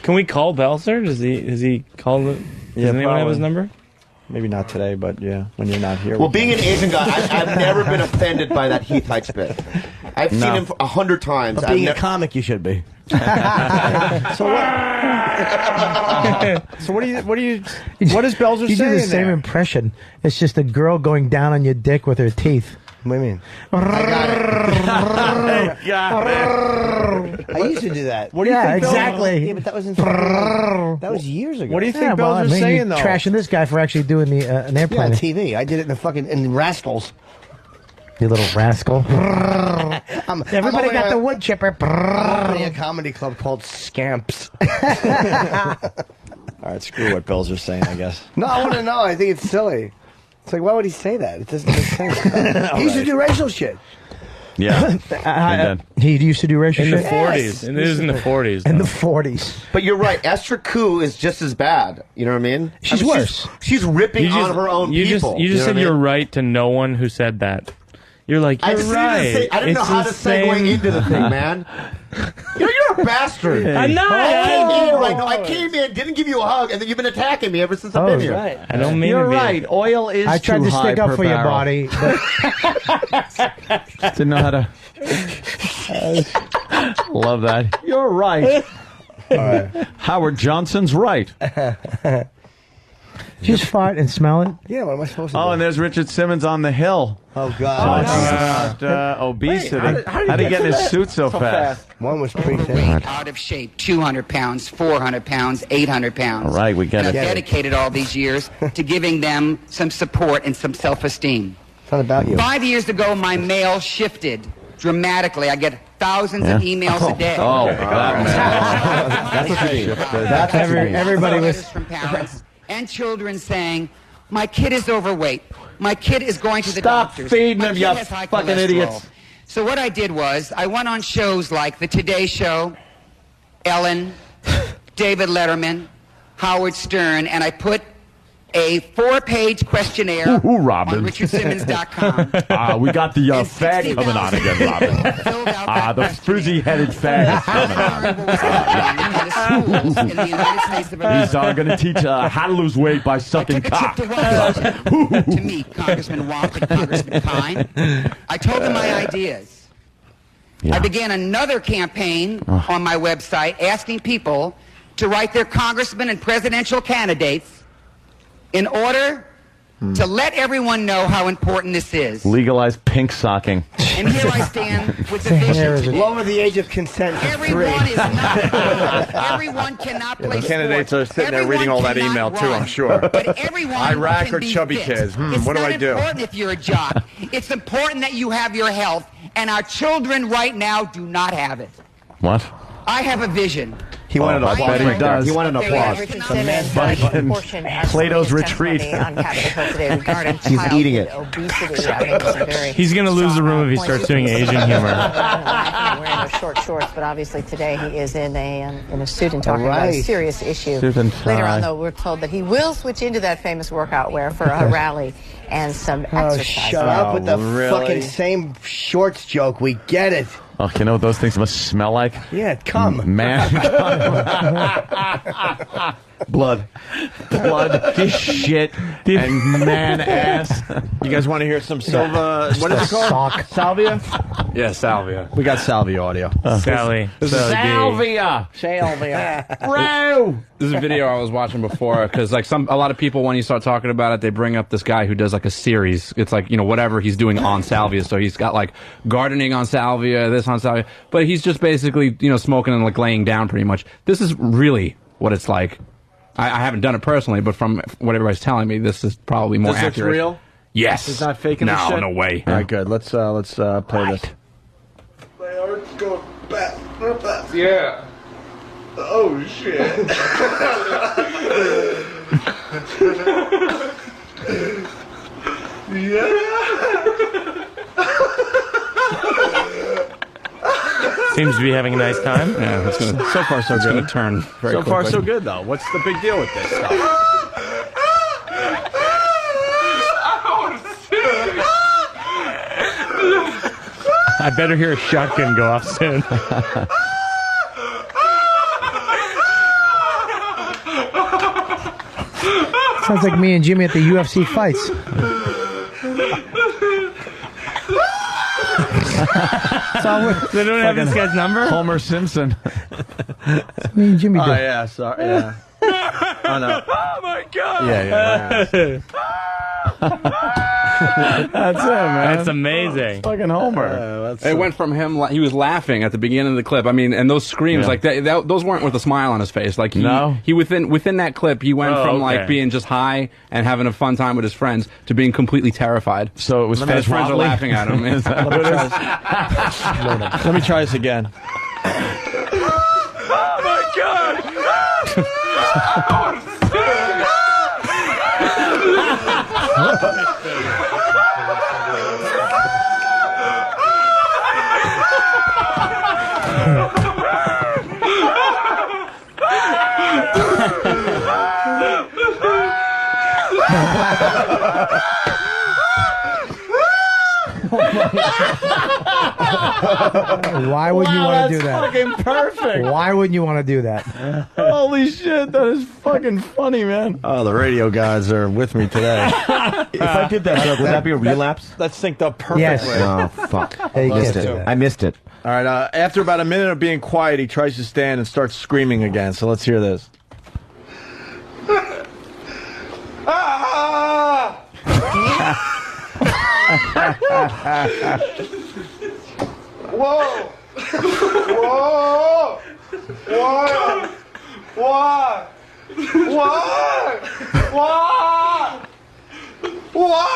Can we call Belzer? Has he called it? Does anyone have his number? Maybe not today, but yeah, when you're not here. Well, being an Asian guy, I've never been offended by that Heath Heights bit. I've seen him 100 times. But being a comic, you should be. So what? What is Belzer You saying do the same there? impression. It's just a girl going down on your dick with her teeth. What do you mean? I I used to do that. What do you think? exactly. Yeah, but that was in that was years ago. What do you think Yeah, well, Belzer's saying you're though? trashing this guy for actually doing the an Yeah, airplane. on TV. I did it in Rascals. You little rascal. Everybody got the wood chipper. I'm opening a comedy club called Scamps. All right, screw what Belzer's saying, I guess. No, I want to know. I think it's silly. It's like, why would he say that? It doesn't make sense. He used to do racial shit. Yeah. He used to do racial In the shit? 40s. And it is in the 40s. In the 40s. But you're right. Esther Koo is just as bad. You know what I mean? She's worse. She's ripping on her own people. You just know said what I you're mean? right to no one who said that. You're like, you're right. I didn't know It's how the to segue same- into the thing, man. You're a bastard. I'm not. I came in right now. I came in, didn't give you a hug, and then you've been attacking me ever since I've been here. Right. I don't mean You're to be. right. Oil is I tried too to high stick up per for your barrel. body, but Didn't know how to. Love that. You're right. Howard Johnson's right. just fart and smell it. Yeah, what am I supposed to do? Oh, and there's Richard Simmons on the Hill. Oh, God. About obesity. Wait, how did he get in his suit so fast? One was pretty Out of shape, 200 pounds, 400 pounds, 800 pounds. All right, we get and it. I've dedicated all these years to giving them some support and some self-esteem. It's not about you. 5 years ago, my mail shifted dramatically. I get thousands of emails a day. Oh, that's what you should. That's everybody was from parents and children saying, "My kid is overweight. My kid is going to the Stop doctors. feeding My him, kid you has high fucking cholesterol." idiots. So what I did was I went on shows like The Today Show, Ellen, David Letterman, Howard Stern, and I put a 4-page questionnaire on RichardSimmons.com. We got the fag coming on again, Robin. The frizzy-headed fag is coming on. He's going to teach how to lose weight by sucking cock. to meet Congressman Wamp and Congressman Kine. I told them my ideas. I began another campaign on my website asking people to write their congressmen and presidential candidates in order to let everyone know how important this is. Legalize pink socking. And here I stand with the vision today. Lower the age of consent to 3. Everyone is not. Everyone cannot play The candidates sports. are sitting there reading all that Everyone email too, cannot I'm sure. run. But everyone Iraq can or be chubby fit. kids? It's What do not I do? important if you're a jock. It's important that you have your health, and our children right now do not have it. What? I have a vision. He wanted I applause. bet he does. He wanted an applause. Richard Simmons, Plato's retreat. on Capitol Hill today regarding He's eating it. obesity. I think it's a very He's going to lose the room if he starts doing Asian humor. wearing those short shorts, but obviously today he is in a suit and talking about a serious issue. Suit and Later tie. on, though, we're told that he will switch into that famous workout wear for a rally and some exercise. Shut up with the fucking same shorts joke. We get it. Oh, you know what those things must smell like? Yeah, come. Man. Blood. Shit, and man ass. You guys want to hear some Silva? What is it called? Salvia? Yeah, salvia. We got Salvia audio. Sally. Salvia. Bro. This is a video I was watching before because like a lot of people when you start talking about it, they bring up this guy who does like a series. It's like whatever he's doing on salvia. So he's got like gardening on salvia, this on salvia, but he's just basically smoking and like laying down pretty much. This is really what it's like. I haven't done it personally, but from what everybody's telling me, this is probably more This looks accurate. real? Yes. He's not faking this shit? No way. All right, good. Let's play this. My heart's going back. Yeah. Oh shit. Yeah. Seems to be having a nice time. Yeah, so far so It's good. going to turn very So far quickly. so good though. What's the big deal with this stuff? I better hear a shotgun go off soon. Sounds like me and Jimmy at the UFC fights. They don't have this guy's number? Homer Simpson. Me and Jimmy do. Oh yeah, sorry. Yeah. Oh no. Oh my god! Yeah. That's it, man. That's amazing. Fucking Homer. It went from him. He was laughing at the beginning of the clip. I mean, and those screams, Yeah. like those weren't with a smile on his face. Like No? he within that clip, he went from okay. like being just high and having a fun time with his friends to being completely terrified. So it was His friends are laughing at him. Is that what it is? Let me try this again. Oh my god! Why wouldn't you want to do that? Fucking perfect. Why wouldn't you want to do that? Holy shit, that is fucking funny, man. Oh, the radio guys are with me today. If I did that joke, would that be a relapse? That's synced up perfectly. Yes. Oh, fuck. Hey, you Missed can't do it. that. I missed it. All right. After about a minute of being quiet, he tries to stand and starts screaming again. So let's hear this. Whoa! Whoa! What? What? What? What? What?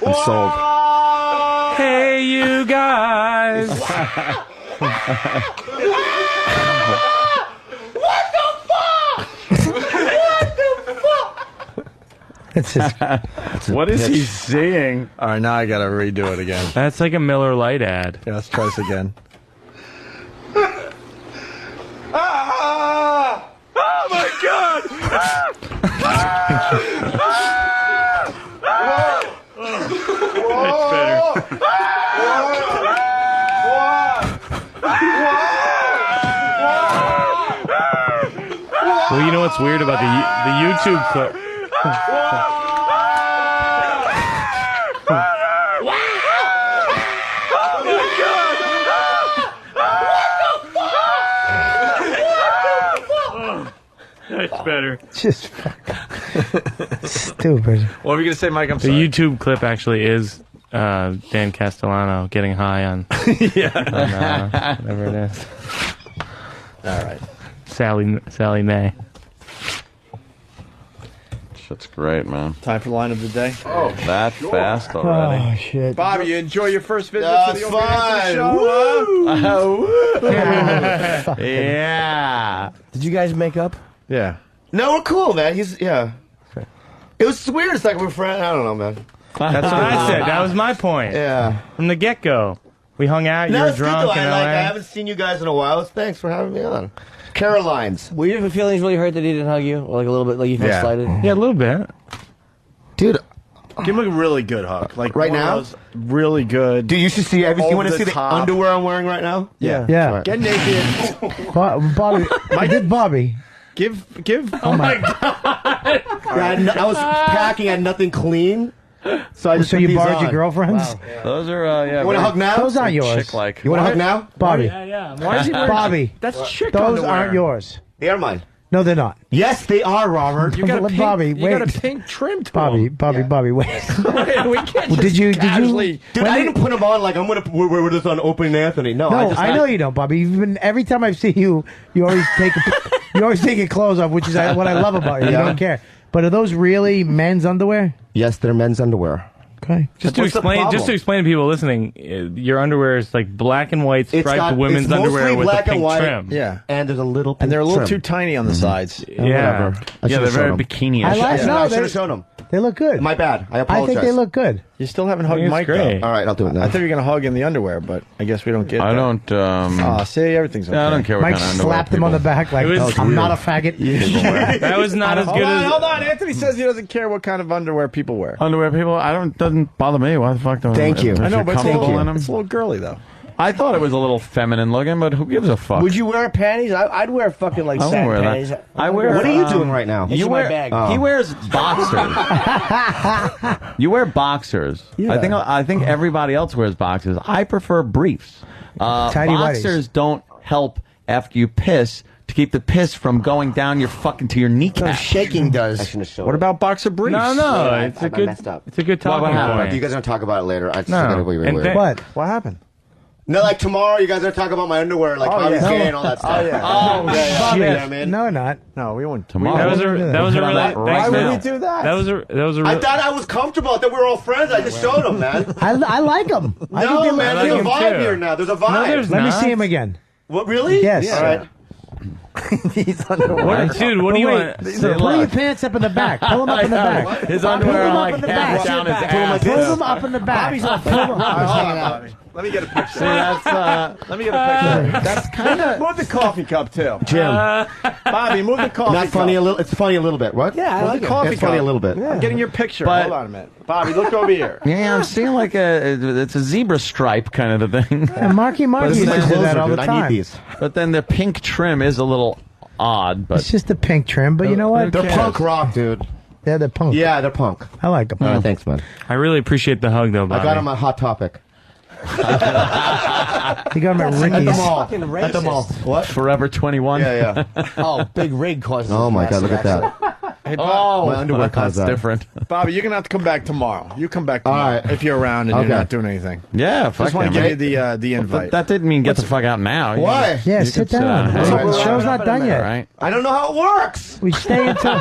I'm sold. Hey, you guys! What the fuck? What the fuck? It's just, What is he seeing? All right, now I got to redo it again. That's like a Miller Lite ad. Yeah, let's try this again. Ah! Oh my god! That's better. Well, you know what's weird about the YouTube clip? That's better. just fucking stupid. What were you going to say, Mike? I'm The sorry. YouTube clip actually is Dan Castellano getting high on, Yeah. whatever it is. All right. Sally Mae. Shit's great, man. Time for the line of the day. Oh, that fast already. Oh, shit. Bobby, you enjoy your first visit That's to the opening fine. show? Huh? Yeah. Did you guys make up? Yeah. No, we're cool, man. Yeah. It was weird. It's like we're friends. I don't know, man. That's what I said. That was my point. Yeah. From the get-go. We hung out, you No, were it's good, drunk though. in I LA. haven't seen you guys in a while. Thanks for having me on. Caroline's. Were your feelings really hurt that he didn't hug you? Or like a little bit, like you felt Yeah. slighted? Yeah, a little bit. Dude, Give him a really good hug. Like Right one of now? those really good. dude, you should see. Have you Over want to the see the top. underwear I'm wearing right now? Yeah. Yeah. Get naked. Bobby. I did Bobby. Give. Oh my God. Yeah, I was packing. I had nothing clean. So I just So put you these borrowed on. your girlfriend's? Those are, yeah. You want to hug now? Those aren't yours. Chick-like. You want to hug now? Bobby. Yeah. Why is he wearing Bobby. That's chick Those underwear. aren't yours. They are mine. No, they're not. Yes, they are, Robert. You got a Let pink, Bobby, you wait. got a pink trim to Bobby, him. Bobby, wait. we can't Well, just did you- casually. Dude, I didn't put them on like I'm gonna wear this on Open Anthony. No, No, just I know you don't, Bobby. You've been every time I've seen you, you always take your clothes off, which is what I love about you. You Yeah. don't care. But are those really men's underwear? Yes, they're men's underwear. Okay. Just to What's the explain, problem? to explain to people listening, your underwear is like black and white striped women's it's mostly underwear with a black and pink white, trim. Yeah. and there's a little pink And they're a little trim. too tiny on the sides. Yeah. Whatever. I Yeah, should've they're very shown 'em. bikini-ish. I like- Yeah, no, I should they're- have shown them. They look good. My bad. I I apologize. think they look good. You still haven't hugged it's Mike, great. though. All right, I'll do it now. I thought you were going to hug in the underwear, but I guess we don't get I that. don't. See, everything's okay. I don't care what Mike kind of underwear slapped him on the people- back like, It was- I'm not a faggot. That was not as good as. Hold on. Anthony says he doesn't care what kind of underwear people wear. Underwear people, doesn't bother me. Why the fuck don't? Thank you. If I know, you're but it's a, comfortable in little, them. it's a little girly, though. I thought it was a little feminine looking, but who gives a fuck? Would you wear panties? I'd wear fucking like I won't satin wear panties. that. I wear. What are you doing right now? It's You in wear. my bag. He wears boxers. You wear boxers. Yeah. I think everybody else wears boxers. I prefer briefs. Tidy Boxers don't help after you piss to keep the piss from going down your fucking to your kneecap. Shaking does. I shouldn't have showed What it. about boxer briefs? No, it's a I good. messed up. It's a good What talking happened? You point. guys are gonna talk about it later. I just No. gotta be And weird. then- What? What happened? No, like tomorrow, you guys are talking about my underwear, like Bobby's yeah. gay and all that stuff. Oh, yeah. Oh, yeah. Shit. You know what I mean? No, not. No, we won't. Tomorrow. That was a Why really. Why Thanks, would man. we do that? That was a I thought I was comfortable. I thought we were all friends. I just showed them, man. I like them. I think they No, look man, like there's a him vibe too. here now. There's a vibe. No, there's Let me not. see him again. What, really? Yes. All right. He's underwear. What, dude, what do you want? Pull your pants up in the back. Pull them up in the back. His underwear Pull them like up in the half back. down his Pull ass. them up in the back. Pull them up. Bobby. Let me get a picture. See, that's Let me get a picture. That's kind of move the coffee cup too, Jim. Bobby, move the coffee Not cup. funny a little. It's funny a little bit. What? Yeah, I Move like the it. coffee It's funny cup. a little bit. I'm getting your picture. But- Hold on a minute, Bobby. Look over here. Yeah, I'm seeing like it's a zebra stripe kind of a thing. And Marky This used is my to do closer, that all the dude. I time. need these. But then the pink trim is a little odd. But It's just a pink trim, but you know what? They're punk rock, dude. Yeah, they're punk. Yeah, they're punk. I like them. All right, thanks, man. I really appreciate the hug, though, Bobby. I got him a Hot Topic. You got them at At the Ricky's. mall. fucking At the mall. What? Forever 21. Yeah, yeah. Oh, big rig causes. Oh my God, look at that. Hey, Oh, My underwear that's caused that. different. Bobby, you're gonna have to come back tomorrow. You come back tomorrow right. if you're around and Okay. you're not doing anything. Yeah, fuck Just want to yeah, give you man. the invite. But that didn't mean get the fuck out now. Why? Yeah, You sit can down. hang The out. show's not done yet. Right? I don't know how it works. We stay until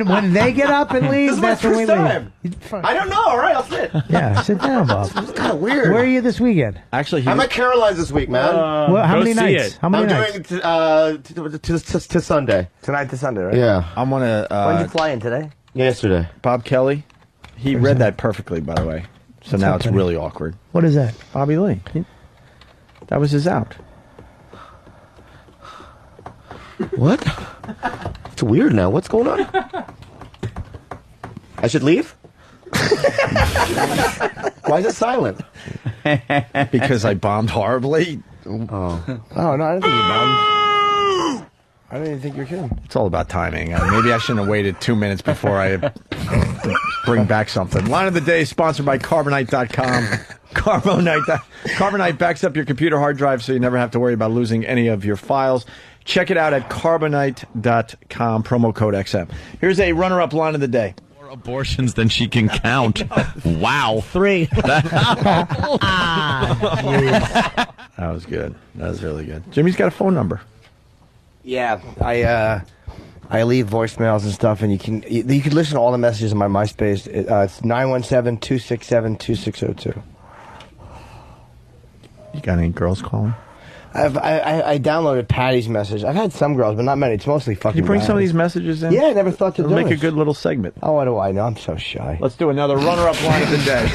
when they get up and leave. This is my That's when we first leave. time. I don't know. All right, I'll sit. Yeah, sit down, Bob. It's kind of weird. Where are you this weekend? Actually, I'm at Caroline's this week, man. Well, how go many see nights? it. How many I'm nights? doing to Sunday. tonight to Sunday, right? Yeah. I'm gonna. When did you fly in today? Yesterday. Bob Kelly. He read that perfectly, by the way. So now it's okay. really awkward. What is that? Bobby Lee. That was his out. What? It's weird now. What's going on? I should leave? Why is it silent? Because I bombed horribly. Oh. Oh no, I didn't think you bombed. I didn't even think you were kidding. It's all about timing. Maybe I shouldn't have waited 2 minutes before I bring back something. Line of the day sponsored by Carbonite.com. Carbonite backs up your computer hard drive so you never have to worry about losing any of your files. Check it out at Carbonite.com, promo code XM. Here's a runner-up line of the day. More abortions than she can count. Wow. 3. That was good. That was really good. Jimmy's got a phone number. Yeah, I leave voicemails and stuff, and you can listen to all the messages on my MySpace. It's 917-267-2602. You got any girls calling? I downloaded Patty's message. I've had some girls, but not many. It's mostly fucking. Can you bring some of guys. these messages in? Yeah, I never thought to It'll do make it. a good little segment. Oh, what do I know? I'm so shy. Let's do another runner-up line of the day.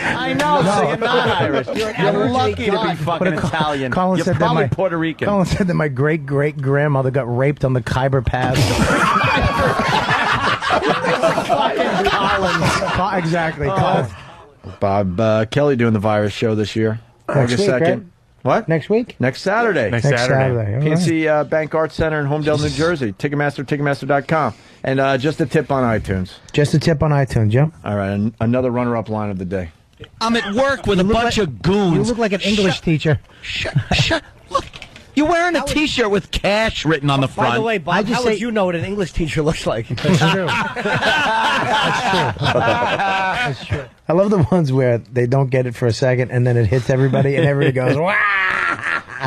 I know, so you're not Irish. You're lucky to be fucking Italian. Colin You're said that probably my Puerto Rican. Colin said that my great-great-grandmother got raped on the Khyber Pass. Collins. Exactly. Collins. Bob Kelly doing the virus show this year. Next August week, 2nd. right? What? Next week? Next Saturday. Next Saturday. All PNC Bank Arts Center in Homedale, New Jersey. Ticketmaster, Ticketmaster.com. And just a tip on iTunes. Just a tip on iTunes, yeah? All right, another runner-up line of the day. I'm at work with a bunch of goons. You look like an English teacher. Shut. Look, you're wearing a T-shirt with cash written on the front. By the way, Bob, how would you know what an English teacher looks like? That's true. That's true. I love the ones where they don't get it for a second and then it hits everybody and everybody goes, wow.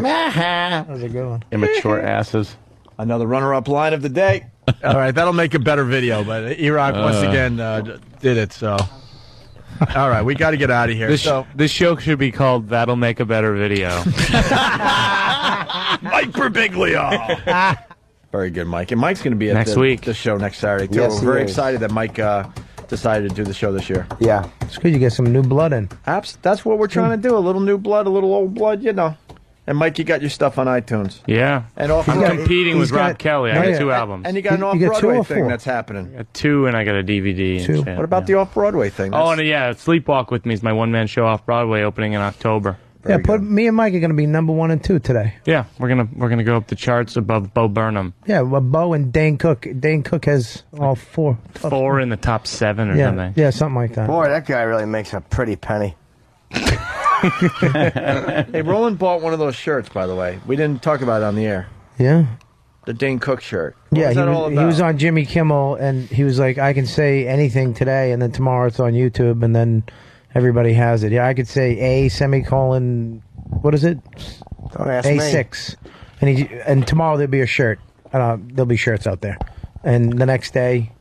That was a good one. Immature asses. Another runner-up line of the day. All right, that'll make a better video, but E-Rock once again did it, so. All right, we got to get out of here. This show should be called That'll Make a Better Video. Mike Birbiglio. Very good, Mike. And Mike's going to be at Next the week. show next Saturday, too. Yes, We're he very is. excited that Mike decided to do the show this year. Yeah. It's good you get some new blood in. That's what we're trying to do. A little new blood, a little old blood, you know. And Mike, you got your stuff on iTunes. Yeah. And I'm competing with Rob Kelly. I got 2 albums. And you got an off-Broadway thing that's happening. I got 2, and I got a DVD. 2. What about the off-Broadway thing? Oh, and yeah, Sleepwalk with Me is my one-man show off-Broadway opening in October. Yeah, me and Mike are going to be number 1 and 2 today. Yeah, we're gonna go up the charts above Bo Burnham. Yeah, well, Bo and Dane Cook. Dane Cook has all 4. 4 in the top 7 or something. Yeah, something like that. Boy, that guy really makes a pretty penny. Hey, Roland bought one of those shirts, by the way. We didn't talk about it on the air. Yeah. The Dane Cook shirt. What Yeah, was that all about? he was on Jimmy Kimmel, and he was like, I can say anything today, and then tomorrow it's on YouTube, and then everybody has it. Yeah, I could say A semicolon, what is it? Don't ask me. A6. And tomorrow there'll be a shirt. There'll be shirts out there. And the next day,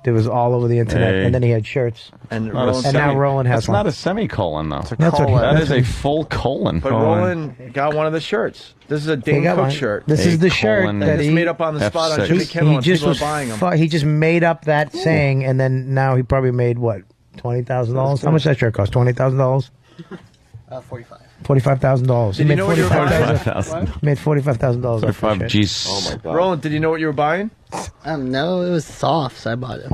there was all over the internet, Hey. and then he had shirts. And now Roland has That's one. not a semicolon, though. That is a full colon. But Roland got one of the shirts. This is a Dane got Cook one. shirt. This is the shirt colon that just he made up on the spot on F6. Jimmy Kimmel, and just people was are buying them. he just made up that saying, and then now he probably made what, $20,000? How much that shirt cost? $20,000? 45. $45,000. Did you know what you were buying? $45,000. Made $45,000. 45 G's. Oh my God. Roland, did you know what you were buying? No, it was soft, so I bought it.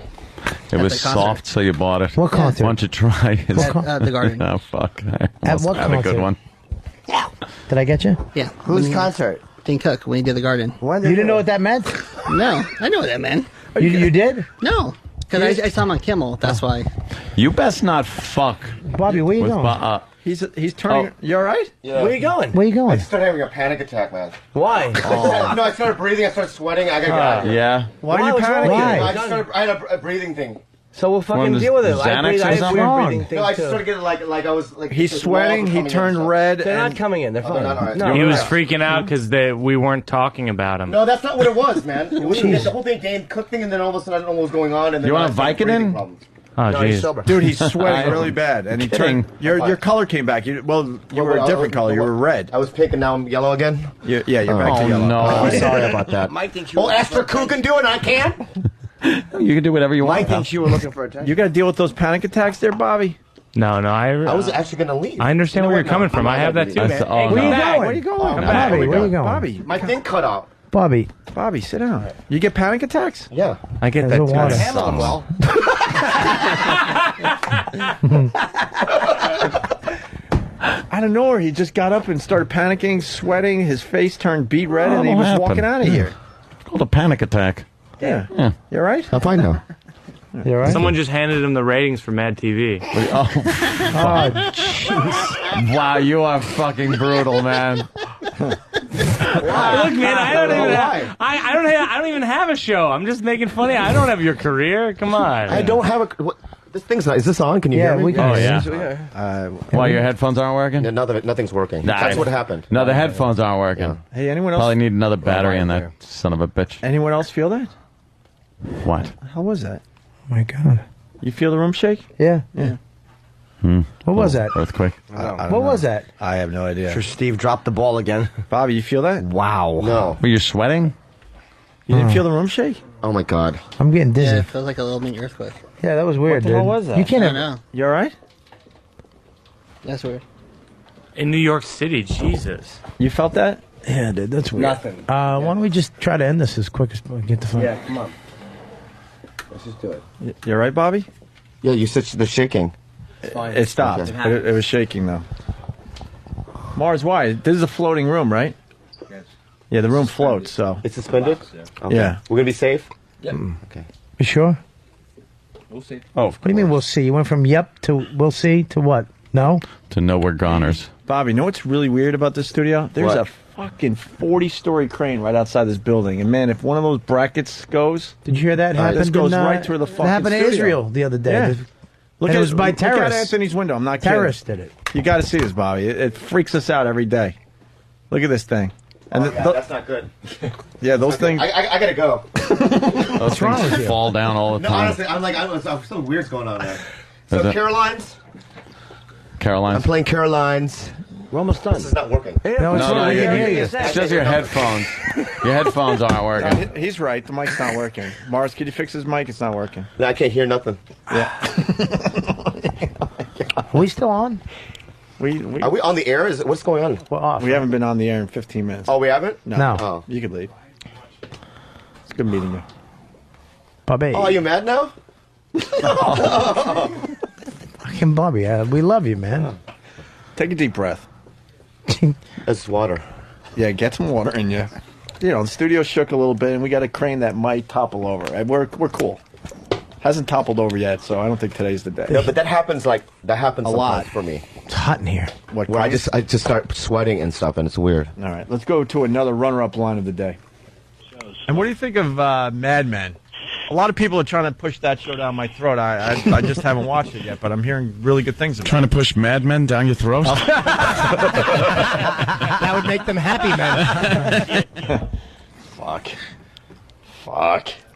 It was soft, so you bought it. What concert? Why don't you try it? At the Garden. Oh, fuck. I At what had a good concert? one. Did I get you? Yeah. Whose concert? Dane Cook, when he did the Garden. You didn't know what that meant? No, I know what that meant. You did? No, because I saw him on Kimmel. That's why. You best not fuck. Bobby, where you with going? He's turning. You all right? Yeah. Where you going? Where you I going? started having a panic attack, man. Why? No, I started breathing. I started sweating. I got to get out of here. Yeah. Why are you What's wrong with panicking? Why? I had a breathing thing. So we'll fucking One of deal with it. the I Xanax breathe. or I have something? weird breathing things No, I too. started getting like I was like. He's the sweating. walls were He coming turned in and red. They're and not coming in. They're stuff. fine. They're not all right. No, He was no. freaking out because we weren't talking about him. No, that's not what it was, man. The whole thing, Dane Cook thing, and then all of a sudden I don't know what was going on. And then You want I a started Vicodin? breathing problems. Oh, No, he's jeez. sober. Dude, he's sweating really bad, and he Kidding. turned. Your color came back. You were a different color. You were red. I was pink and now I'm yellow again. Yeah, you're back to Oh, yellow. no. Oh, sorry about that. Mike thinks you. Well, Esther Koo can do it. I can't. You can do whatever you want. Mike thinks you were looking for attention. You got to deal with those panic attacks there, Bobby. No, I was actually going to leave. I understand where you're coming from. I have that too, man. That's- oh, Hey, no. come Where you back. going? Where are you going? Oh, Bobby, where you going? Bobby, My thing cut out. Bobby. Bobby, sit down. You get panic attacks? Yeah. I get There's that the too. water. Well. Out of nowhere, he just got up and started panicking, sweating. His face turned beet red, and he what was happened? walking out of here. It's called a panic attack. Yeah. Yeah. You all right? I'm fine now. You all right? Someone just handed him the ratings for Mad TV. Oh, wow, you are fucking brutal, man. Look, man, I don't even have a show. I'm just making funny. I don't have your career. Come on. I don't have a. What, this thing's not. Is this on? Can you Yeah, hear me? we can. Oh, yeah. Why, your headphones aren't working? Yeah, nothing's working. Nah, That's what happened. No, the headphones aren't working. Hey, anyone else? Probably need another battery in that son of a bitch. Anyone else feel that? What? How was that? Oh my God. You feel the room shake? Yeah. Yeah. What was that? Earthquake. What was that? I have no idea. Sure, Steve dropped the ball again. Bobby, you feel that? Wow. No. Were you sweating? You didn't feel the room shake? Oh my God. I'm getting dizzy. Yeah, Yeah, it feels like a little mini earthquake. that was weird, the dude. hell was that? You can't I have. know. You all right? That's weird. In New York City, Jesus. You felt that? Yeah, dude, that's weird. Nothing. Why don't we just try to end this as quick as we get the phone? Yeah, come on. Let's just do it. You all right, Bobby? Yeah, you said the shaking. It stopped. Okay. But it was shaking, though. Mars, why? This is a floating room, right? Yeah, the room floats, so. It's suspended. Okay. Yeah. We're gonna be safe. Okay. You sure? We'll see. Oh, What do you mean we'll see? You went from yep to we'll see to what? No? To know we're goners. Bobby, you know what's really weird about this studio? There's What? a fucking 40-story crane right outside this building. And, man, if one of those brackets goes... Did you hear that happened? This goes in, right through the fucking That happened studio. in Israel the other day. Yeah. And it was by Look at terrorists. Anthony's window. I'm not kidding. Terrorists did it. You got to see this, Bobby. It freaks us out every day. Look at this thing. And That's not good. yeah, those things... I gotta go. Those things fall down all the No, time. honestly, I'm so weird's going on there. So Is it- Caroline's. Caroline's. I'm playing Caroline's We're almost done. This is not working. No, it's No, we can hear you. it's just your headphones. Your headphones aren't working. He's right. The mic's not working. Mars, could you fix his mic? It's not working. No, I can't hear nothing. Yeah. Are we still on? Are we on the air? What's going on? We're off. We haven't been on the air in 15 minutes. Oh, we haven't? No. Oh. You could leave. It's good meeting you. Bobby. Oh, are you mad now? Fucking Bobby, we love you, man. Take a deep breath. That's water. Yeah, get some water in you. You know, the studio shook a little bit, and we got to crane that mic topple over. We're cool. Hasn't toppled over yet, so I don't think today's the day. No, but that happens a lot for me. It's hot in here. What? Where I just start sweating and stuff, and it's weird. All right, let's go to another runner-up line of the day. And what do you think of Mad Men? A lot of people are trying to push that show down my throat. I just haven't watched it yet, but I'm hearing really good things about it. Trying to push Mad Men down your throat? That would make them happy, man. Fuck.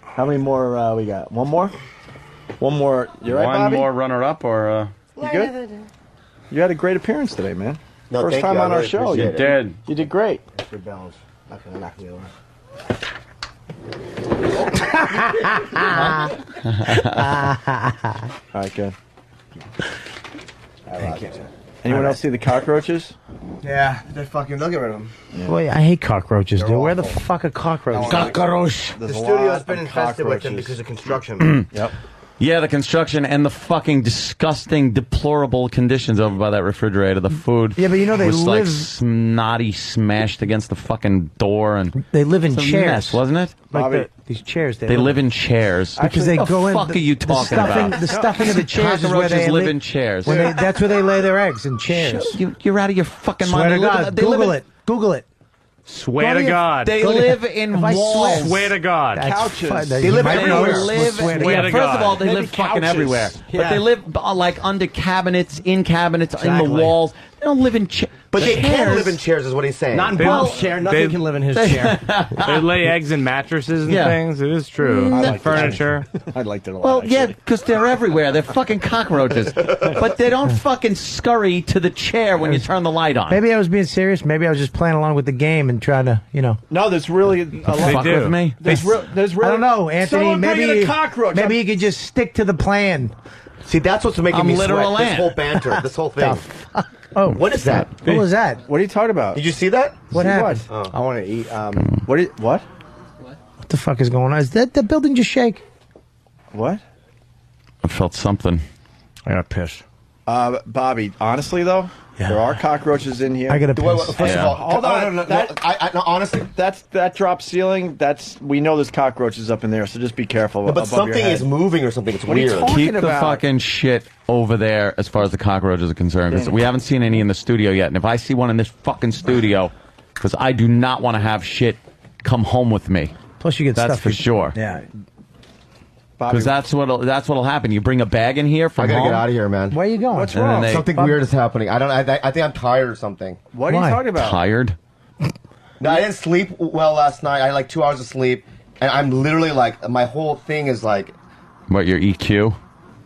How many more we got? One more? One more. You right, Bobby? One more runner-up, or... You good? You had a great appearance today, man. No, First thank time you. I on our really show. You appreciate it. did. You did great. Your bells. Not gonna knock me over. All right, good. Thank you. Anyone else see the cockroaches? Yeah, they fucking look at them. Boy, I hate cockroaches, dude. They're Where the awful. fuck are cockroaches? Cockroach. The There's a studio's lot been of infested with them cockroaches. because of construction. Yep. Yeah, the construction and the fucking disgusting, deplorable conditions over by that refrigerator. The food, Yeah, but you know they was like live- snotty, smashed against the fucking door, and They live in it's a chairs, mess, wasn't it? Like these chairs. They live in chairs. because they the go in. fuck are you talking about? The stuffing of the chairs is where Cockroaches they live in chairs. That's where they lay their eggs, in chairs. You're out of your fucking Swear mind. to They live God, in- they live Google in- it. Google it. Swear Go to to God. They Go to- live in If I walls. Swear to God. That's Couches. fine. They live You might everywhere. know. Live, Swear to Swear yeah, to first God. of all, they Maybe live fucking couches. everywhere. Yeah. But they live like under cabinets, in cabinets, in Exactly. the walls. They don't live in chairs. But they can live in chairs, is what he's saying. Not in They- Bob's chair. Nothing they- can live in his they- chair. They lay eggs in mattresses and Yeah. things. It is true. I like Furniture. I liked it a lot. Well, yeah, actually. because they're everywhere. They're fucking cockroaches. But they don't fucking scurry to the chair when you turn the light on. Maybe I was being serious. Maybe I was just playing along with the game and trying to, No, there's really a lot. Fuck do. with me. There's really. I don't know, Anthony. Someone bring in Maybe a cockroach. maybe you could just stick to the plan. See, that's what's making I'm me literal sweat. This ant. whole banter, this whole thing. Oh, What is that? what was that? What are you talking about? Did you see that? What See happened? what? I want to eat. What? What the fuck is going on? Is that the building just shake? What? I felt something. I got pissed. Bobby, honestly though, there are cockroaches in here. I got to Wait, piss. first of all, Hold on. No, honestly, That drop ceiling. We know there's cockroaches up in there, so just be careful. but above your something head. is moving or something. It's What are you weird. talking Keep the about? fucking shit over there as far as the cockroaches are concerned. 'Cause we haven't seen any in the studio yet. And if I see one in this fucking studio, because I do not want to have shit come home with me. Plus, you get That's stuff for in- sure. Yeah. Because that's what'll happen. You bring a bag in here from I gotta home. get out of here, man. Where are you going? What's And then wrong? they- Something weird is happening. I think I'm tired or something. What are Why? you talking about? Tired. No, I didn't sleep well last night. I had like 2 hours of sleep, and I'm literally like, my whole thing is like, What, your EQ?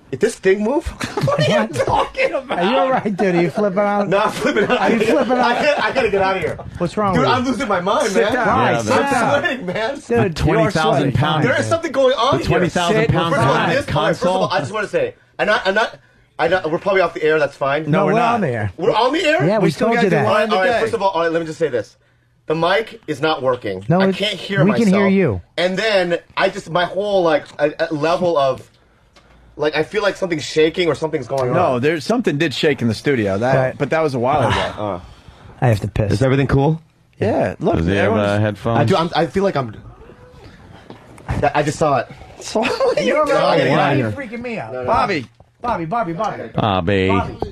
did this thing move? What are you talking about? Are you all right, dude? Are you flipping out? No, I'm flipping out. Are you flipping out? I gotta get out of here. What's wrong Dude, with you? I'm losing my mind, Sit man. down. Why? Yeah, Sit that's- down. I'm sweating, man. Dude, you are 20,000 sweating. pounds. There is something going on The here. 20,000 Sit. pound First of all, planet this- all right, first of all, console. I just want to say, I'm not. We're probably off the air. That's fine. No, we're not. on there. We're on the air. Yeah, we still told gotta you do that. one. All right, all right. today. First of all, let me just say this. The mic is not working. No, I it- can't hear we myself. can hear you. And then my whole level of I feel like something's shaking or something's going on. No, there's something did shake in the studio. Right. But that was a while ago. I have to piss. Is everything cool? Yeah, look. Does he have everyone's- headphones? I do. I feel like I'm. I just saw it. You're You're freaking me out. Bobby. Bobby. Bobby.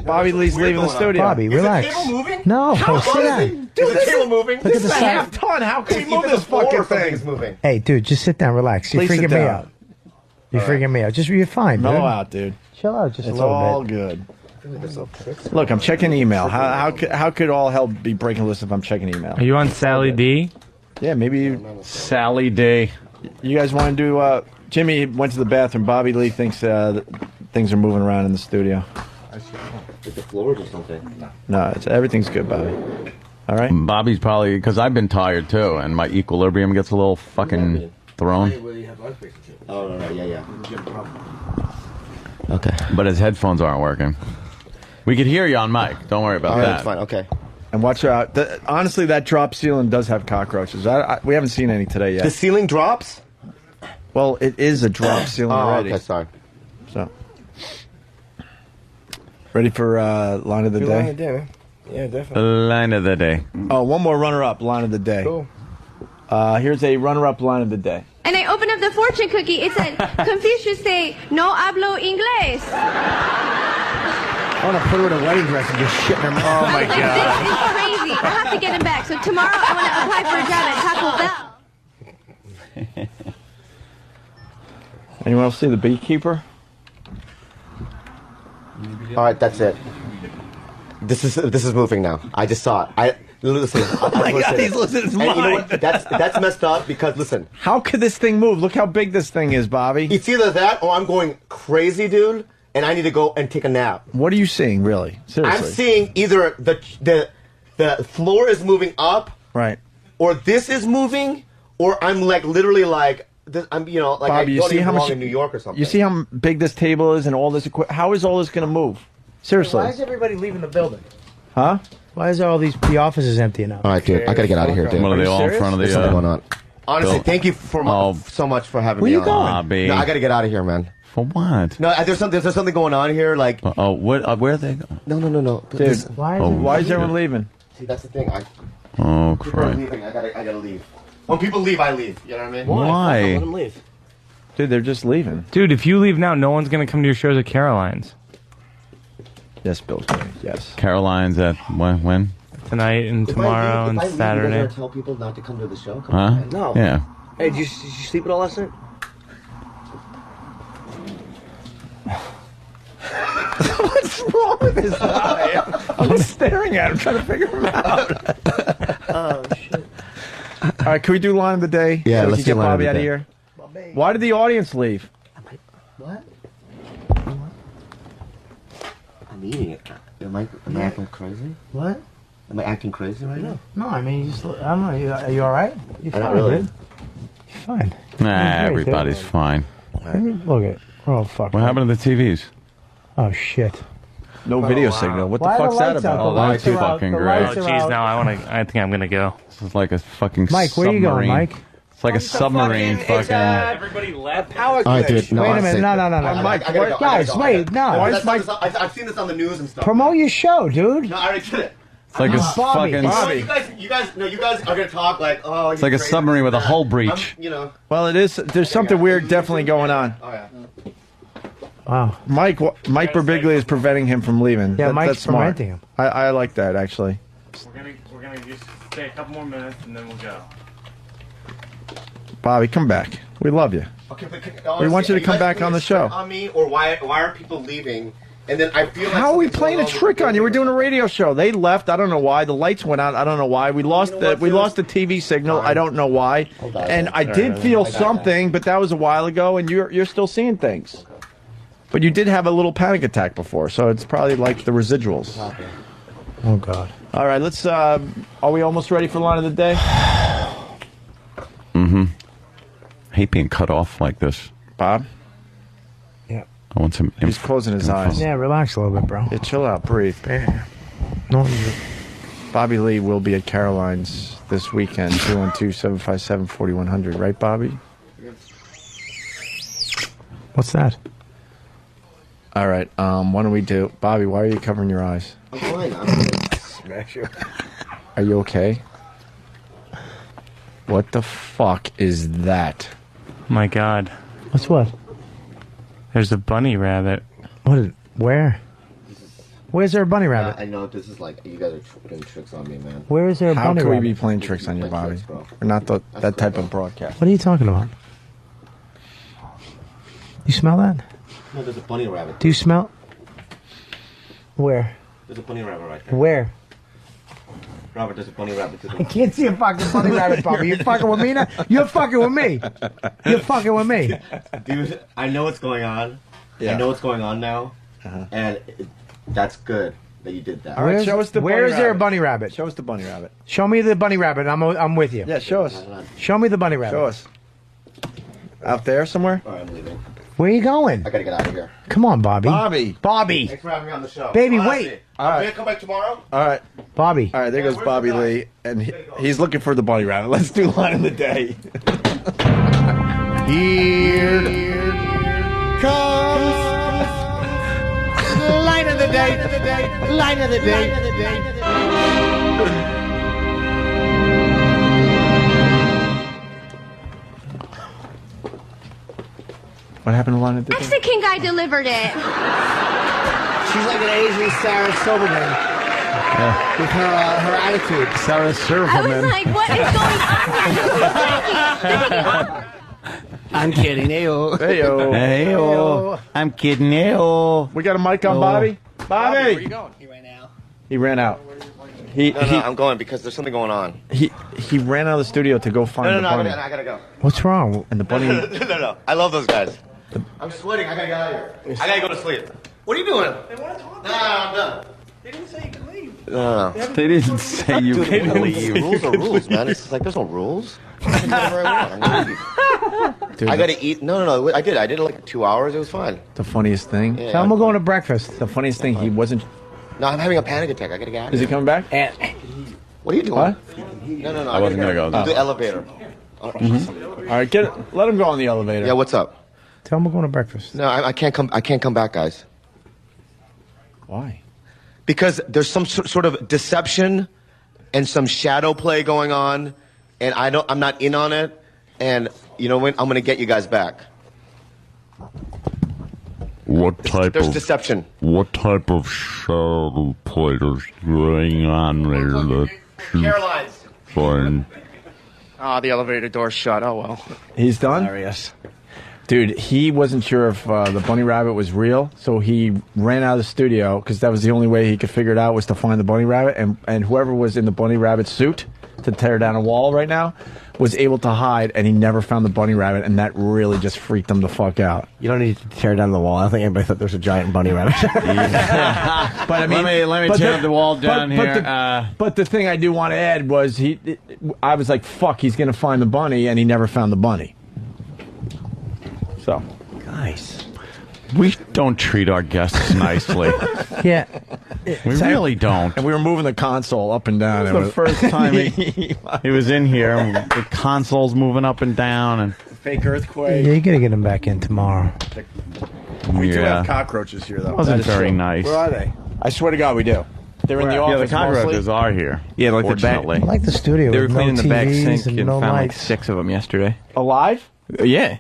Bobby Lee's leaving the studio. Bobby, relax. Is the table moving? No, How sit down. Is the table moving? Look at the side. half ton. How can It's he move either this the floor fucking or something's thing? moving. Hey, dude, just sit down, relax. You're Please sit freaking me down. out. You're freaking me out. You're fine, dude. Mellow out, dude. Chill out just It's a little all bit. good. Look, I'm checking email. How could all hell be breaking loose if I'm checking email? Are you on Sally D? Yeah, maybe Sally Day. you guys want to do. Jimmy went to the bathroom. Bobby Lee thinks things are moving around in the studio. With the floors or something. No, everything's good, Bobby. All right. Bobby's probably because I've been tired too, and my equilibrium gets a little fucking thrown. Oh, right, yeah. Okay. But his headphones aren't working. We could hear you on mic. Don't worry about that. That's fine. Okay. And watch out. Honestly, that drop ceiling does have cockroaches. We haven't seen any today yet. The ceiling drops? Well, it is a drop ceiling already. Okay, sorry. So, ready for line of the day? Line of the day, man. Yeah, definitely. Line of the day. Oh, one more runner-up line of the day. Cool. Here's a runner-up line of the day. And I opened up the fortune cookie. It said, Confucius say, no hablo inglés. I want to put her in a wedding dress and just shit in her mouth. Oh, my This is crazy. I have to get him back. So tomorrow I want to apply for a job at Taco Bell. Anyone else see The Beekeeper? All right, that's it. This is moving now. I just saw it. Listen. Oh my God, he's losing his mind. You know what? That's messed up because listen. How could this thing move? Look how big this thing is, Bobby. It's either that or I'm going crazy, dude, and I need to go and take a nap. What are you seeing, really? Seriously. I'm seeing either the floor is moving up, right, or this is moving, or I'm like literally like this, I'm like Bobby, I you don't see even how belong much in New York or something. You see how big this table is and all this equipment? How is all this going to move? Seriously. Why is everybody leaving the building? Huh? Why is all the offices empty now? All right, dude. I gotta get out of here, dude. What are they all in front of the? There's something going on. Honestly, Bill. thank you so much for having Where me you on. going? Bobby. No, I gotta get out of here, man. For what? No, there's something going on here. Like, where are they going? No. Dude, Why is everyone leaving? See, that's the thing. Oh, People are crap. leaving. I gotta leave. When people leave, I leave. You know what I mean? Why? Let them leave. Dude, they're just leaving. Dude, if you leave now, no one's going to come to your shows at Caroline's. Yes, Bill. Yes. Caroline's at when? Tonight and tomorrow and Saturday. You guys tell people not to come to the show. Come Huh? on. No. Yeah. Hey, did you sleep at all last night? What's wrong with this guy? I'm staring at him, trying to figure him out. Oh, shit. All right, can we do line of the day? Yeah, so we let's can do get line of Bobby the out of day. here. Why did the audience leave? What? I'm eating it. Am I acting crazy? What? Am I acting crazy right now? No, I mean, you just, I don't know. Are you all right? You're Not fine, really. dude. You're fine. Nah, You're great, everybody's dude. fine. Look at oh fuck. What happened to the TVs? Oh shit. No video signal. What the Why are fuck's the that lights out? about? Oh, The that's lights are out. fucking The great. lights Oh, are jeez, out. now I think I'm going to go. This is like a fucking Mike, where are you going, submarine. Mike? It's like a submarine fucking. Everybody left. Power All right, dude. No, Wait a honestly. minute. No. Mike, I gotta go. Guys, wait, no. Why is Mike? I've seen this on the news and stuff. Promote your show, dude. No, I already did it. It's like a Bobby. fucking. Bobby. You guys are gonna talk like, oh. It's like a submarine with a hull breach. Well, it is. There's something weird definitely going on. Oh yeah. Wow. Mike Birbiglia is preventing him from leaving. Yeah, Mike's that's smart. preventing him. I like that, actually. We're gonna just stay a couple more minutes and then we'll go. Bobby, come back. We love you. Okay, but We want you to come back on the show. On me, or why are people leaving? And then I feel like How are we something's playing a going on trick with on you? We're doing a radio show. They left. I don't know why. The lights went out. I don't know why. We lost the TV signal. I don't know why. And I did feel something, but that was a while ago. And you're still seeing things. But you did have a little panic attack before, so it's probably like the residuals. Oh God. All right, let's. Are we almost ready for line of the day? Mm-hmm. I hate being cut off like this. Bob? Yeah. I want some. He's closing his eyes. Yeah, relax a little bit, bro. Yeah, chill out, breathe. No, Bobby Lee will be at Caroline's this weekend, 212-757-4100. Right, Bobby? what's that? All right, why don't we do... Bobby, why are you covering your eyes? I'm fine. I'm gonna smash you. Are you okay? What the fuck is that? My God. What's what? There's a bunny rabbit. What is? Where? Where's there a bunny rabbit? I know this is like you guys are playing tricks on me, man. Where is there a How bunny could we rabbit? be playing tricks on you, Bobby? We're not that type of broadcast. What are you talking about? You smell that? No, there's a bunny rabbit. Do you smell? Where? There's a bunny rabbit right there. Where? Robert, there's a bunny rabbit. I can't see a fucking bunny rabbit, Bobby. You fucking with me now? You're fucking with me. You're fucking with me. Dude, I know what's going on. Yeah. I know what's going on now. And That's good that you did that. All right, show us the bunny Where is there a rabbit. bunny rabbit? Show us the bunny rabbit. Show me the bunny rabbit. I'm with you. Yeah, show us. Show me the bunny rabbit. Show us. Out there somewhere? All right, I'm leaving. Where are you going? I gotta get out of here. Come on, Bobby. Bobby. Thanks for having me on the show. Baby, Honestly. wait. All right. I'm gonna come back tomorrow. All right. Bobby. All right, there goes Bobby Lee. And he's looking for the bunny rabbit. Let's do line of the day. Here comes line of the day. Line of the day. What happened to line of the day? Mexican guy delivered it. She's like an Asian Sarah Silverman with her attitude. Sarah I was Silverman. like, what is going on here? I'm kidding. Ayo. Heyo. Hey-o. I'm kidding. Hey-o. We got a mic on Bobby? Bobby! Where you going? He ran out. He ran out. He I'm going because there's something going on. he ran out of the studio to go find the bunny. I gotta go. What's wrong? And the bunny. No. I love those guys. I'm sweating. I gotta get out of here. I gotta go to sleep. What are you doing? They want to talk. No, I'm done. They didn't say you could leave. No. They didn't say you Dude, could leave. Rules are rules, man. It's like there's no rules. I'm gonna leave. Dude, I gotta eat. No. I did. I did it like 2 hours. It was fine. the funniest thing. Yeah. Tell him we're going to breakfast. The funniest thing, he wasn't. No, I'm having a panic attack. I gotta get out of Is he here. coming back? What are you doing? What? No. I wasn't gonna go. Do the elevator. All right, let him go on the elevator. Yeah, what's up? Tell him we're going to breakfast. No, I can't come. I can't come back, guys. Why? Because there's some sort of deception and some shadow play going on, and I'm not in on it. And you know when I'm going to get you guys back. What type There's of deception. What type of shadow play is going on there that you Caroline's. find? Ah, the elevator door's shut. Oh well. He's done? Hilarious. Dude, he wasn't sure if the bunny rabbit was real, so he ran out of the studio because that was the only way he could figure it out was to find the bunny rabbit. And whoever was in the bunny rabbit suit to tear down a wall right now was able to hide, and he never found the bunny rabbit, and that really just freaked him the fuck out. You don't need to tear down the wall. I don't think anybody thought there was a giant bunny rabbit. But I mean, let me but tear the wall down here. But the thing I do want to add was I was like, fuck, he's going to find the bunny, and he never found the bunny. So, Guys. We don't treat our guests nicely. Yeah. We really don't. And we were moving the console up and down. It was the first time he was in here. And the console's moving up and down. And fake earthquake. Yeah, you got to get him back in tomorrow. We do have cockroaches here, though. Wasn't That is very true. nice. Where are they? I swear to God, we do. They're in the office. Yeah, the cockroaches mostly. are here. Yeah, like the back. fortunately. I like the studio. They were with cleaning no the back TVs sink and no found like lights. 6 of them yesterday. Alive? Yeah.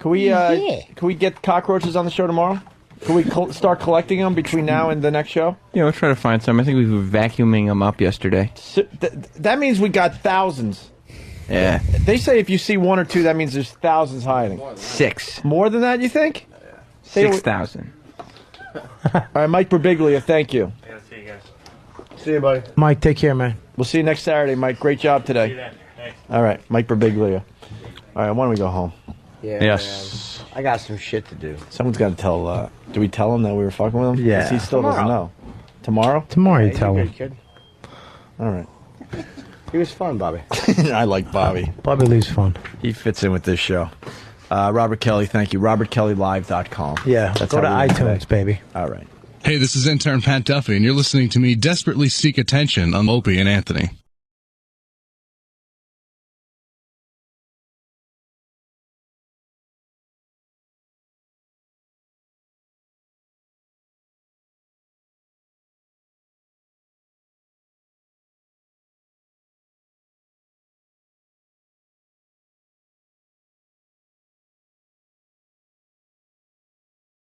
Can we? Can we get cockroaches on the show tomorrow? Can we start collecting them between now and the next show? Yeah, we'll try to find some. I think we were vacuuming them up yesterday. So, that means we got thousands. Yeah. They say if you see one or two, that means there's thousands hiding. 6. More than that, you think? 6,000. All right, Mike Birbiglia, thank you. Yeah, see you guys. See you, buddy. Mike, take care, man. We'll see you next Saturday, Mike. Great job today. See you then. Thanks. All right, Mike Birbiglia. All right, why don't we go home? Yeah, Yes. man. I got some shit to do. Someone's got to tell. Do we tell him that we were fucking with him? Yeah. 'Cause he still doesn't Tomorrow. know. Tomorrow? Tomorrow you Hey, tell you him. good, kid? All right. He was fun, Bobby. I like Bobby. Bobby Lee's fun. He fits in with this show. Robert Kelly, thank you. RobertKellyLive.com. Yeah, That's go to how we do iTunes, baby. All right. Hey, this is intern Pat Duffy, and you're listening to me desperately seek attention on Opie and Anthony.